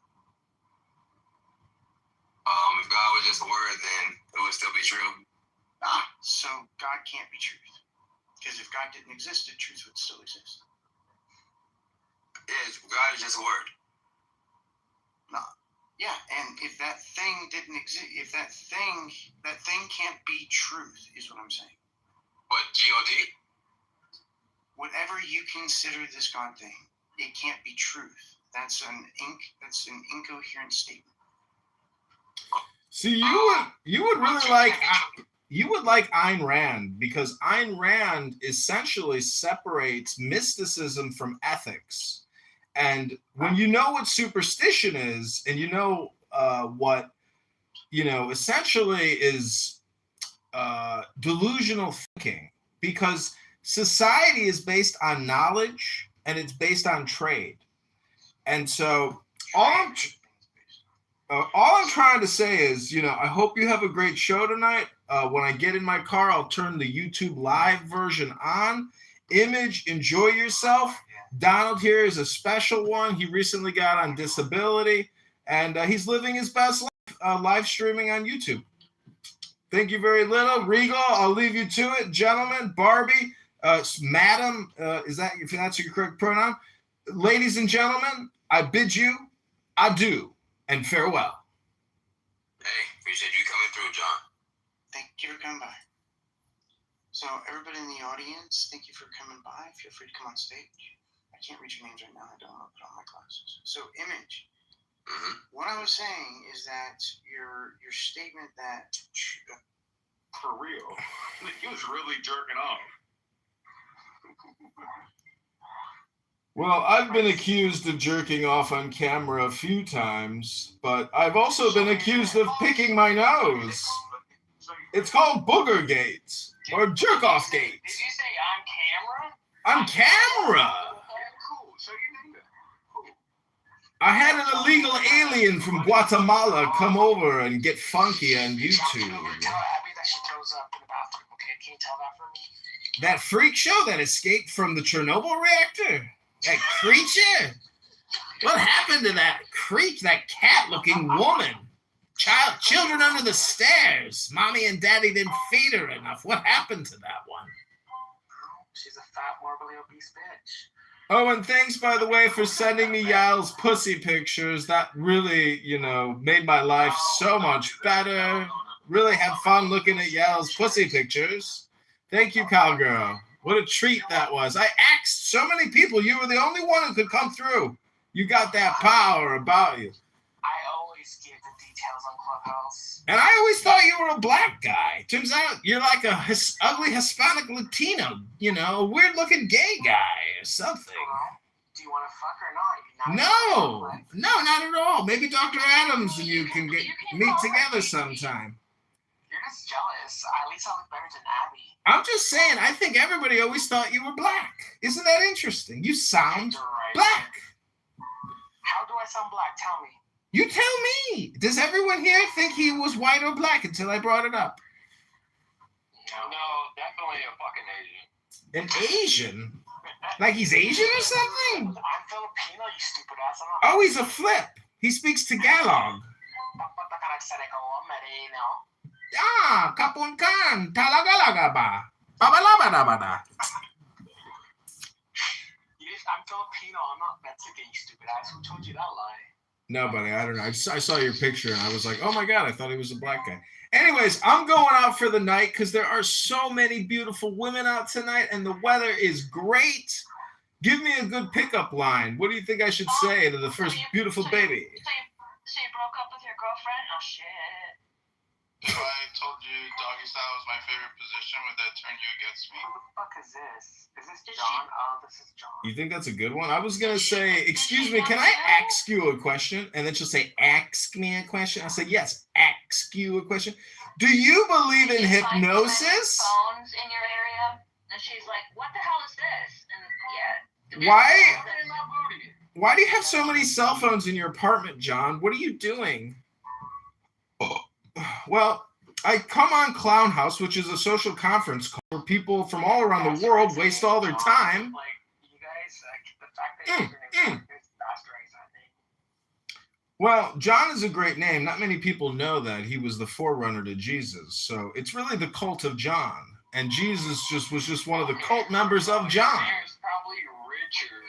If God was just a word, then it would still be true.
So God can't be truth. Because if God didn't exist, then truth would still exist.
Yeah, God is just a word.
No. Yeah, and if that thing didn't exist, if that thing can't be truth, is what I'm saying.
What, God?
Whatever you consider this God thing, it can't be truth. That's an incoherent statement.
See, you would really like Ayn Rand, because Ayn Rand essentially separates mysticism from ethics. And when you know what superstition is, and you know what, essentially is delusional thinking, because society is based on knowledge and it's based on trade. And so all I'm trying to say is, I hope you have a great show tonight. When I get in my car, I'll turn the YouTube live version on. Image, enjoy yourself. Donald here is a special one. He recently got on disability, and he's living his best life live streaming on YouTube. Thank you very little. Regal, I'll leave you to it. Gentlemen, Barbie, madam, if that's your correct pronoun? Ladies and gentlemen, I bid you adieu and farewell.
Hey, appreciate you coming through, John.
Thank you for coming by. So everybody in the audience, thank you for coming by. Feel free to come on stage. I can't read your names right now. I don't want to put on my glasses. So Image, what I was saying is that your statement that
for real, he was really jerking off.
Well, I've been accused of jerking off on camera a few times, but I've also been accused of picking my nose. It's called booger gate or jerk off gate.
Did you say on camera?
On camera.
Cool. So you named it. Cool.
I had an illegal alien from Guatemala come over and get funky on YouTube.
Tell Abby that she throws up in the bathroom. Okay, can you tell that for me?
That freak show that escaped from the Chernobyl reactor? That creature? What happened to that cat-looking woman? Children under the stairs. Mommy and Daddy didn't feed her enough. What happened to that one?
She's a fat, morbidly obese bitch.
Oh, and thanks, by the way, for sending me Yael's pussy pictures. That really, made my life so much better. Really had fun looking at Yael's pussy pictures. Thank you, cowgirl. What a treat that was. I asked so many people. You were the only one who could come through. You got that power about you.
I always give the details on Clubhouse.
And I always thought you were a black guy. Turns out you're like a ugly Hispanic Latino, a weird-looking gay guy or something.
Do you want to fuck or not?
No, not at all. Maybe Dr. Adams and you can meet together sometime.
You're just jealous. At least I look better than Abby.
I'm just saying, I think everybody always thought you were black. Isn't that interesting? You sound black.
How do I sound black? Tell me.
You tell me. Does everyone here think he was white or black until I brought it up?
No, definitely a fucking Asian.
An Asian? Like he's Asian or something?
I'm Filipino, you stupid ass.
Oh, he's a flip. He speaks Tagalog. kapun kan, talagalaga ba? Babalabadabada.
I'm Filipino. I'm not Mexican, you stupid ass. Who told you that lie?
No, buddy, I don't know. I saw your picture and I was like, oh my God, I thought he was a black guy. Anyways, I'm going out for the night because there are so many beautiful women out tonight and the weather is great. Give me a good pickup line. What do you think I should say to the first beautiful baby?
So you broke up with your girlfriend? Oh shit.
If I told you doggy style was my favorite position, would that turn you against me?
Who the fuck is this? Is this John? Oh, this is John.
You think that's a good one? I was going to say, excuse me, can I ask you a question? And then she'll say, ask me a question. I'll say, yes, ask you a question. Do you believe in hypnosis?
Phones in your area? And she's like, what the hell is this? And yeah.
Why do you have so many cell phones in your apartment, John? What are you doing? Well, I come on Clown House, which is a social conference call where people from all around the world waste all their time.
Like, you guys, the fact that your name is bastardized, I think.
Well, John is a great name. Not many people know that he was the forerunner to Jesus. So it's really the cult of John. And Jesus was just one of the cult members of John.
He's probably richer.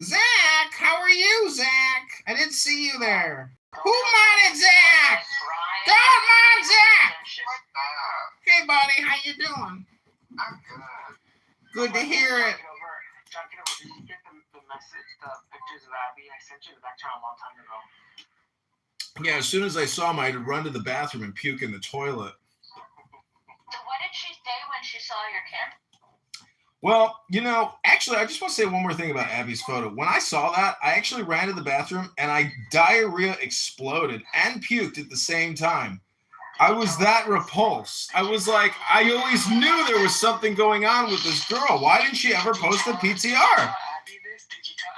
Zach, how are you, Zach? I didn't see you there. Who modded Zach? Don't mod Zach! Hey, buddy, how you doing?
I'm good.
Good to hear it.
John, did you get the message, the pictures of Abby? I sent you the back channel a long time ago.
Yeah, as soon as I saw him, I had to run to the bathroom and puke in the toilet.
So what did she say when she saw your kid?
Well, actually, I just want to say one more thing about Abby's photo. When I saw that, I actually ran to the bathroom and diarrhea exploded and puked at the same time. I was that repulsed. I was like, I always knew there was something going on with this girl. Why didn't she ever post a PTR?
Did you tell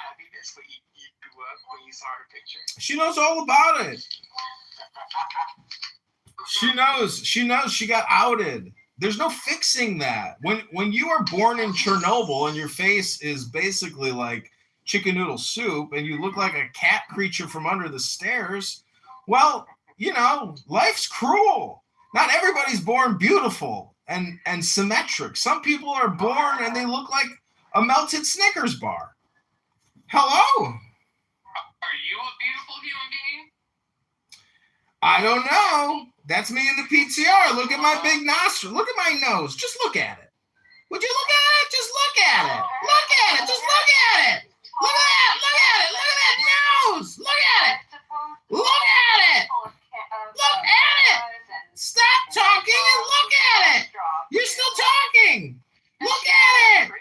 Abby this when you grew up, when you saw her picture?
She knows all about it. She knows she got outed. There's no fixing that. When you are born in Chernobyl and your face is basically like chicken noodle soup and you look like a cat creature from under the stairs, well, life's cruel. Not everybody's born beautiful and symmetric. Some people are born and they look like a melted Snickers bar. Hello?
Are you a beautiful human being?
I don't know. That's me in the PTR. Look at my big nostril. Look at my nose. Just look at it. Would you look at it? Just look at it. Look at it. Just look at it. Look at that. Look at it. Look at that nose. Look at it. Look at it. Look at it. Stop talking and look at it. You're still talking. Look at it.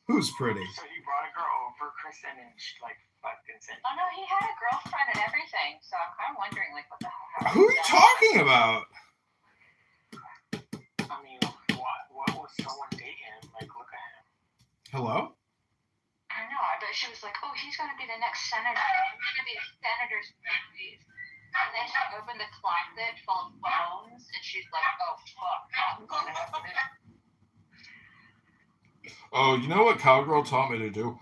Who's pretty?
So you brought a girl over, Kristen, and she fucking said,
Oh no, he had a girlfriend and everything. So I'm kind of wondering, what the hell?
Who are you talking about?
I mean, what was someone dating him? Look at him.
Hello?
I don't know. I bet she was like, oh, he's going to be the next senator. He's going to be a senator's piece. And then she opened the closet full of phones, and she's like, oh, fuck. I'm going to have to do.
Oh, you know what Cowgirl taught me to do?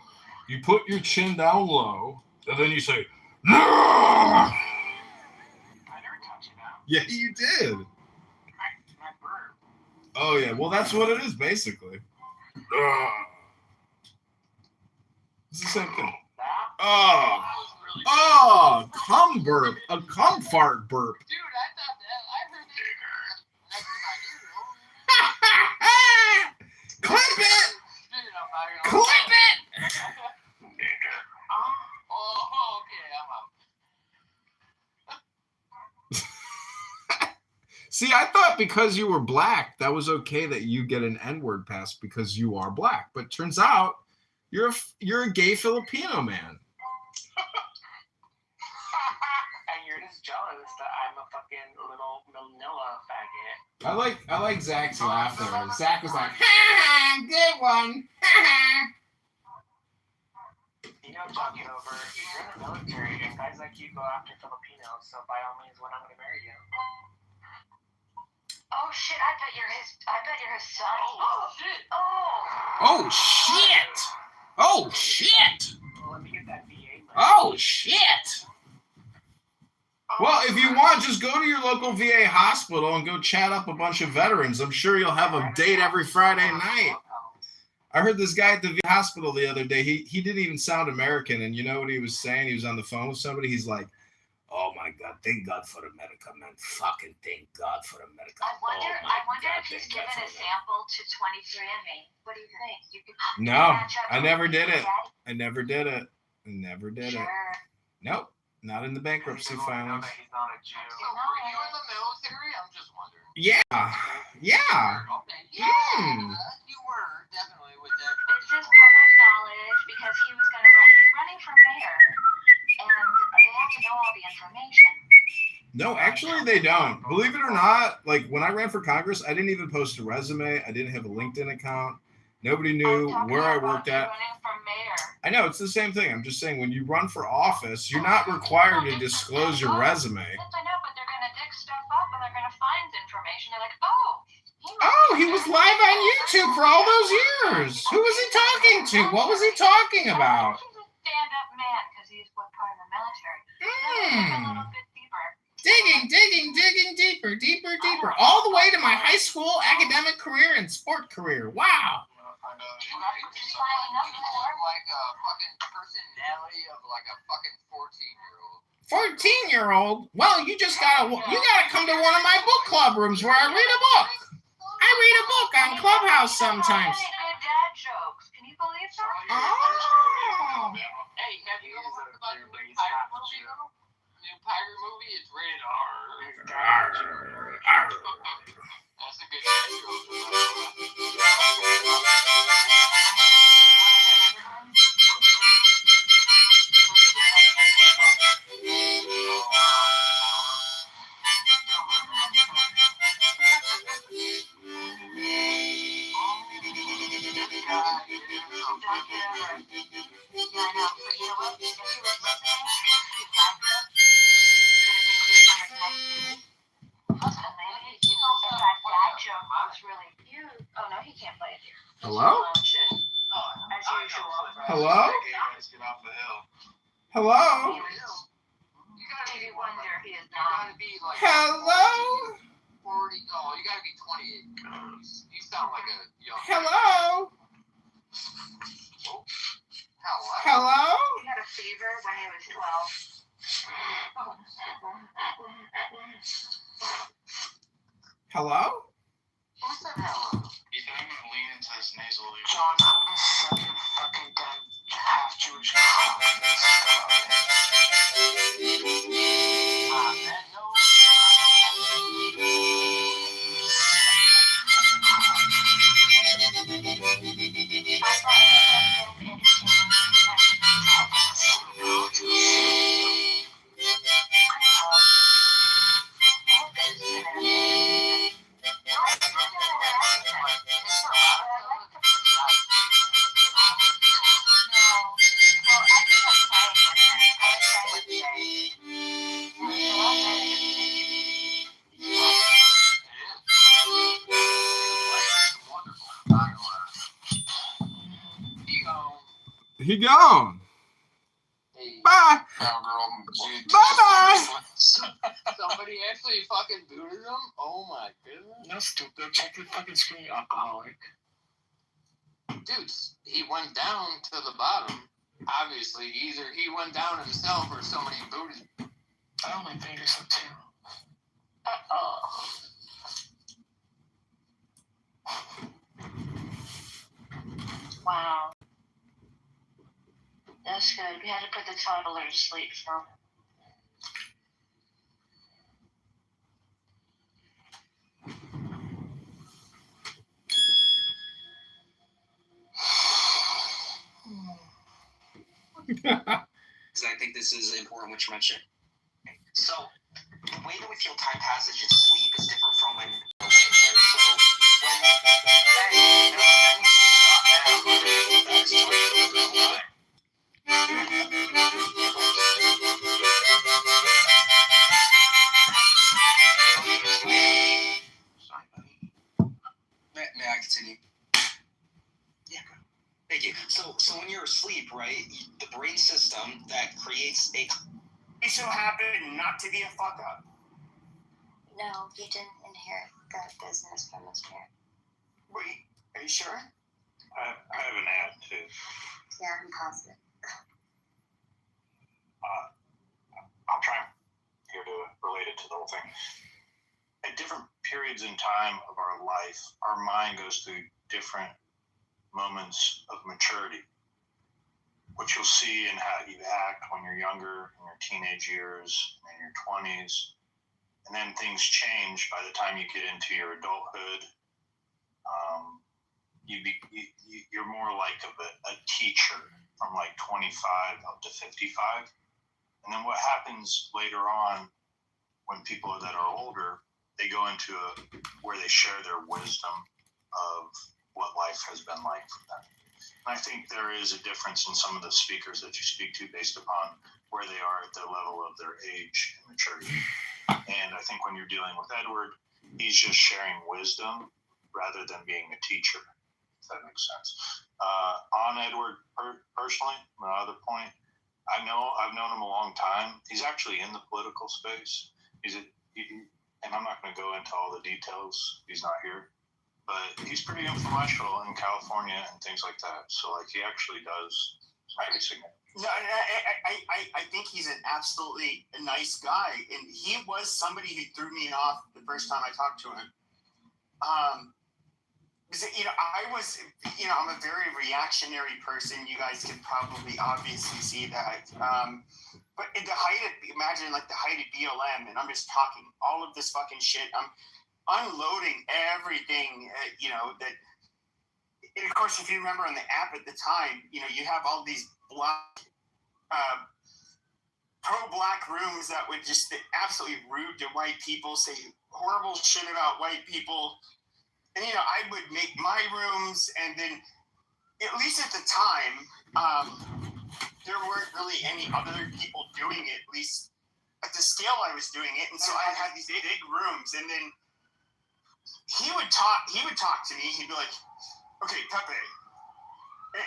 You put your chin down low, and then you say, no!
I never taught you that.
Yeah, you did.
My burp.
Oh, yeah. Well, that's what it is, basically. It's the same thing. Oh, cum burp. A cum fart burp.
Dude, I thought that. I heard it.
Clip it! Clip it!
Oh, okay, I'm out.
See, I thought because you were black, that was okay that you get an N-word pass because you are black. But turns out you're a gay Filipino man.
And you're just jealous that I'm a fucking little Manila faggot.
I like Zach's laugh there. Zach was like, ha ha, good one. Ha ha.
John Kitover, you're in the military, and guys like you go after Filipinos, so by all means, when I'm gonna marry you.
Oh shit! I bet you're his son.
Oh shit!
Oh shit! Oh shit!
Well, let me get that VA.
Oh shit! Well, if you want, just go to your local VA hospital and go chat up a bunch of veterans. I'm sure you'll have a date every Friday night. I heard this guy at the VA hospital the other day. He didn't even sound American, and you know what he was saying? He was on the phone with somebody. He's like, "Oh my God, thank God for America, man. Fucking thank God for America."
I wonder if he's given a sample to 23andMe. What do you think? You could
No, I never did it. I never did it. Nope, not in the bankruptcy filing.
So were you in the military? I'm just wondering.
Yeah.
Okay. Yeah. You were definitely with that.
It's just public knowledge because he was going to run. He's running for mayor, and they have to know all the information.
No, actually they don't. Believe it or not, like when I ran for Congress, I didn't even post a resume. I didn't have a LinkedIn account. Nobody knew where I worked at.
Running for mayor.
I know, it's the same thing. I'm just saying, when you run for office, you're not required to disclose your resume.
Yes, I know, but they're going to dig stuff up and they're going to find information. They're like, oh,
he was live on YouTube for all those years. Who was he talking to? What was he talking about?
He's a stand-up man because he's part of the military. A little bit deeper.
Digging deeper. All the way to my high school academic career and sport career. Wow.
Like a fucking personality of like a fucking 14-year-old.
14-year-old? Well, you gotta come to one of my book club rooms where I read a book. I read a book on Clubhouse sometimes.
Good dad jokes. Can you believe that?
Oh.
Hey, have you ever heard about the new pirate movie? The new pirate movie? It's rated R. That's a good dad joke.
Hello? Hello? Hello? Hello?
40. Oh, you gotta be 28. You sound like a young.
Hello? Hello?
He had a fever when he was 12.
Hello?
Who said hello?
You can even lean into his nasal.
John, I'm gonna suck your fucking damn half-Jewish cock.
He gone. Bye. Bye-bye.
Somebody actually fucking booted him? Oh my goodness.
No, stupid. Check your fucking screen, alcoholic.
Dude, he went down to the bottom. Obviously, either he went down himself or somebody booted him.
I only think it's a two.
Wow. That's good. We had to put the toddler to sleep, so.
I think this is important, what you mentioned. So, the way that we feel time passage in sleep is different from when we're awake, right? So, May I continue? Yeah. Thank you. So when you're asleep, right, the brain system that creates a
he so happened not to be a fuck up.
No, you didn't inherit that business from his parents.
Wait, are you sure?
I have an ad too.
Yeah, I'm positive.
I'll try here to relate it to the whole thing. At different periods in time of our life, our mind goes through different moments of maturity. What you'll see in how you act when you're younger, in your teenage years, in your 20s, and then things change by the time you get into your adulthood. You're more like a teacher from like 25 up to 55. And then what happens later on when people that are older, they go into where they share their wisdom of what life has been like for them. And I think there is a difference in some of the speakers that you speak to based upon where they are at the level of their age and maturity. And I think when you're dealing with Edward, he's just sharing wisdom rather than being a teacher, if that makes sense. On Edward personally, my other point, I've known him a long time. He's actually in the political space. And I'm not going to go into all the details. He's not here. But he's pretty influential in California and things like that. So, like, he actually does pretty significant.
No, I think he's an absolutely nice guy. And he was somebody who threw me off the first time I talked to him. Because, I'm a very reactionary person. You guys can probably obviously see that. But at the height of, imagine like the height of BLM, and I'm just talking all of this fucking shit. I'm unloading everything, that, and of course, if you remember on the app at the time, you have all these pro-black rooms that would just be absolutely rude to white people, say horrible shit about white people. And, I would make my rooms, and then, at least at the time, there weren't really any other people doing it, at least at the scale I was doing it. And so I had these big rooms, and then he would talk to me. He'd be like, okay, Pepe.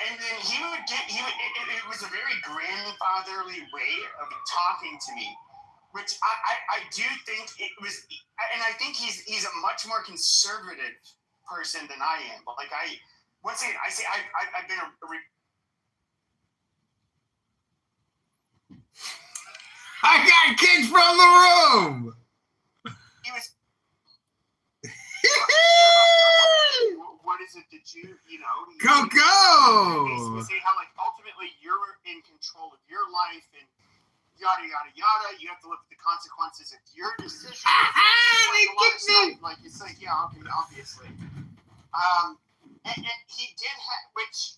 And then it was a very grandfatherly way of talking to me, which I do think it was, and I think he's a much more conservative person than I am. But like I've been
I got kicked from the room.
He was. What is it that you
Go!
Basically say how like ultimately you're in control of your life and yada yada yada. You have to look at the consequences of your decisions. Like it's like okay, obviously. And he did have, which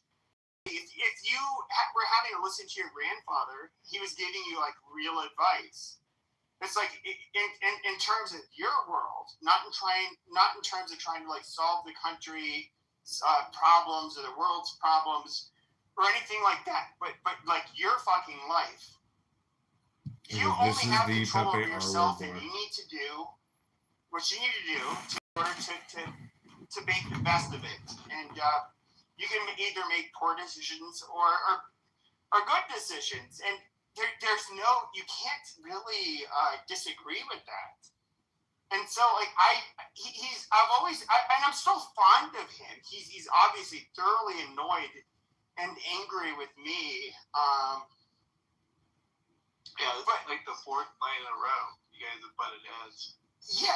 if you were having to listen to your grandfather, he was giving you like real advice. It's like in terms of your world, not in terms of trying to like solve the country's problems or the world's problems or anything like that, but like your fucking life. You only have control over yourself, and you need to do what you need to do in order to make the best of it. And you can either make poor decisions or good decisions. And you can't really disagree with that. And so, like, I'm still fond of him. He's obviously thoroughly annoyed and angry with me.
But like the fourth night in a row, you guys have butted heads.
Yeah,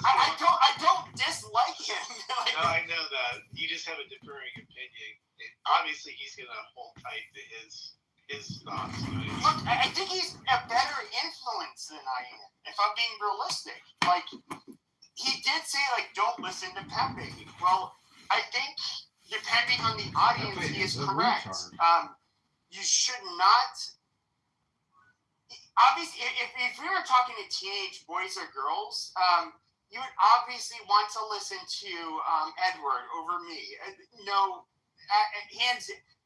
I don't dislike him.
No, I know that. You just have a differing opinion. Obviously, he's gonna hold tight to his thoughts.
Look, I think he's a better influence than I am. If I'm being realistic, like he did say, like don't listen to Pepe. Well, I think depending on the audience, he is correct. You should not. Obviously, if we were talking to teenage boys or girls, you would obviously want to listen to Edward over me.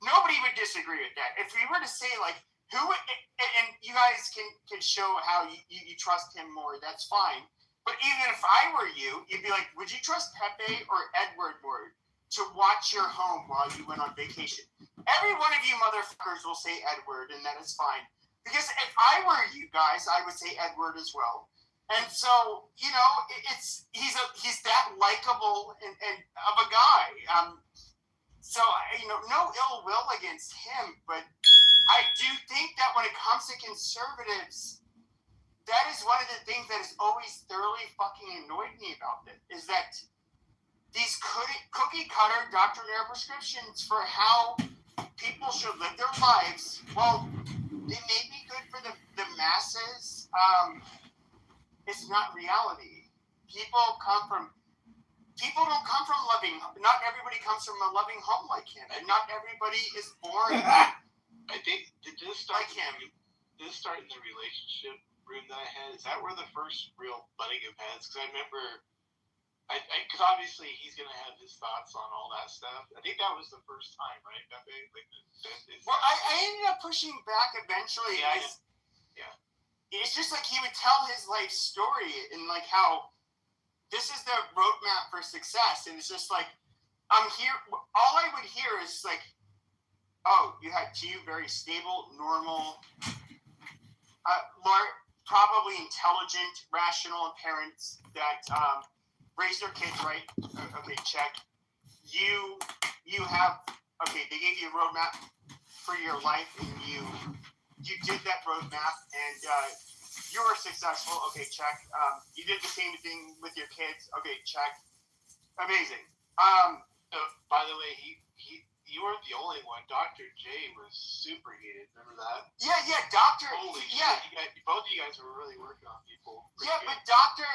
Nobody would disagree with that. If we were to say like who, and you guys can show how you trust him more, that's fine. But even if I were you, you'd be like, would you trust Pepe or Edward more to watch your home while you went on vacation? Every one of you motherfuckers will say Edward, and that is fine. Because if I were you guys, I would say Edward as well. And so, you know, he's that likable and of a guy. So, you know, no ill will against him, but I do think that when it comes to conservatives, that is one of the things that has always thoroughly fucking annoyed me about it, is that these cookie cutter doctrinaire prescriptions for how people should live their lives, well, they may be good for the masses. It's not reality. People don't come from loving. Not everybody comes from a loving home like him, and not everybody is born.
I think did this start in the relationship room that I had? Is that where the first real butting of heads? Because I remember, because obviously he's gonna have his thoughts on all that stuff. I think that was the first time, right?
Well, I ended up pushing back eventually.
Yeah.
It's just like he would tell his life story and like how this is the roadmap for success, and it's just like I'm here. All I would hear is like, "Oh, you had two very stable, normal, probably intelligent, rational parents that raised their kids right." Okay, check. You have they gave you a roadmap for your life, and you did that roadmap, and you were successful. Okay, check. You did the same thing with your kids. Okay, check. Amazing.
By the way, you weren't the only one. Dr. J was super heated. Remember that?
Yeah, Doctor.
Holy shit! Both of you guys were really working on people.
But Dr.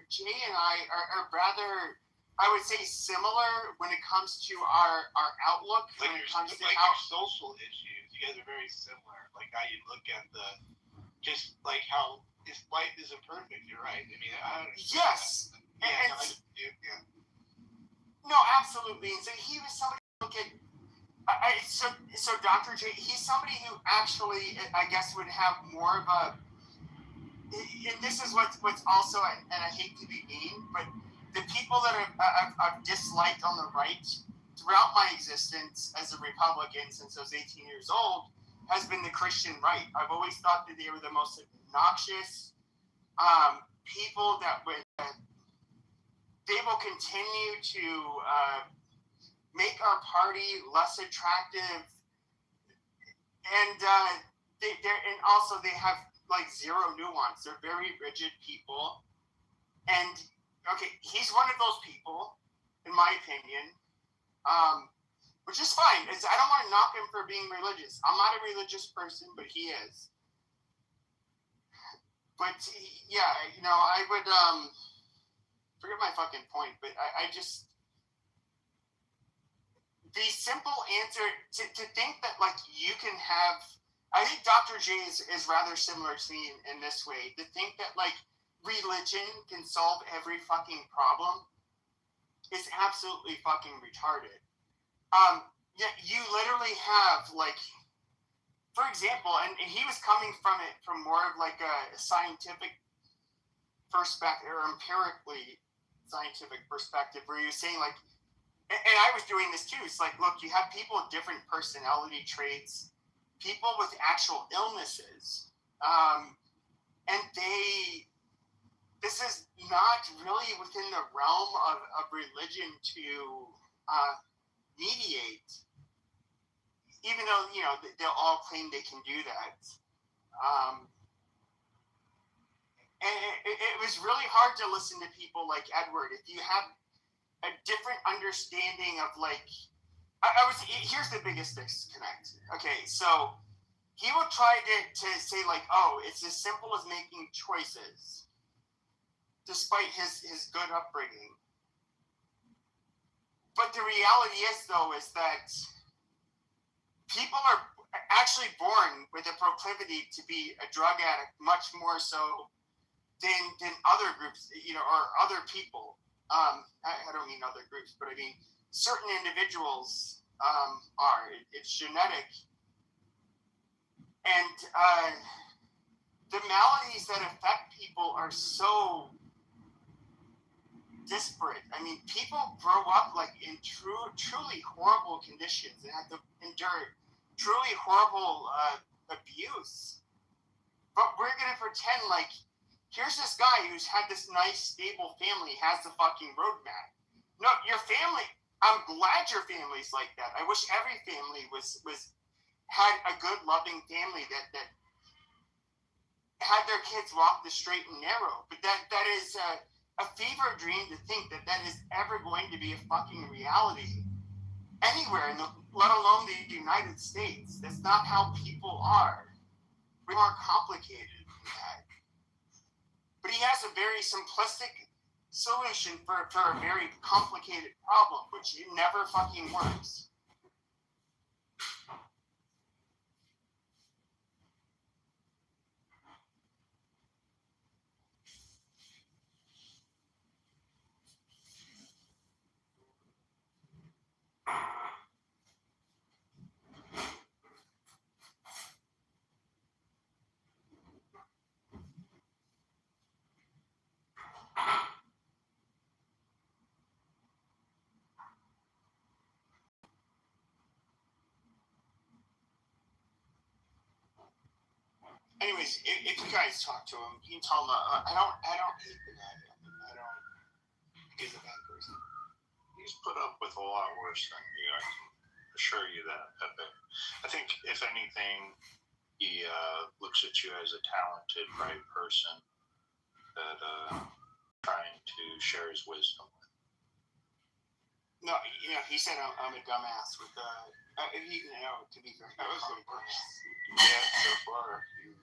J and I are rather, I would say, similar when it comes to our outlook.
Like
when it comes to
your social issues, you guys are very similar. Like how you look at just like how his life isn't perfect. You're right. I mean, I understand.
Yes.
Yeah.
No, absolutely. And so he was somebody who look at. So Dr. J, he's somebody who actually, I guess, would have more of a. And this is what's also, and I hate to be mean, but the people that I've disliked on the right throughout my existence as a Republican since I was 18 years old has been the Christian right. I've always thought that they were the most obnoxious people that would. They will continue to make our party less attractive, and also they have like zero nuance. They're very rigid people, and he's one of those people, in my opinion, which is fine. I don't want to knock him for being religious. I'm not a religious person, but he is. But yeah, I would forget my fucking point, but I just the simple answer to think that like you can have. I think Dr. J is rather similar to me in this way. To think that like religion can solve every fucking problem is absolutely fucking retarded. Yeah, you literally have like, for example, and he was coming from it from more of like a scientific perspective or empirically scientific perspective, where you're saying like, and I was doing this too. It's like, look, you have people with different personality traits, people with actual illnesses, and this is not really within the realm of religion to mediate, even though they'll all claim they can do that. And it was really hard to listen to people like Edward. If you have a different understanding of like, here's the biggest disconnect. Okay, so he will try to say like, oh, it's as simple as making choices, despite his good upbringing. But the reality is that people are actually born with a proclivity to be a drug addict, much more so than other groups, or other people. I don't mean other groups, but I mean certain individuals are. It's genetic. And the maladies that affect people are so disparate. I mean, people grow up like in truly horrible conditions and have to endure truly horrible abuse. But we're gonna pretend like here's this guy who's had this nice, stable family, has the fucking roadmap. No, your family. I'm glad your family's like that. I wish every family was had a good, loving family that had their kids walk the straight and narrow. But that is a fever dream to think that is ever going to be a fucking reality anywhere, let alone the United States. That's not how people are. We're more complicated than that. But he has a very simplistic solution for a very complicated problem, which never fucking works. Anyways, if you guys talk to him, you can tell him I don't hate the guy. I don't. He's a bad person.
He's put up with a lot worse than you. I can assure you that, Pepe. I think, if anything, he looks at you as a talented, bright person that trying to share his wisdom with.
No, he said I'm a dumbass with to be fair.
That was the worst. Yeah, so far. He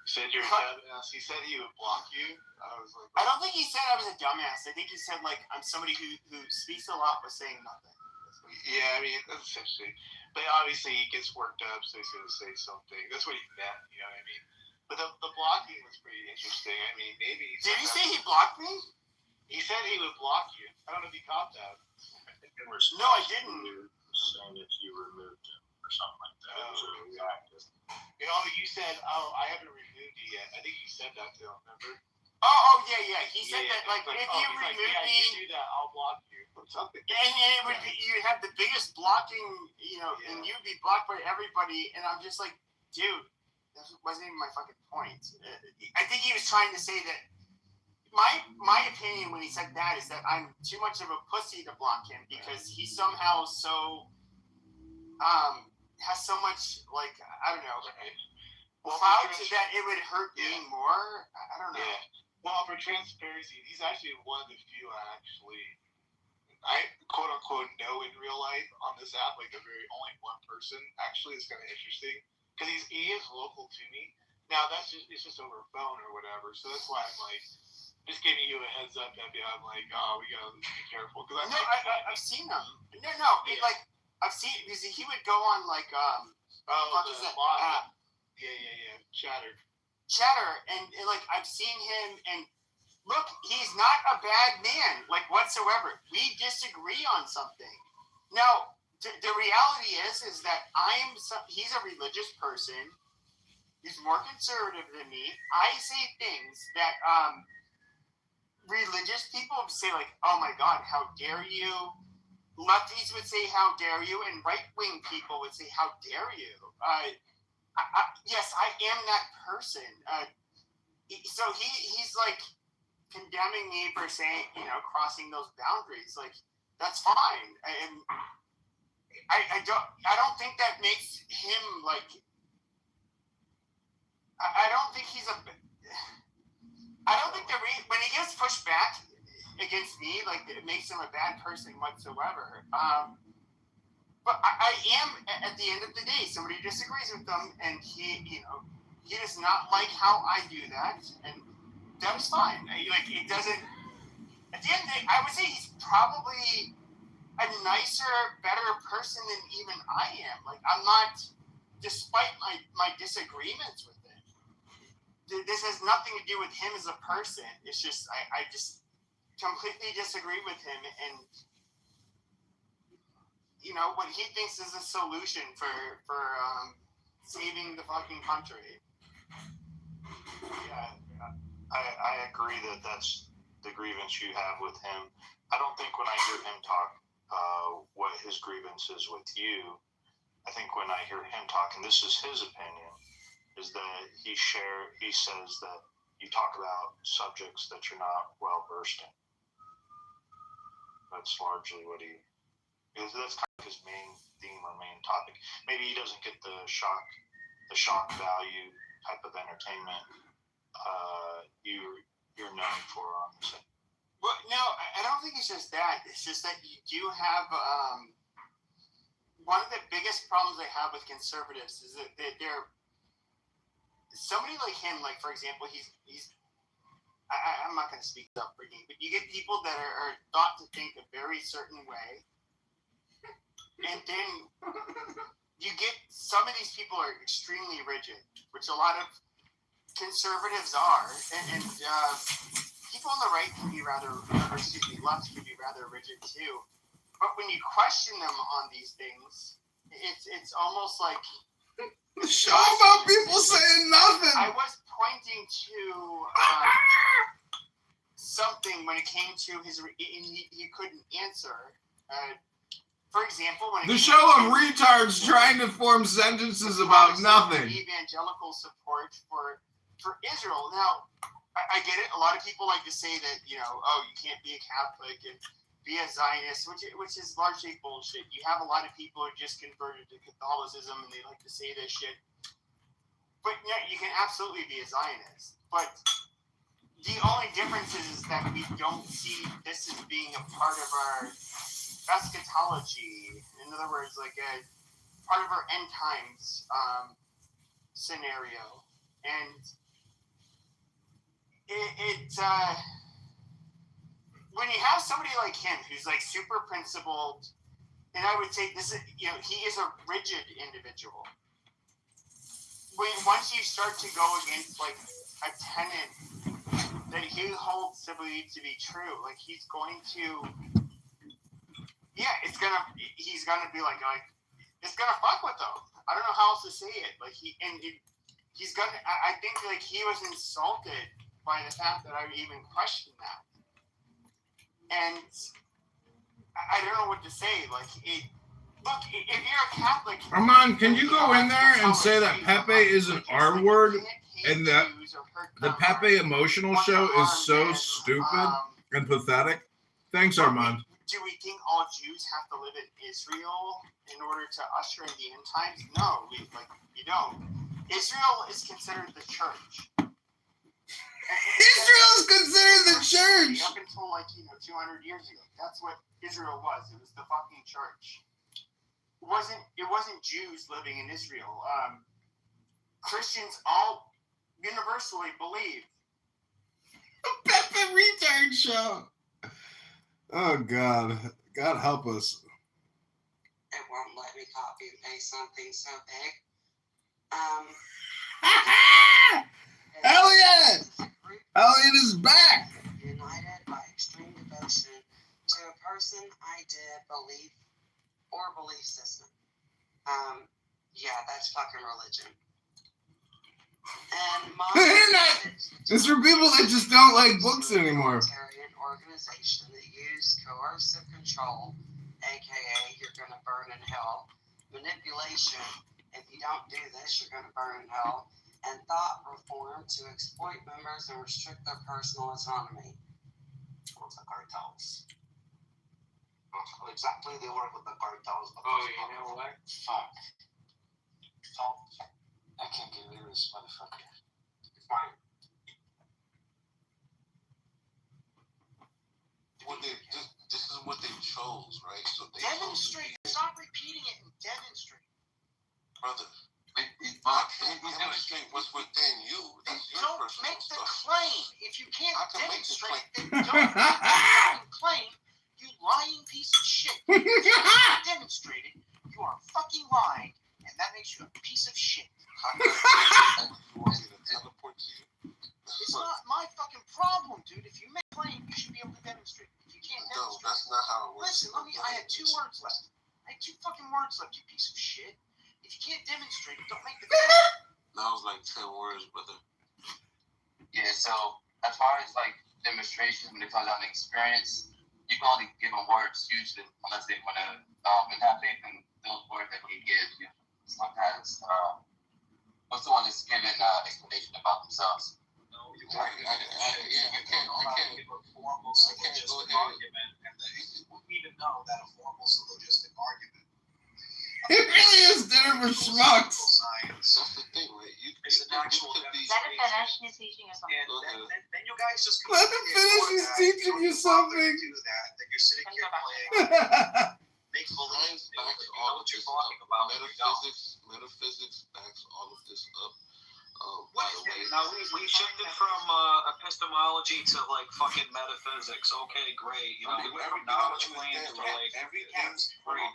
said you're a dumbass. He said he would block you. I was like,
I don't think he said I was a dumbass. I think he said like I'm somebody who speaks a lot but saying nothing.
Yeah, I mean that's essentially. But obviously he gets worked up, so he's going to say something. That's what he meant. You know what I mean? But the blocking was pretty interesting. I mean, maybe.
Did he say he blocked me?
He said he would block you. I don't know if he caught that. I think in response.
No, I didn't.
Saying if you removed him or something like that. So you know, you said, I haven't removed you yet. I think you said that to him, remember?
Oh, yeah. He said that, like, if you remove me...
If you do that, I'll block you. Or something.
And it would be, you'd have the biggest blocking, and you'd be blocked by everybody, and I'm just like, dude, that wasn't even my fucking point. I think he was trying to say that my opinion when he said that is that I'm too much of a pussy to block him because he somehow has so much, like, I don't know, clout that it would hurt me more. I don't know.
Yeah. Well, for transparency, he's actually one of the few I quote unquote know in real life on this app, like the very only one person. Actually, it's kind of interesting because he is local to me. Now it's just over phone or whatever, so that's why I'm like just giving you a heads up, Debbie. I'm like, we gotta be careful because
I've seen him. Like I've seen because he would go on like what is that app?
Yeah.
Chatter, and like I've seen him, and look, he's not a bad man, like whatsoever. We disagree on something. Now, the reality is that he's a religious person. He's more conservative than me. I say things that religious people would say, like, "Oh my God, how dare you?" Lefties would say, "How dare you?" And right-wing people would say, "How dare you?" Yes, I am that person. So he's like condemning me for saying, crossing those boundaries. Like, that's fine. And I don't think that makes him like. I don't think he's I don't think when he gets pushed back against me, like it makes him a bad person whatsoever. But I am, at the end of the day, somebody disagrees with them, and he does not like how I do that, and that is fine. Like, it doesn't. At the end of the day, I would say he's probably a nicer, better person than even I am. Like, I'm not, despite my disagreements with him. This has nothing to do with him as a person. It's just I just completely disagree with him, and. What he thinks is a solution for saving the fucking country.
Yeah, I agree that's the grievance you have with him. I don't think when I hear him talk what his grievance is with you,
I think when I hear him talk, and this is his opinion, is that he says that you talk about subjects that you're not well versed in. That's largely what that's kind of his main theme or main topic. Maybe he doesn't get the shock value type of entertainment you're known for on this.
Well, no, I don't think it's just that. It's just that you do have one of the biggest problems I have with conservatives is that they're somebody like him. Like, for example, I'm not going to speak up for him, but you get people that are thought to think a very certain way, and then you get some of these people are extremely rigid, which a lot of conservatives are, and people on the right can be left can be rather rigid too. But when you question them on these things, it's almost like
show about people saying nothing.
I was pointing to something when it came to and he couldn't answer. For example, when
the show of retards trying to form sentences about nothing.
Evangelical support for Israel. Now, I get it. A lot of people like to say that, you can't be a Catholic and be a Zionist, which is largely bullshit. You have a lot of people who just converted to Catholicism and they like to say this shit. But yeah, you can absolutely be a Zionist. But the only difference is that we don't see this as being a part of our eschatology. In other words, like a part of our end times scenario. And when you have somebody like him who's like super principled, and I would say this is, he is a rigid individual. Once you start to go against like a tenet that he holds to believe to be true, like he's going to be like it's gonna fuck with them. I don't know how else to say it. Like he's gonna. I think like he was insulted by the fact that I would even question that, and I don't know what to say. Like look, if you're a Catholic,
Armand, can you go in there and say that Pepe is an R word and that the Pepe emotional show is so stupid and pathetic? Thanks, Armand.
Do we think all Jews have to live in Israel in order to usher in the end times? No, you don't. Israel is considered the church.
Israel is considered the church.
Up until 200 years ago, that's what Israel was. It was the fucking church. It wasn't Jews living in Israel. Christians all universally believe.
Pepe retard show. Oh God help us.
It won't let me copy and paste something so big.
Elliot is back.
United by extreme devotion to a person, idea, belief, or belief system. Yeah, that's fucking religion. And
it's for people that just don't like books anymore.
Organization that use coercive control, aka you're going to burn in hell, manipulation, if you don't do this, you're going to burn in hell, and thought reform to exploit members and restrict their personal autonomy.
What's the cartels? Exactly, they work with the cartels.
Oh, you know what? Fuck. I can't get rid of this motherfucker.
Fine. This is what they chose, right? So they
demonstrate. Stop repeating it and demonstrate.
Brother, I can't demonstrate what's within you. That's your
don't
personal
make the
stuff.
claim. If you can't demonstrate, then
Make the
don't make the claim. You lying piece of shit. If you can't demonstrate it, you are fucking lying, and that makes you a piece of shit. It's not my fucking problem, dude. If you make a claim, you should be able to demonstrate it. If you can't demonstrate,
that's not how it works.
Listen, I had 2 words left. I had 2 fucking words left, you piece of shit. If you can't demonstrate it, don't make the claim.
That was like 10 words, brother.
Yeah, so as far as like demonstrations when it comes down to experience,
you can only give them words usually unless they want to and have faith in those words that he gives. You know, sometimes what's the one that's giving explanation about themselves? I can't give a formal syllogistic argument, and we even know that a formal syllogistic argument.
It really is dinner for schmucks.
That's the thing, right? It's an actual.
Let it finish. He's teaching you something.
And then you guys just
Let him finish. He's teaching you something.
Do that. Then you're sitting here playing. Make believe backs all of this up. Metaphysics backs all of this up. By the way,
now we shifted from epistemology to like fucking metaphysics. Okay, great. You know, we went from knowledge claims to like
everything's great.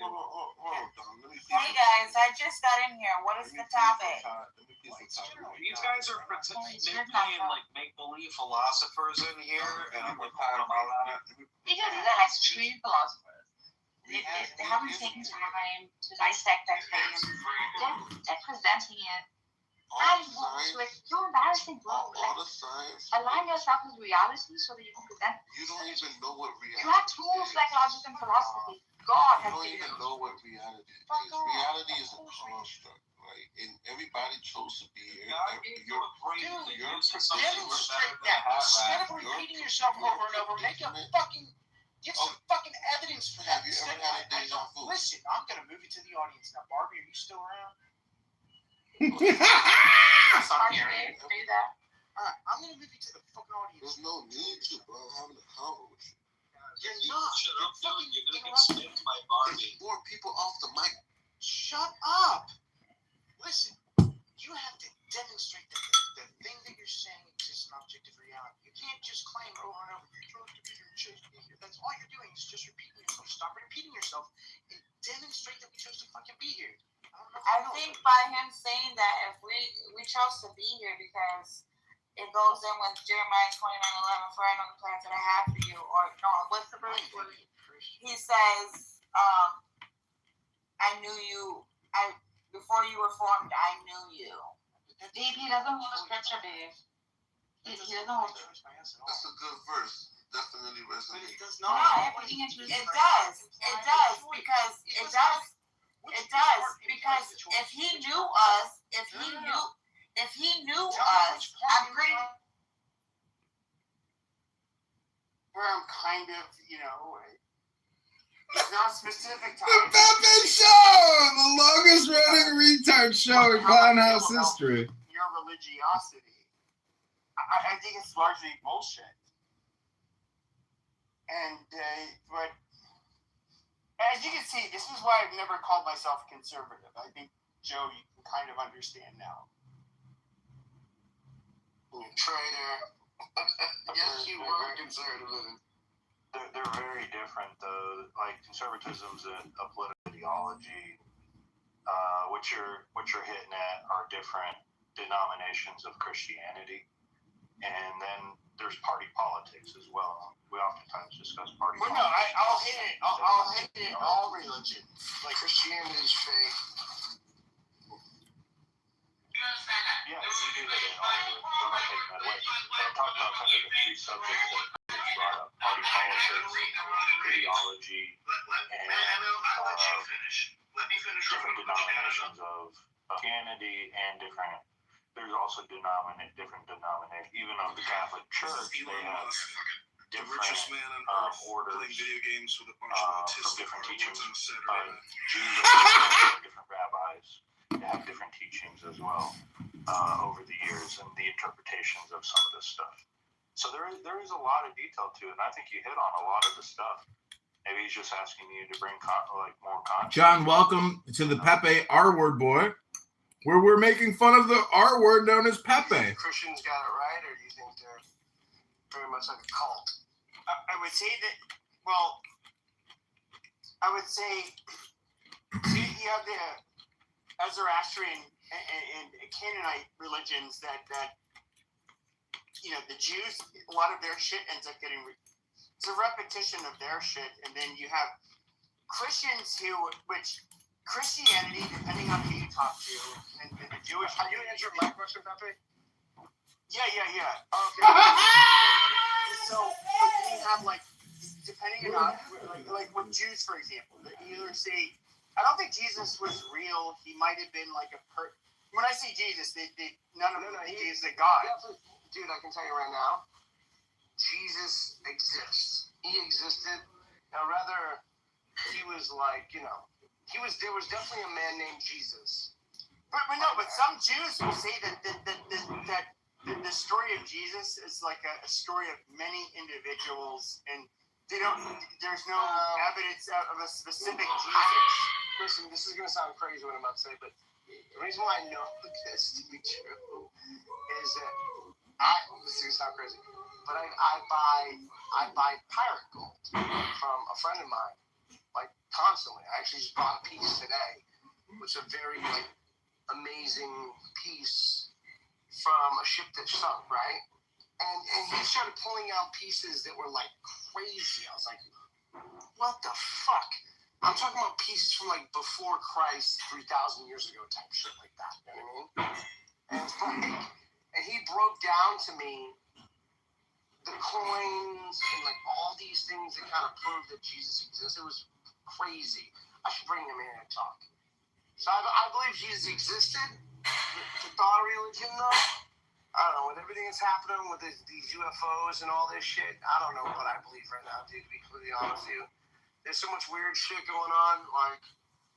Hey guys, I just got in here. What is the topic?
These guys are playing like make believe philosophers in here, and I'm like calling them out on it.
Because these are extreme philosophers. They haven't taken time to dissect their claims. They're presenting it. And you're embarrassing, bro. Align yourself with reality so that you can present.
You don't even know what reality is.
You have tools like logic and philosophy. God has
given you. You don't even know what reality is. Reality is a construct, right? And everybody chose to be here.
Demonstrate that. Instead of repeating yourself over and over, make a fucking. Get some fucking evidence for that. Listen, I'm gonna move it to the audience now. Barbie, are you still around?
Are you ready to do that?
Alright, I'm gonna move you to the fucking audience.
There's no need to, bro. I'm having a convo with you.
You're not.
Shut up, dude. You're gonna get spanked by Barbie.
There's more people off the mic.
Shut up. Listen, you have to demonstrate that the thing that you're saying exists in objective reality. You can't just claim over and over, you're supposed to be here, chose to be here. That's all you're doing is just repeating yourself. Stop repeating yourself and demonstrate that we chose to fucking be here.
I think by him saying that if we chose to be here because it goes in with Jeremiah 29:11, for I know the plans that I have for you, or no, what's the verse? He says, I knew you, before you were formed, I knew you. He doesn't hold the scripture, babe. He doesn't hold the scripture.
That's a good verse. Definitely resonates.
It does not. It does because it does. It does because if he knew us, if he knew us, I'm pretty.
Where I'm kind of, it's not specific to.
The Pepe Show, the longest running retard show in Clownhouse history.
Your religiosity, I think it's largely bullshit. And but. As you can see, this is why I've never called myself conservative. I think, Joe, you can kind of understand now.
You traitor. Yes, you were conservative.
They're very different, though. Like, conservatism's a political ideology. What you're hitting at are different denominations of Christianity. And then there's party politics as well. We oftentimes discuss party politics.
No, I'll hit it. I'll hit it in all religions.
Like Christianity's faith.
Yeah, we do that in all religions. I'm not taking that away. But I'm talking about kind of the three subjects that you brought up: party politics, ideology, and different denominations of Christianity and different. There's also different denominations. Even of the Catholic Church, they have different orders
video games with a bunch
from different teachings. Jews, different rabbis, they have different teachings as well over the years and the interpretations of some of this stuff. So there is a lot of detail to it, and I think you hit on a lot of the stuff. Maybe he's just asking you to bring more content.
John, welcome to the Pepe R-word boy, where we're making fun of the R word known as Pepe.
Christians got it right, or do you think they're very much like a cult?
I would say that, well, I would say, you have the Zoroastrian and Canaanite religions that the Jews, a lot of their shit ends up getting, it's a repetition of their shit, and then you have Christians which Christianity, depending on who you talk to, and the Jewish.
Are you answering my question, Pepe?
Yeah. Okay. So you have depending on like with Jews, for example, they either say, I don't think Jesus was real. He might have been like when I say Jesus, none of them think he's a God.
Dude, I can tell you right now, Jesus exists. He existed. Now, rather, he was like, there was definitely a man named Jesus.
But some Jews will say that the story of Jesus is like a story of many individuals, and there's no evidence of a specific Jesus.
Listen, this is going to sound crazy what I'm about to say, but the reason why I know this to be true is that this is going to sound crazy, but I buy pirate gold from a friend of mine, like constantly. I actually just bought a piece today, which is a very amazing piece from a ship that sunk, right? And he started pulling out pieces that were like crazy. I was like, what the fuck? I'm talking about pieces from like before Christ, 3,000 years ago type shit like that. You know what I mean? And it's like, and he broke down to me the coins and like all these things that kind of prove that Jesus exists. It was crazy. I should bring him in and talk. So I believe Jesus existed. The thought religion, though, I don't know. With everything that's happening with these UFOs and all this shit, I don't know what I believe right now, dude, to be completely honest with you. There's so much weird shit going on. Like,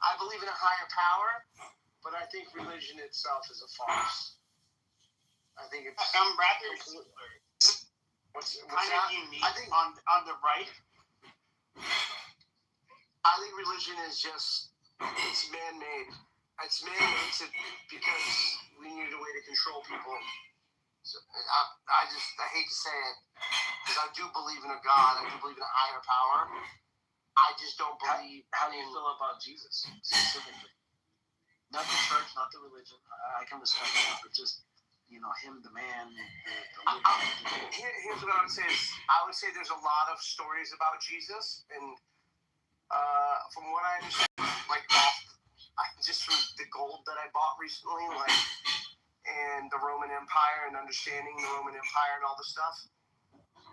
I believe in a higher power, but I think religion itself is a farce. I think it's...
I'm rather...
What's
kind
that?
of unique
I think
on the right.
I think religion is just, it's man-made. It's man-made because we need a way to control people. So I hate to say it, because I do believe in a God. I do believe in a higher power. I just don't believe...
How do you feel about Jesus, specifically? Not the church, not the religion. I can respect that, but just, him, the man,
Here's what I would say is, I would say there's a lot of stories about Jesus, and from what I understand, like just from the gold that I bought recently, and the Roman Empire and understanding the Roman Empire and all this stuff,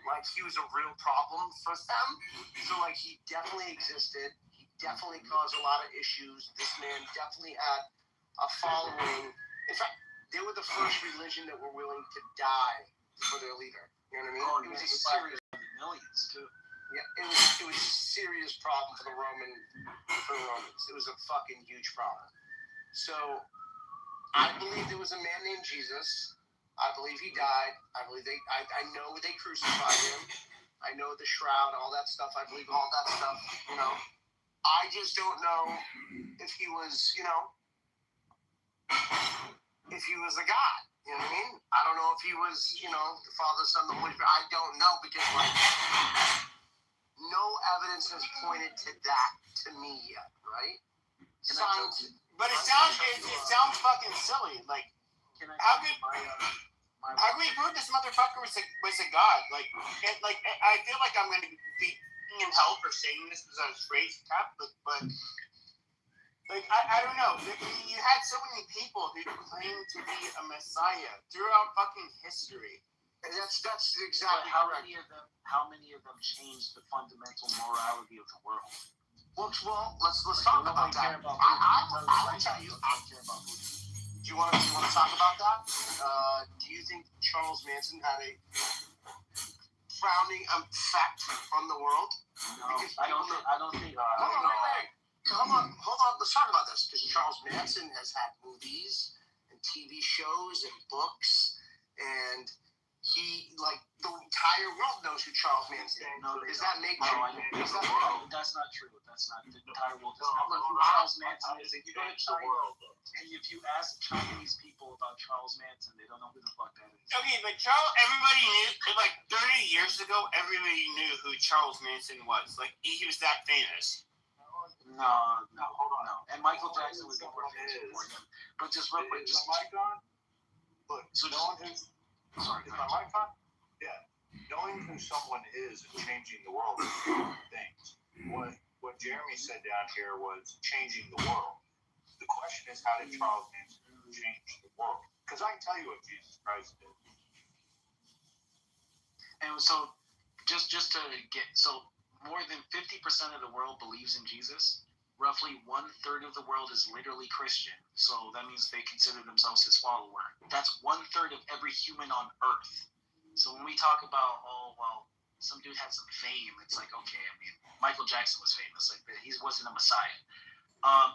like he was a real problem for them. So like he definitely existed. He definitely caused a lot of issues. This man definitely had a following. In fact, they were the first religion that were willing to die for their leader. You know what I mean? It was a serious
millions too.
Yeah, it was a serious problem for the Romans. It was a fucking huge problem. So I believe there was a man named Jesus. I believe he died. I believe I know they crucified him. I know the shroud, all that stuff. I believe all that stuff. I just don't know if he was, if he was a God. You know what I mean? I don't know if he was, the Father, Son, the Holy Spirit. I don't know because no evidence has pointed to that to me yet, right? Science.
But it sounds fucking silly. Like, how can we prove this motherfucker was a god? Like, I feel like I'm gonna be in hell for saying this because I was raised Catholic, but like I don't know. You had so many people who claimed to be a messiah throughout fucking history.
And that's exactly
correct. How many of them changed the fundamental morality of the world?
Well, let's talk about that. I will tell you. Do you want to talk about that? Do you think Charles Manson had a frowning effect on the world?
No, I don't think.
Hold on. Let's talk about this because Charles Manson has had movies and TV shows and books, and he the entire world knows who Charles Manson is. Does that make sense?
That's not true. That's not the entire world does not know who Charles Manson is. If you go to China and if you ask Chinese people about Charles Manson, they don't know who the fuck that is.
Okay, but everybody knew, like 30 years ago, everybody knew who Charles Manson was. Like, he was that famous.
No, hold on. No. And Michael Jackson was the more famous before him. But just real quick,
Is my mic on? Look, knowing who... Sorry, is my mic on? Yeah. Knowing who someone is and changing the world is two different things. What Jeremy said down here was changing the world. The question is, how did Charles Manson change the world? Because I can tell you what Jesus Christ did.
And so, just to get... So, more than 50% of the world believes in Jesus. Roughly 1/3 of the world is literally Christian. So that means they consider themselves his follower. That's 1/3 of every human on earth. So when we talk about, oh, well, some dude had some fame, it's like, okay, I mean, Michael Jackson was famous. Like, he wasn't a messiah.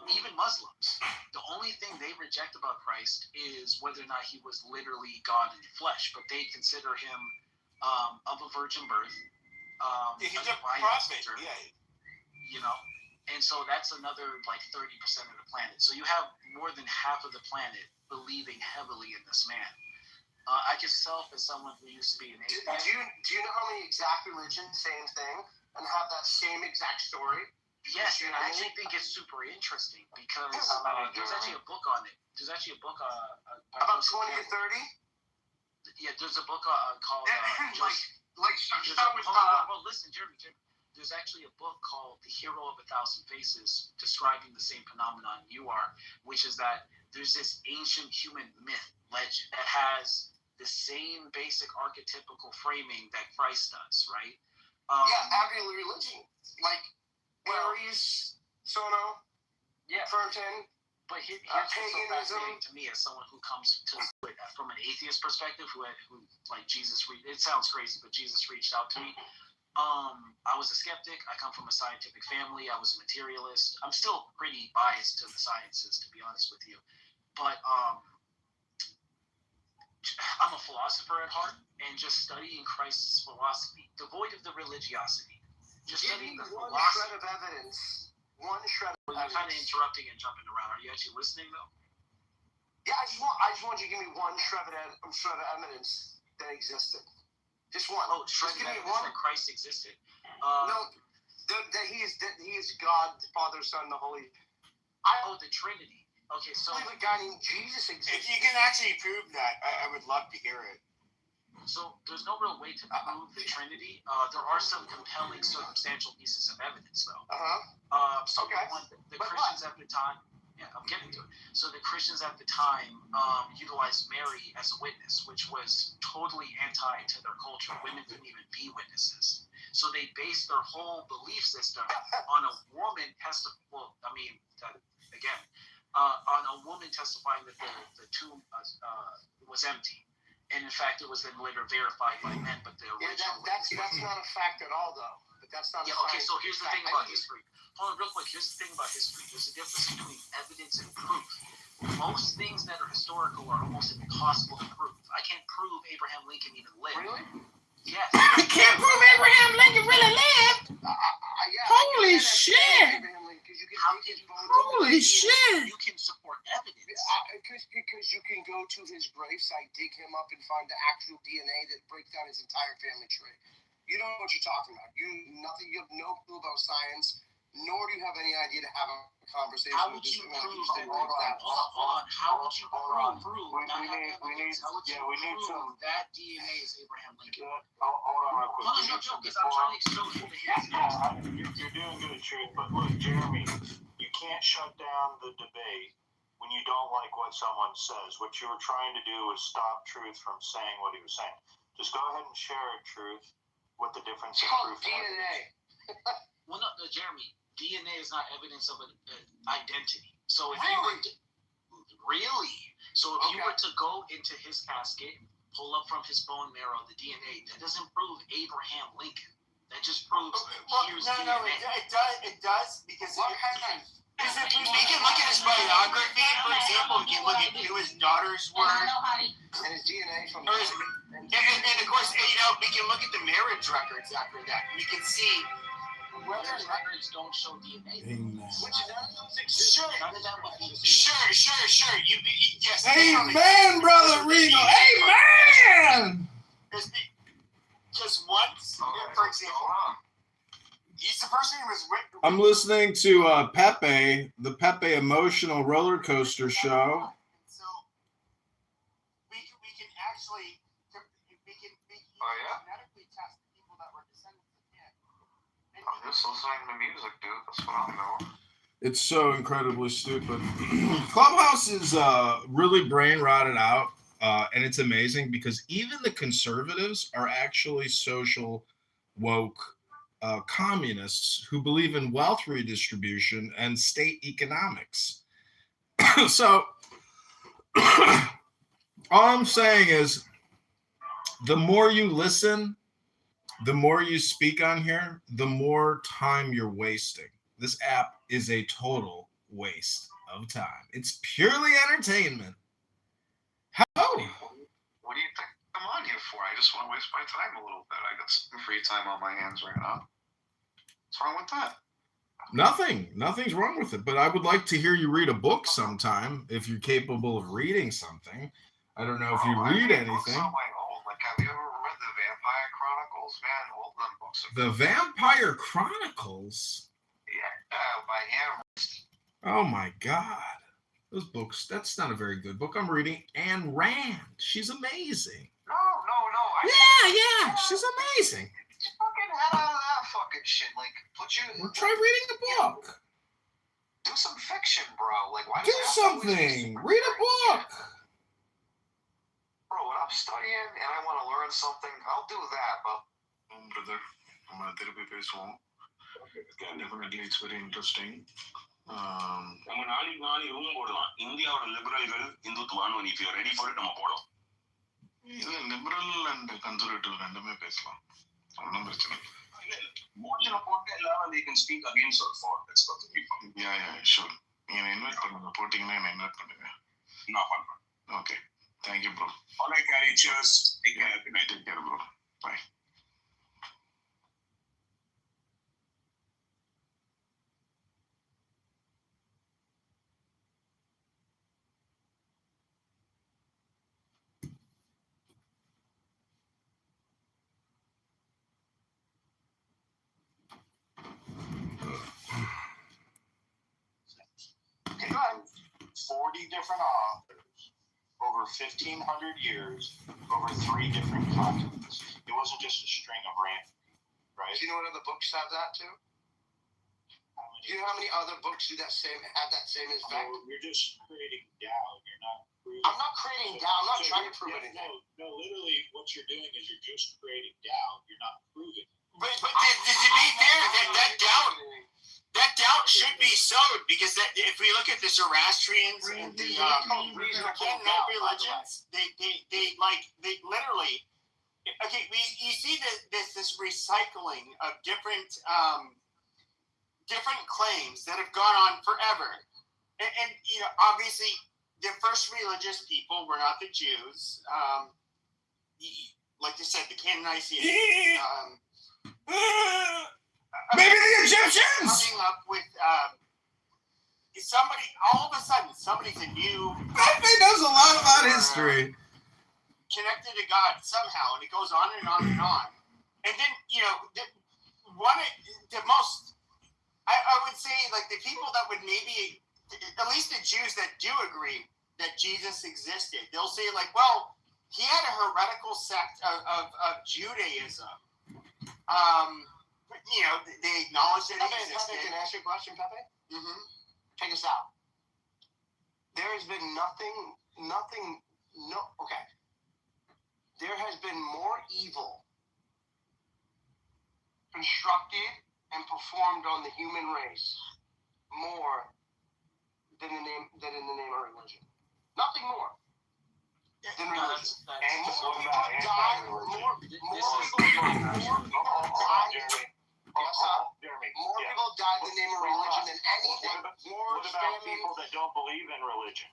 Even Muslims, the only thing they reject about Christ is whether or not he was literally God in the flesh. But they consider him of a virgin birth.
He's a prophet, yeah.
You know? And so that's another like 30% of the planet. So you have more than half of the planet believing heavily in this man. I myself, as someone who used to be an atheist.
Do you know how many exact religions, same thing, and have that same exact story?
Yes, and I actually think it's super interesting because there's actually a book on it. There's actually a book
about 20 or 30.
Yeah, there's a book called
well,
listen, Jeremy. There's actually a book called The Hero of a Thousand Faces describing the same phenomenon you are, which is that there's this ancient human myth legend that has the same basic archetypical framing that Christ does, right?
Every religion. Like Aries, Sono, Fertin.
But here's what's so fascinating to me as someone who comes to it from an atheist perspective, who like Jesus, it sounds crazy, but Jesus reached out to me. I was a skeptic. I come from a scientific family. I was a materialist. I'm still pretty biased to the sciences, to be honest with you. But I'm a philosopher at heart, and just studying Christ's philosophy, devoid of the religiosity. Just studying the philosophy.
One shred of evidence. One shred of evidence.
You're kind of interrupting and jumping around. Are you actually listening, though?
Yeah, I just want you to give me one shred of evidence that existed. Just one.
Oh, just give me one. That Christ existed.
No, that he is God, the Father, Son, the Holy.
The Trinity. Okay, so
I believe a guy named Jesus existed.
If you can actually prove that, I would love to hear it.
So there's no real way to prove the Trinity. There are some compelling circumstantial pieces of evidence, though. The Christians at the time. Yeah, I'm getting to it. So the Christians at the time utilized Mary as a witness, which was totally anti to their culture. Women couldn't even be witnesses. So they based their whole belief system on a woman on a woman testifying that the tomb was empty. And in fact, it was then later verified by men, but the original.
That's not a fact at all, though. But that's not.
Okay. So here's the thing about history. Hold on, real quick. Here's the thing about history. There's a difference between evidence and proof. Most things that are historical are almost impossible to prove. I can't prove Abraham Lincoln even lived.
Really?
Yes.
I can't prove Abraham Lincoln really lived. Holy shit! Holy shit!
You can support evidence.
Because you can go to his gravesite, dig him up, and find the actual DNA that breaks down his entire family tree. You don't know what you're talking about. You have no clue about science, nor do you have any idea to have a conversation.
How would you prove? Hold on. How would you prove? We need some. That DNA is Abraham Lincoln.
Hold on real quick.
Hold on, no joke, because I'm trying to expose you to his.
You're doing good, Truth. But look, Jeremy, you can't shut down the debate when you don't like what someone says. What you were trying to do is stop Truth from saying what he was saying. Just go ahead and share it, Truth, what the difference in proof and
DNA.
Well, no, Jeremy, DNA is not evidence of an identity. So if you were to, really? So if you were to go into his casket, pull up from his bone marrow the DNA, that doesn't prove Abraham Lincoln. That just proves here's DNA.
No, it does because because if we can look at his biography, for example, we can look at who his daughters were
and his DNA from.
And of course, we can look at the marriage records after that. We can see.
Marriage records don't show DNA.
Amen.
Which none of those exist.
Sure. Yes.
Amen, Brother Regal. Amen.
Just once, for example, he's the person who was.
I'm listening to Pepe, the Pepe Emotional Roller Coaster Show.
So we can actually genetically test people that were descendants of him.
I'm just listening to music, dude. That's what I'm doing.
It's so incredibly stupid. Clubhouse is really brain rotted out, and it's amazing because even the conservatives are actually social woke communists who believe in wealth redistribution and state economics. So all I'm saying is the more you listen, the more you speak on here, the more time you're wasting. This app is a total waste of time. It's purely entertainment. How?
What do you think I'm on here for? I just want to waste my time a little bit. I got some free time on my hands right now. What's wrong with that?
Nothing's wrong with it. But I would like to hear you read a book sometime if you're capable of reading something. I don't know if you read anything.
On my own. Like, have you ever read the Vampire Chronicles? Man, all them books are
The Vampire Chronicles?
Yeah, by Amherst.
Oh my God. Those books, that's not a very good book. I'm reading Ayn Rand. She's amazing.
No.
Yeah, she's amazing.
Just fucking head out of that fucking shit. Like,
Try reading a book.
Do some fiction, bro. Like, why
Do something. Read a book.
Bro, when I'm studying and I want to learn something, I'll do that. But, brother, therapy பேசுவோம். Definitely, it's very interesting.
நம்ம நாளைக்கு room போடலாம். இந்தியாவோட லிபரல்கள் இந்துத்துவான்னு if you're ready for it நம்ம போடலாம்.
இல்ல liberal and conservative ரெண்டுமே பேசலாம். ஒன்றும் பிரச்சனை இல்லை.
மோஜனை போட்டு எல்லாரும் they can speak against or for. That's perfectly fine.
Yeah, sure. நீங்க இன்வைட் பண்ணுங்க. போட்டீங்கன்னா என்ன இன்வைட் பண்ணுங்க.
நான் பண்றேன்.
Okay. Thank you, bro.
All right, Gary. Cheers. Take care. Good night.
Take care, bro. Bye.
Okay, 40 different authors, over 1,500 years, over 3 different continents. It wasn't just a string of random people, right?
Do you know what other books have that too? Do you know how many other books have that same effect?
You're just creating doubt. You're not proving.
I'm not creating doubt. I'm not trying to prove anything.
No, literally, what you're doing is you're just creating doubt. You're not proving.
But to be fair, that doubt should be sowed because if we look at the Zoroastrians and the Canaanite religions, they literally. Okay, you see this recycling of different claims that have gone on forever, and obviously the first religious people were not the Jews. Like you said, the Canaanites.
Maybe the Egyptians.
Coming up with somebody. All of a sudden, somebody's a new.
Pepe knows a lot about history.
Connected to God somehow, and it goes on and on and on. And then the most. I would say, like, the people that would maybe, at least the Jews that do agree that Jesus existed, they'll say, like, well, he had a heretical sect of Judaism. They acknowledge that he existed.
Pepe, can I ask you a question, Pepe?
Mm-hmm.
Check this out. There has been there has been more evil constructed and performed on the human race more than in the name of religion. Nothing more than religion. And more people died. More people died in the name of religion than anything.
What about people that don't believe in religion,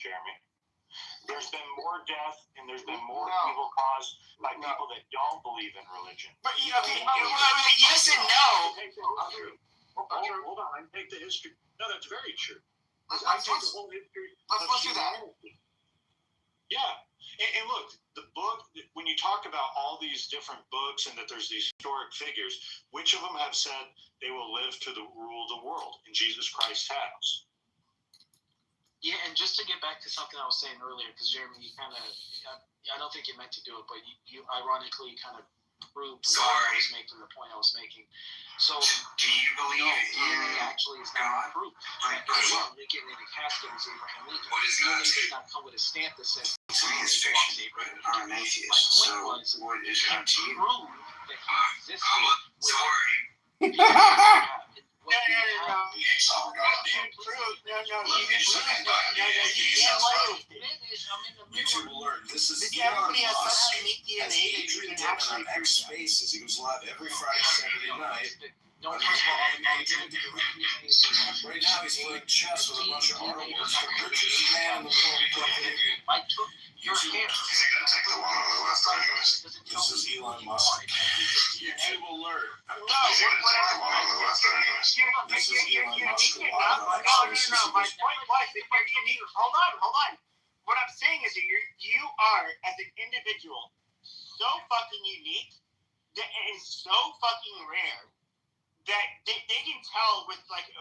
Jeremy? There's been more death and there's been more evil caused by people that don't believe in religion.
But yes and no.
Hold on, I take the history. No, that's very true.
Let's do that.
Yeah, and look, the book. When you talk about all these different books and that there's these historic figures, which of them have said they will live to rule the world, and Jesus Christ has?
Yeah, and just to get back to something I was saying earlier, because Jeremy, you kind of, I don't think you meant to do it, but you ironically kind of proved why I was making the point I was making. So,
do you believe
DNA actually is not proof. They get in a casket as Abraham Lincoln. DNA does not come with a stamp that says
DNA belongs to Abraham Lincoln. I'm an atheist, so what is that to you?
Prove that he existed.
YouTube alert. This is Elon Musk. As Adrian did on X Spaces, he goes live every Friday, Saturday night. Right now he's playing chess with a bunch of artworks. The richest man in the world. This is Elon Musk. YouTube alert. This is Elon Musk live on X Spaces.
Hold on. What I'm saying is that you are, as an individual, so fucking unique and so fucking rare that they can tell with like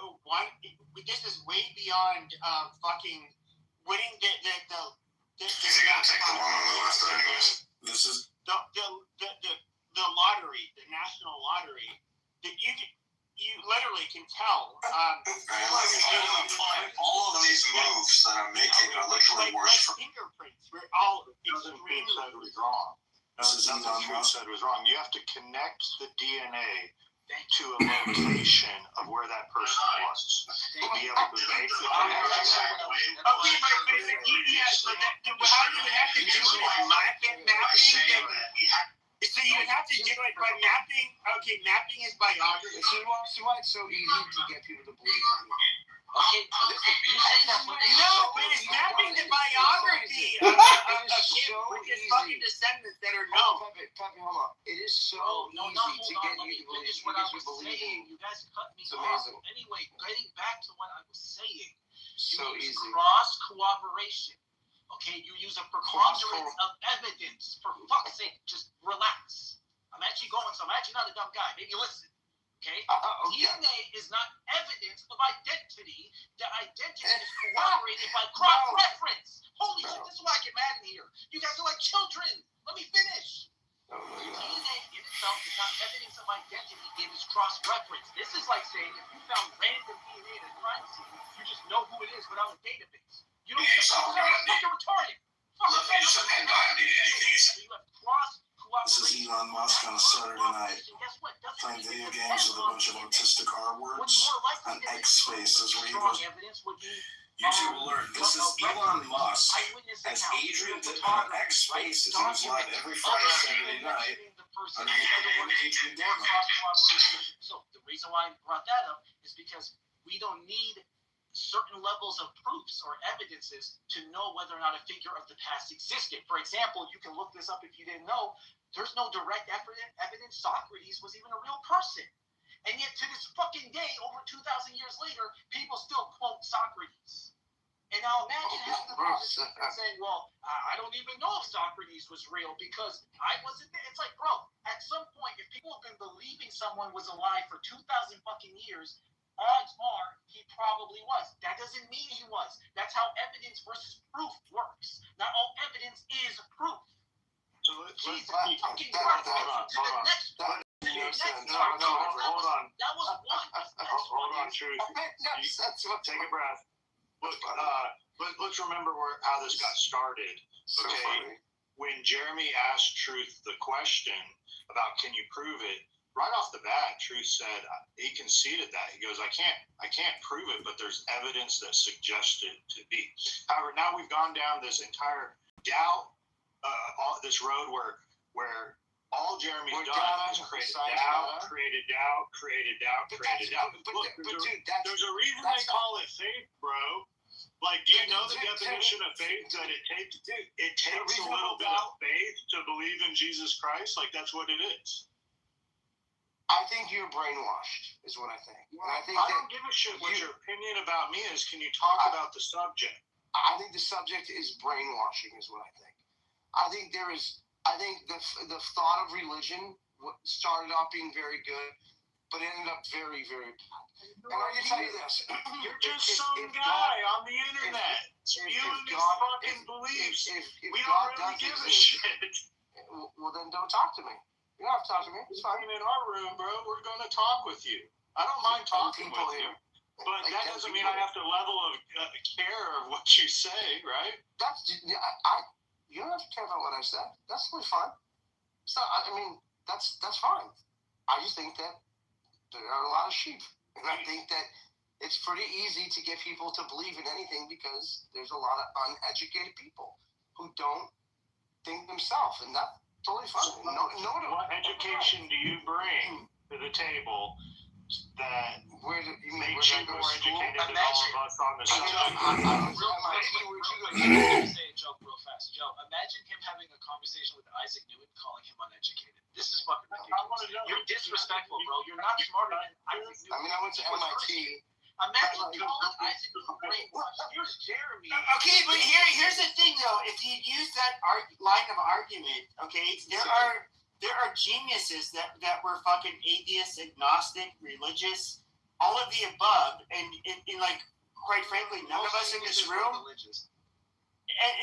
this is way beyond fucking winning the
This is
the lottery, the national lottery. That you literally can tell.
All of these moves that I'm making are literally worse for
fingerprints. We're all extremely
wrong. Nothing Truth said was wrong. You have to connect the DNA to a location of where that person was to be able to make the connection.
How do you have to do mapping? So you would have to do it by mapping. Okay, mapping is biography.
So why it's so easy to get people to believe in you?
Okay, no, but it's mapping the biography of his fucking descendants that are known.
Pappy, hold on. It is so easy to get you to believe in.
You guys cut me
It's
off.
amazing.
Anyway, getting back to what I was saying.
So
you use
easy.
cross cooperation. Okay, you use a preponderance of evidence. For fuck's sake, just relax. I'm actually not a dumb guy. Maybe listen. Okay? DNA is not evidence of identity. The identity is corroborated by cross-reference. Holy shit, this is why I get mad in here. You guys are like children. Let me finish. DNA in itself is not evidence of identity. It is cross-reference. This is like saying if you found random DNA in a crime scene, you just know who it is without a database. You don't fucking retarded.
So
you have cross-cooperation.
This is Elon Musk on a Saturday night, playing video games with a bunch of autistic artworks on X Spaces, where he goes, YouTube alert. This is Elon Musk. As Adrian did on X Spaces, he goes live every Friday, Saturday night. Under the name Adrian Dillon.
So the reason why I brought that up is because we don't need certain levels of proofs or evidences to know whether or not a figure of the past existed. For example, you can look this up if you didn't know. There's no direct evidence Socrates was even a real person. And yet to this fucking day, over 2,000 years later, people still quote Socrates. And now imagine having the person saying, well, I don't even know if Socrates was real because I wasn't there. It's like, bro, at some point, if people have been believing someone was alive for 2,000 fucking years, odds are he probably was. That doesn't mean he was. That's how evidence versus proof works. Not all evidence is proof.
So
Jesus fucking Christ. To the next one.
Hold on.
That was one.
Hold on, Truth. Take a breath. Look, let's remember how this got started. Okay, when Jeremy asked Truth the question about can you prove it, right off the bat, Truth said he conceded that. He goes, I can't prove it, but there's evidence that suggests it to be. However, now we've gone down this entire doubt, this road where all Jeremy's done is created doubt.
Look, there's a reason they call it faith, bro. Like, do you know the definition of faith? That it takes a little bit of faith to believe in Jesus Christ. Like, that's what it is.
I think you're brainwashed, is what I think. And I
don't give a shit what your opinion about me is. Can you talk about the subject?
I think the subject is brainwashing, is what I think. I think the thought of religion started off being very good, but it ended up very, very bad. And I can tell you this.
You're just some guy on the internet spewing his fucking beliefs. We don't really give a shit.
Well, then don't talk to me. You don't have to talk to me. It's fine.
In our room, bro, we're going to talk with you. I don't mind talking with you. But that doesn't mean I have to level of care of what you say, right?
You don't have to care about what I said. That's totally fine. So I mean, that's fine. I just think that
There are a lot of sheep. And I think that it's pretty easy to get people to believe in anything because there's a lot of uneducated people who don't think themselves, and that's totally fine.
What education do you bring to the table that makes you more educated than all of us on the subject?
I'm gonna say a joke real fast. Joe, imagine him having a conversation with Isaac Newton, calling him uneducated. This is fucking ridiculous. You're disrespectful, bro. You're not smarter than Isaac Newton.
I mean, I went to MIT.
Imagine calling Isaac Newton brainwashed. Here's Jeremy.
Okay, but here's the thing though. If you use that line of argument, okay, there are geniuses that were fucking atheist, agnostic, religious, all of the above, and like, quite frankly, none of us in this room. And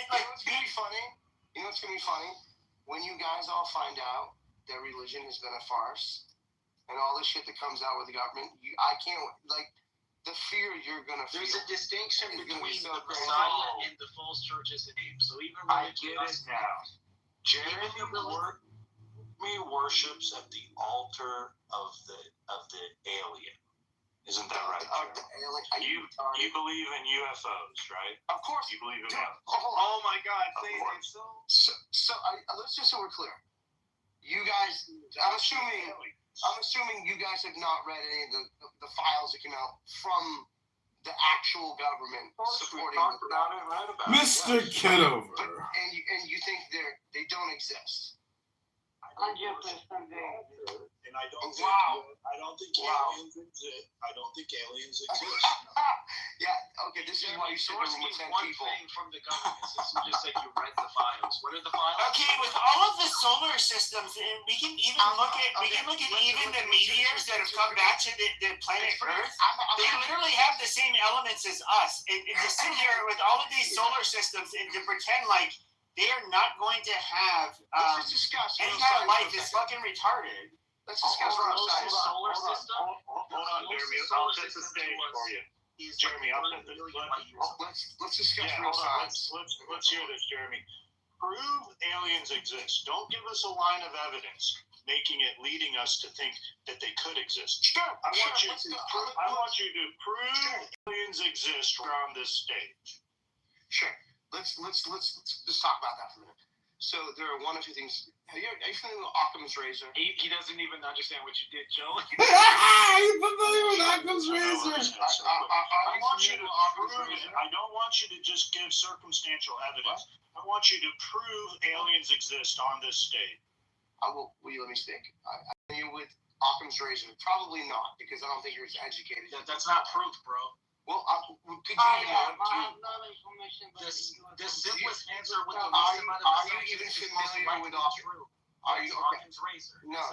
like,
what's gonna be funny? You know what's gonna be funny? When you guys all find out that religion has been a farce, and all the shit that comes out with the government, I can't like. The fear you're gonna feel.
There's a distinction between
so
the Messiah and the false churches and names. So even
I get it now. Jeremy worships at the altar of the alien. Isn't that right? You believe in UFOs, right?
Of course.
You believe in that.
Oh my God!
So let's just so we're clear. You guys, I'm assuming you guys have not read any of the files that came out from the actual government supporting
Mr. Kitover.
And you think they don't exist.
I get this someday.
And I don't think aliens exist. I don't think aliens exist.
Yeah, okay, this is why you sit with 10 people.
From the government system, just like you read the files. What are the files?
Okay, with all of the solar systems, and we can even look at even the meteors that have come back to the planet Earth. They literally have the same elements as us. And to sit here with all of these solar systems and to pretend like they are not going to have any kind of life is fucking retarded.
Let's discuss
solar system.
Hold on, Jeremy. I'll set the stage for you. Jeremy, I'll set the
let's discuss real science.
Let's hear this, Jeremy. Prove aliens exist. Don't give us a line of evidence leading us to think that they could exist.
Sure.
I want you to prove aliens exist on this stage.
Sure. Let's just talk about that for a minute. So there are one or two things. Are you familiar with Occam's razor?
He doesn't even understand what you did, Joe.
You familiar with Occam's razor?
I don't want you to just give circumstantial evidence. I want you to prove aliens exist on this stage.
Will you let me speak? I'm familiar with Occam's razor. Probably not, because I don't think you're as educated.
That's not proof, bro.
Well, could you
the simplest answer with the
are you even familiar with Occam's? Are you okay?
Razor.
No,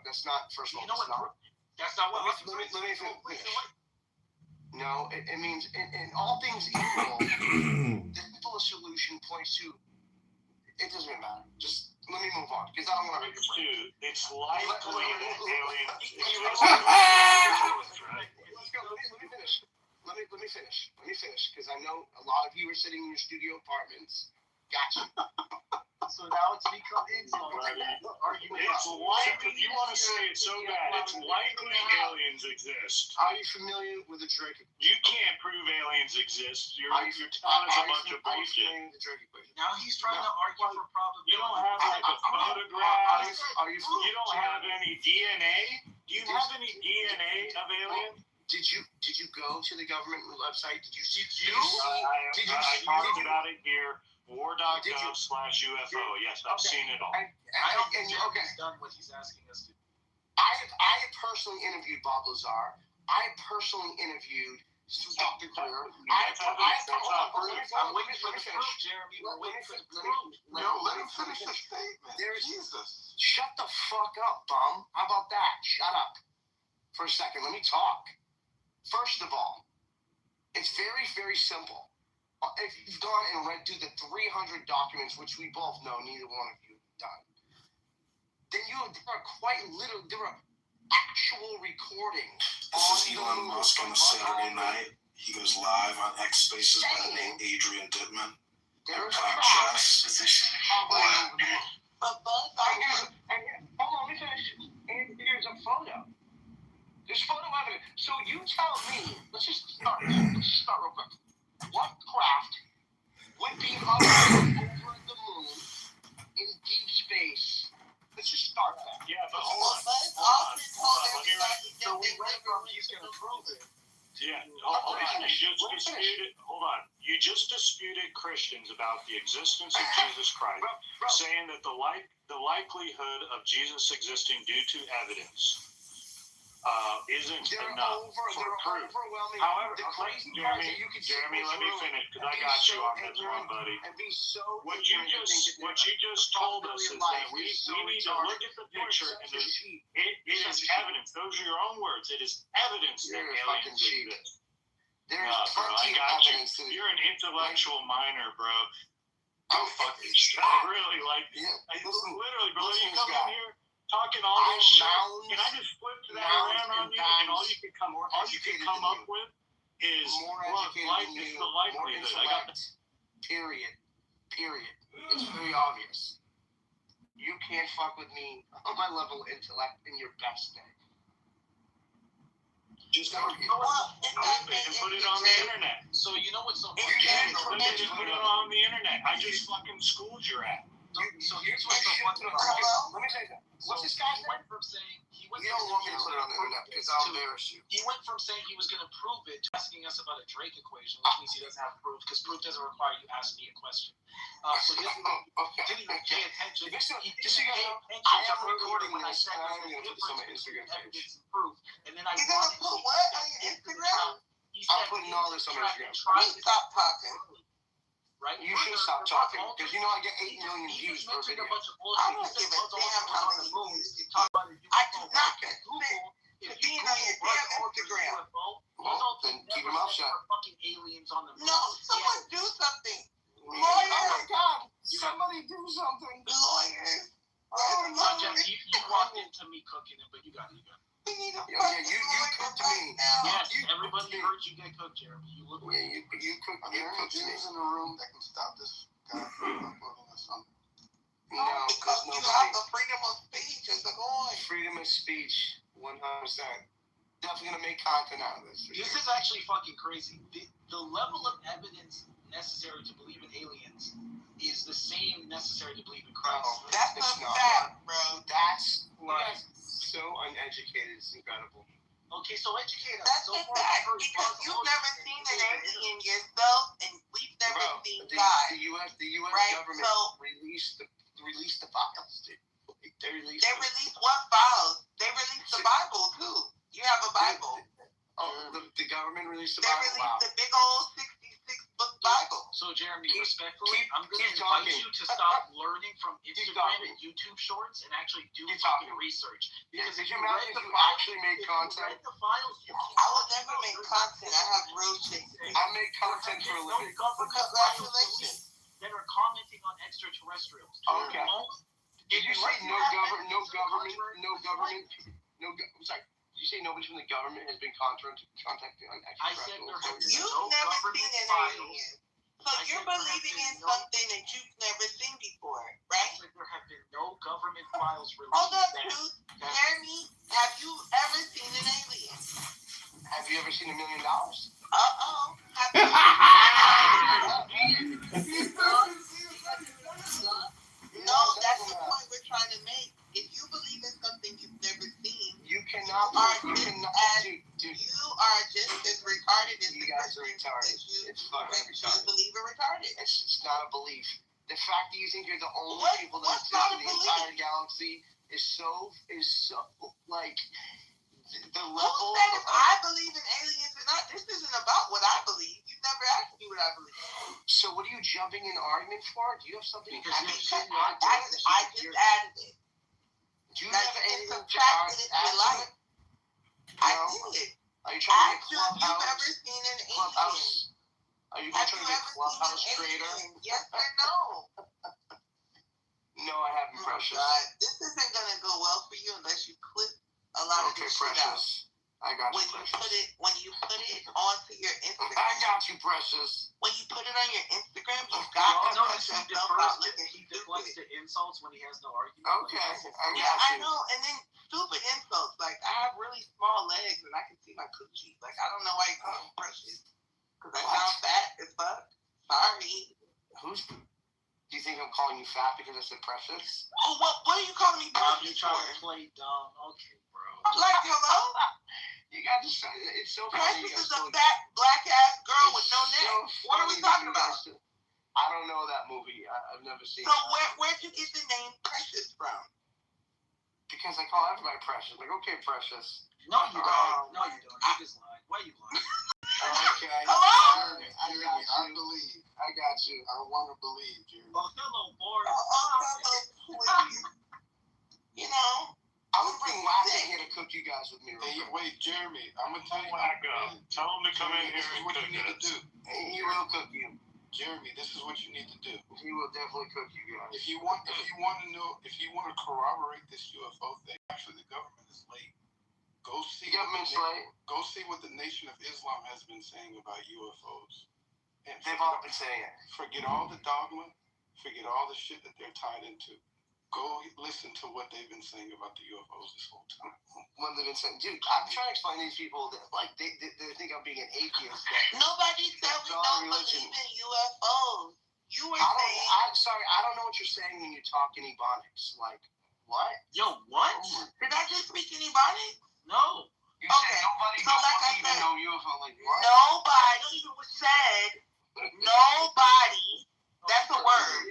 that's not. First of all,
that's not what.
Let me finish. No, it means in all things equal, the simplest solution points to. It doesn't matter. Just let me move on because I don't want to.
It's likely that aliens.
Let me finish because I know a lot of you are sitting in your studio apartments. Gotcha.
So now it's become insult.
It's likely. If you want to say it so bad, it's likely aliens exist.
Are you familiar with the Drake equation?
You can't prove aliens exist. You're telling us a bunch of bullshit.
Now he's trying to argue for probability.
You don't have like a photograph. You don't have any DNA. Do you have any DNA of aliens?
Did you go to the government website? Did you see?
I talked about it here. War.gov/UFO. Yes, I've seen it all.
I don't think he's done what he's asking us to do.
I have personally interviewed Bob Lazar. I have personally interviewed Dr. Greer.
I'm waiting for the proof, Jeremy. We're waiting for the proof.
No, let him finish the statement. Jesus. Shut the fuck up, bum. How about that? Shut up for a second. Let me talk. First of all, it's very, very simple. If you've gone and read through the 300 documents, which we both know neither one of you have done, then there are actual recordings. This is Elon Musk on a Saturday night. He goes live on X Spaces by the name Adrian Dittman. There's a chess position.
Hold on, let me finish. And here's a photo.
There's photo evidence. So you tell me, let's just start real quick. What craft would be hovering over the moon in deep space? Let's just start there.
Yeah, but hold on.
So we went from he's going to prove it.
Yeah, hold on. You just disputed Christians about the existence of Jesus Christ, saying that the likelihood of Jesus existing due to evidence isn't enough for proof. However, Jeremy, let me finish because I got you on this one, buddy. What you just told us is that we need to look at the picture and it is evidence. Those are your own words. It is evidence that aliens exist. Bro, I got you. You're an intellectual minor, bro.
Oh, fucking
I really like this. Literally, bro, you come in here talking all this shit. Can I just flip that around on you? And all you can come up with is life is the likelihood. I got
Period. It's very obvious. You can't fuck with me on my level of intellect in your best day.
Just put it on the internet.
So you know what's so funny?
Put it on the internet. I just fucking schooled your ass.
So here's what's so funny.
Let me tell you that. What's this guy's name?
Went from saying
you don't want me to put it on the internet because I'll embarrass you.
He went from saying he was going to prove it to asking us about a Drake equation, which means he doesn't have proof because proof doesn't require you ask me a question. So he didn't even pay attention. He didn't pay attention.
I am recording this. I'm going to put this on my Instagram page.
And then I
You're going to put what on your Instagram? I'm putting all this on my Instagram. Stop talking.
Right?
You should stop talking because you know I get 8 million views per video.
I don't give a damn how many views you talk about.
I do not get being on your damn Instagram. Well, then keep your mouth shut.
Fucking aliens on the moon.
No, someone do something. Lawyer. Oh my God. Somebody do something. Lawyers.
You walked into me cooking it, but you got it.
You cooked me.
Yes, everybody heard you get cooked, Jeremy. You cooked me.
Who's in the room that can stop this guy from uploading this on?
No, because you have the freedom of speech as a going.
Freedom of speech, 100%. Definitely gonna make content out of this.
This is actually fucking crazy. The level of evidence necessary to believe in aliens is the same necessary to believe in Christ.
No, that's a fact, bro. That's like so uneducated. It's incredible.
Okay, so educate us.
That's a fact because you've never seen an alien yourself, and we've never seen God.
The U.S.
Right?
government released the files. They
released what files? They released the Bible too. You have a Bible.
The government released the
Bible. They released the big old 66-book Bible.
So, Jeremy, respectfully, I'm going to invite you to stop learning from Instagram and YouTube shorts and actually do fucking research. Because if you read the
actually made content,
the files,
I will never make content. I have real shit.
I make content for a living.
Congratulations.
That are commenting on extraterrestrials.
Okay. Did you say no government? Sorry. Did you say nobody from the government has been contacting on extraterrestrials?
You've never seen an alien. So you're believing in something that you've never seen before, right?
There have been no government files released.
Hold up, Truth. Jeremy, have you ever seen an alien?
Have you ever seen $1 million?
Uh-oh. No, that's the point we're trying to make. If you believe in something you've never seen,
you are
just as retarded as
you guys are retarded. It's fucking retarded.
You believe in retarded.
It's not a belief. The fact that you think you're the only people that exist in the entire galaxy is so like the level.
Who said if I believe in aliens or not? This isn't about what I believe. You've never asked me what I believe.
So what are you jumping in argument for? Do you have something?
I just added it.
Do you have anything to add? I did. Are you trying to be a Clubhouse?
You've ever seen an alien?
Are you trying to be a Clubhouse trader?
Yes or no?
No, I haven't, Precious.
God. This isn't going to go well for you unless you clip a lot of this shit out. I got
when
you,
you
Precious.
put it onto your Instagram.
I got you, Precious.
When you put it on your Instagram, you
You
got
all
to
notice
cut
he
yourself
defers
out
to,
looking
he deflects to insults when he has no argument.
Okay,
Like,
I
Yeah,
got
I
you.
know. And then stupid insults. Like, I have really small legs and I can see my coochie. Like, I don't know why you call me Precious. Because I sound fat as fuck. Sorry.
Do you think I'm calling you fat because I said Precious?
Oh, what are you calling me
you
Precious
trying
for?
to play dumb. Okay, bro.
Like, hello?
You got this. It's so funny.
Precious is a fat, black-ass girl with no neck.
So
What are we talking about?
I don't know that movie. I've never seen
So
it.
where'd you get the name Precious from?
Because I call everybody Precious. Like, okay, Precious.
No, you don't. No, you don't. You just lied. Why you lying?
Okay.
Hello?
Jeremy, I believe. I got you. I want to believe, Jeremy.
Oh, hello, boy.
Please. You know?
I'm going to bring Wacko here to cook you guys with me.
Hey, wait, Jeremy, I'm going to tell you. Tell him to come in here and
what
cook
you need to
us.
do. He will cook you.
Jeremy, this is what you need to do.
He will definitely cook you guys.
If you want to corroborate this UFO thing, actually the government is late. Go see what the Nation of Islam has been saying about UFOs. And
They've all been saying it.
Forget all the dogma. Forget all the shit that they're tied into. Go listen to what they've been saying about the UFOs this whole time.
When they've been saying, dude, I'm trying to explain to these people that, like, they think I'm being an atheist.
Nobody said we don't believe in UFOs. You were saying...
I'm sorry, I don't know what you're saying when you talk in Ebonics. Like, what?
Yo, what?
Did I just speak in Ebonics?
No.
You said nobody don't believe in no UFO. Like, what?
Nobody said... Nobody... That's a word.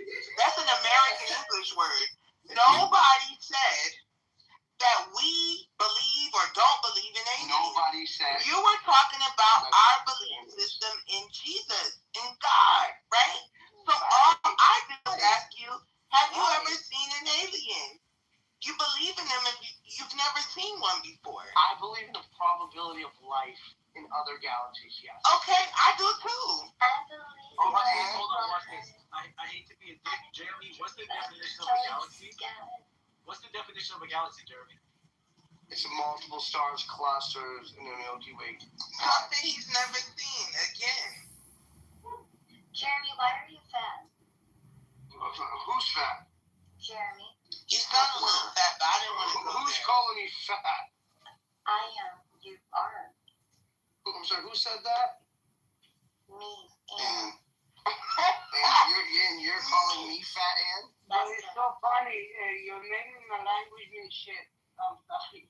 That's an American English word. Nobody said that we believe or don't believe in aliens.
Nobody said.
You were talking about our belief system in Jesus, in God, right? So all I did was ask you, have you ever seen an alien? You believe in them and you've never seen one before.
I believe in the probability of life in other galaxies, yes.
Okay, I do too.
Hold on, watch this. I hate to be a dick, Jeremy. What's the definition of a galaxy? What's the definition of a galaxy, Jeremy?
It's multiple stars, clusters, in the Milky Way.
Something he's never seen again.
Jeremy, why are you fat?
Who's fat?
Jeremy.
You sound a little fat, but I didn't want to go
Who's
there.
calling me fat?
I am. You aren't.
I'm sorry, who said that?
Me.
And you're calling me fat, Ann?
But it's so funny. You're making my language and shit. I'm sorry.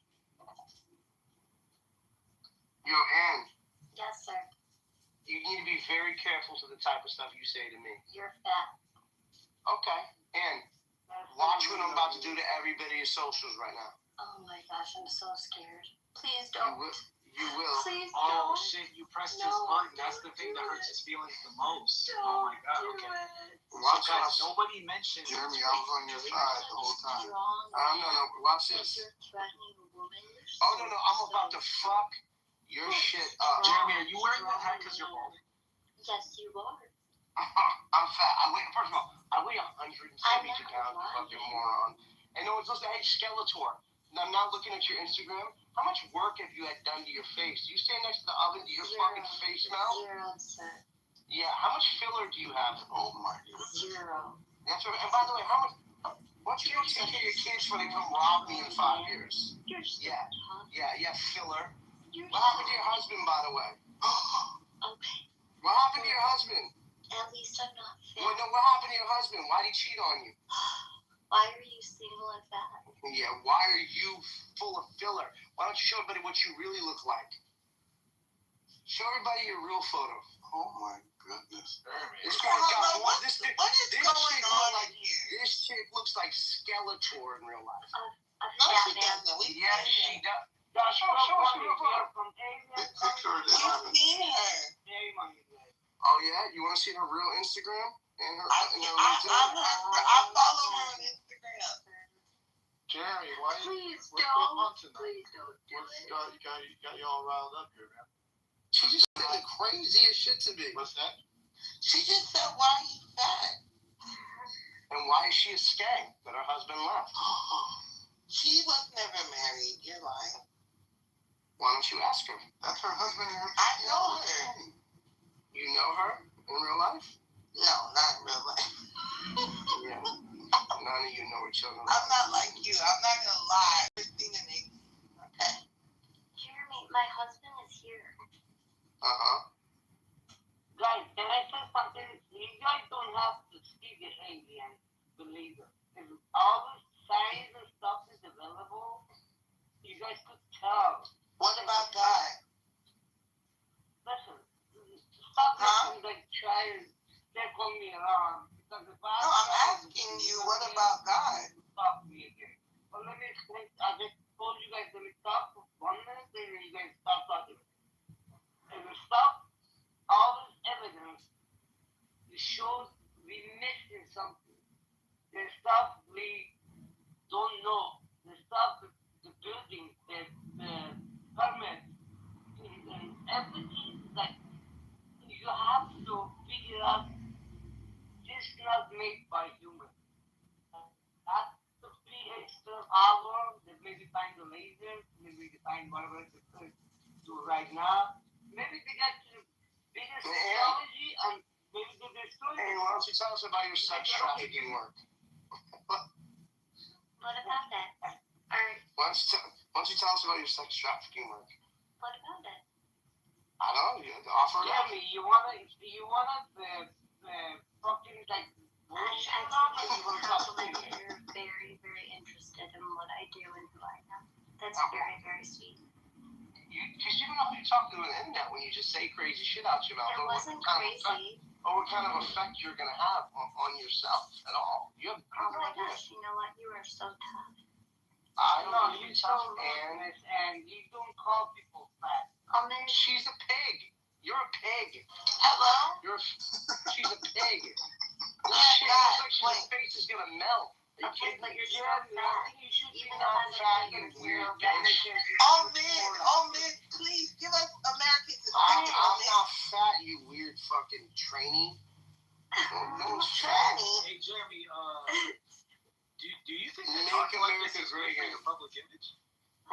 Yo, Ann.
Yes, sir.
You need to be very careful to the type of stuff you say to me.
You're fat.
Okay. Ann, watch what I'm about to do to everybody in socials right now.
Oh my gosh, I'm so scared. Please don't.
You will.
Please
Oh
don't.
shit, you pressed
No,
his button. That's the
don't
thing
do
that hurts
it.
his feelings the most.
Don't
Oh my god,
do
okay.
it.
Watch
So guys,
this.
nobody mentioned
Jeremy, I was on your side the whole time.
Strong
No, watch this.
You're threatening a woman.
Oh, no, I'm about to fuck your shit up.
Jeremy, are you wearing that hat because you're bald?
Yes, you are.
I'm fat. First of all, I weigh 172 pounds, you fucking moron. And no one's listening. Hey, Skeletor. I'm not looking at your Instagram. How much work have you had done to your face? Do you stand next to the oven? Do your fucking face smell?
Zero, sir.
Yeah, how much filler do you have? Oh my god.
Zero.
That's right. And by the way, how much? What you gonna tell your kids when they come rob me in 5 years? Yeah, filler. What happened to your husband, by the way?
Okay.
What happened to your husband?
At least I'm not fat.
What happened to your husband? Why did he cheat on you?
Why are you single and fat?
Yeah, why are you full of filler? Why don't you show everybody what you really look like? Show everybody your real photo. Oh my goodness. This guy's got more. This
going on here?
This chick looks like Skeletor in real life.
No, she doesn't.
Yes, she does. Show
From
You've seen her.
Oh yeah, you want to see her real Instagram and her?
I follow her on Instagram.
Jeremy, why?
Please
what's
don't.
going on tonight?
Please don't do it.
Got you all riled up here, man.
She just said the craziest shit to me.
What's that?
She just said, why are you fat?
And why is she a skank that her husband left?
She was never married. You're lying. Why don't you ask her? That's her husband and her. I know her. You know her in real life? No, not in real life. Yeah. None of you know each other. I'm not like you. I'm not gonna lie. Christina needs. Okay.
Jeremy, my husband is here.
Guys, can I say something? You guys don't have to see the alien, believe it. If all the science and stuff is available, you guys could tell.
What about God?
Listen, stop like trying to step on me around. Because if I
I'm asking you, what about God?
Stop me again. Well, let me explain. I just told you guys, let me stop for 1 minute, then you guys stop talking. If we stop all this evidence, it shows we missing something. The stuff we don't know. The stuff, the building, the permit, and everything that you have to figure out. This is not made by human. That the 3 extra hour that maybe find the laser, maybe they find whatever they could do right now. Maybe they got the biggest technology and maybe they destroy it.
Hey, why don't you tell us about your sex trafficking work?
What about that? Alright.
Why don't you tell us about your sex trafficking work?
What about it?
I don't know. You offer it up.
Yeah, you wanna the fucking like.
You're very, very interested in what I do and who I am. That's very, very sweet.
Because you don't know who you're talking to on the internet when you just say crazy shit out your mouth.
It wasn't crazy.
Or what kind of effect you're going to have on yourself at all. You have
oh my gosh, you know what? You are so tough.
I know, you're tough,
and you don't call people fat.
She's a pig. You're a pig.
Hello?
She's a pig. She looks like her face is going to melt. Are you kidding?
But you're so fat.
Even though I'm fat, you weird bitch.
All men, please give us Americans. I'm not fat, you weird fucking trainee. No trainee.
Hey, Jeremy, do you think
Make
that
America great
again your public image?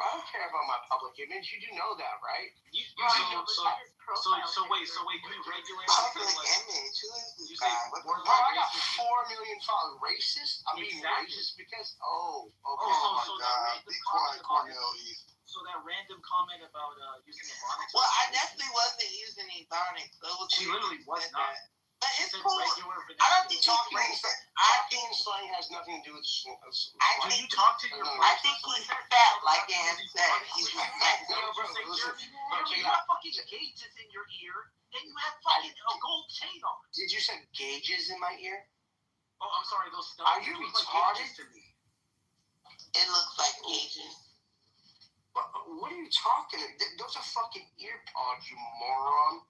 I don't care about my public image. You do know that, right?
So wait, can you regulate
public image? Who is this guy? I got 4 million followers. Racist? I'm being racist because oh my God! Be quiet, Cornelius.
So that random comment about using ebonics.
Well, I definitely wasn't using ebonics.
She literally was not.
But it's cool. I don't think talking and slang has nothing to do with slang.
Do you talk to your
I think he's fat, like Dan said. He's fat.
You have fucking gauges in your ear, and you have fucking a gold chain on.
Did you say gauges in my ear?
Oh, I'm sorry, those stuff.
Are you retarded?
To me.
It looks like gauges. What are you talking about? Those are fucking ear pods, you moron.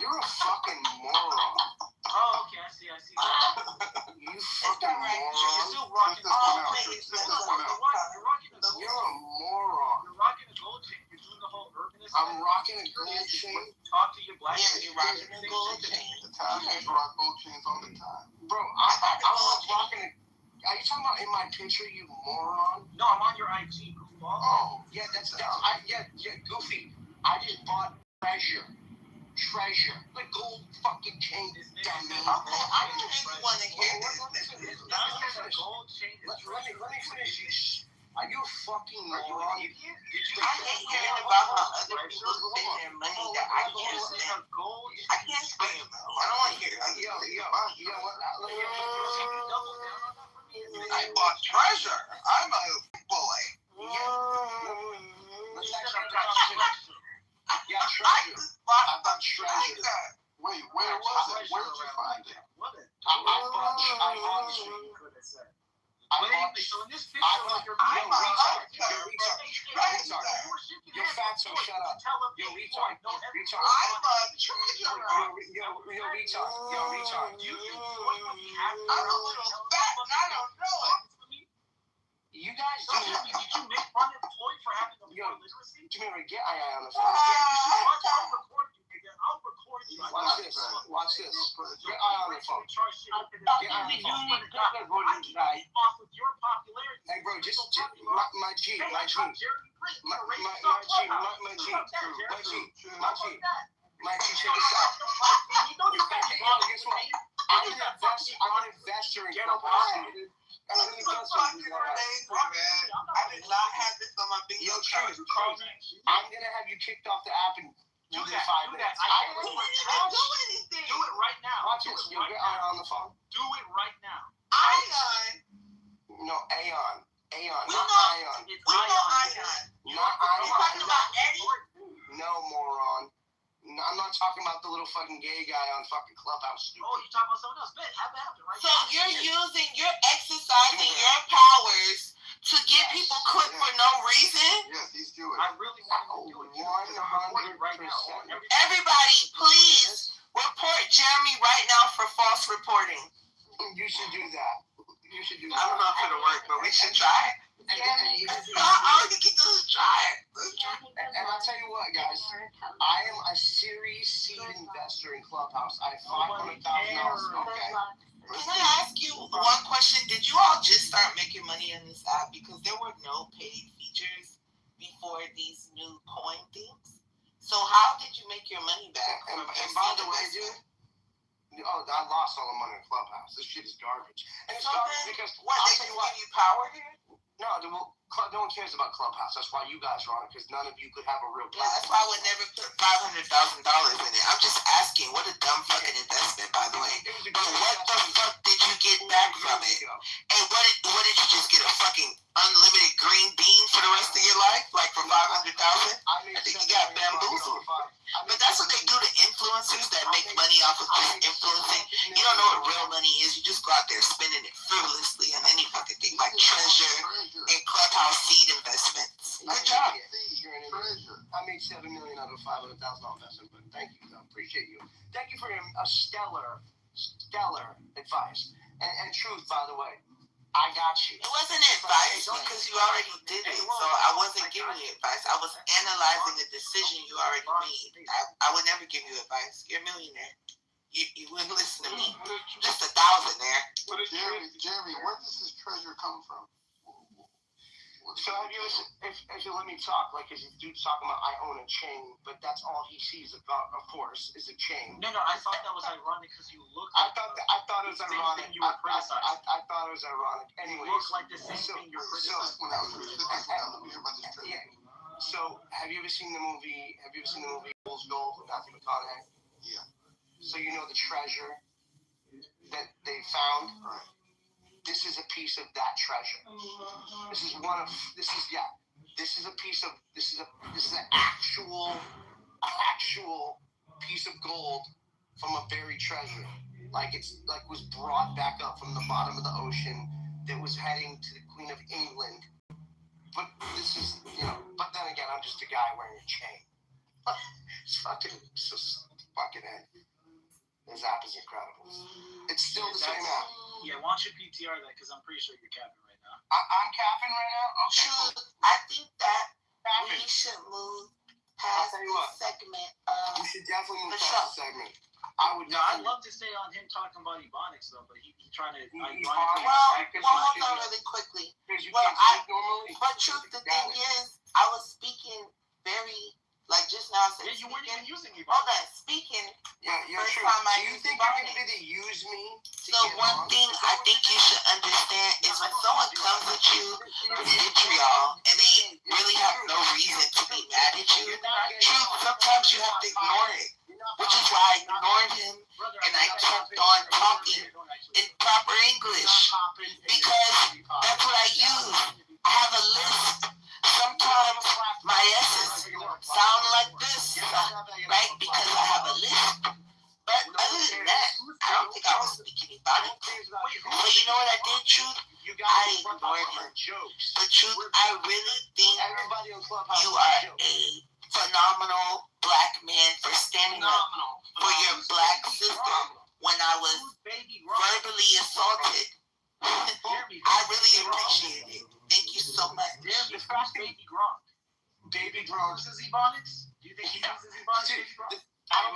You're a fucking moron.
Oh, okay, I see.
You fucking moron.
You're still rocking a gold chain.
You're a moron.
You're rocking a gold chain. You're doing the whole urbanist.
I'm rocking a gold chain.
Talk to your black.
Yeah, you're rocking a gold chain. Italians rock gold chains all the time. Bro, I'm rocking a... Are you talking about in my picture, you moron?
No, I'm on your IG.
Oh, yeah, Goofy. I just bought treasure. The gold fucking chain is dummy. Okay, I don't even want to hear this. Let me finish. Are you a fucking moron? I hate hearing about how other people spend their money that I can't spend. I can't spend. I don't want to hear it. Yo, I bought treasure. I'm a boy. Yeah, treasure. I bought treasure. Wait, where was it? Where did you find it? I bought treasure.
So in this picture, you're
fat, so shut up. Yo, retard.
I love treasure.
Yo, retard.
I'm a little fat and I don't know it.
You guys
did you make fun of Floyd for having a poor literacy?
Come here, get on the phone.
I'll record you.
Watch this. Get on the phone.
Get on the phone. Off of your popularity.
Hey, bro, just my G.
check this out. Guess what? I'm an investor in Clubhouse.
I did not have this on my bingo card.
I'm gonna have you kicked off the app in within 5 minutes.
I didn't do anything. Do it right now.
Watch this. You'll get on the phone.
Do it right now.
Ion.
No, Aeon. Aeon,
We
not
know.
Ion.
We know Ion.
Not
You talking
Ion.
about Eddie?
No, moron. No, I'm not talking about the little fucking gay guy on fucking Clubhouse. Stupid.
Oh, you're talking about someone else. Bet, have it happen right
So
now.
you're exercising your powers to get people clicked for no reason?
Yes, he's doing it.
I really want to do it.
100%.
Everybody, please report Jeremy right now for false reporting.
You should do that. You should do that.
I don't know if it'll work, but we should try it. All you can do is try it.
And I'll tell you what, guys. I am a Series seed investor in Clubhouse. I have $500,000. Okay.
Can I ask you one question? Did you all just start making money on this app? Because there were no paid features before these new coin things. So how did you make your money back?
And by the way, dude, I lost all the money in Clubhouse. This shit is garbage. And it's garbage because
they didn't give you power here?
No, no one cares about Clubhouse. That's why you guys are on it, because none of you could have a real
platform. Yeah, that's why I would never put $500,000 in it. I'm just asking, what a dumb fucking investment, by the way. But what the fuck did you get back from it? And what did you just get, a fucking unlimited green bean for the rest of your life? Like for $500,000? I think you got bamboozled. But that's what they do to influencers that make money off of just influencing. You don't know what real money is. You just go out there spending it frivolously on any fucking thing like treasure and Clubhouse seed investments. Good job.
I made $7 million out of $500,000 investment, but thank you, though. Appreciate you. Thank you for a stellar advice. And truth, by the way, I got you.
It wasn't advice because you already did it, so I wasn't giving you advice. I was analyzing a decision you already made. I would never give you advice. You're a millionaire. You wouldn't listen to me. Just 1,000 there.
Jeremy, where does this treasure come from? So have you listened, if you let me talk, like this dude's talking about I own a chain, but that's all he sees about, of course, is a chain.
No, I thought that was ironic because you look.
I thought it was ironic.
You were criticizing.
I thought it was ironic. Anyways,
you look like the same thing you were criticizing.
So have you ever seen the movie? Fool's Gold with Matthew McConaughey? Yeah. So you know the treasure that they found. Right. This is a piece of that treasure. This is an actual piece of gold from a buried treasure. Like was brought back up from the bottom of the ocean that was heading to the Queen of England. But this is, but then again, I'm just a guy wearing a chain. It's just fucking head. This app is incredible. It's still the same app.
Yeah, why don't you PTR that? Because I'm pretty sure you're capping right now.
I'm capping right now? Okay.
I think that we should move past the segment of
you should definitely move
the
past the segment. I'd
love to stay on him talking about Ebonics, though, but he's trying to...
Well, hold on really quickly. But truth, the thing is, I was speaking very... Like just now, I said,
you weren't even using me.
Hold on, speaking.
Yeah, you're
first
true.
time I
Do you
used
think you're going to use me?
So one thing I think you should understand is when someone comes at you with vitriol and they really have no reason to be mad at you, true, sometimes you have to ignore it. Which is why I ignored him and I kept on talking in proper English because that's what I use. I have a list. Sometimes my S's sound like this, right? Because I have a list. But other than that, I don't think I was speaking about it. But you know what I did, Truth? I ignored him. But Truth, I really think you are a phenomenal black man for standing up for your black sister when I was verbally assaulted. I really appreciate it. Thank you so much.
Baby Gronk.
Baby Gronk.
Uses Ebonics? Do you think he uses Ebonics?
I don't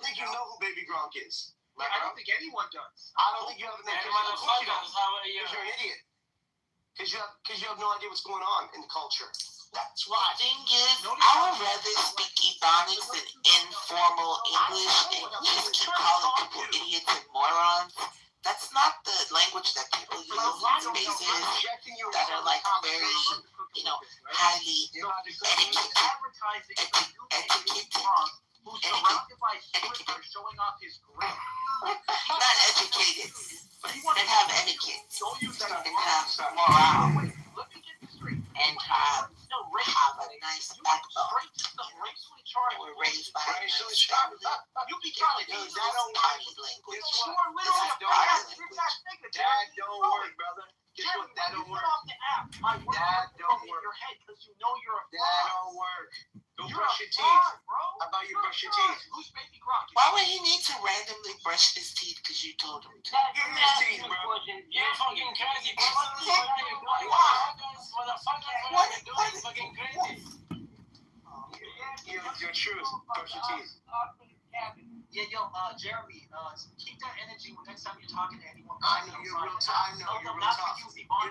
think you know who Baby Gronk is.
I don't think anyone does.
I don't think you have an idea.
Because
you're an idiot. Because you have no idea what's going on in the culture.
That's right.
Thing is, I would rather speak Ebonics than informal English and just keep calling people idiots and morons. That's not the language that people use in spaces that are like very, highly not educated, and have etiquette, and have morale, and have a nice backbone. We're raised by a nice family. You be trying to use party language. This is party language.
Dad, don't work, brother. Guess what? That don't work. Dad, don't work. Dad, don't work. Go brush your teeth. How about you brush your teeth?
Why would he need to randomly brush his teeth because you told him to?
Get his teeth, bro.
You're fucking crazy.
Your truth. Brush your teeth.
Yeah, yo, Jeremy, keep that energy when next time you're talking to anyone.
I know you're real tough. You're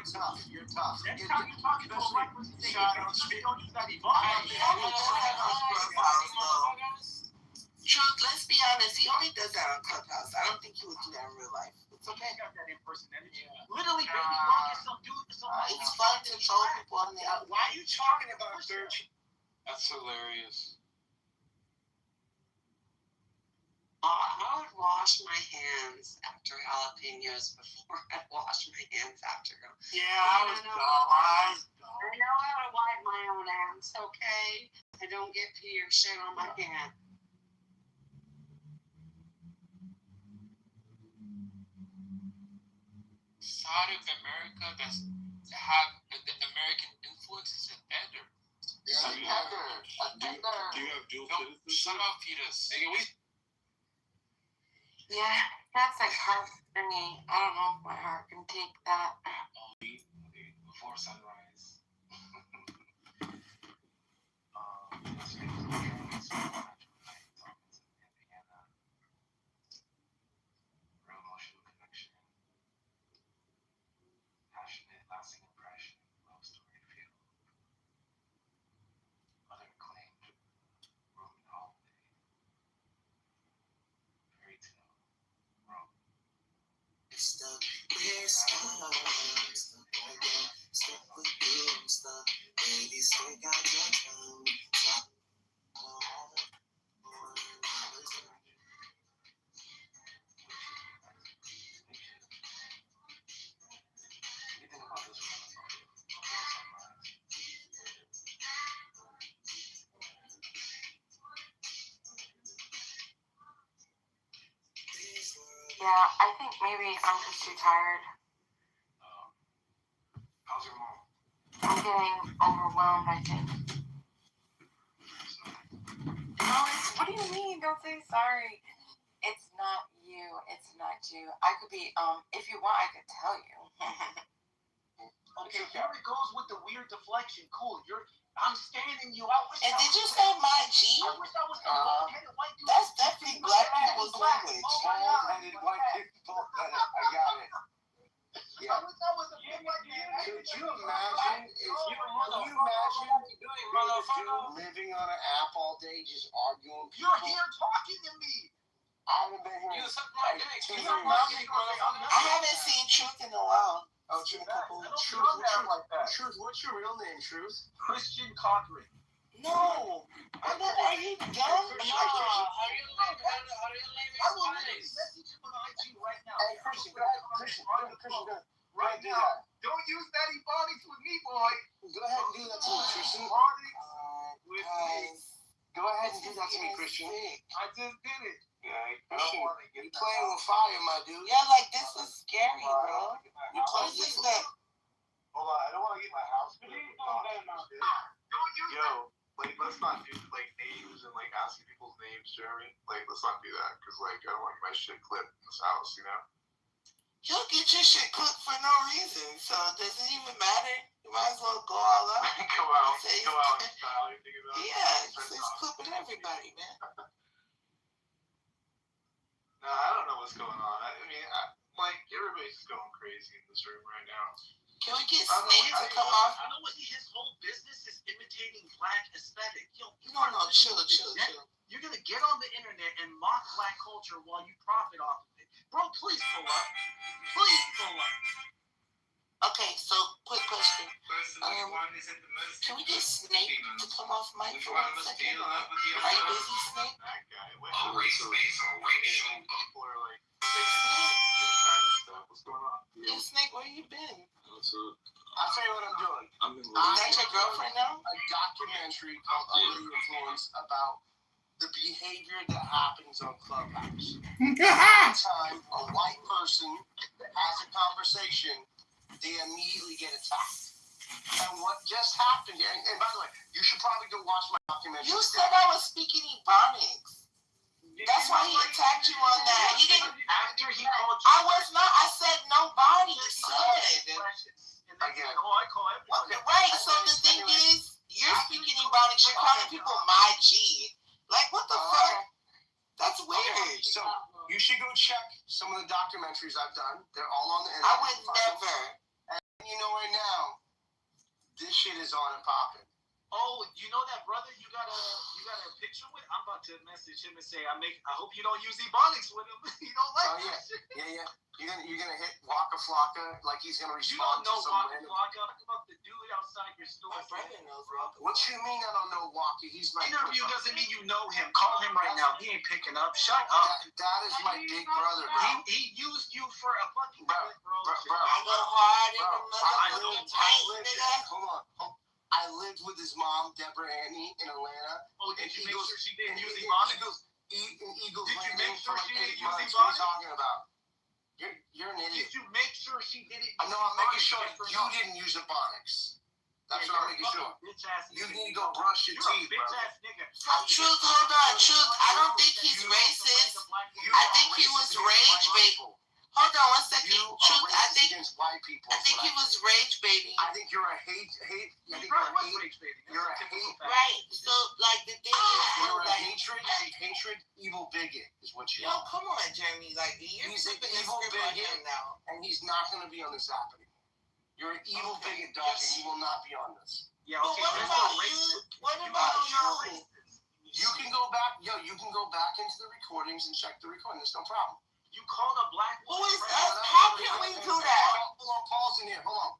tough. You're tough.
Next time you're talking to a white person, don't use that
Truth, let's be honest, he only does that on Clubhouse. I don't think he would do that in real life. It's okay.
I got that in-person energy. Literally, baby, go get some dude.
It's fun to troll people on the out.
Why are you talking about search?
That's hilarious.
I would wash my hands after jalapenos before I wash my hands after them.
Yeah, I was dumb. I
know how to wipe my own hands, okay? I don't get pee or shit on my hand.
Side of America that's have the American influence is an ender.
Yeah, do you have dual citizenship?
Shut up, Peters.
Yeah, that's like hard for me. I don't know if my heart can take that.
Before sunrise. Real emotional connection. Passionate, lasting impression. Love story feel. Unclaimed. Roman holiday. Fairy tale. Rome.
Stuck with stars, stuck with you, stuck. Baby, stick out your tongue.
Yeah, I think maybe I'm just too tired.
How's your mom?
I'm getting overwhelmed, I think. No, what do you mean? Don't say sorry. It's not you. It's not you. I could be, if you want, I could tell you.
Okay, here it goes with the weird deflection. Cool, I'm standing you. I wish
And did you say my G?
I wish I was the bald-headed white dude.
That's definitely black people's language.
Bald-headed white people. I got it. Yeah.
I wish I was a big white man.
Could you imagine living on an app all day just arguing with people?
You're here talking to me.
I would have been here.
I haven't seen Truth in a while.
Oh, Truth, what's your real name, Truth?
Christian Cochran.
No. Are you dumb?
I will message him on IG right now.
Hey, Christian, go ahead.
Right now. Don't use that Ebonics with me, boy.
Go ahead and do that to me, Christian.
With me.
Go ahead and do that to me, Christian.
I just did it.
Yeah, Christian, you're playing with fire, my dude.
Yeah, like this is scary, bro.
What is that?
Hold on, I don't want to get my house. Yo, like, let's not do like names and like asking people's names, Jeremy. Like, let's not do that because like I don't want my shit clipped in this house, you know.
You'll get your shit cooked for no reason, so does it even matter? You might as well go all out.
Go out in style. You think about it?
Yeah, it's clipping everybody, man.
No, I don't know what's going on. I mean, like everybody's going crazy in this room right now.
Can we get Snake to come off?
I know what his whole business is imitating black aesthetic.
No, chill.
You're gonna get on the internet and mock black culture while you profit off of it. Bro, please pull up.
Okay, so quick question. Can we get Snake to come off mic for 1 second? Are you busy, Snake?
What's going on?
Yeah, Snake, where you been?
I'll tell you what I'm doing.
Is that your girlfriend now?
A documentary called Under the Influence about the behavior that happens on Clubhouse. Every time a white person has a conversation, they immediately get attacked. And what just happened here, and by the way, you should probably go watch my documentary.
You said I was speaking Ebonics. That's why he attacked you on that. He didn't.
After he called you.
I was not. I said nobody said.
Again. Oh, I call everybody.
Right. So the thing is, you're speaking Ebonics. You're calling people my G. Like, what the fuck? That's weird.
So you should go check some of the documentaries I've done. They're all on the internet.
I would never.
And you know right now, this shit is on and popping.
Oh, you know that brother you got a picture with? I'm about to message him and say, I hope you don't use Ebonics with him. You don't like that shit.
Yeah. You're gonna hit Waka Flocka like he's gonna respond.
You don't know
to
Waka Flocka. Talk about the dude outside your store.
My brother knows Waka.
What you mean I don't know Waka? He's my
interview doesn't mean you know him. Call him right now. He ain't picking up. Shut up.
That is my big brother, bro.
He used you for a fucking bro.
I go hard in the motherfucking tank.
Hold on. I lived with his mom, Deborah Annie, in Atlanta.
Oh, did you make sure she didn't use Ebonics?
Eagles
did you make sure she didn't use
Ebonics?
Ebonics?
What are you talking about? You're an idiot.
Did you make sure she didn't use
No, I'm making sure you didn't use Ebonics. That's what I'm making sure. You need to go brush your teeth, bro.
Truth, hold on. Truth, I don't think he's racist. I think he was rage baiting. Hold on 1 second. Truth, I think he was rage baiting.
I think you're a hate. You're a hate.
Right. So, like, the thing is,
you're a
like,
hatred, evil bigot is what you
yo,
are.
come on, Jeremy. Like, you're flipping the script on him now.
And he's not going to be on this app anymore. You're an evil bigot, dog, and you will not be on this.
Yeah, okay.
But what about you?
You can go back, you can go back into the recordings and check the recording. There's no problem.
You called a black woman.
Who is us? How can we do that?
Hold on, Paul's in here. Hold on.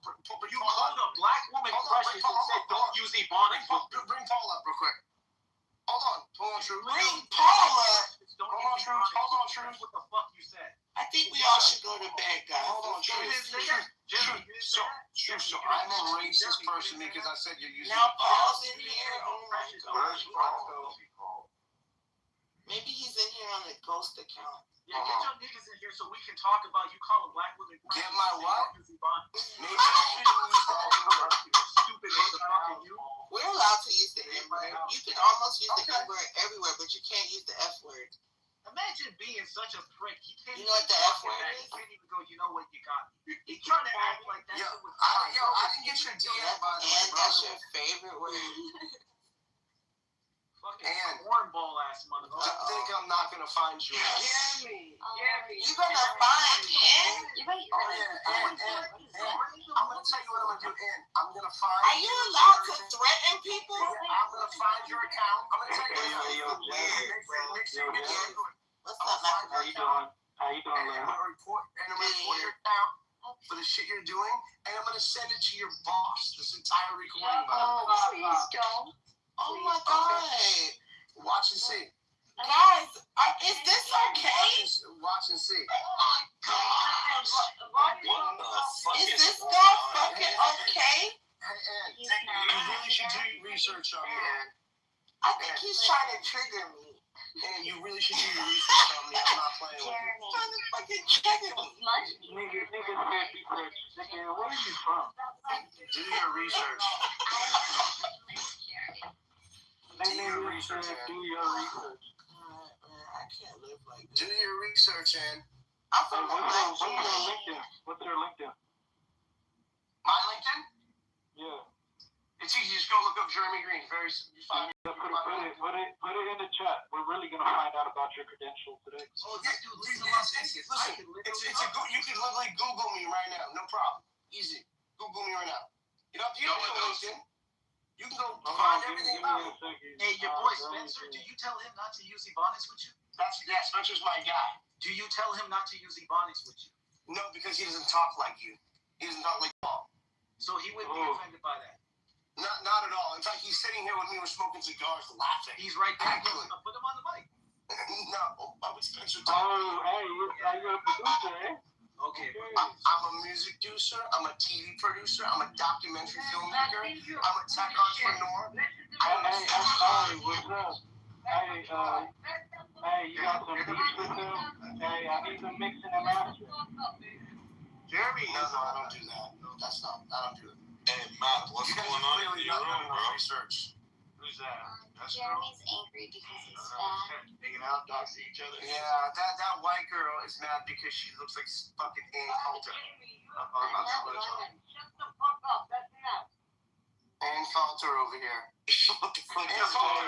You called a black woman precious and said don't use Ebonics.
Bring Paul up real quick. Hold on, True.
Bring Paul up.
Hold on, True.
What the fuck you said?
I think we all should go to bed, guys.
Hold on, True. So I'm a racist person because I said you're using.
Now Paul's in here. Oh my God. Maybe he's in here on the ghost account.
Yeah, get your niggas in here so we can talk about you calling black women.
Get my what?
Maybe you
shouldn't use that.
Stupid motherfucker, you.
We're allowed to use the N word. You can almost use the N word everywhere, but you can't use the F word.
Imagine being such a prick.
You know what the F word is?
You can't even go, you know what, you got me. He's trying to act like that shit was.
I didn't get your DM, by the way.
And that's your favorite word.
Fucking cornball ass motherfucker.
I think I'm not gonna find you.
Jeremy. You're gonna find him?
I'm gonna tell you what I'm gonna do, I'm gonna find.
Are you allowed to threaten people?
I'm gonna find your account. I'm gonna tell you what
What's up, Malcolm?
How you doing, man? I'm gonna report your account for the shit you're doing, and I'm gonna send it to your boss. This entire recording.
Please don't. Oh my God.
Watch and see.
Guys, is this okay?
Watch and see.
Oh my God. Is this guy fucking okay?
Hey, you really should do your research on me, Ann.
I think he's trying to trigger me.
And you really should do your research on me. I'm not playing with you.
He's trying to fucking trigger me.
Niggas can't be rich. Nigga, where are you from?
Do your research.
Do your research.
I can't live like this.
Do your research, Ann.
I'm from the Black
LinkedIn. What's your LinkedIn?
My LinkedIn?
Yeah.
It's easy. Just go look up Jeremy Green. Very fine.
Put it in the chat. We're really gonna find out about your credentials today.
Oh, this dude, listen.
You can literally Google me right now. No problem. Easy.
Google me right now. You don't have to use LinkedIn. You can go
Hold
find
on,
everything
give me
about
a second.
Hey, your boy Spencer, do you tell him not to use Ebonics with you?
Spencer's my guy.
Do you tell him not to use Ebonics with you?
No, because he doesn't talk like you. He doesn't talk like Paul.
So he wouldn't be offended by that.
Not at all. In fact, he's sitting here with me. We're smoking cigars, laughing.
He's right there.
Actually.
Put him on the mic.
No, why would Spencer talk?
You're a producer, eh?
Okay.
I'm a music producer. I'm a TV producer. I'm a documentary filmmaker. I'm a tech entrepreneur.
Hey, I'm sorry. What's up? Hey, you got some beats with him? Hey, I need them mixing and mastering.
Jeremy, no, I don't do that. No, I don't do it.
Hey, Matt, what's going on in your room, bro?
Research.
Who's that?
Jeremy's angry because he's fat.
Hanging out, doxing each other.
Yeah, that white girl is mad because she looks like fucking Ann Coulter.
Shut the fuck up. That's enough.
Ann Coulter over here. What the fuck is
Come on.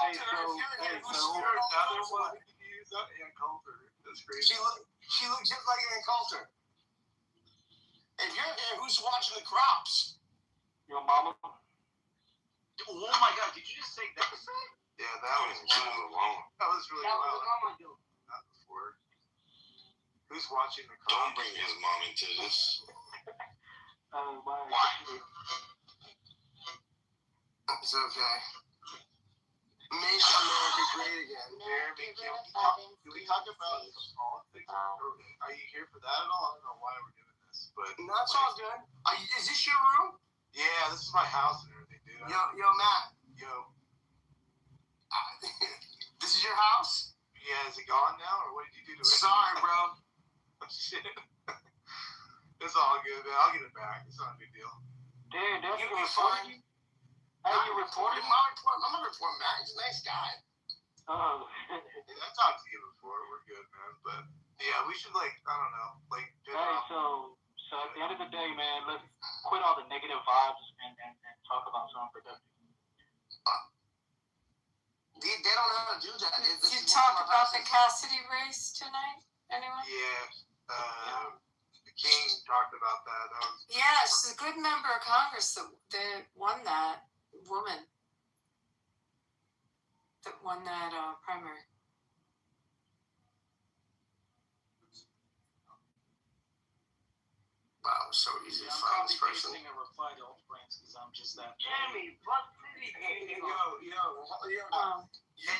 Hey, so another one.
Ann Coulter. That's crazy.
She looks just like Ann Coulter. If you're here, who's watching the crops?
Your mama.
Oh my God! Did you just say that?
Yeah, that was long.
That was really loud. Not before. Who's watching the crops?
Don't bring his mom into this.
Why?
It's okay. Make America great again.
Jeremy, can we talk about some politics? Are you here for that at all? I don't know why we're doing this, but
that's all good. Is this your room?
Yeah, this is my house and everything, dude.
Yo, Matt.
Yo.
This is your house?
Yeah, is it gone now, or what did you do to it?
Sorry, bro.
Shit. It's all good, man. I'll get it back. It's not a big deal.
Dude, that's
You'll be fine.
Hey, you reporting?
I'm gonna report Matt. He's a nice guy.
Oh.
I talked to you before. We're good, man. But yeah, we should I don't know,
Hey, so at the end of the day, man, let's quit all the negative vibes and talk about something productive.
They don't know how to do that.
Did you talk about the Cassidy race tonight? Anyone?
Yeah. The King talked about that.
Yeah, she's a good member of Congress that won that woman. That won that primary.
Wow, so easy to
I'm
find this
probably
person.
pasting a reply to all brands because I'm just that.
Jeremy, what city do you
Yo.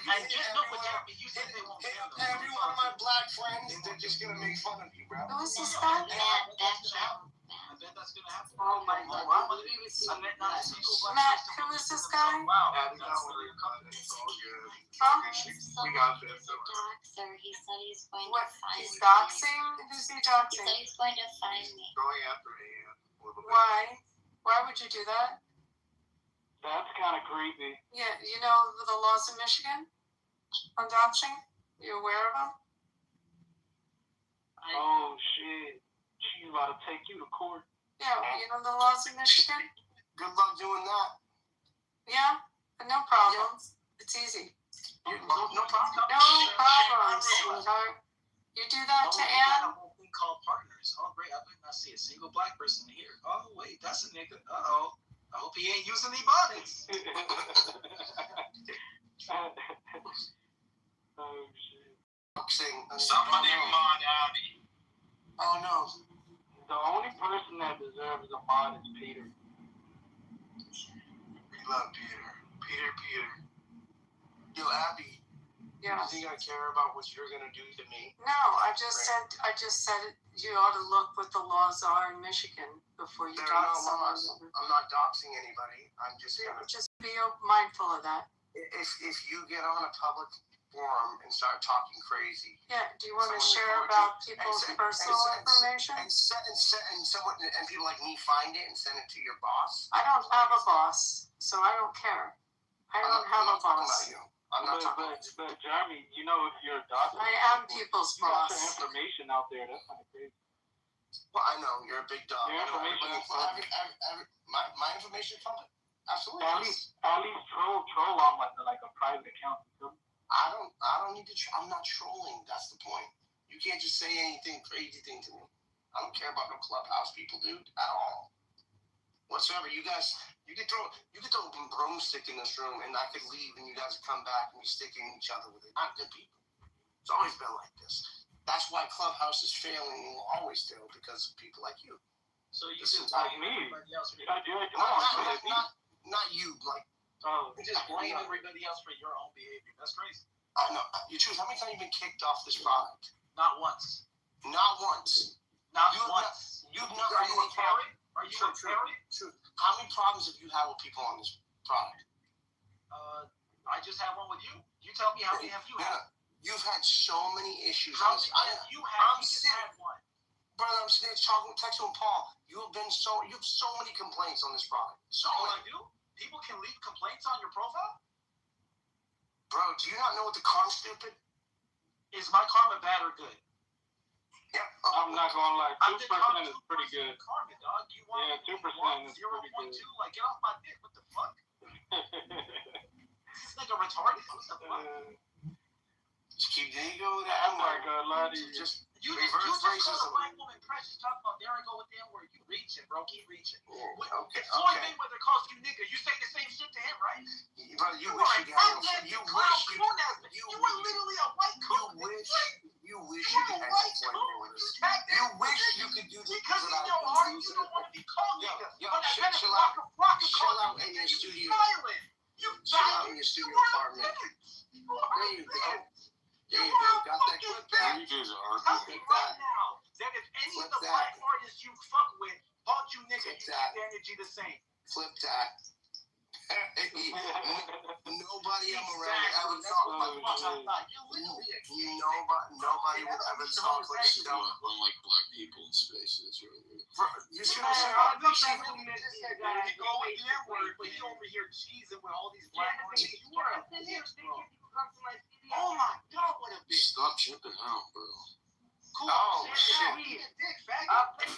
And just know what Jeremy, you said they won't fail them.
Every one of my black friends, they're just gonna make fun of you, bro.
Who is this guy?
I bet that's gonna happen.
Oh my God.
I met not a single black
Matt,
person.
who is this guy?
Wow. That's all good. It's all good. We got this.
Doxer. He said he's going
What?
to find
He's
me.
doxing? Who's he
He
doxing?
said he's going to find me.
Going after me a little bit.
Why? Why would you do that?
That's kind of creepy.
Yeah, you know the laws in Michigan on doxing? You aware of them?
Oh, shit. She's about to take you to court.
Yeah, you know the laws in Michigan?
Good luck doing that.
Yeah, no problems. It's easy.
No problem.
No problems, sweetheart. You do that to Ann?
A whole thing called partners. Oh, great. I might not see a single black person here. Oh, wait, that's a nigga. Uh-oh. I hope he ain't using Ebonics.
Oh, shit.
Somebody mod Audi.
Oh, no.
The only person that deserves a mod is Peter.
We love Peter. Peter.
Yo, Abby.
Yeah.
You think I care about what you're gonna do to me?
No, I just said you ought to look what the laws are in Michigan before you
There
dox
are no
someone.
laws. I'm not doxing anybody. I'm just gonna.
Just be mindful of that.
If you get on a public forum and start talking crazy.
Yeah. Do you want to
someone
share
records
about
you,
people's
and
personal information?
And someone and people like me find it and send it to your boss.
I don't have a boss, so I don't care. I don't have a boss.
I'm not talking about you.
But Jeremy, you know, if you're a doctor,
I am people's
you got
boss.
your information out there. That's kind of crazy.
Well, I know you're a big dog.
Your information is public.
My information is public. Absolutely.
At least troll on like a private account.
I don't need to. I'm not trolling. That's the point. You can't just say anything crazy thing to me. I don't care about no clubhouse people, dude, at all. Whatsoever. You guys, you could throw a broomstick in this room, and I could leave, and you guys would come back and be sticking each other with it. Not good people. It's always been like this. That's why Clubhouse is failing and will always fail, because of people like you.
So you
This
just
is
blame
me.
everybody else for
Not you, like.
you just blame everybody else for your own behavior. That's crazy.
I know. You choose. How many times have you been kicked off this product?
Not once.
Not once.
Not once.
You've not.
Are you a parent? Are you a parent?
True. How many problems have you had with people on this product?
I just had one with you. You tell me how many have you had?
You've had so many issues.
How many have you had?
I'm
You just
sitting,
had one.
brother. I'm sitting there texting with Paul. You have so many complaints on this product. So
I do. People can leave complaints on your profile.
Bro, do you not know what the karma's stupid?
Is my karma bad or good?
Yeah.
I'm not gonna lie, 2% is pretty good.
Karma, dog. You want,
Yeah, 2% is pretty good.
0.2? Like, get off my dick. What the fuck? This nigga retarded? What the fuck?
Just keep there you go with
I'm not
that.
gonna lie to you.
You
reverse
just called
racism.
a black woman precious. Talk about there I go with them where you reaching, bro. Keep reaching.
Okay.
If Floyd Mayweather calls you nigga, you say the same shit to him, right?
Brother, you
You
wish
are
you
an
could have.
you were literally a white coon.
You wish you could have Floyd Mayweather. You wish you could do this
because in your heart you don't want to be called nigga. But that
chill out. Chill out in your studio.
You
chill out in your studio apartment. There you go. There you go. Got that clip back.
Tell me right now that if any of the black artists you fuck with called you nigga, you keep the energy the same.
Flip that. Nobody I'm around ever talk like nobody would ever talk like you.
Unlike black people in spaces, right?
You see what I'm saying?
You go with the N-word, but you over here cheesing with all these black artists. You are a bitch, bro. Oh my God, what a bitch.
Stop chipping out, bro.
Cool.
Oh, shit.
Be a dick, faggot.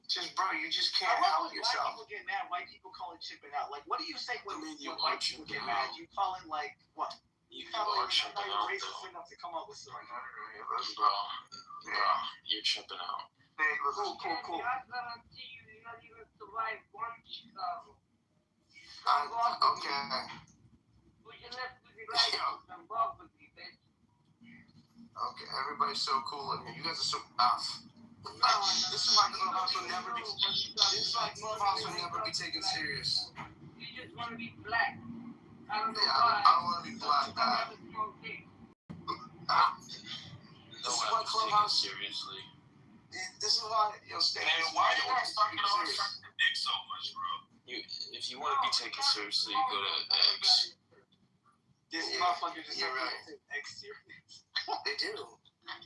Just, bro, you just can't help yourself.
White people get mad. White people call it chipping out. Like, what do you say when
you
white people get mad? You call it like what?
You
call
are
it
chipping out,
racist
though.
enough to come up with something.
Bro, you're chipping out.
Cool.
Okay, everybody's so cool in here. You guys are so off. This is why Clubhouse will never be. This is why Clubhouse will never be taken serious.
You just want to be black. I don't know
why. I don't want to be black. This is why Clubhouse.
Seriously.
This is why Stan.
Why do you guys talking about sucking dick so much, bro? If you want to be taken seriously, you go to X.
This motherfucker just
you're right.
X serious.
They do,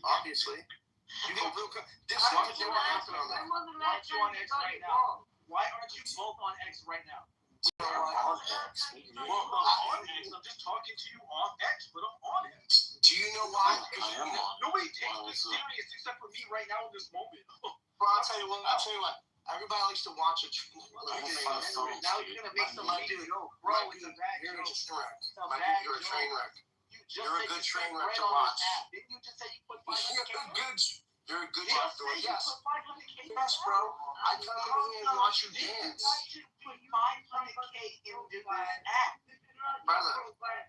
obviously. You get real. This would never happen on that.
Why aren't you on X right now? Why aren't you both on X right now?
On X.
I'm just talking to you on X, but I'm on X.
Do you know why?
I am on.
Nobody takes this serious except for me right now in this moment.
Bro, I'll tell you what. Everybody likes to watch a.
Now you're gonna make somebody do it. Bro, it's a bad
You're
joke.
a train wreck. You're a good train wreck to watch.
Didn't you just say you put 500K?
You're a good actor. Yes. Yes, bro. I come in here and watch you dance.
You put 500K into this app.
Brother.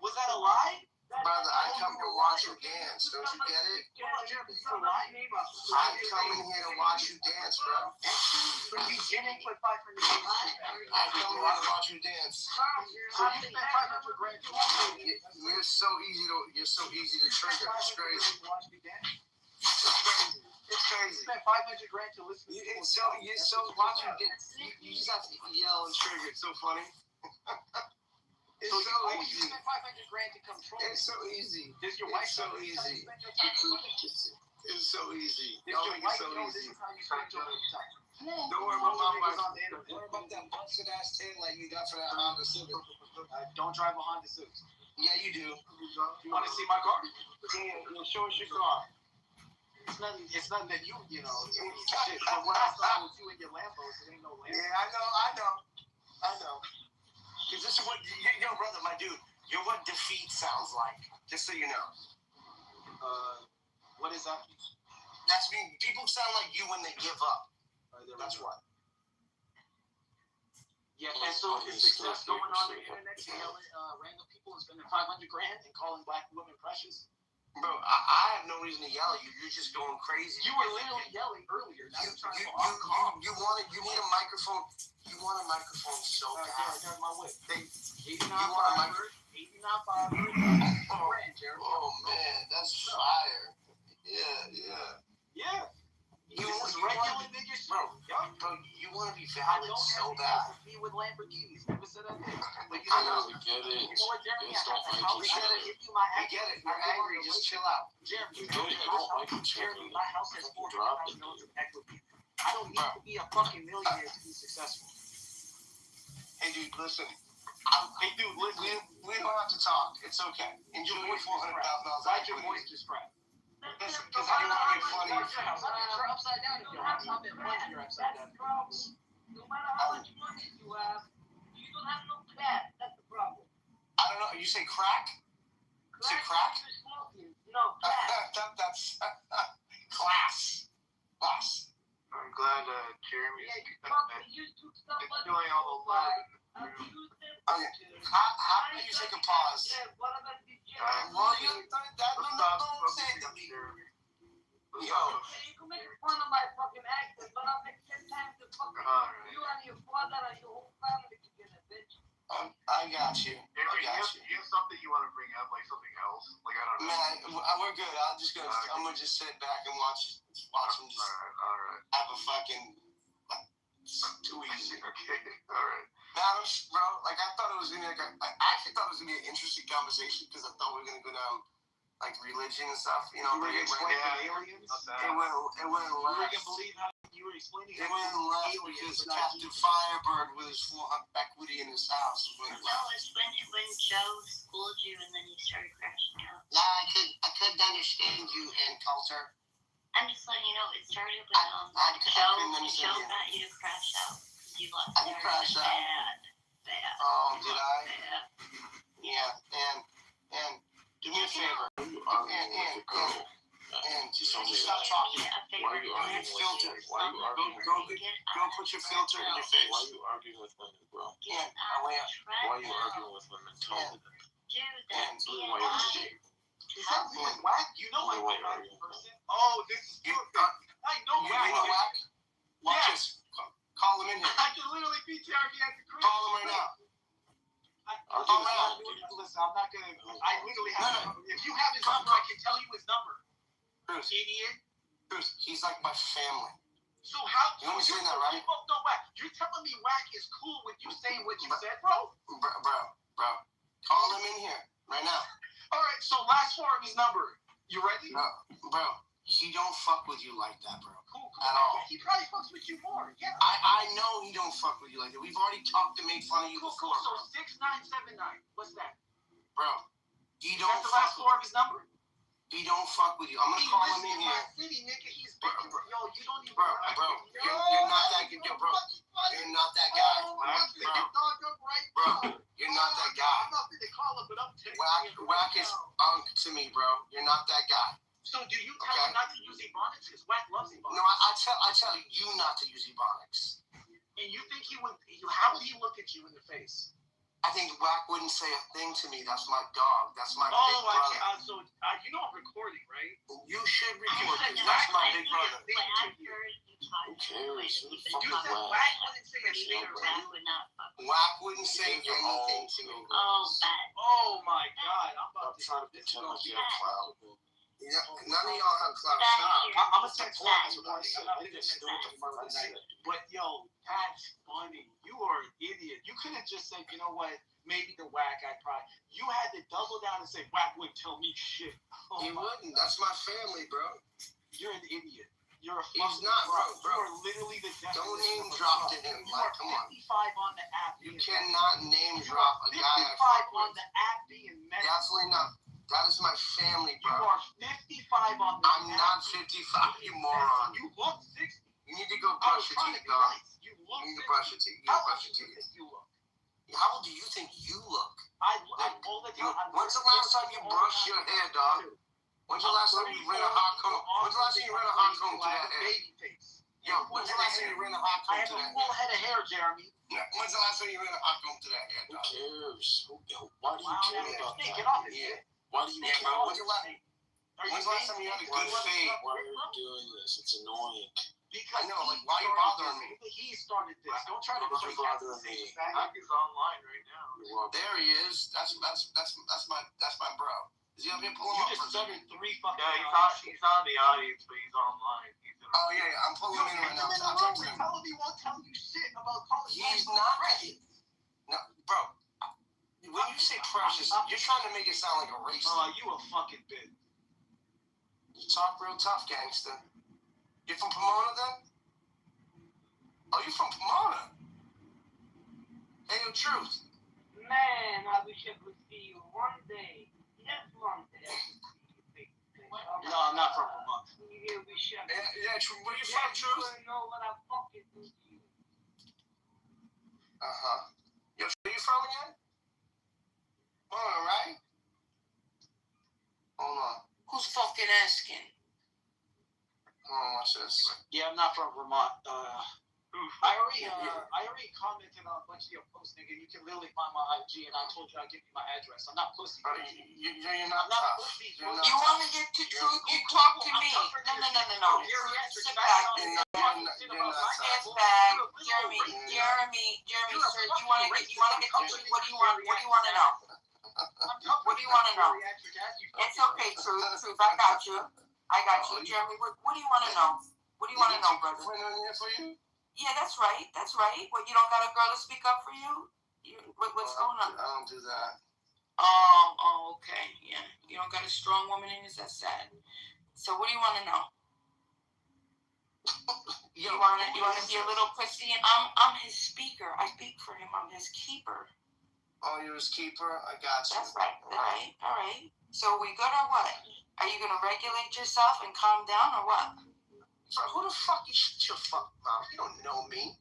Was that a lie?
Brother, I come to watch you dance. Don't you get it? I come in here to watch you dance, bro.
You didn't put 500K.
I come here to watch you dance.
So you spent 500 grand.
You're so easy to trigger. It's crazy. It's crazy.
You spent 500 grand to listen to
you so watch you get. You just have to yell and trigger. It's so funny. It's so easy.
You spent 500 grand to control.
It's so easy.
Does your wife
It's so easy. It's so easy.
Don't
make it so easy. Don't worry about my wife. Don't worry about that busted ass tail like you got for that Honda Civic.
Don't drive a Honda Civic.
Yeah, you do.
You want to see my car?
Yeah, show us your car.
It's nothing that you know. Shit. But what I saw with you and your Lambos, it ain't no Lambo.
Yeah, I know. Cause this is what yo, brother, my dude. You're what defeat sounds like. Just so you know.
What is that?
That's me. People sound like you when they give up. That's what.
Yeah, and so is success going on the internet to yelling random people and spending $500,000 and calling black women precious?
Bro, I have no reason to yell at you. You're just going crazy.
You were literally yelling earlier. Now you're trying to go off calm.
You need a microphone. You want a microphone so bad.
I got my way. 89
Oh man, that's fire. Yeah.
This is regular nigga shit.
Bro, you want to be valid so bad.
Me with Lamborghinis. Never said I did.
I know. We get it.
You know what, Jeremy?
We get it. You're angry. Just chill out.
Jeremy, my house has $400,000 of equity. I don't need to be a fucking millionaire to be successful.
Hey, dude, listen. We don't have to talk. It's okay. Enjoy your $400,000.
Why'd your voice just crack?
Because I don't want to make fun of you.
You're upside down if your house. I'm in one, you're upside down.
No matter how much money you have, you don't have no class. That's the problem.
I don't know. You say crack? You say crack?
No, class.
That's class. Class.
I'm glad Jeremy is
doing
all the love.
Okay. How do you take a pause? Well, don't say it to me. Yo.
You can make fun of my fucking accent, but I'll make 10 times the fucking you and your father and your whole family together, bitch.
I got you.
You have something you want to bring up, like something else? Like, I don't know.
Man, we're good. I'm gonna just sit back and watch him just
Alright.
have a fucking too easy.
Okay. Alright.
Man, bro, like I thought it was gonna be I actually thought it was gonna be an interesting conversation because I thought we were gonna go down like religion and stuff, you know.
You were explaining aliens?
It went left.
You were explaining
It went left because Captain Firebird with his full equity in his house went
No, it's when Joe schooled you and then you started crashing out.
Nah, I couldn't understand you, Ann Coulter.
I'm just letting you know it started when Joe got you to crash out. You left
I didn't crash out.
Bad.
Oh, did I?
Bad.
Yeah, and do me a favor. And just stop talking.
Why are you
arguing with filter? Go put your filter in your face.
Why are you arguing with women, bro?
Yeah,
Why are you arguing with women? Tell me that.
Dude,
Tell me why you're arguing.
Is that really whack? You know
Tell me why
I'm
you're arguing.
a person. Oh, this is perfect. I know
You know whack? Watch this. Call him in here.
I can literally PTR me at the crib.
Call him right now.
Listen, I'm not gonna. I literally have. If you have his number, I can tell you his number.
Bruce,
Idiot.
Bruce, he's like my family.
So how?
You understand that, right?
You both know whack. You're telling me whack is cool with you saying what you said, bro?
Bro. Call him in here right now.
All right. So last four of his number. You ready?
Bro. He don't fuck with you like that, bro.
Cool.
At all.
He probably fucks with you more. Yeah.
I know he don't fuck with you like that. We've already talked and made fun of you before.
So 6979. What's that?
Bro, he don't.
That's the last four of his number.
He don't fuck with you. I'm gonna call him in here.
City, nigga. He's big. Yo, you don't even.
Bro. You're not that good, bro. You're not that guy. Bro, you're not that guy.
I'm not gonna call him, but I'm texting him.
Whack is unk to me, bro. You're not that guy.
So do you tell him not to use Ebonics? Because Whack loves Ebonics.
No, I tell you not to use Ebonics.
And you think he would? How would he look at you in the face?
I think Whack wouldn't say a thing to me. That's my dog. That's my big brother.
So you know I'm recording, right?
You should record because that's my big brother.
Who cares? Who the fuck
You
is
said
Whack?
Whack wouldn't say a thing to you.
Whack wouldn't say anything to me.
Oh my God!
I'm trying to pretend like you have clout.
Yeah, none of y'all have clout.
I'm gonna text Whack.
Niggas do what the fuck I said.
But yo, that's funny. You are an idiot. You could have just said, you know what? Maybe the Whack I probably. You had to double down and say Whack wouldn't tell me shit.
He wouldn't. That's my family, bro.
You're an idiot. You're a
He's not, bro.
You are literally the definition.
Don't name drop to him. Like, come on.
55 on the app.
You cannot name drop a guy I
55
fuck
on
with.
the app being messy.
Definitely not. That is my family, bro.
You are 55 on the
I'm not 55, you moron.
You look 60.
You need to go brush your teeth, dog.
You
need to brush your teeth.
How old do you think you look?
How old do you think you look?
I'm all the time.
When's the last time you brushed your hair, dog? When's the last time you ran a hot comb? When's the last time you ran a hot comb to that head?
Baby face.
Yo, when's the last time you ran a hot comb
I have
to
a
that
full
head?
head of hair, Jeremy.
Yeah, when's the last time you ran a hot comb to that head?
Who cares? Why do you
Wow,
care
now
about
take
that?
it off his
Yeah.
head.
Why do you
Yeah,
care?
but when's the last time you had a good fade?
Why are you doing this? It's annoying.
Because
I know, like,
he
why are you
started
bothering
this.
me?
He started this. Don't try to
Why are you
play
bothering me?
Zach is online right now.
There he is. That's my bro. Is he up here pulling
You
up?
just stuttered 3 fucking
Yeah, he's on the audience, but he's online. He's in
Oh yeah, I'm pulling him in right now.
I'm
I'll talk to him.
tell him he won't tell you shit about college.
He's not. No, bro. When you say precious, you're trying to make it sound like a racist.
Oh, you a fucking bitch.
You talk real tough, gangster. You from Pomona then? Oh, you from Pomona? Hey, yo, Truth.
Man, I wish I could see you one day. Just one day.
No, I'm not from Vermont.
You'll be shocked.
Yeah, Truth. Where you from, Truth?
You know what I fucking do to you.
Yo, where you from again? Pomona, right? Hold on.
Who's fucking asking?
Hold on, watch this.
Yeah, I'm not from Vermont. I already commented on a bunch of your posts, nigga. You can literally find my IG, and I told you I'd give you my address. I'm not pussy.
You're
I'm
not
not
tough.
pussy.
You're
You
not
want to get to truth? You talk to me. No. Sit back. Sit back. Jeremy, sir, you want to get to truth? What do you want to know? What do you want to know? It's okay, truth. I got you. Jeremy, what do you want to know? What do you want to know, brother?
For you?
Yeah, that's right. What, you don't got a girl to speak up for you? What's going on?
I don't do that.
Oh, okay. Yeah. You don't got a strong woman in you? That's sad. So what do you want to know? You want to be a little pussy? And I'm his speaker. I speak for him. I'm his keeper.
Oh, you're his keeper? I got you.
That's right. All right. So we good or what? Are you going to regulate yourself and calm down or what?
So who the fuck you shut your fuck mouth? You don't know me.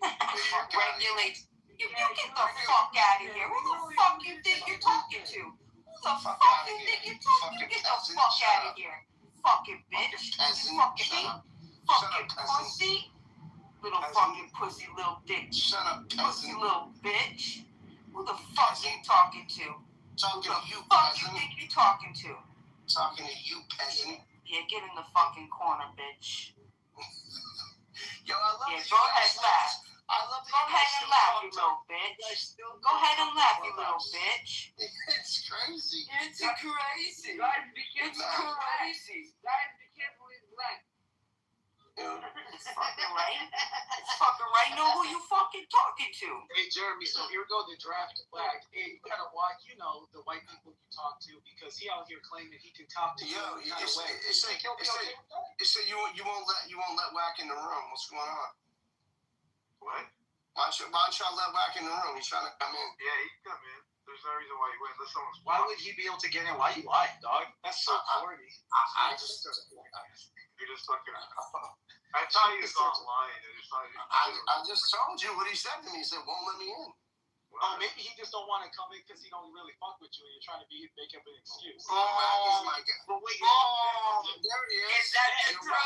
Regulate. You get the fuck out of here. Who the fuck you think you're talking to? Who the fuck you think you're talking to? Get the fuck out of here. Fucking bitch. Fucking pussy. Little fucking pussy, little dick.
Shut up,
Pussy,
peasant.
little bitch. Who the fuck you talking to?
Talking to you,
Fuck you
peasant.
think you talking to?
Talking to you, peasant.
Yeah, get in the fucking corner, bitch.
Yo, I love
Yeah,
you
go
guys.
ahead, laugh.
I love that
Go
you
ahead
guys
and
still
laugh,
talk
you
to
little bitch. Go ahead and laugh, you little bitch.
It's crazy.
It's crazy.
Guys, be careful.
It's crazy.
Guys, be careful with black.
It's fucking right. It's fucking right. Know who you fucking talking to.
Hey, Jeremy, so here we go, the draft flag. Hey, you gotta watch, the white people you talk to, because he out here claiming he can talk to you.
Yo, it said you won't let Whack in the room. What's going on?
What?
Why don't y'all let Whack in the room? He's trying to come in.
Yeah, he can come in. There's no reason why he wouldn't. Unless someone's.
Why would he be able to get in? Why you lying, dog? That's so corny.
I just
You're just fucking. I thought he was online.
I just told you what he said to me. He said, won't let me in.
Oh, maybe he just don't want to come in because he don't really fuck with you and you're trying to make up an excuse.
Oh my God.
But wait,
there he is.
Is that the truth?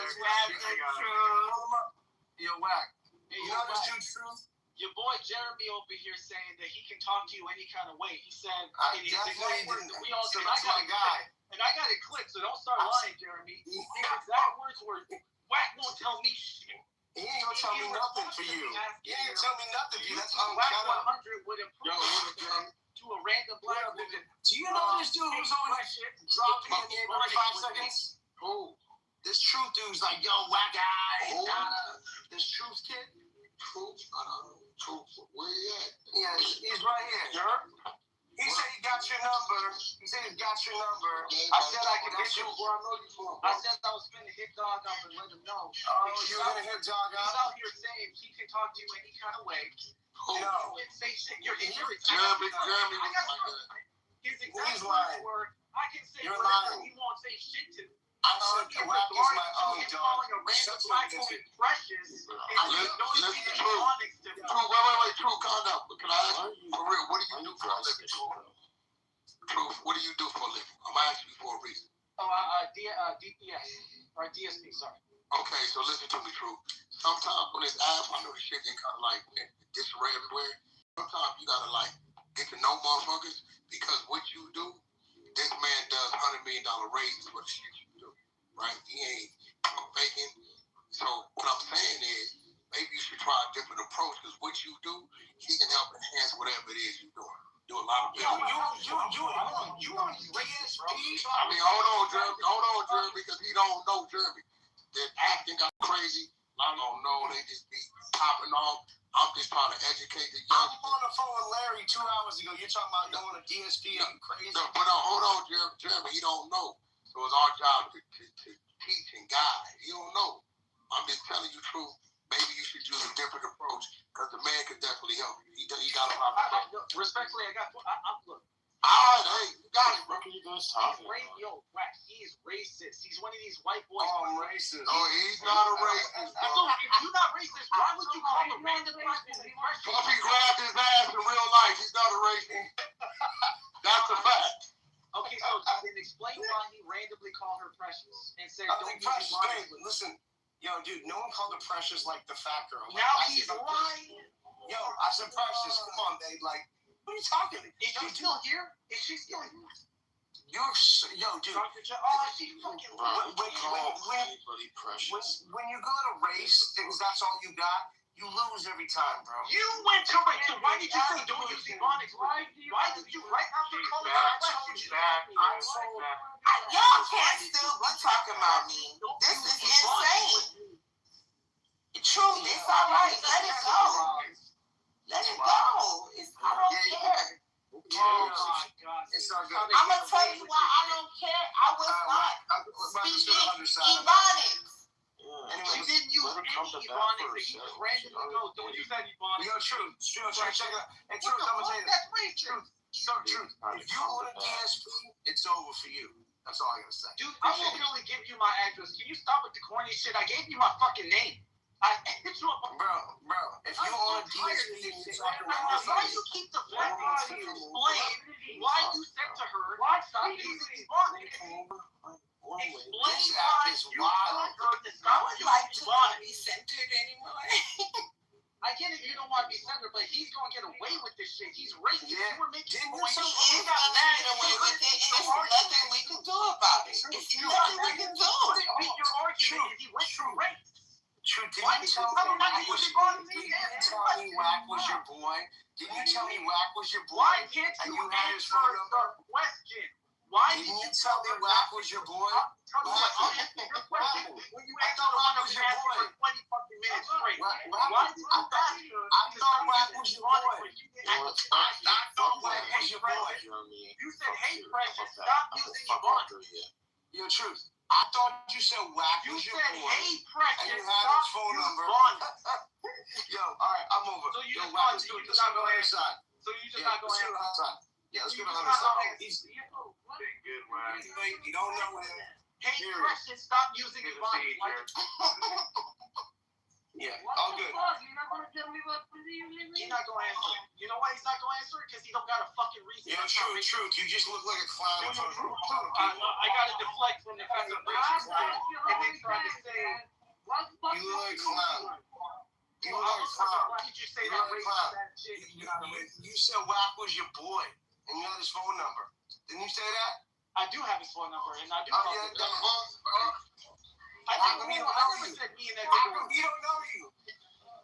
Is that the truth?
Yo, Whack.
Hey,
You know this dude's truth?
your boy Jeremy over here saying that he can talk to you any kind of way. He said,
I definitely did.
we all
So
said,
that's my guy.
And I got it clipped, so don't start lying, Jeremy. His exact words were, Whack won't tell me shit.
He ain't gonna tell me nothing for you. He ain't gonna tell me nothing for you. That's
Whack
uncut up.
100 would improve to a random black woman.
Do you know this dude who's always dropping in here every 5 seconds?
Who?
This truth dude's like, yo, Whack guy. This truth kid?
Truth? Truth. Where he at?
Yeah, he's right here. He said he got your number. He said he got your number.
I said I could hit you.
Where I know you from.
I said I was finna hit dog up and let him know.
Oh, you were gonna hit dog
He's
up?
out here saying he can talk to you any kind of way.
No.
And say shit. You're
Jeremy was like that.
His exact words were, I can say
You're
whatever
lying.
he won't say shit to.
I said Whack is my own dog.
Calling a random black woman precious.
Listen, True. True, wait. True, calm down. Can I ask you, for real, what do you do for a living?
Truth, what do you do for a living? I'm asking you for a reason.
Oh, DPS or DSP. Sorry.
Okay, so listen to me, Truth. Sometimes when it's app, I know the shit get kind of like disarray everywhere. Sometimes you gotta like get to know motherfuckers because what you do, this man does $100 million raises for the shit you do, right? He ain't faking. So what I'm saying is, maybe you should try a different approach because what you do, he can help enhance whatever it is you're doing. Do a lot of business.
You on DSP?
I mean, hold on, Jeremy, because he don't know Jeremy. Their acting got crazy. I don't know. They just be popping off. I'm just trying to educate the young.
I'm on the phone with Larry 2 hours ago. You're talking about going to DSP? I'm crazy.
No, but hold on, Jeremy. He don't know. So it's our job to teach and guide. He don't know. I'm just telling you truth. Maybe you should use a different approach because the man could definitely help you. He got a lot of stuff.
Respectfully, I'm look.
All right, hey, you got it, bro.
What are you guys talking about? Yo, Wax, he is racist. He's one of these white boys.
Oh, I'm racist.
Oh, he's not a racist, bro.
If you're not racist, why would you call him random
Because he grabbed his ass in real life. He's not a racist. That's a fact.
Okay, so then explain why he randomly called her precious and said,
I think Precious, listen, yo, dude, no one called her Precious like the fat girl.
Now he's lying.
Yo, I said Precious, come on, babe, like, what are you talking to?
Is she still here? Is she still here?
Yo, dude.
Oh, she fucking
when you go to race, because that's all you got, you lose every time, bro.
You went to race, so why did you say don't use Ebonics? Why did you right after calling her question?
Y'all can't still be talking about me. This is insane. Truth, it's all right. Let it go. Let it go. I don't care.
It's all good.
I'm going to tell you why I don't care. I was not speaking Ebonics.
She didn't use any Ebonics. He randomly goes, don't use that Ebonics.
Yo, Truth, check it out. And Truth, I'm going to tell you
that's racist.
Truth. If you go to DSP, it's over for you. That's all I got to say.
Dude, I will really give you my address. Can you stop with the corny shit? I gave you my fucking name.
Bro, if you on DSP,
why you keep deflecting to explain why you said to her, stop using Ebonics? Explain why you told her to stop using Ebonics.
Be centered anymore.
I get it, you don't want to be centered, but he's going to get away with this shit. He's racist.
Yeah.
You were making
He is going to get away with it, and there's nothing we can do about it. There's nothing we can do.
Your argument is he went to race.
Truth, did
Why
you
did
tell
you
me
tell me
Wack was your boy? Didn't you tell me Wack was your boy?
Why can't
and
you
you had his
answer
phone
the
number?
question? Why
Didn't you tell me Wack was your boy?
I'll answer your question when you answer the one I've been asking for 20 fucking minutes straight. Why did you ask her?
I thought Wack was your boy.
I thought Wack was your boy. You said, hey, Precious, stop using Ebonics.
Your Truth. I thought you said Wack was your boy.
You said, hey, Precious,
and you had his phone number. Yo, all right, I'm over.
So you
Yo,
just
Wack,
not
let's go
going
inside.
So you just not going
inside. Yeah, let's go
to
inside.
He's
You don't know him.
Hey, Precious, stop using Ebonics.
Yeah, all good.
You're not gonna tell me what position you live in?
He's not gonna answer. You know why he's not gonna answer? Because he don't got a fucking reason.
Yeah, Truth. You just look like a clown in front of a crowd of people.
I gotta deflect from the fact that racist and then try to say
you look like a clown. You look like a clown.
Why did you say
You
that
look like a clown.
racist shit?
You said Wack was your boy, and you had his phone number. Didn't you say that?
I do have his phone number, and I do.
How come he don't know you?
Said me and that
How come he don't know you?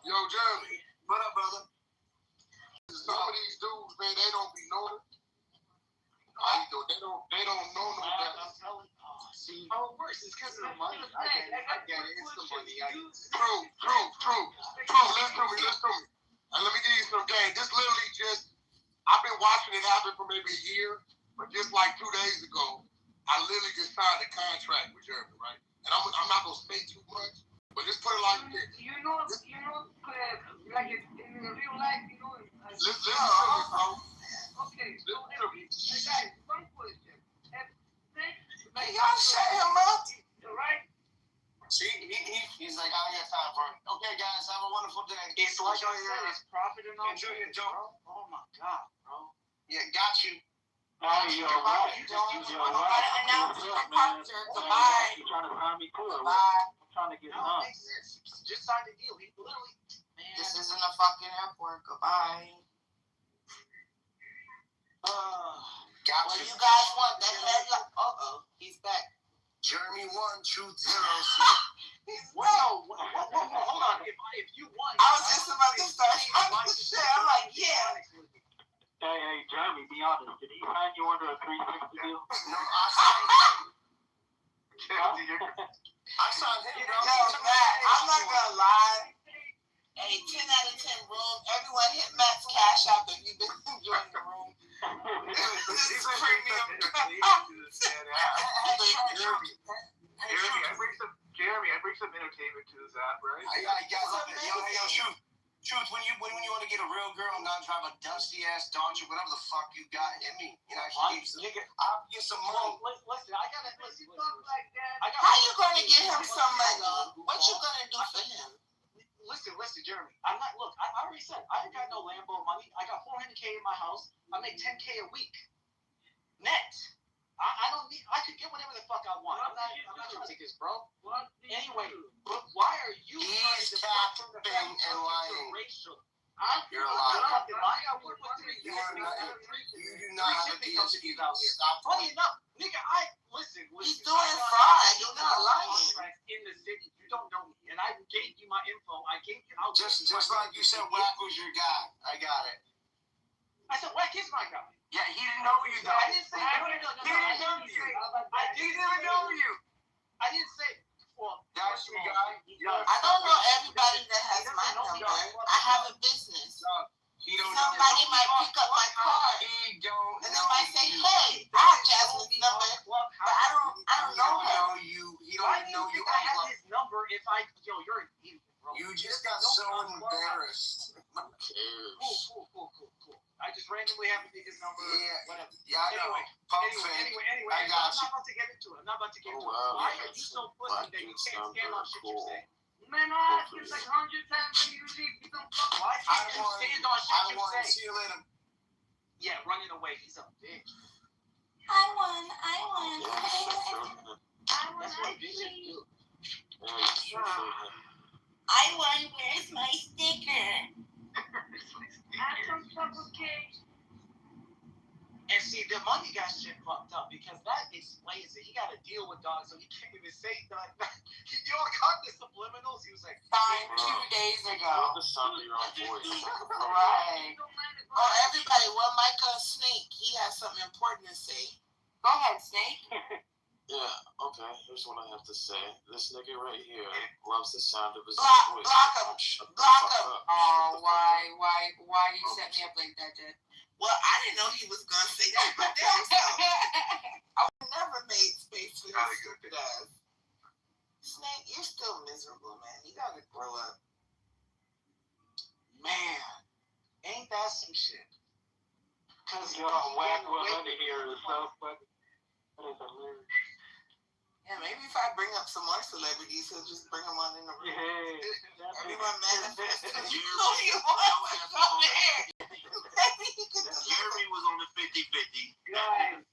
Yo, Jeremy.
What up, brother?
Some of these dudes, man, they don't be knowing. They don't know no better.
See, how it works is because of the money. I get it. It's the money.
True. Listen to me. And let me give you some game. This literally just, I've been watching it happen for maybe a year, but just like 2 days ago, I literally just signed a contract with Jeremy, right? And I'm not gonna say too much, but just put it like this.
You know, like in real life, you know.
Listen to me, bro.
Okay, so guys, one question.
Y'all shut him up.
Right?
See, he's like, I don't got time for it. Okay, guys, have a wonderful day.
It's like I said, it's profit and all.
Enjoy your dope.
Oh my god, bro.
Yeah, got you.
Hey, yo, what?
You just use
Yo,
one.
what?
Gotta announce the departure. Goodbye.
You trying to sign me to it?
Goodbye.
I'm trying to get
No,
done.
it makes sense. He just signed a deal. He literally, man.
This isn't a fucking airport. Goodbye. Well, you guys want the headline? He's back.
Jeremy 1, Truth 0.
Well, hold on. If you won,
I was just about to start talking shit. I'm like, yeah.
Hey, Jeremy, be honest. Did he sign you under a 360 deal?
No, I signed him. I signed him, bro.
Yo, Matt, I'm not gonna lie. Hey, 10 out of 10 room. Everyone hit Matt's cash app if you've been enjoying the room. This is premium.
Jeremy, I bring some entertainment to this app, right? I love it. Yo, Truth, when you want to get a real girl and not drive a dusty ass Dodge or whatever the fuck you got, hit me. You know, I'll get some money.
Listen, I gotta listen.
How you gonna get him some money? What you gonna do for him?
Listen, Jeremy. I'm not. Look, I already said I ain't got no Lambo money. I got $400K in my house. I make $10K a week net. I don't need. I could get whatever the fuck I want. I'm not trying to take this, bro. Anyway, but why are you trying to from the fact
and lying?
Racial?
You're lying.
You
do not have a DSP. Stop.
Funny enough, nigga, listen.
He's doing fine. You're not lying.
In the city, you don't know me, and I gave you my info. I gave you.
Just like you said, Wack was your guy. I got it.
I said, Wack is my guy.
Yeah, he didn't know you though.
I didn't say. He didn't know you. I didn't say. Well,
that's your guy.
I don't know everybody that has my number. I have a business. Somebody might pick up my card and they might say, "Hey, I have Jasmine's number," but I don't know her.
He don't even know you.
I have his number. If I, you're an idiot, bro.
You just got so embarrassed.
Cool. I just randomly happened to get his number.
Yeah, I know.
Anyway,
I got
I'm not about to get into it. Why are you so pussy that you can't stand on shit you say?
Man, I asked you like 100 times when you leave. You don't fuck.
Why can't you stand on shit you say?
See you later.
Yeah, running away. He's a bitch.
I won.
That's what bitches do.
I won. Where's my sticker?
Ask some sucker cake.
And see, the money got shit fucked up because that explains it. He got to deal with dogs, so he can't even say that. You all got the subliminals. He was like,
"Fine, 2 days ago."
Right.
Oh, everybody. Well, Micah Snake, he has something important to say. Go ahead, Snake.
Yeah, okay, here's what I have to say. This nigga right here loves the sound of his
Block
voice.
him. Oh, why you set me up like that, Dad? Well, I didn't know he was gonna say that, but damn self. I would never made space for his stupid ass. Snake, you're still miserable, man. You gotta grow up.
Man, ain't that some shit? Cause
Wack 100 here is so funny. That is hilarious.
Yeah, maybe if I bring up some more celebrities, he'll just bring them on in the room.
Yeah.
Everyone manifest. You know he wants to come here.
Jeremy was on the 50-50.
Guys,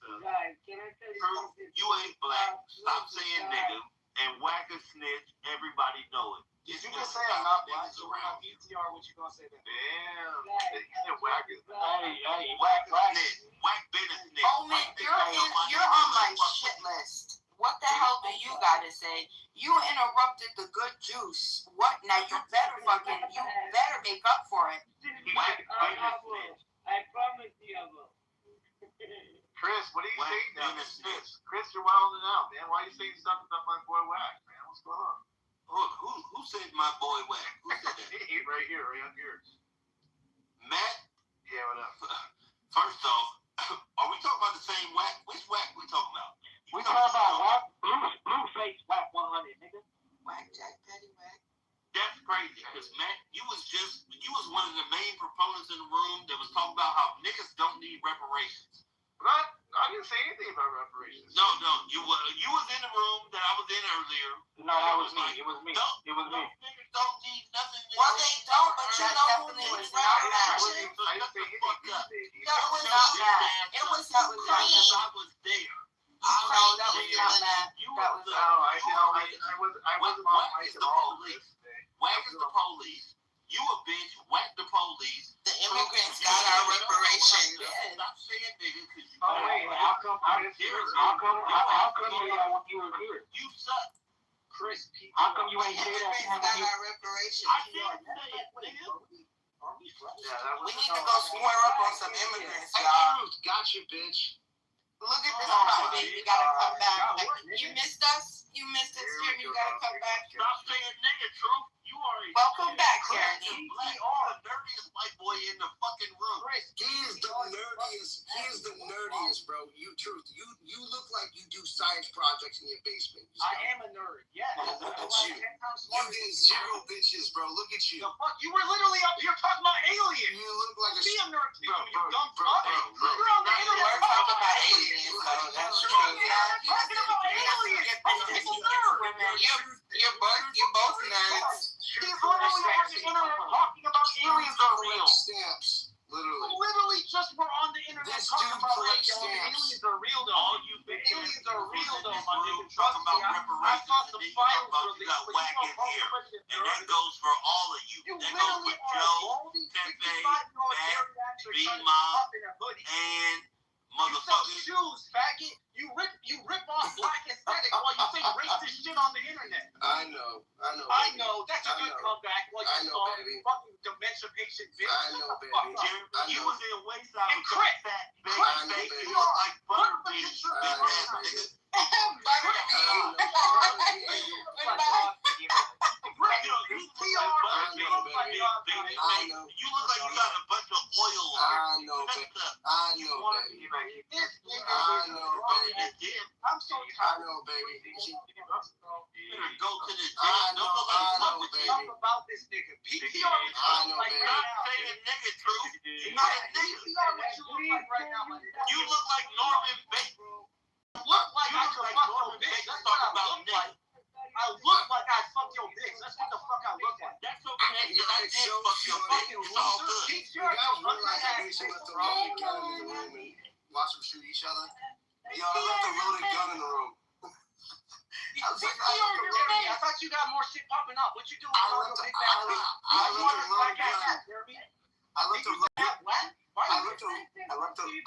can I tell you something?
You ain't black. Stop saying nigga. And Wack a snitch. Everybody know it.
Did you just say I'm not black? So we're on ETR. What you gonna say then?
Damn. Wack is
Hey.
Wack a snitch. Wack been a snitch.
Oh man, you're on my shit list. What the hell do you gotta say? You interrupted the good juice. What? Now you better make up for it.
I promise you I will.
Chris, what are you saying now? Chris, you're wilding out, man. Why are you saying stuff about my boy Wack, man? What's going on? Who said my boy Wack? Who said that? right up here. Matt? Yeah, what up? First off, are we talking about the same Wack? Which Wack we talking about?
We talking about Wack, Blueface Wack 100, nigga.
Wack Jack Petty Wack.
That's crazy, because Matt, you was one of the main proponents in the room that was talking about how niggas don't need reparations. I
didn't say anything about reparations.
No, you was in the room that I was in earlier.
No, that was me. It was me. It was me.
Niggas don't need nothing.
Well, they don't, but you know who needs reparations?
I didn't say anything.
No, it was not Matt. It was Ukraine.
I was there.
No, that was not Matt.
That was I wasn't on mic at all.
Whack is the police. You a bitch. Whack the police.
The immigrants got our reparations.
Stop saying nigga, because you.
Oh wait, how come you were here?
You suck.
Chris, how come you ain't say that?
Immigrants got our reparations.
I didn't say it, nigga.
We need to go square up on some immigrants, y'all.
Gotcha, bitch.
Look at this property. You gotta come back. You missed us. You missed us, Jim. You gotta come back.
Stop saying nigga, Truth. You already.
Welcome back, Karen.
You are the nerdiest white boy in the fucking room.
He's the nerdiest, bro. Truth. You look like you do science projects in your basement.
I am a nerd. Yes.
That's you. You get 0 bitches, bro. Look at you.
The fuck? You were literally up here talking about aliens.
You look like
Be a nerd too, you dumb
bro.
fuck. You're on the internet
We're talking about aliens, so that's true.
Talking about aliens.
You're both nerds.
He's literally on the internet talking about aliens are real.
Stamps.
Literally just were on the internet
This
talking
dude
about
collects
aliens
stamps.
are real though.
All you
The
bitches
aliens are real though, my nigga.
talking
Trust me,
about
I
reparations.
saw some files
about you
released,
got
but
whack in here. And that goes for all of you.
You
That goes
literally
for
are
Joe,
all these
Pepe,
65-year-old
Matt,
geriatrics
B
trying to
Mob,
keep up in a hoodie.
and
You sell
motherfuckers.
shoes, faggot. You rip off black aesthetic while you say racist shit on the internet.
I know.
I know. That's a good comeback. Like
I
you
know,
saw
baby.
fucking dementia patient bitch.
I know,
Shut the
baby.
fuck up.
Jeremy, you was in Wayside
And
with
Chris,
that fat
Chris,
big
baby.
face. You look like Butterbean.
I know, baby.
You look like you got a bunch of oil on.
I know, baby.
I'm so tired.
I know, baby.
Better go to the
I
gym.
know,
Nobody
I
fuck
know,
with you.
baby.
Talk about this nigga. PTR
I know,
like
baby.
right
Stop
now.
saying nigga, Truth. You're
Not
not a nigga.
PTR what you look like right now, my nigga.
You look like Norman Bates.
Look like I
You look
could
like
fuck your
Norman
bitch.
Bates
That's
talking
what I
about
look
niggas.
like. I look like I fuck your bitch. That's what the fuck I look like.
That's okay.
Yeah,
I
it's
did
so
fuck your
funny.
bitch. It's all good.
You guys realize I basically left a loaded gun in the room and watch them shoot each other? Yo, I left a loaded gun in the room.
I thought you got more shit popping up. What you doing?
I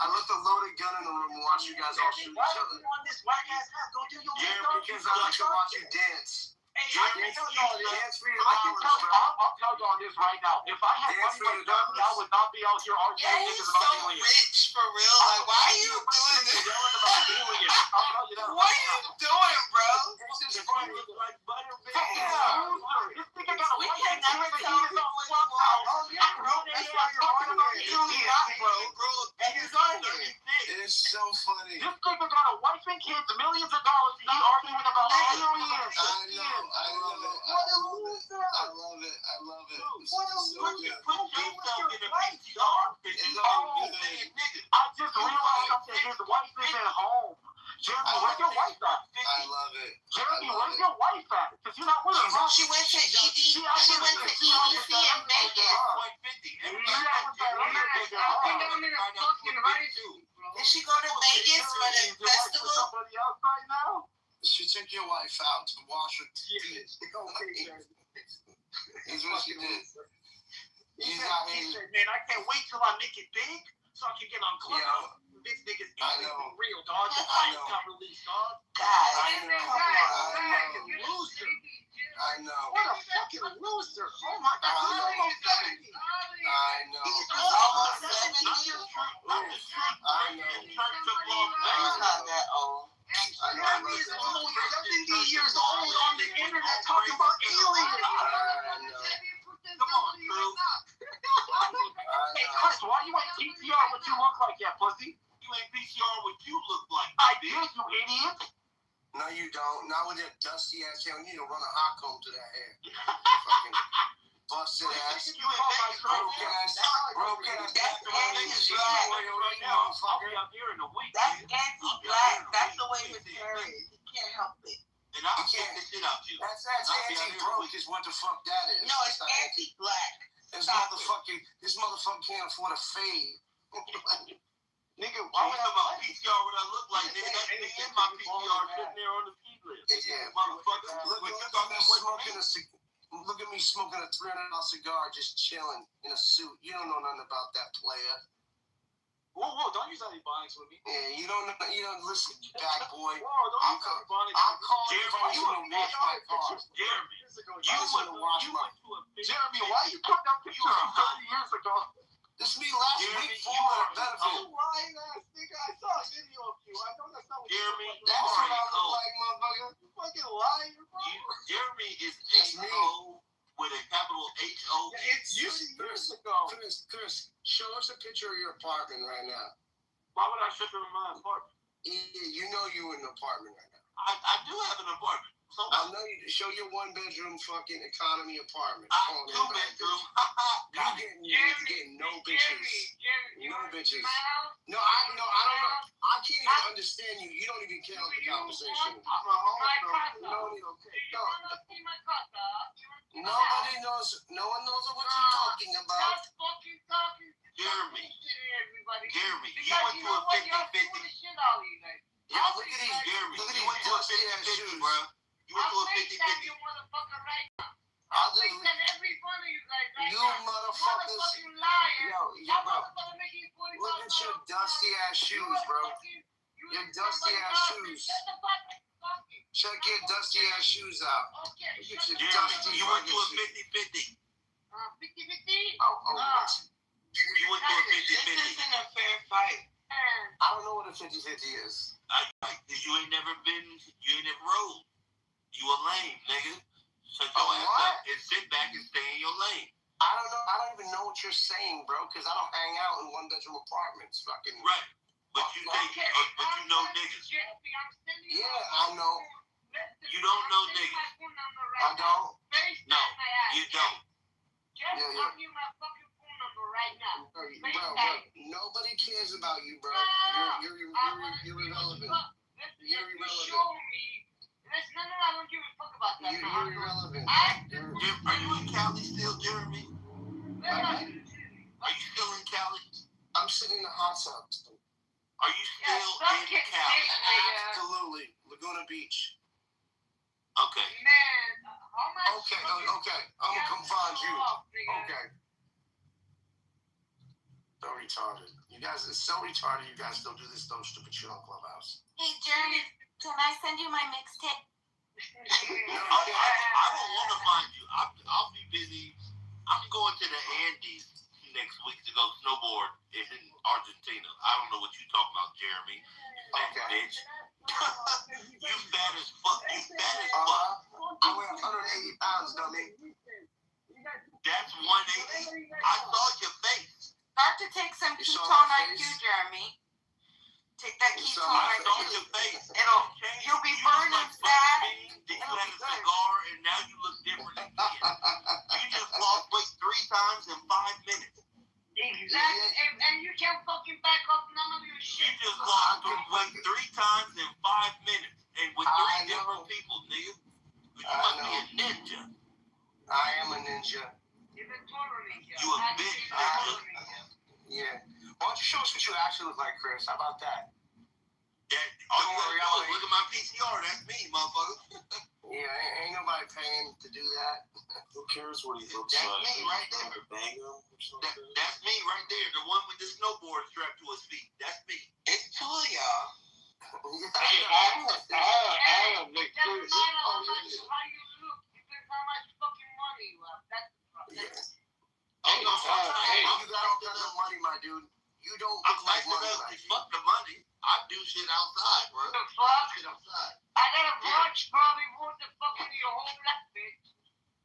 left a loaded gun in the room and watch you guys all shoot
Why
each
are
other.
you on this whack ass app? Go do your
Yeah,
thing.
because I like to watch you dance.
Hey, I can tell y'all this.
Dance for your
I can
dollars,
tell.
bro.
I'll tell y'all this right now. If I had
Dance
money
for
like
your
that, I
dollars.
would not be out here arguing
Yeah,
with
he's
niggas
so
about aliens.
rich for real. Like, why are you doing this?
Yelling about aliens. I'll tell you that.
What are you doing, bro?
This is funny. Look like Butterbean.
This nigga got a
We
white
can
man
never
kid
tell
that he is
who
on
you are.
Oh yeah, bro. That's why you're talking about aliens, bro.
And he's on here.
It's so funny.
This nigga got a wife and kids, millions of dollars, and he arguing about aliens.
I love it. I love it. This is so good.
Put yourself in a PTR. It's all good.
I just realized something. His wife is at home. Jeremy, where's your wife at?
I love it.
Jeremy, where's your wife at? Because you're not with her.
Oh, she went to EDC in Vegas. Did she go to Vegas for the festival?
Somebody else right now?
She took your wife out to wash her teeth. That's what she did.
He said, man, I can't wait till I make it big so I can get on Clubhouse. This nigga's aliens real, dog. The fight got released, dog.
Guys,
Loser.
I know.
What a fucking loser. Oh my God. He's almost 70.
I know.
He's
almost
70.
70.
I know.
He's not that old.
Jeremy is almost 70 years old on the internet talking about aliens. Come on, crew.
Hey, Chris, why you ain't PTR what you look like yet, pussy?
You ain't PTR what you look like.
I did, you idiot.
No, you don't. Not with that dusty ass hair. You need to run a hot comb to that hair. Fucking
busted ass,
You in Vegas,
broke ass,
That's anti-black. That's the way his hair is. He can't help it.
And I'll check the shit out you.
That's anti-broke is what the fuck that is.
No, it's anti-black.
This motherfucker can't afford a fade.
Nigga, why would I have my PTR what I look like, nigga? That's me in my PTR sitting there on the ski lift.
Yeah,
motherfucker.
Look at me smoking a $300 cigar, just chilling in a suit. You don't know nothing about that, player.
Whoa, don't use that Ebonics with me.
Yeah, you don't listen, bad boy.
Don't use that Ebonics.
I'm calling you if I want to wash my car.
Jeremy,
Jeremy, why you put that picture up 30 years ago?
This me last week for a benefit.
You lying ass nigga. I saw a video of you. I know that's not what
Jeremy,
you
that's what I look like, motherfucker.
You fucking lying, bro.
Jeremy is H-O with a capital H-O.
It's years ago.
Chris, show us a picture of your apartment right now.
Why would I show you my apartment?
Yeah, you know you're in an apartment right now.
I do have an apartment. So
I know you. Show your 1-bedroom fucking economy apartment.
Two-bedroom.
You're getting no bitches. No bitches. No, I don't know. I can't even understand you. You don't even count the conversation.
I'm a homeless.
Nobody knows. No one knows what you're talking about.
Jeremy, you went to a 50-50.
Yeah, look at these.
Jeremy,
Look at
you went
these
to a
dusty ass
50-50,
shoes.
bro. You went to a 50-50.
I'll just. You motherfuckers. Yo, bro. Look at your dusty ass shoes, bro. Your dusty ass shoes. Check your dusty ass shoes out. Look at your dusty.
You went to a 50-50.
Oh, what?
You went to a 50-50.
This isn't a fair fight.
I don't know what a 50-50 is.
You ain't never rolled. You a lame, nigga. Shut your ass up and sit back and stay in your lane.
I don't know. I don't even know what you're saying, bro, because I don't hang out in 1-bedroom apartments. Fucking.
Right. But you know niggas.
Yeah, I know.
You don't know niggas.
I don't.
No, you don't.
Yeah. Bro, nobody cares about you, bro. You're irrelevant. You're irrelevant.
You're irrelevant.
Are you in Cali still, Jeremy? Are you still in Cali?
I'm sitting in the hot tub.
Are you still in Cali?
Absolutely. Laguna Beach.
Okay.
Okay. I'm gonna come find you. Okay. So retarded. You guys, it's so retarded. You guys still do this dumb stupid shit on Clubhouse.
Hey, Jeremy, can I send you my mixtape?
I don't want to find you. I'll be busy. I'm going to the Andes next week to go snowboard in Argentina. I don't know what you talking about, Jeremy. Fat bitch. You fat as fuck.
I weigh 180 pounds, dummy.
That's 180. I saw your face.
Start to take some ketone IQ, Jeremy. Take that ketone IQ.
Your face.
You'll be burning fat.
You had a cigar and now you look different again. You just lost weight 3 times in 5 minutes.
Exactly. And you can't fucking back up none of your shit.
You just lost weight 3 times in 5 minutes. And with 3 different people, nigga. But you must be a ninja.
I am a ninja.
You're a total ninja.
You a bitch, ninja.
Yeah. Why don't you show us what you actually look like, Chris? How about that?
Look at my PCR. That's me, motherfucker.
Yeah, ain't nobody paying to do that.
Who cares what he looks
That's
like?
me right there. That's me right there. The one with the snowboard strapped to his feet. That's me.
It's two of y'all.
Doesn't matter how much how you look. Depends how much fucking money you have. That's the problem.
You got all kinds of money, my dude. You don't look like money.
Fuck the money. I do shit outside, bro.
The fuck?
Shit outside.
I got a watch probably worth the fucking your whole life, bitch.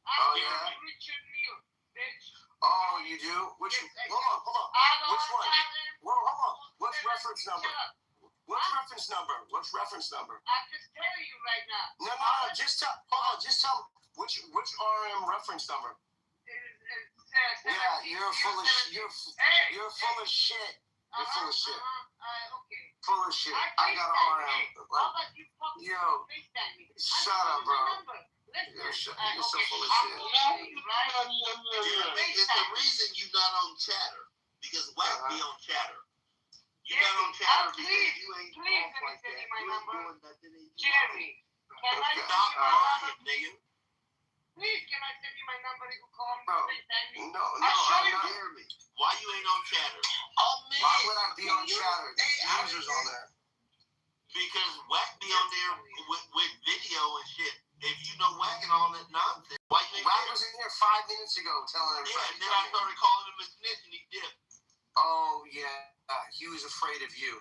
Oh, yeah?
Richard Mille, bitch.
Oh, you do? Hold on. Which one? Hold on. What's reference number? What's reference number?
I'm just telling you right now.
No. Just tell me. Which RM reference number?
It is
Yeah, you're full of you're full of shit. You're full of shit.
Okay.
Full of shit. I got an RM. Yo, shut up, bro. You're so full of shit.
It's the reason you're not on Chatter. Because Wack be on Chatter. You're not on Chatter because you ain't off like that. You ain't doing nothing.
Jeremy, can I
stop lying, nigga?
Please, can I send you my number? You can call me.
Bro, no, I'm not.
Jeremy, why you ain't on Chatter?
Oh, man.
Why would I be on Chatter? The users on there.
Because Wack be on there with video and shit. If you know Wack and all that nonsense, why you ain't
Wack was in here 5 minutes ago telling everybody.
Yeah, and then I started calling him a snitch and he dipped.
Oh, yeah. He was afraid of you.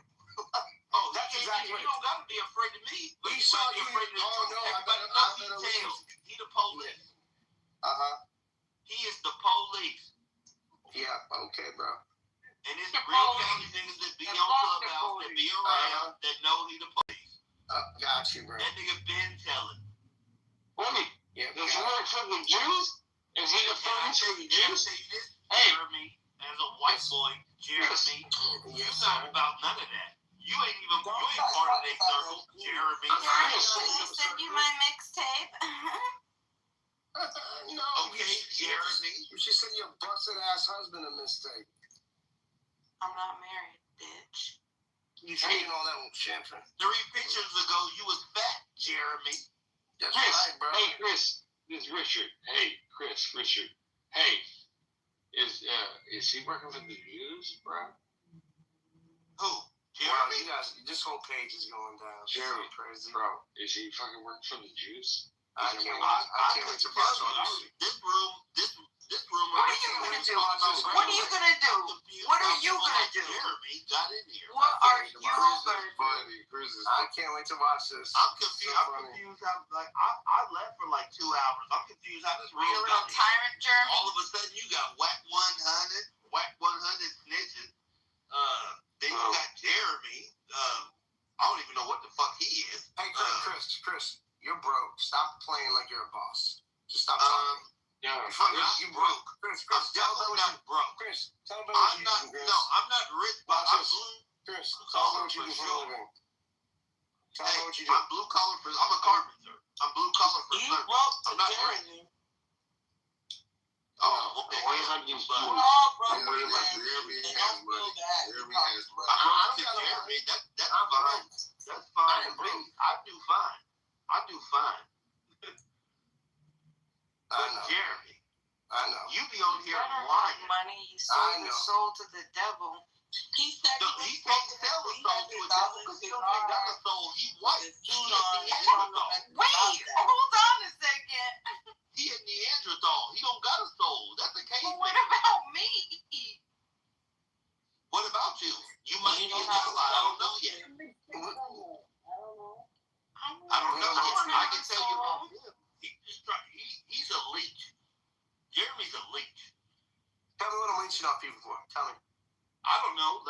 Oh, that's exactly right. You don't gotta be afraid of me. But
he
you
saw
might be
you.
afraid of
Oh, no, I better
details. He the police. He is the police.
Yeah, okay, bro.
And it's the real county niggas that be on Clubhouse, that be around, that know he the police.
Got you, bro.
That nigga been telling.
Woman,
yeah,
does he work for the Jews? Is he the police for the Jews?
Hey, Jeremy, as a white boy, Jeremy, you talking about none of that. You ain't part of their circle, Jeremy.
Can you send you my mixtape?
No.
Okay, Jeremy.
You should send your busted ass husband a mistake.
I'm not married, bitch.
You drinking all that champagne.
3 pictures ago, you was fat, Jeremy.
That's
Chris,
right, bro.
hey, Chris. This is Richard. Hey, Richard. Hey, is he working for the Jews, bro?
Who? Jeremy?
Wow, you guys, this whole page is going down.
Jeremy,
so crazy.
Bro, is he fucking working for the Jews?
I can't wait to watch
this room.
What are you gonna do? What are you gonna do? What are you gonna do?
Jeremy got in here.
What are you gonna do?
I can't wait to watch this.
I'm confused. I'm confused how I left for like 2 hours. I'm confused how this room
Are you a
got
little
here.
tyrant, Jeremy?
All of a sudden you got Wack 100 snitches. Then you got Jeremy. I don't even know what the fuck he is.
Hey, Chris, you're broke. Stop playing like you're a boss. Just stop talking.
You broke.
Chris,
I'm definitely not broke.
Chris, tell me what you do, Chris.
No, I'm not rich, but I'm blue.
Chris, tell me what you do for a living. Tell me what you do.
I'm blue collar for. I'm a carpenter. I'm blue collar for service. I'm not rich. Oh, okay.
What about these Jews?
Jeremy has money. I don't got Jeremy. That's fine. That's fine. I do fine. But Jeremy,
I know.
you be on here lying.
Money you sold your soul to the devil. He said
he can't sell a soul to a devil because he don't think that's a soul. He white. He a Neanderthal.
Wait, hold on a second.
He a Neanderthal. He don't got a soul. That's a case.
What about me?
What about you? You might be an ally. I don't know yet. I don't know yet. I can tell you about him. He's a leech. Jeremy's a leech.
Tell me what I'm leeching off people for. Tell me.
I don't know.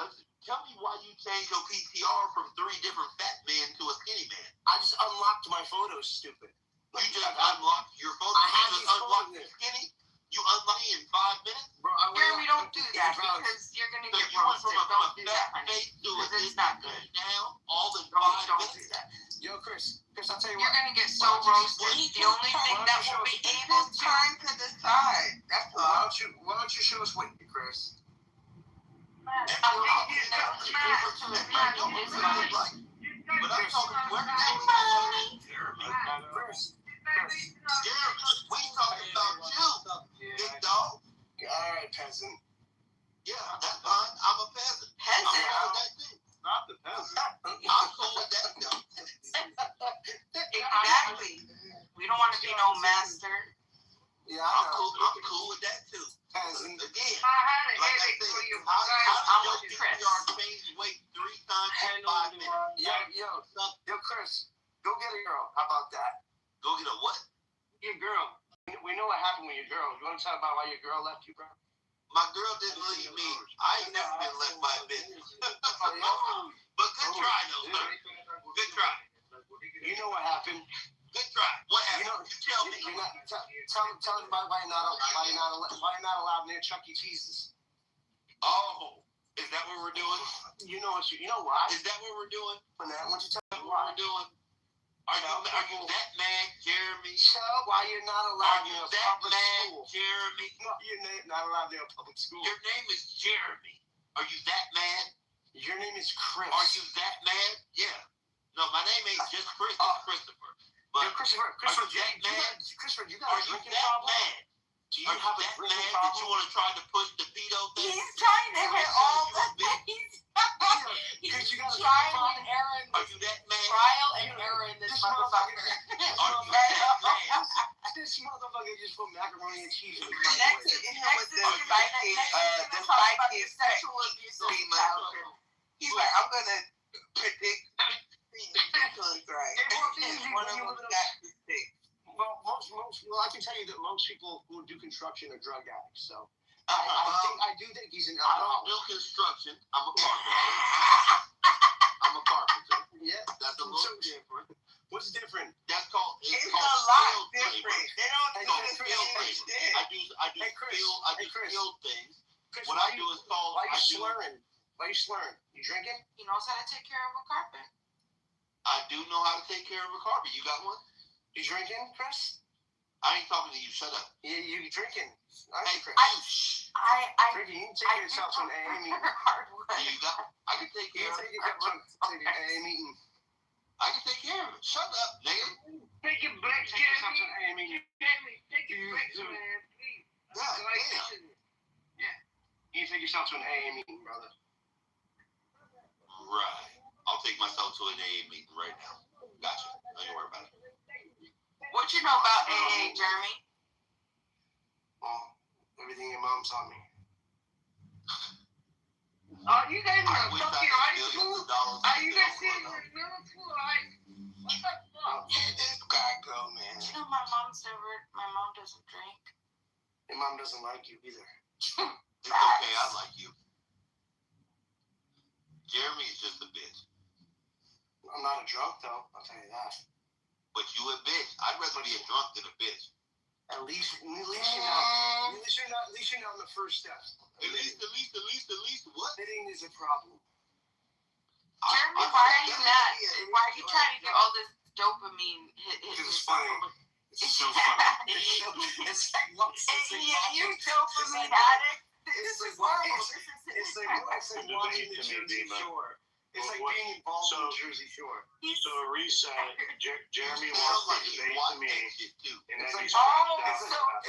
Tell me why you changed your PTR from 3 different fat men to a skinny man.
I just unlocked my photos, stupid.
You just unlocked your photos. You just unlocked your skinny. You unlocked me in 5 minutes.
Bro,
Jeremy, don't do that because you're gonna get roasted. Don't do that, honey. Because it's not good.
Now, all in 5
Don't do
minutes.
that.
Yo, Chris, I'll tell you
You're
what.
gonna get so roasted. The only thing that will be able to
time to decide. That's all.
Why don't you show us what, Chris?
But I'm talking
Chris.
We talking about you, big dog.
All right, peasant.
Yeah, that's fine. I'm a peasant. I'm cool with that too.
Not the peasant.
I'm cool with that too.
Exactly. We don't want to be no master.
Yeah,
I'm cool with that too.
Peasant.
Again,
I had a
like I
headache
said,
for you.
how
I'm
did
with
your
Chris.
PTR change weight 3 times in 5 minutes?
Yo, Chris, go get a girl. How about that?
Go get a what?
Your girl. We know what happened with your girl. You want to talk about why your girl left you, bro?
My girl didn't leave me. I ain't never been left by a bitch. But good try, though, sir. Good try.
You know what happened.
Good try. What happened?
You know,
Tell me.
you're not, tell them why you're not allowed near Chuck E. Cheese's.
Oh, is that what we're doing?
You know why?
Is that what we're doing?
Why don't you tell me
What
why?
we're doing? Are you that mad, Jeremy?
Tell why you're not allowed near a public school.
Jeremy?
No, you're not allowed near a public school.
Your name is Jeremy. Are you that mad?
Your name is Chris.
Are you that mad? Yeah. No, my name ain't just Chris. It's Christopher. But
Christopher,
are you that mad?
Christopher, you got a drinking problem?
Mad?
Do you have a drinking problem?
That you want to try to push the pedo thing?
He's trying to hit all the things.
Because you got a
trial and error.
Are you that mad?
Trial and error in this motherfucker.
Are you that mad?
This motherfucker just put macaroni and cheese in the
Next,
microwave.
you know what the fight is
sexual abuse of childhood.
He's like, I'm gonna predict comes right. One of them got the stick.
Well, I can tell you that most people who do construction are drug addicts. So I do think he's an
I
alcoholic.
don't do construction. I'm a carpenter.
Yeah,
That's a little different.
What's different?
That's called.
It's
called
a lot
skilled
different.
labor.
They don't
It's
do
called
this for
skilled
English
labor.
then.
I do skilled things.
Chris,
What I do is called.
Why are you slurring? Why are you slurring? You drinking?
He knows how to take care of a carpet.
I do know how to take care of a carpet. You got one?
You drinking, Chris?
I ain't talking to you. Shut up.
Yeah, you drinking?
Hey,
Chris.
I
drinking. You can take yourself to an AA meeting.
You got? I can take care of it.
Take an AA meeting.
I can take care of it. Shut up, nigga.
Take your break,
Take yourself to an AA
Jeremy.
meeting.
Jeremy, take your break, man, please.
God
damn.
You can take yourself to an AA meeting, brother.
Right. I'll take myself to an AA meeting right now. Gotcha. Don't you worry about it.
What you know about AA, Jeremy?
Well, everything your mom taught me.
You guys
I
are
wish
fucking
I
high
had
school?
millions of dollars.
Are you guys sitting in middle school or high school? What the fuck?
Yeah, this guy go, man.
You know my mom doesn't drink.
Your mom doesn't like you either.
It's okay. I like you. Jeremy is just a bitch.
I'm not a drunk though. I'll tell you that.
But you a bitch. I'd rather be a drunk than a bitch.
At least you're not on the first step.
At least what?
Admitting is a problem.
Jeremy, why are you not? Why are you trying to get all this dopamine hit?
Because it's funny. It's so funny. It's like
you dopamine addict. This is horrible.
It's like watching the Jersey Shore. It's like being involved in the Jersey Shore.
So Reese said Jeremy wants to debate me, and then he's
don't pack him up.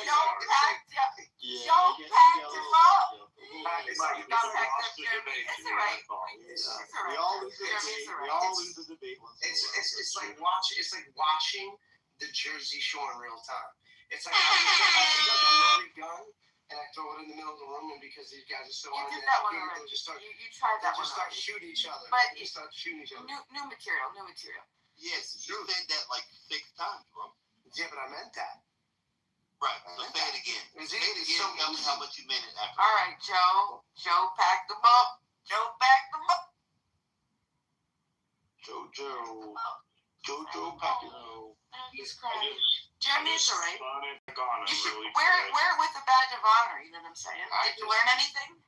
It's like he wants to debate
It's
me.
alright.
We all lose the debate. It's like watching the Jersey Shore in real time. It's like I pick up a loaded gun and I throw it in the middle of the room, and because these guys are so
You
on
did
it,
that one
they
already.
just start.
You tried that
They
one
just start
already.
shooting each other.
But
They start shooting each other.
New material.
Yes, you said that like 6 times, bro.
Yeah, but I meant that.
Right. So say it again. Say it again.
So
Tell me how much you meant it after.
All right, Joe. Joe, pack them up. Joe, pack them up.
Jojo pack it up.
He's crying. Jeremy, it's all right.
You
should wear it with a badge of honor. You know what I'm saying? Did you learn anything?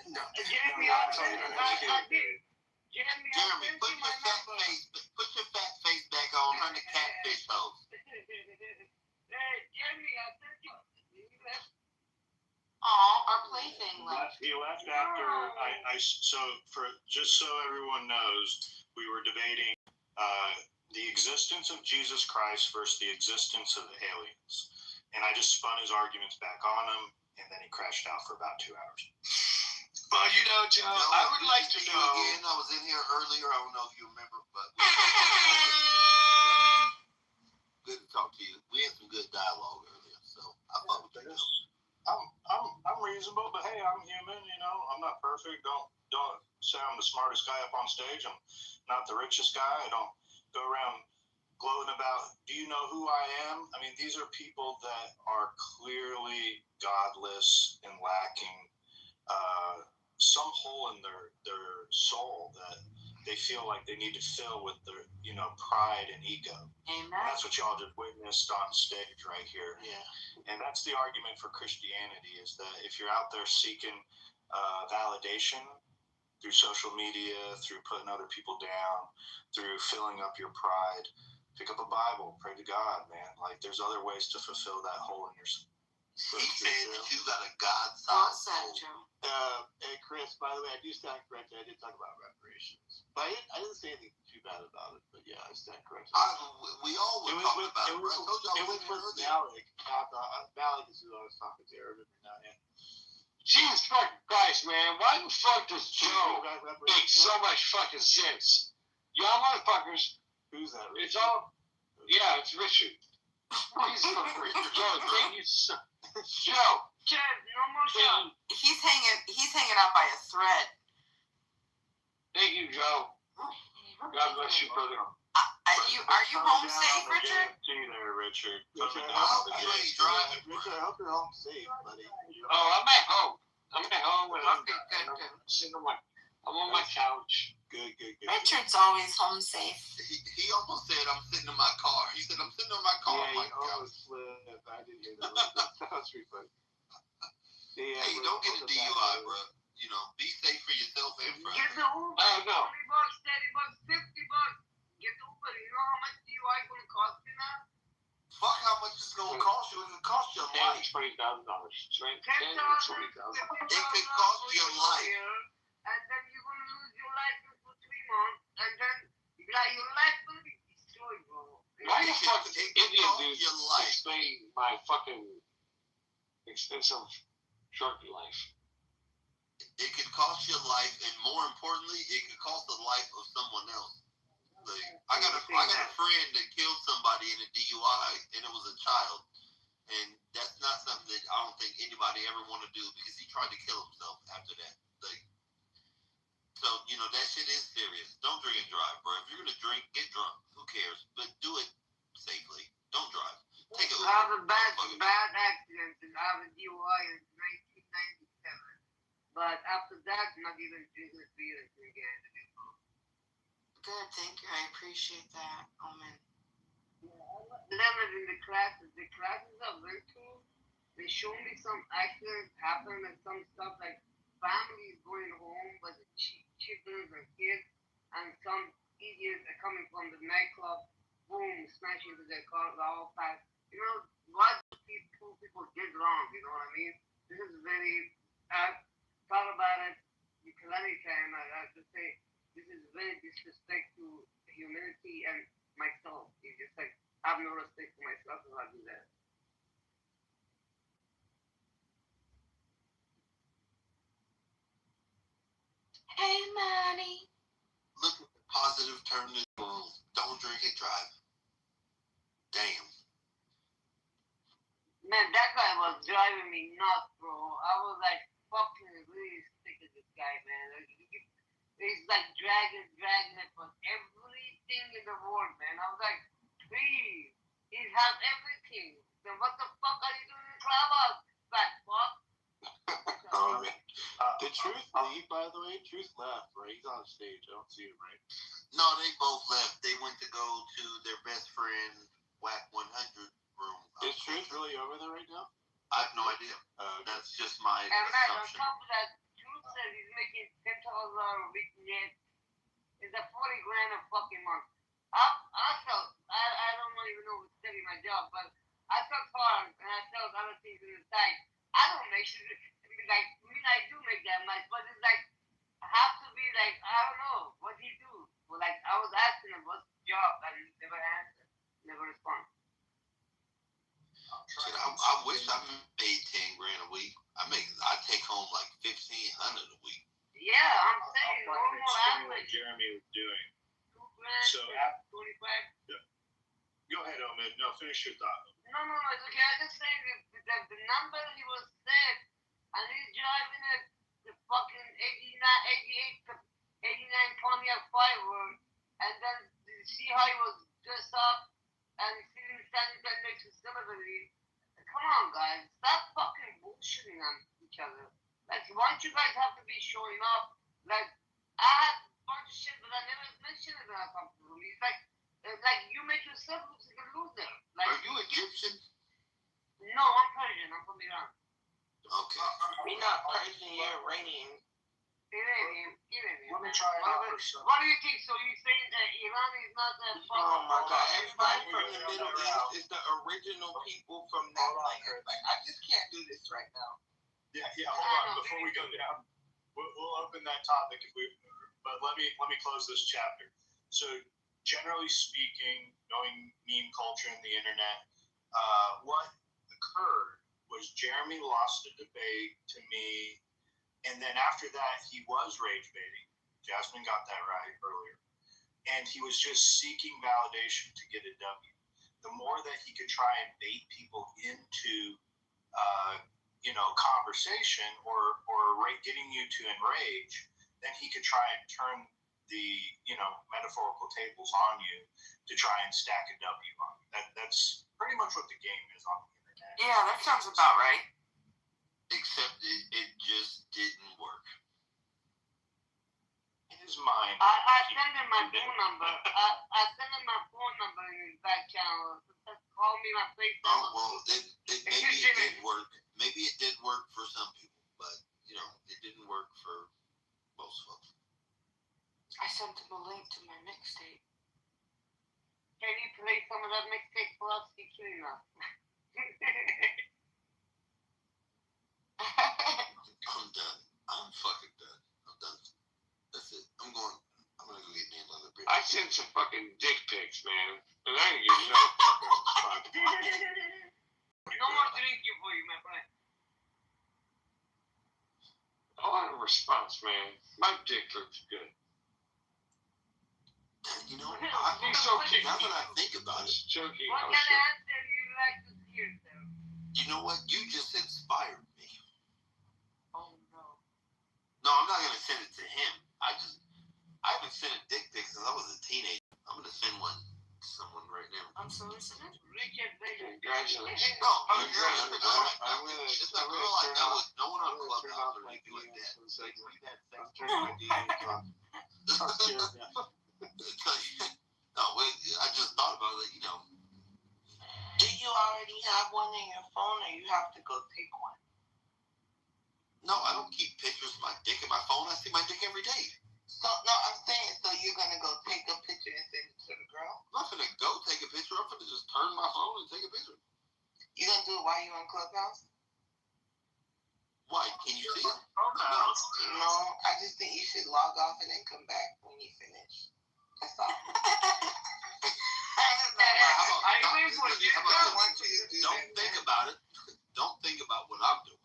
No.
Jeremy,
Jeremy, put your fat face back on. Turn the catfish hose.
Jeremy, I sent you.
Our plaything left.
He left after just so everyone knows, we were debating the existence of Jesus Christ versus the existence of the aliens. And I just spun his arguments back on him, and then he crashed out for about 2 hours.
Well, Joe, I would like to know.
Again, I was in here earlier. I don't know if you remember, but good to talk to you. We had some good dialogue earlier, so I fuck with you.
I'm reasonable, but hey, I'm human. I'm not perfect. Don't say I'm the smartest guy up on stage. I'm not the richest guy. I don't go around gloating about, do you know who I am? I mean, these are people that are clearly godless and lacking some hole in their soul that
they feel like they need to fill with their, pride and ego.
Amen.
And that's what y'all just witnessed on stage right here.
Yeah.
And that's the argument for Christianity, is that if you're out there seeking validation through social media, through putting other people down, through filling up your pride, pick up a Bible, pray to God, man. Like, there's other ways to fulfill that hole in your soul.
He said that you got a God-sized soul.
Hey, Chris, by the way, I do stand corrected. I did talk about reparations. But I didn't say anything too bad about it. But yeah, I stand corrected.
We all were talking about it.
It was with Malik. Malik is who I was talking to earlier. Jesus fucking Christ, man. Why the fuck does Joe make so much fucking sense? Y'all motherfuckers. Who's that? Richard? It's all. Yeah, it's Richard. He's Richard. Joe, thank you so. Joe.
No more Joe.
He's hanging out by a thread.
Thank you, Joe. God bless you, brother.
Are you home safe, Richard?
See you there, Richard.
Richard, I hope
I hope you're home safe, buddy. Oh, I'm at home. I'm and I'm sitting on I'm on my couch. Good.
Richard's always home safe.
He almost said, I'm sitting in my car. He said, I'm sitting in my car.
Yeah, he almost slipped. I didn't hear that. That was pretty funny.
Hey, don't get a DUI, bro. Be safe for yourself and for
Get the Uber.
Oh, no.
$20, $30, $50. Get the Uber. You know how much DUI is going to cost you now?
Fuck how much it's going to cost you. It can cost your life.
$20,000. $10,000.
It could cost your life.
And then you're going to lose your license for 3 months. And then your life will be destroyed, bro.
Why the fuck is Indian dude explain my fucking expensive drug life?
It could cost your life, and more importantly, it could cost the life of someone else. Like, I got a friend that killed somebody in a DUI, and it was a child. And that's not something that I don't think anybody ever want to do, because he tried to kill himself after that. Like, so, that shit is serious. Don't drink and drive, bro. If you're going to drink, get drunk. Who cares? But do it safely. Don't drive. Take a Uber.
I have a bad accident, and I have a DUI in 1997. But after that, not even drinking beer again.
Good, thank you. I appreciate that. Oh, man.
Learned in the classes. The classes are very cool. They show me some accidents happen and some stuff like families going home with the children and kids, and some idiots are coming from the nightclub, boom, smashing into their cars all fast. What these two people did wrong, you know what I mean? This is very, I've thought about it plenty of time. I have to say, this is very disrespect to humanity and myself. It's just like, I have no respect for myself if I do that.
Hey, Manny.
Look at the positive turn in the world. Don't drink and drive. Damn.
Man, that guy was driving me nuts, bro. I was like fucking really sick of this guy, man. He's like dragging it for everything in the world, man. I was like, please, he has everything. Then what the fuck are you doing in the clubhouse, fat fuck?
Did Truth leave, by the way? Truth left, right? He's on stage. I don't see him, right?
No, they both left. They went to go to their best friend, WAC 100 room.
Is Truth really over there right now?
I have no idea. That's just my
and man, on
assumption.
top of that, Truth says he's making $10,000 a week net. It's a $40,000 a fucking month. I felt, I don't even know who's steady my job, but I felt hard and I felt other things in the side. I don't make sure, I do make that much, but it's like, I have to be like, I don't know, what he do? Well, like, I was asking him what's his job, and he never answered, never responded.
Shit, I wish I made $10,000 a week. I take home like $1,500 a week.
Yeah, I'm saying normal average.
Jeremy was doing.
$2,000,
So
25.
Yeah. Go ahead, Omid. No, finish your thought.
No, it's okay. I just saying the number he was said, and he's driving the fucking 89 Pontiac Firebird, and then you see how he was dressed up, and he's standing there next to celebrity. Come on, guys, stop fucking bullshitting on each other. Like, why don't you guys have to be showing up? Like, I have bunch of shit, but I never mentioned it when I talked to him. He's like you make yourself look like a loser. Like,
are you Egyptian?
No, I'm Persian. I'm from Iran.
Okay.
You're not Persian, you're Iranian.
Iranian.
Let me try it out first.
What do you think? So you saying that Iran is not that far?
Oh my God! Everybody from the Middle East is the original people from that land. Like, I just can't do this right now.
Yeah. Hold on. Before we go down, we'll open that topic but let me close this chapter. So, generally speaking, knowing meme culture and the internet, what occurred was Jeremy lost a debate to me. And then after that, he was rage baiting. Jasmine got that right earlier. And he was just seeking validation to get a W. The more that he could try and bait people into, conversation or getting you to enrage, then he could try and turn the, metaphorical tables on you to try and stack a W on you. That's pretty much what the game is on the internet.
Yeah, that sounds about right.
Except it just didn't work.
In his mind.
I sent him my phone number. I sent him my phone number in his back channel. Call me my place.
Oh, well, maybe it did work. Maybe it did work for some people, but, it didn't work for most folks.
I sent him a link to my mixtape.
Can you play some of that mixtape for us? You're kidding us.
I'm done. I'm fucking done. I'm done. That's it. I'm gonna go get me another beer.
I sent some fucking dick pics, man. And I didn't get no fucking
No more drinking for you, my friend.
I want a response, man. My dick looks good.
You know,
He's joking.
now that I think about it.
Joking.
What kind of answer do you like to hear, sir?
You know what? You just inspired me.
Oh, no.
No, I'm not gonna send it to him. I haven't sent a dick pic since I was a teenager. I'm gonna send one to someone right now.
Unsolicited?
Congratulations.
No, it's a girl I know with no one on Clubhouse or anything like that. No, wait, I just thought about it,
Do you already have one in your phone, or you have to go take one?
No, I don't keep pictures of my dick in my phone. I see my dick every day.
So, no, I'm saying, so you're gonna go take a picture and send it to the girl?
I'm not gonna go take a picture. I'm gonna just turn my phone and take a picture.
You gonna do it while you're on Clubhouse?
Why? Can you see it?
No, I just think you should log off and then come back when you finish. That's all.
Don't think about it. Don't think about what I'm doing.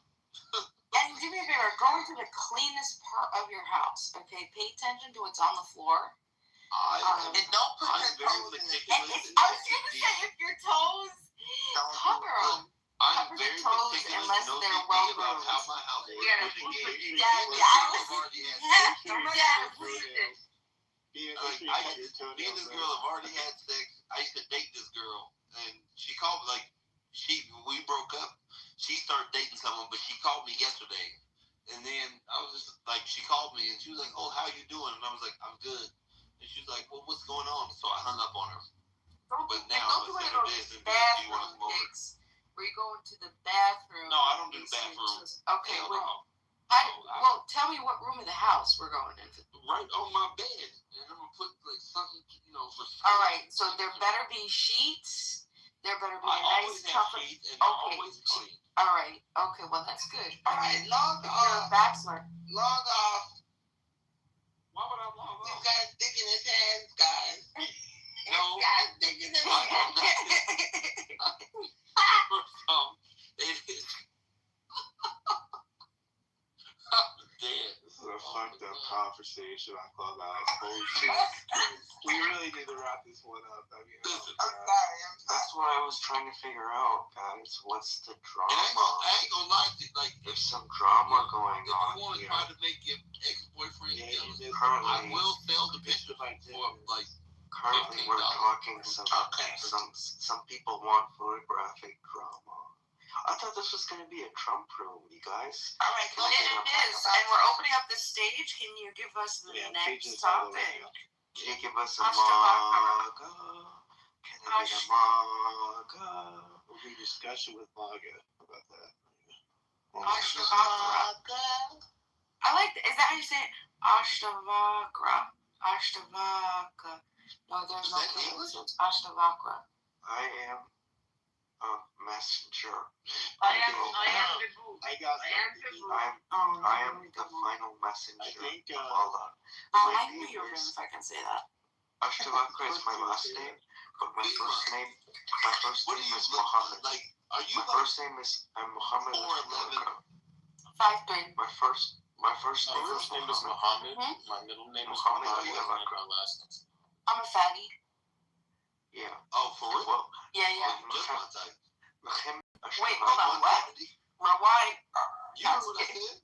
And do me a favor, go into the cleanest part of your house, okay? Pay attention to what's on the floor.
And don't put your toes in the
I was going to say, if your toes, cover them.
I'm
Cover
very
the toes
particular.
unless
No
they're
big
well
deal about
groomed.
how my house is put together. Me and this girl have already had sex. I used to date this girl, and she called me we broke up. She started dating someone, but she called me yesterday, and then I was just like, she called me and she was like, "Oh, how you doing?" And I was like, "I'm good." And she was like, "Well, what's going on?" So I hung up on her. But now I'm gonna send her this and do you want to come over?
Where you go into the bathroom.
No, I don't do the bathroom.
Okay,
Hell
well,
no.
well, tell me what room of the house we're going into.
Right on my bed, and I'm gonna put like something, for.
All right, so there better be sheets. There better be a nice chocolate.
Okay. Always clean.
All right. Okay. Well, that's good.
All right, log
You're
off.
a bachelor.
Log off.
Why would I log off?
This guy's dick in his hands, guys.
No.
This guy's dick in his hands.
It is.
This is a fucked up conversation on Clubhouse. Holy shit. We really need to wrap this one up. I mean,
I'm sorry.
that's what I was trying to figure out, guys. What's the drama?
I ain't gonna lie to you, like,
there's some drama going
if
on
you want to
here.
try to make your ex-boyfriend jealous,
currently,
I will sell the picture for like
currently we're talking some people want photographic drama.
I thought this was gonna be a Trump room, you guys.
All right, go ahead.
It is, and we're opening up the stage. Can you give us the next topic?
Can you give us a
Ashtabaka.
MAGA? Can I get a MAGA? We'll be discussion with MAGA about that.
Ashtabaka. I like. Is that how you say it? Ashtabaka. Ashtabaka. No, there's no K. It's Ashtabaka.
I am a messenger.
I am the boo.
I got I am the final messenger. I think of Allah.
I knew you were going if I can say that.
Ashtabaka is my last name, but my first name is Muhammad. My first name is Muhammad.
5'3".
My first name is Muhammad.
Mm-hmm.
My middle name is Muhammad. My last name.
I'm a fatty.
Yeah. Oh, for real?
Yeah.
Just my type.
Wait, hold on. What? Rewind.
You know what I said?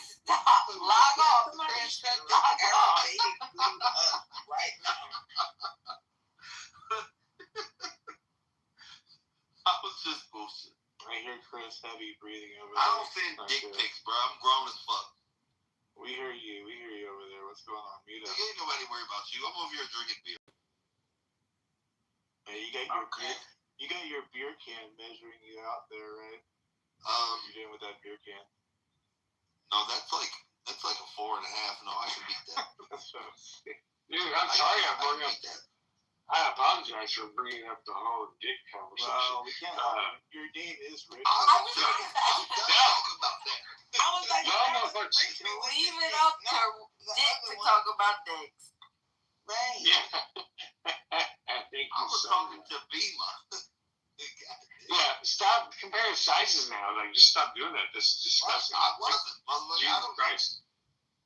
Stop. Log off. Log off.
Right now.
I was just bullshit. I hear Chris heavy breathing over there.
I don't send dick pics, bro. I'm grown as fuck.
We hear you over there. What's going on? Mute up.
Ain't nobody worry about you. I'm over here drinking beer.
Hey, you got your beer can measuring you out there, right? What you doing with that beer can?
No, that's like a 4.5. No, I can beat that.
That's what I'm saying.
Dude, I'm sorry I brought up that. I apologize for bringing up the whole dick conversation.
Well, we can't. Your name is Richard.
I was talking
about that.
I was like,
leave it up to Dick to talk about dicks.
Right.
Yeah. Thank you
I was
so
talking
much.
to Bima.
Yeah, stop comparing sizes now. Like, just stop doing that. This is disgusting.
I wasn't.
Jesus Christ.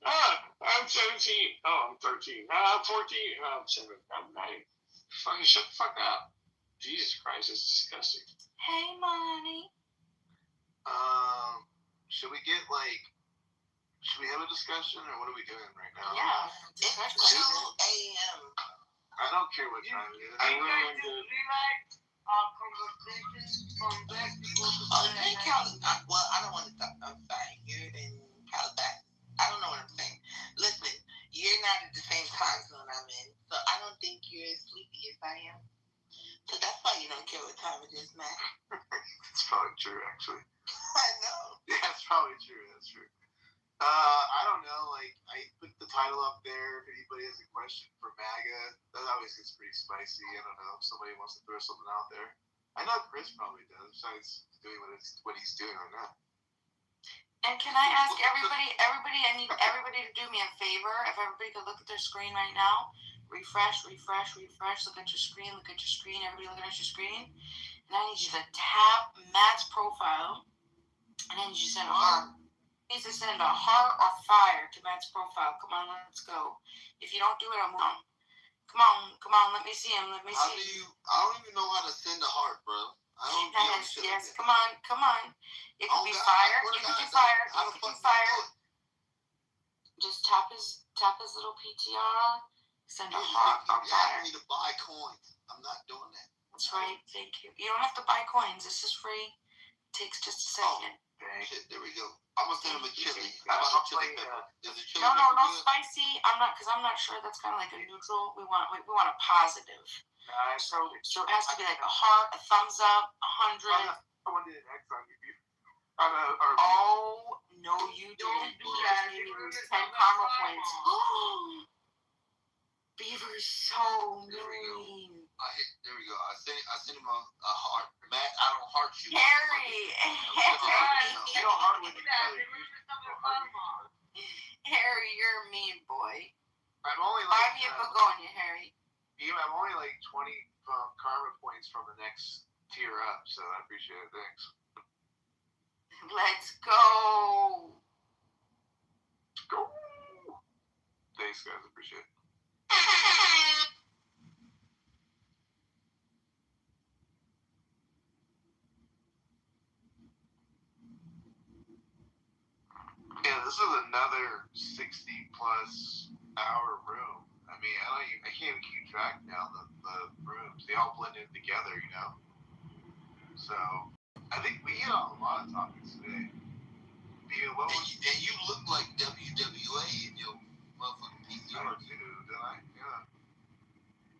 I'm 17. Oh, I'm 13. I'm 14. I'm 7. I'm 9. Fucking shut the fuck up. Jesus Christ, it's disgusting.
Hey, money.
Should we have a discussion, or what are we doing right now?
Yeah,
it's 2 a.m.
I don't care what time it is.
We like conversations from back to go to
You're in California. Well, I don't want to talk. I'm sorry. You're in California. I don't know what I'm saying. Listen, you're not at the same time zone I'm in, so I don't think you're as sleepy as I am. So that's why you don't care what time it is, man.
It's probably true, actually.
I know.
Yeah, it's probably true. That's true. I don't know. Like, I put the title up there. If anybody has a question for MAGA, that always gets pretty spicy. I don't know if somebody wants to throw something out there. I know Chris probably does. Besides doing what he's doing right now.
And can I ask everybody? I need everybody to do me a favor. If everybody could look at their screen right now, refresh. Look at your screen. Everybody looking at your screen. And I need you to tap Matt's profile. And then you send a heart. You need to send a heart or fire to Matt's profile. Come on, let's go. If you don't do it, I'm wrong. Come on. Let me see him.
I don't even know how to send a heart, bro. I don't
Yes. Come on. It could be fire. You could do fire. Just tap his little PTR. Send a heart or fire.
You asked me to buy coins. I'm not doing that.
That's right. Thank you. You don't have to buy coins. This is free. It takes just a second.
Shit, there we go. I'm gonna send him a chili. How about a chili pepper? Is it chili
No,
pepper good?
spicy. I'm not sure. That's kind of like a neutral. We want a positive.
Nice.
So it has to be like a heart, a thumbs up, 100.
Someone did an X on you.
Oh no, you didn't.
do that.
You lose 10 karma points. Beaver's so mean.
There we go. I sent him a heart. Matt, I don't heart you.
Harry.
You don't heart with each other.
Harry, you're a mean boy.
I'm only
Buy me a begonia, Harry.
I'm only like 20 karma points from the next tier up, so I appreciate it. Thanks.
Let's go.
Go. Thanks, guys. Appreciate it. Yeah, this is another 60+ hour room. I mean, I can't even keep track now. The rooms, they all blend in together, you know. So I think we hit on a lot of topics today.
And you look like WWA in your motherfucking PCR.
Did I? Yeah.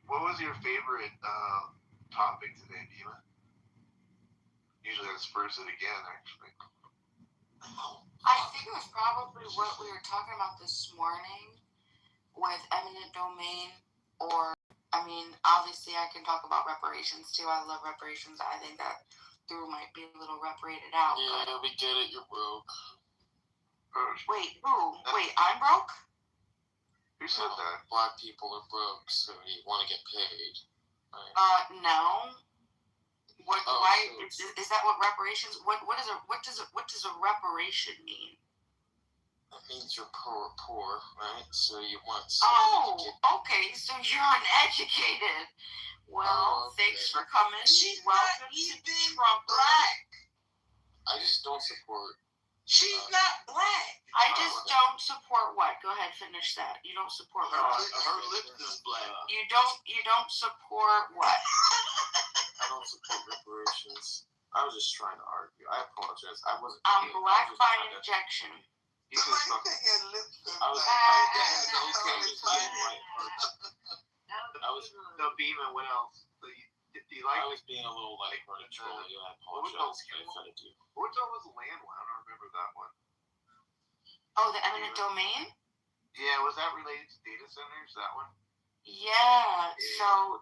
What was your favorite topic today, Dima? Usually I spurs it again, actually.
I think it was probably what we were talking about this morning with eminent domain, or, I mean, obviously I can talk about reparations too. I love reparations. I think that Drew might be a little reparated out.
Yeah, we get it. You're broke.
Wait, who? Wait, I'm broke?
Who said that?
Black people are broke, so you want to get paid.
Right? No. What?
Oh,
why?
so
Is that what reparations? What does a reparation mean?
that means you're poor, right? So you want.
Okay. So you're uneducated. Well, thanks for coming.
She's
Welcome
not even
Trump.
black.
I just don't support.
She's not black.
I just don't support what? Go ahead, finish that. You don't support what?
Her lips is black.
You don't support what?
I don't support reparations. I was just trying to argue. I apologize. I wasn't.
I'm black by injection.
You can fuck.
I was
No, Beeman, what else? Do you like?
I was being a little like trolly. I apologize if I offended you.
Which one was the land one? I don't remember that one.
Oh, the eminent domain?
Yeah, was that related to data centers, that one?
Yeah, so...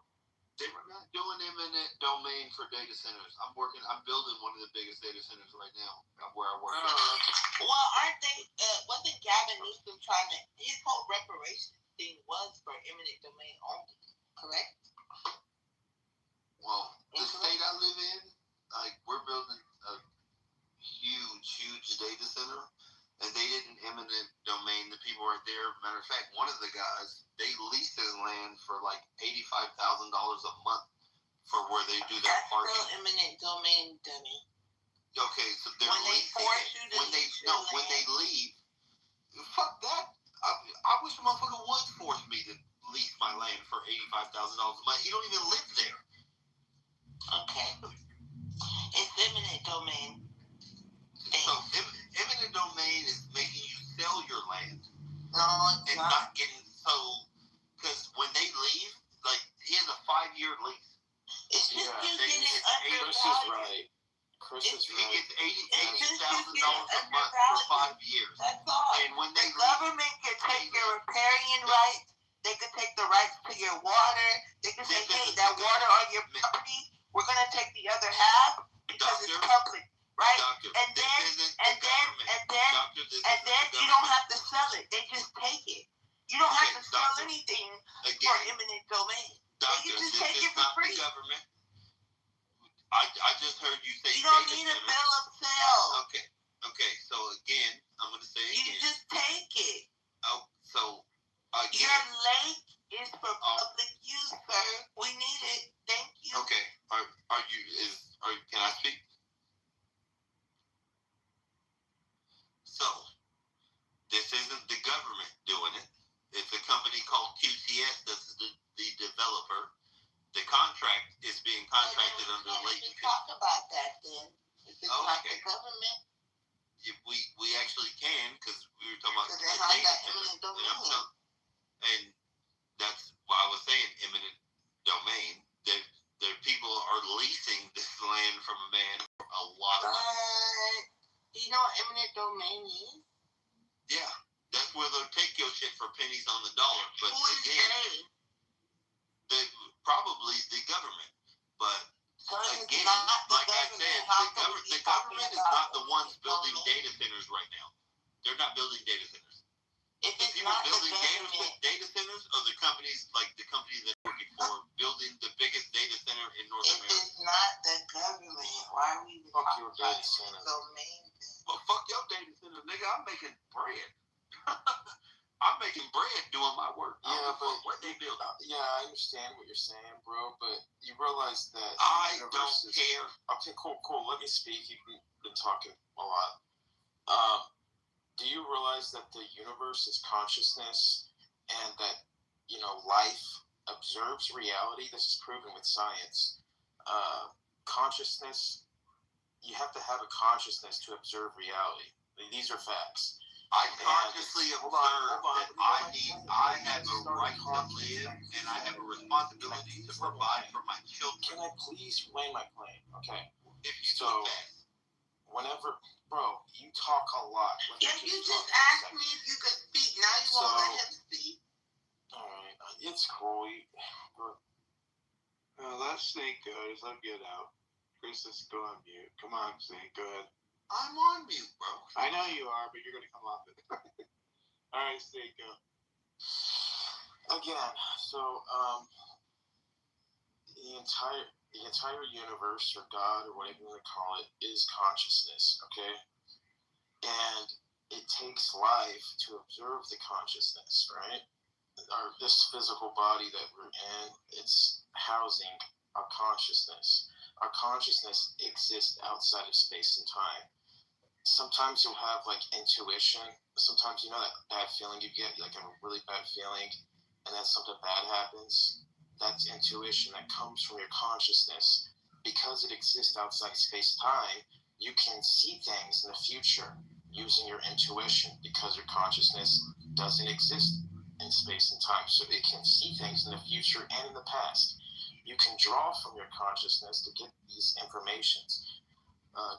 They were not doing eminent domain for data centers. I'm building one of the biggest data centers right now where I work.
Well, aren't they, wasn't Gavin Newsom trying to, his whole reparations thing was for eminent domain only, correct?
Well, the state I live in, like, we're building a huge data center, and they didn't eminent domain the people right there. Matter of fact, one of the guys, they leased his land for like $85,000 a month for where they do their parking.
That's still eminent domain, dummy.
Okay, so they're
when they force you to
when they leave, fuck that. I wish a motherfucker would force me to lease my land for $85,000 a month. He don't even live there.
Okay. It's eminent domain.
So eminent domain is making you sell your land.
No, it's
not getting sold. Because when they leave, like, he has a 5-year lease.
It's just you getting
Chris is right.
He gets $80,000 a month for 5 years.
That's all.
And when they
government can take your riparian rights, they can take the rights to your water. They can say, hey, that water on your property, we're gonna take the other half because it's public, right? And then you don't have to sell it. They just take it. You don't have to sell anything for eminent domain. They can just take it for free.
Government. I just heard you say
you don't need a bill of sale.
Okay. So again, I'm gonna say it again.
You just take it.
Oh, so again.
Your lake is for public use, sir. We need it. Thank you.
Okay. Can I speak? So this isn't the government doing it. It's a company called QCS. This is the developer. The contract is being contracted under Lake.
Talk about that then. If it's not the government.
We actually can, because we were talking about
the data center.
And that's why I was saying eminent domain. That people are leasing this land from a man for a lot of money.
Do you know what eminent domain is?
Yeah, that's where they'll take your shit for pennies on the dollar. But
who is
probably the government. But
so
again, like I said, the government is not the ones building data centers right now. They're not building data centers.
If
the people building data centers are the companies, like the company that I'm working for, building the biggest data center in North America.
If it's not the government, why are we talking about data center?
Well, fuck your data center, nigga. I'm making bread. I'm making bread doing my work.
Yeah, but
what they build.
Yeah, I understand what you're saying, bro. But you realize that
I don't care.
Okay, cool. Let me speak. You've been talking a lot. Do you realize that the universe is consciousness, and that life observes reality? This is proven with science. Consciousness you have to have a consciousness to observe reality. These are facts.
I consciously observe that I have a right to live and I have a responsibility to provide for my children.
Can I please land my plane? Okay.
If you
so, whenever, bro, you talk a lot.
If you just asked me if you could speak, now you won't let him speak.
Alright, it's cool.
Let Snake go. Just let him get out. Chris, let's go on mute. Come on, Snake, go ahead.
I'm on mute, bro.
I know you are, but you're gonna come off it. All right, Snake, go.
Again, so the entire universe or God or whatever you want to call it is consciousness, okay? And it takes life to observe the consciousness, right? This physical body that we're in, it's housing our consciousness. Our consciousness exists outside of space and time. Sometimes you'll have like intuition. Sometimes you know that bad feeling you get, like a really bad feeling, and then something bad happens. That's intuition that comes from your consciousness. Because it exists outside space-time, you can see things in the future using your intuition because your consciousness doesn't exist in space and time. So it can see things in the future and in the past. You can draw from your consciousness to get these informations.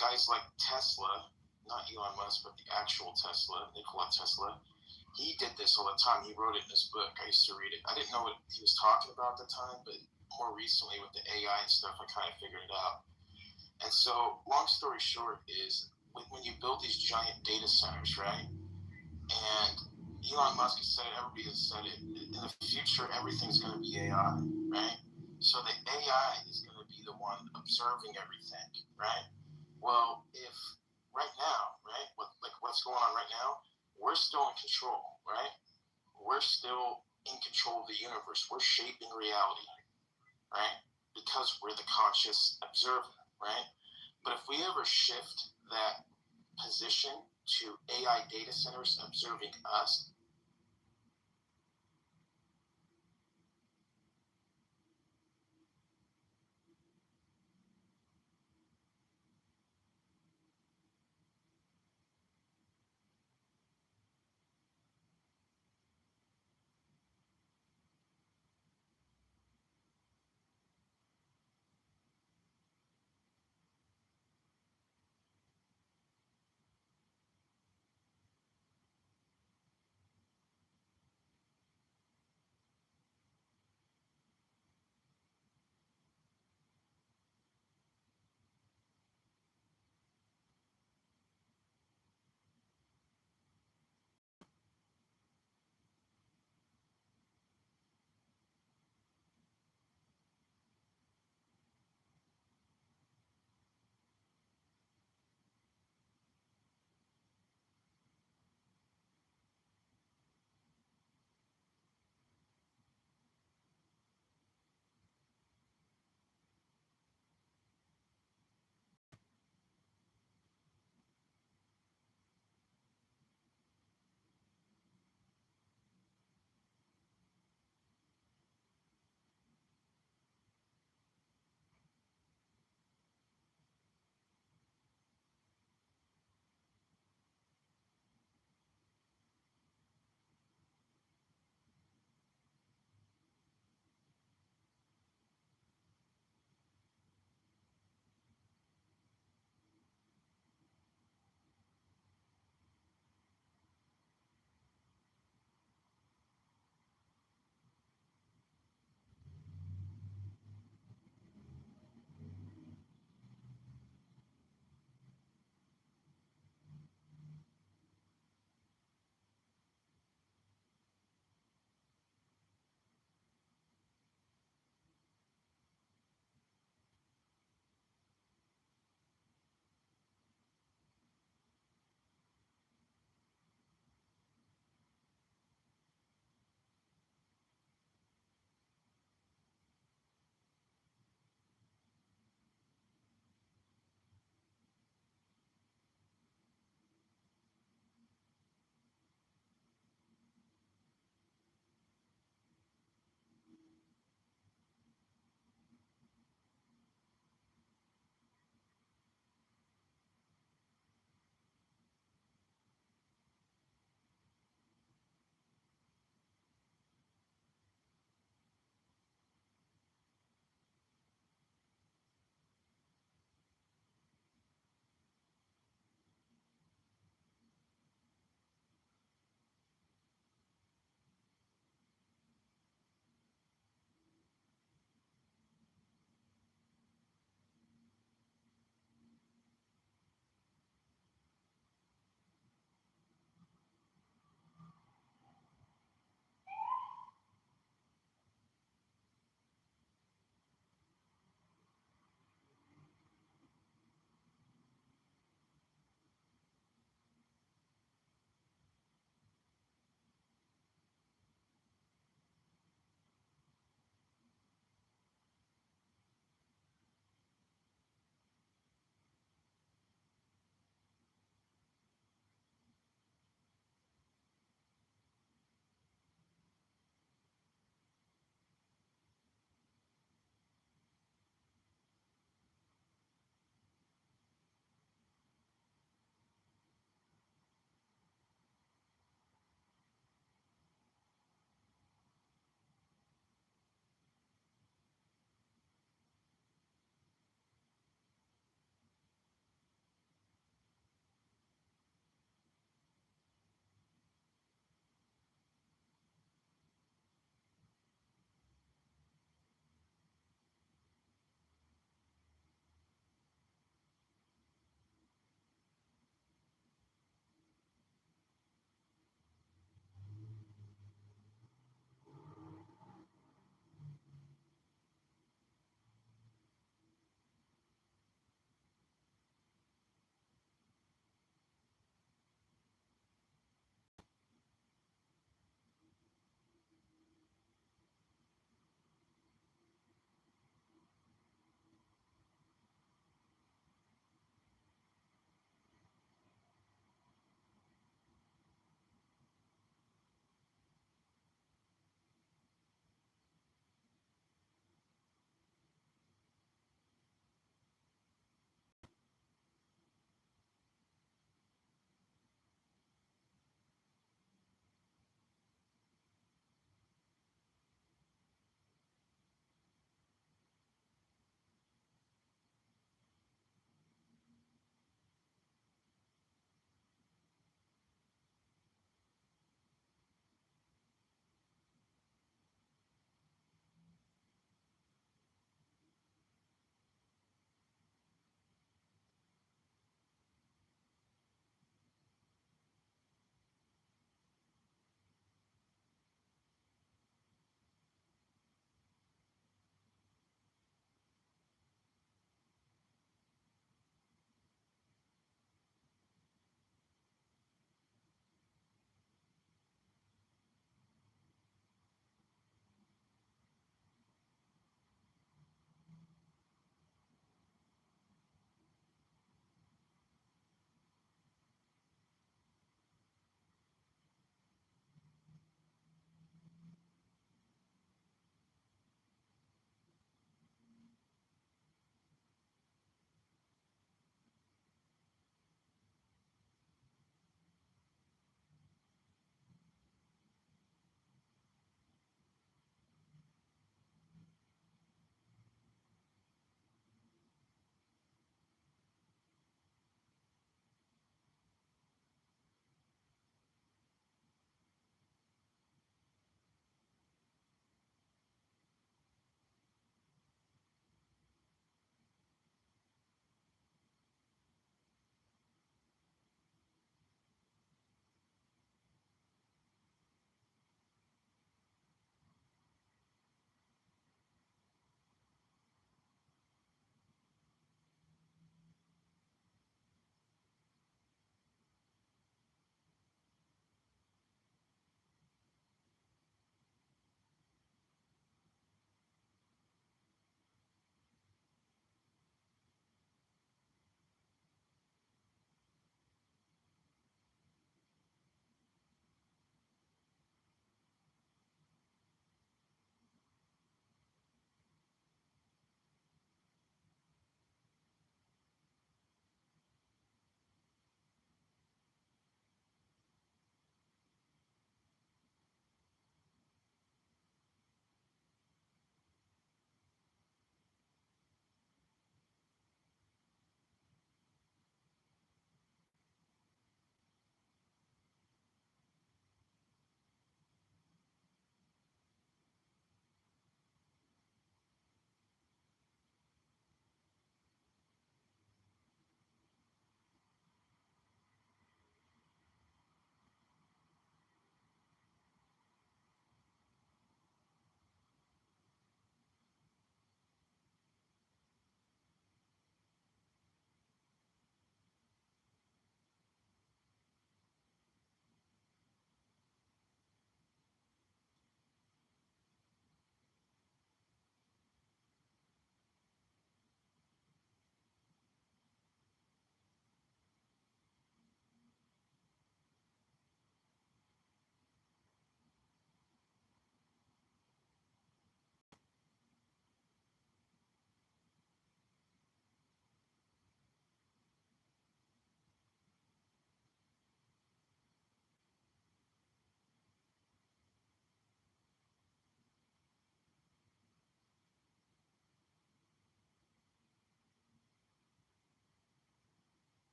Guys like Tesla, not Elon Musk, but the actual Tesla, Nikola Tesla, he did this all the time. He wrote it in his book. I used to read it. I didn't know what he was talking about at the time, but more recently with the AI and stuff, I kind of figured it out. And so, long story short is, when you build these giant data centers, right, and Elon Musk has said it, everybody has said it, in the future, everything's going to be AI, right? So the AI is going to be the one observing everything, right? Well, if right now, right, what's going on right now, we're still in control, right? We're still in control of the universe. We're shaping reality, right? Because we're the conscious observer, right? But if we ever shift that position to AI data centers observing us,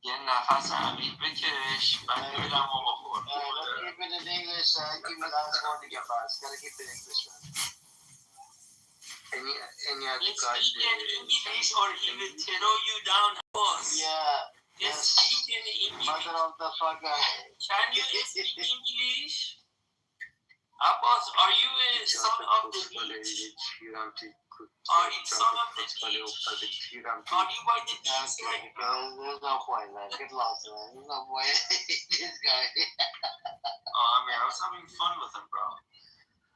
یه نفس عمیق بکش بعد ببینم و بخور.
Keep it in English. Keep it on one to get fast. Gotta keep it English, man. Any other
It's speak in English or he will throw you down boss.
Yeah.
It's speak in English.
Mother of the fucker.
Can you speak English? Abbas, are you a son of the beach? Are you son of the beach? Are you by the beach?
There's no point, man. Get lost, man. There's no point. This guy.
I mean, I was having fun with him, bro.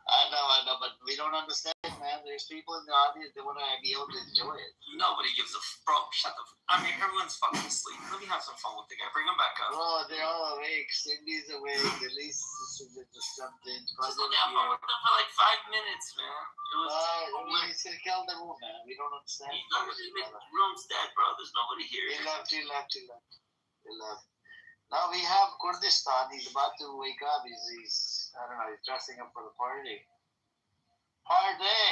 I know, but we don't understand, man. There's people in the audience that want to be able to enjoy it.
Nobody gives a bro. Shut the. I mean, everyone's fucking asleep. Let me have some fun with the guy. Bring him back up.
Bro, they're all awake. Cindy's awake. At least just something.
Let me have fun with them for like 5 minutes, man.
We killed the room, man. We don't understand.
The room's dead, bro. There's nobody here.
He left. Now we have Kurdistan. He's about to wake up. He's I don't know. He's dressing up for the party. Party.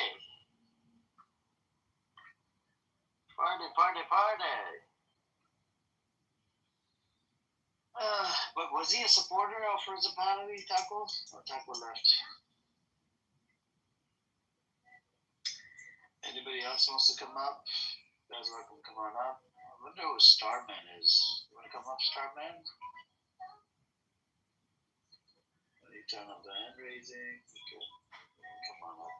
But was he a supporter of Principality, Taco? Or Taco left? Anybody else wants to come up? You guys welcome to come on up. I wonder who Starman is. You want to come up, Starman? Let me turn up the hand raising. Okay. Come on up.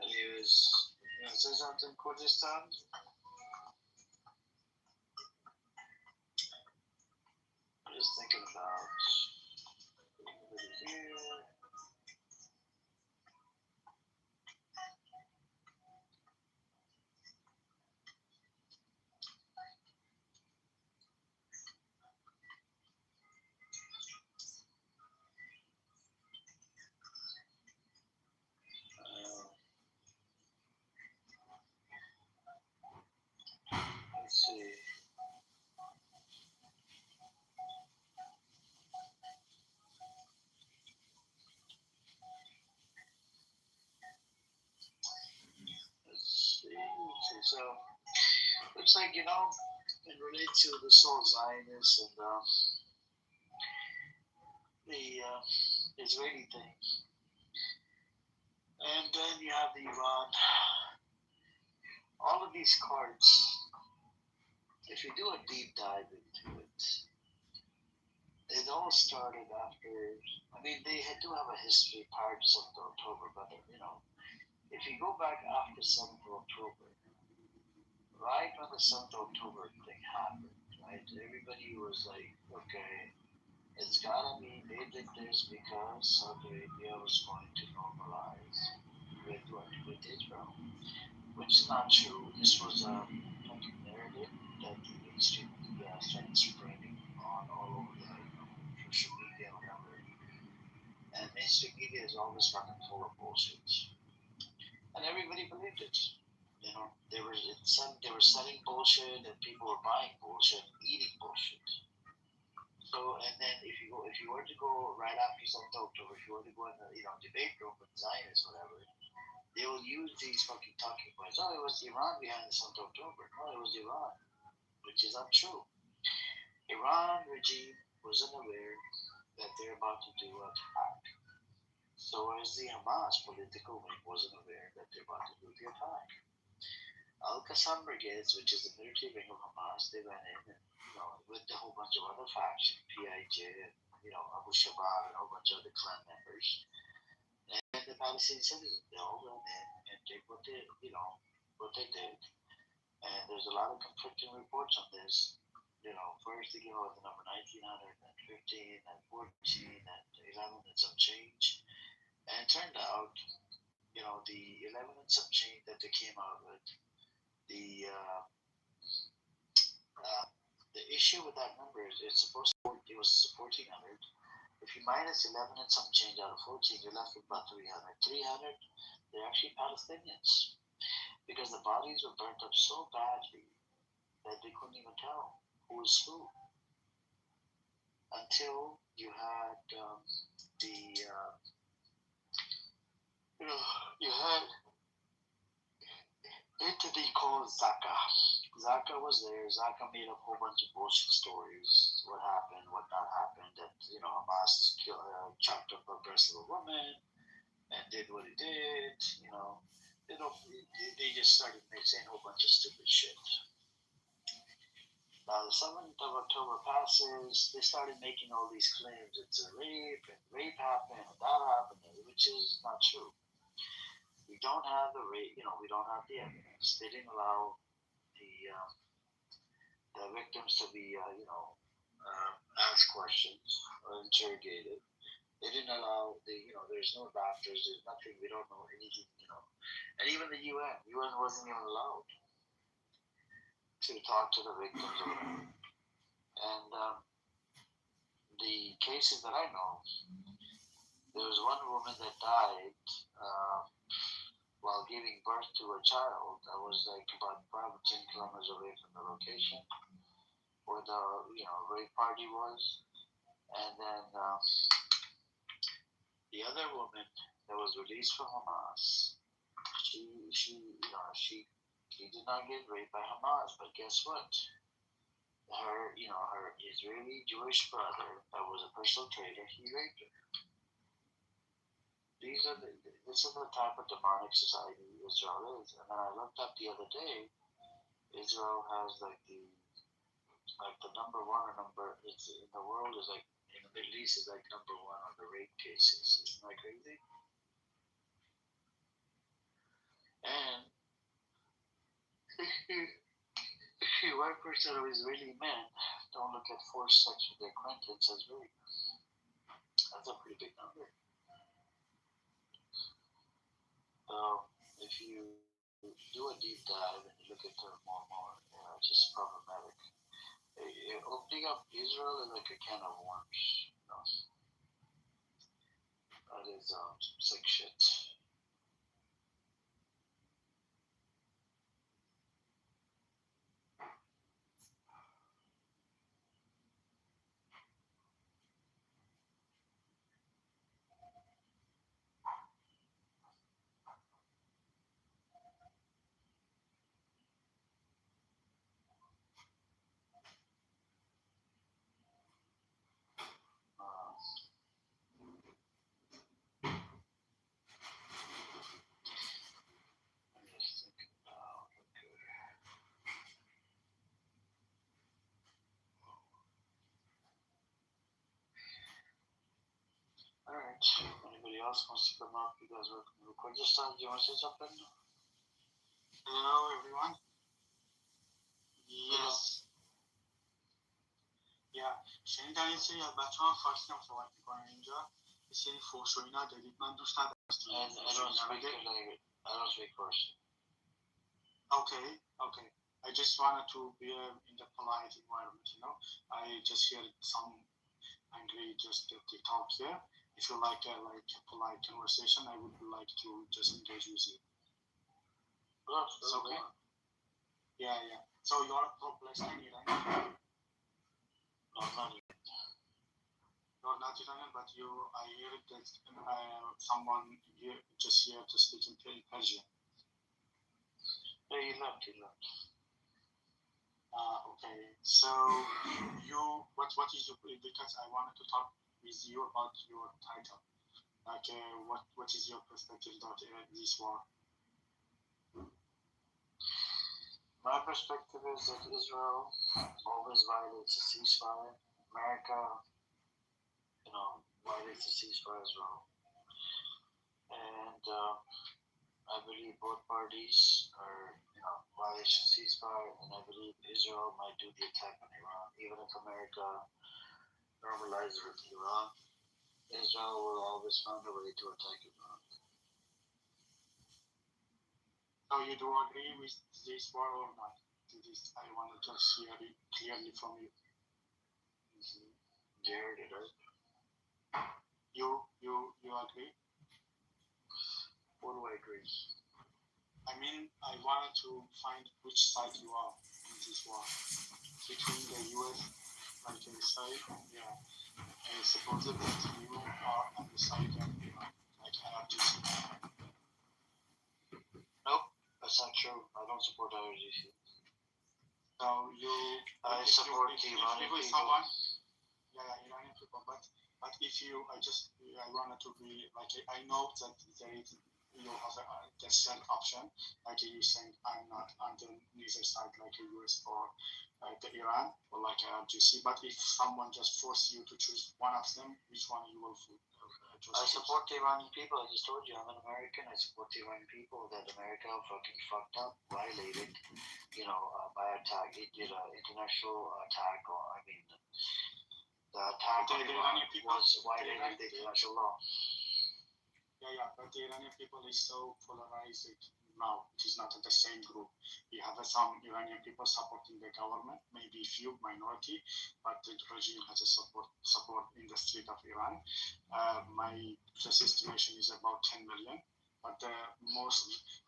Anyways, you want to say something, Kurdistan? I'm just thinking about here. Let's see. So, looks like, it relates to the soul Zionists and the Israeli thing. And then you have the Iran. All of these cards, if you do a deep dive into it, it all started after, they do have a history prior to 7th of October, but, if you go back after 7th of October, right when the 7th of October thing happened, right, everybody was like, okay,
It's gotta be, they did this because Saudi Arabia was going to normalize with Israel, which is not true. This was a fucking narrative that the mainstream media started spreading on all over the social media, whatever. And mainstream media is always fucking full of bullshit, and everybody believed it. You know, they were selling bullshit, and people were buying bullshit, eating bullshit. So, and then if you were to go right after some October, if you were to go in the debate room with Zionists, whatever, they will use these fucking talking points. Oh, it was Iran behind the 7th October. No, it was Iran, which is untrue. Iran regime wasn't aware that they're about to do an attack. So as the Hamas political wing wasn't aware that they're about to do the attack. Al-Qassam Brigades, which is the military wing of Hamas, they went in and, with a whole bunch of other factions, PIJ, and, Abu Shabaab, and a whole bunch of other clan members. And the Palestinian citizens, they all went in and did what they did. And there's a lot of conflicting reports on this. First they give out the number 1900, and 15, and 14, and 11 and some change. And it turned out, the 11 and some change that they came out with, the issue with that number is it was 1400. If you minus 11 and some change out of 14, you're left with about 300. 300, they're actually Palestinians, because the bodies were burnt up so badly that they couldn't even tell who was who until you had you had entity called Zaka. Zaka was there. Zaka made up a whole bunch of bullshit stories. What happened, what not happened. That Hamas chopped up a breast of a woman and did what it did. They just started saying a whole bunch of stupid shit. Now the 7th of October passes. They started making all these claims. It's a rape, and rape happened, and that happened, which is not true. We don't have the rape. We don't have the evidence. They didn't allow the victims to be, asked questions or interrogated. They didn't allow there's no doctors, there's nothing, we don't know anything, And even the UN wasn't even allowed to talk to the victims or whatever. And the cases that I know, there was one woman that died while giving birth to a child that was like about 5 or 10 kilometers away from the location where the rape party was. And then the other woman that was released from Hamas, she did not get raped by Hamas, but guess what? Her Israeli Jewish brother that was a personal trader, he raped her. This is the type of demonic society Israel is. And then I looked up the other day, Israel has the number one it's in the world is in the Middle East is number one on the rape cases. Isn't that crazy? And if you one percent of Israeli men don't look at forced sex with their acquaintance as rape. That's a pretty big number. So if you do a deep dive and you look into it more and more, it's just problematic. Opening up Israel is like a can of worms. That is sick shit. Alright, anybody else wants to come up? You guys are welcome to record. Just do you want to say something?
Hello, everyone. Yes. Yeah.
شنیدن یه سری از بچه ها فارسی هم صحبت میکنن اینجا یه سری فوش و اینا دارید من دوست ندارم
I don't speak Farsi.
Okay. I just wanted to be in the polite environment, you know. I just hear some angry just TikTok here. If you like a polite conversation, I would like to just engage with you. It's okay. Yeah. So you're from Palestine, right?
No, not yet.
You're not Iranian, but I hear that someone here just here to speak in Persian.
Yeah, he left.
Okay. So what is your, because I wanted to talk with you about your title. Like, what is your perspective about this war?
My perspective is that Israel always violates a ceasefire. America, violates a ceasefire as well. And I believe both parties are, violation ceasefire, and I believe Israel might do the attack on Iran. Even if America normalizes with Iran, Israel will always find a way to attack Iran.
So you do agree with this war or not? I wanted to hear it clearly from you.
You heard it, right?
You agree?
What do I agree?
I mean, I wanted to find which side you are in this war. Between the U.S. side, I suppose that you are on the side of Iran, like IRGC.
Nope, that's not true. I don't support IRGC.
So
I support the Iranian people.
Iranian people, but if I wanted to be I know that you have the third option, like you saying I'm not on the neither side, like the US or the Iran or like IRGC. But if someone just force you to choose one of them, which one you will choose?
I support the Iranian people. I just told you I'm an American. I support the Iranian people that America fucking fucked up, violated, by attack. It did an international attack, the attack on Iran was violating the international law.
Yeah, but the Iranian people is so polarized now. It is not the same group. We have some Iranian people supporting the government, maybe few minority, but the regime has a support in the street of Iran. My just estimation is about 10 million, but the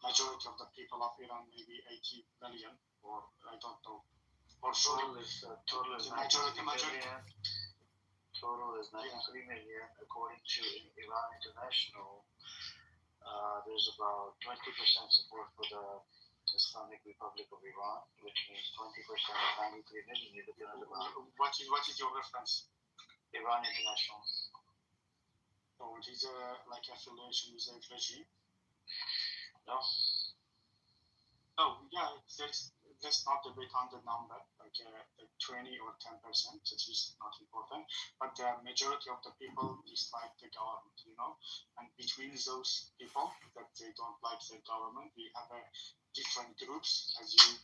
majority of the people of Iran, maybe 80 million, or I don't know. For sure,
Total is 93 million, according to Iran International. There's about 20% support for the Islamic Republic of Iran, which means 20% of 93 million. You're looking at about.
What is your reference?
Iran International.
So it is affiliation with the regime?
No.
Oh, yeah, let's not debate on the number, like 20 or 10%, that is not important. But the majority of the people dislike the government, and between those people that they don't like the government, we have different groups, as you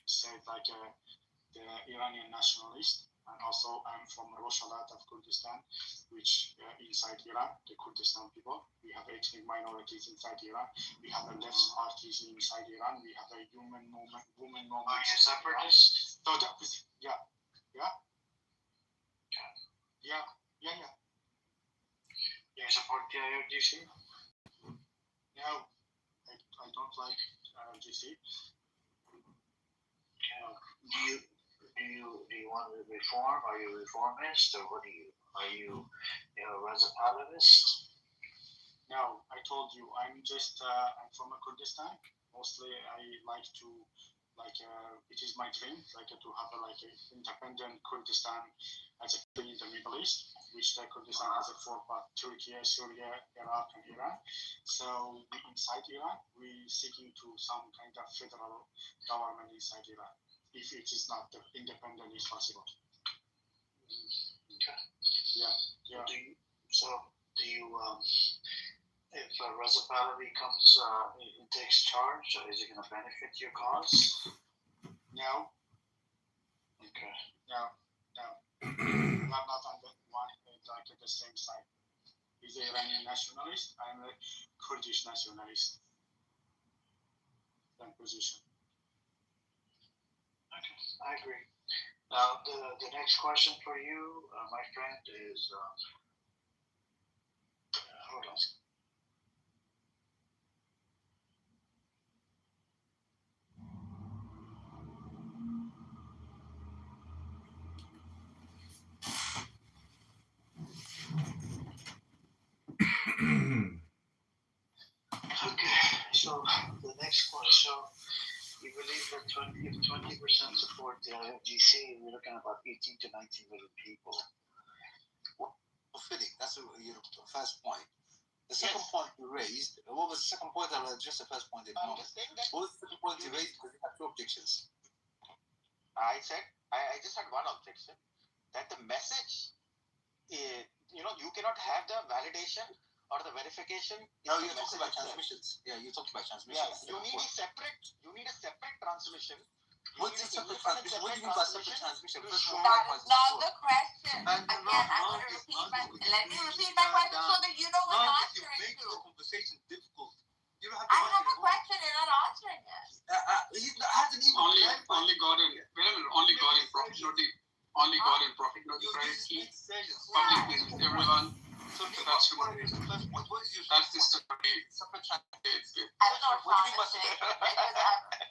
said, like the Iranian nationalists, and also I'm from Roshalat of Kurdistan, which inside Iran, the Kurdistan people, we have ethnic minorities inside Iran, we have a left parties inside Iran, we have a women movement.
Are you separatist?
So that was, yeah.
You support the IRGC?
No, I don't like IRGC.
Do you want to reform? Are you a reformist, or what are you? Are you a Razapalavist?
No, I told you I'm from Kurdistan. Mostly I like to it is my dream to have an independent Kurdistan as a country in the Middle East, which the Kurdistan has a 4 part: Turkey, Syria, Iraq, and Iran. So inside Iran, we seeking to some kind of federal government inside Iran. If it is not independent, is possible.
Okay.
Yeah.
Do you if Reza Pahlavi comes and takes charge, is it going to benefit your cause?
No.
Okay.
No. are not on the one, like at the same side. He's an Iranian nationalist. I'm a Kurdish nationalist. Same position.
Okay, I agree. Now, the next question for you, my friend, is hold on. Okay, so the next question. We believe that if 20% support the IFGC, we're looking at about 18 to 19 million people.
Well, fitting. That's your first point. The second point you raised, what was the second point? I'll address the first point in a moment. What was the second point you raised? Because you had two objections.
I said, I just had one objection, that the message, you cannot have the validation or the verification.
No, you're talking about transmissions. Yeah, you talked about transmissions.
Yeah, you need a separate transmission.
What's a separate transmission? What do you mean by separate transmission?
That is not the question. Again, I'm going to repeat let me repeat my question so that you know what I'm answering
make the conversation difficult. You don't have
I have a question and I'm not answering it.
He hasn't even
only Gordon. Wait a minute. Only Gordon profit notified key. Public is everyone. So that's the first point. What is your that's the separate transmission?
I'm not trying to say because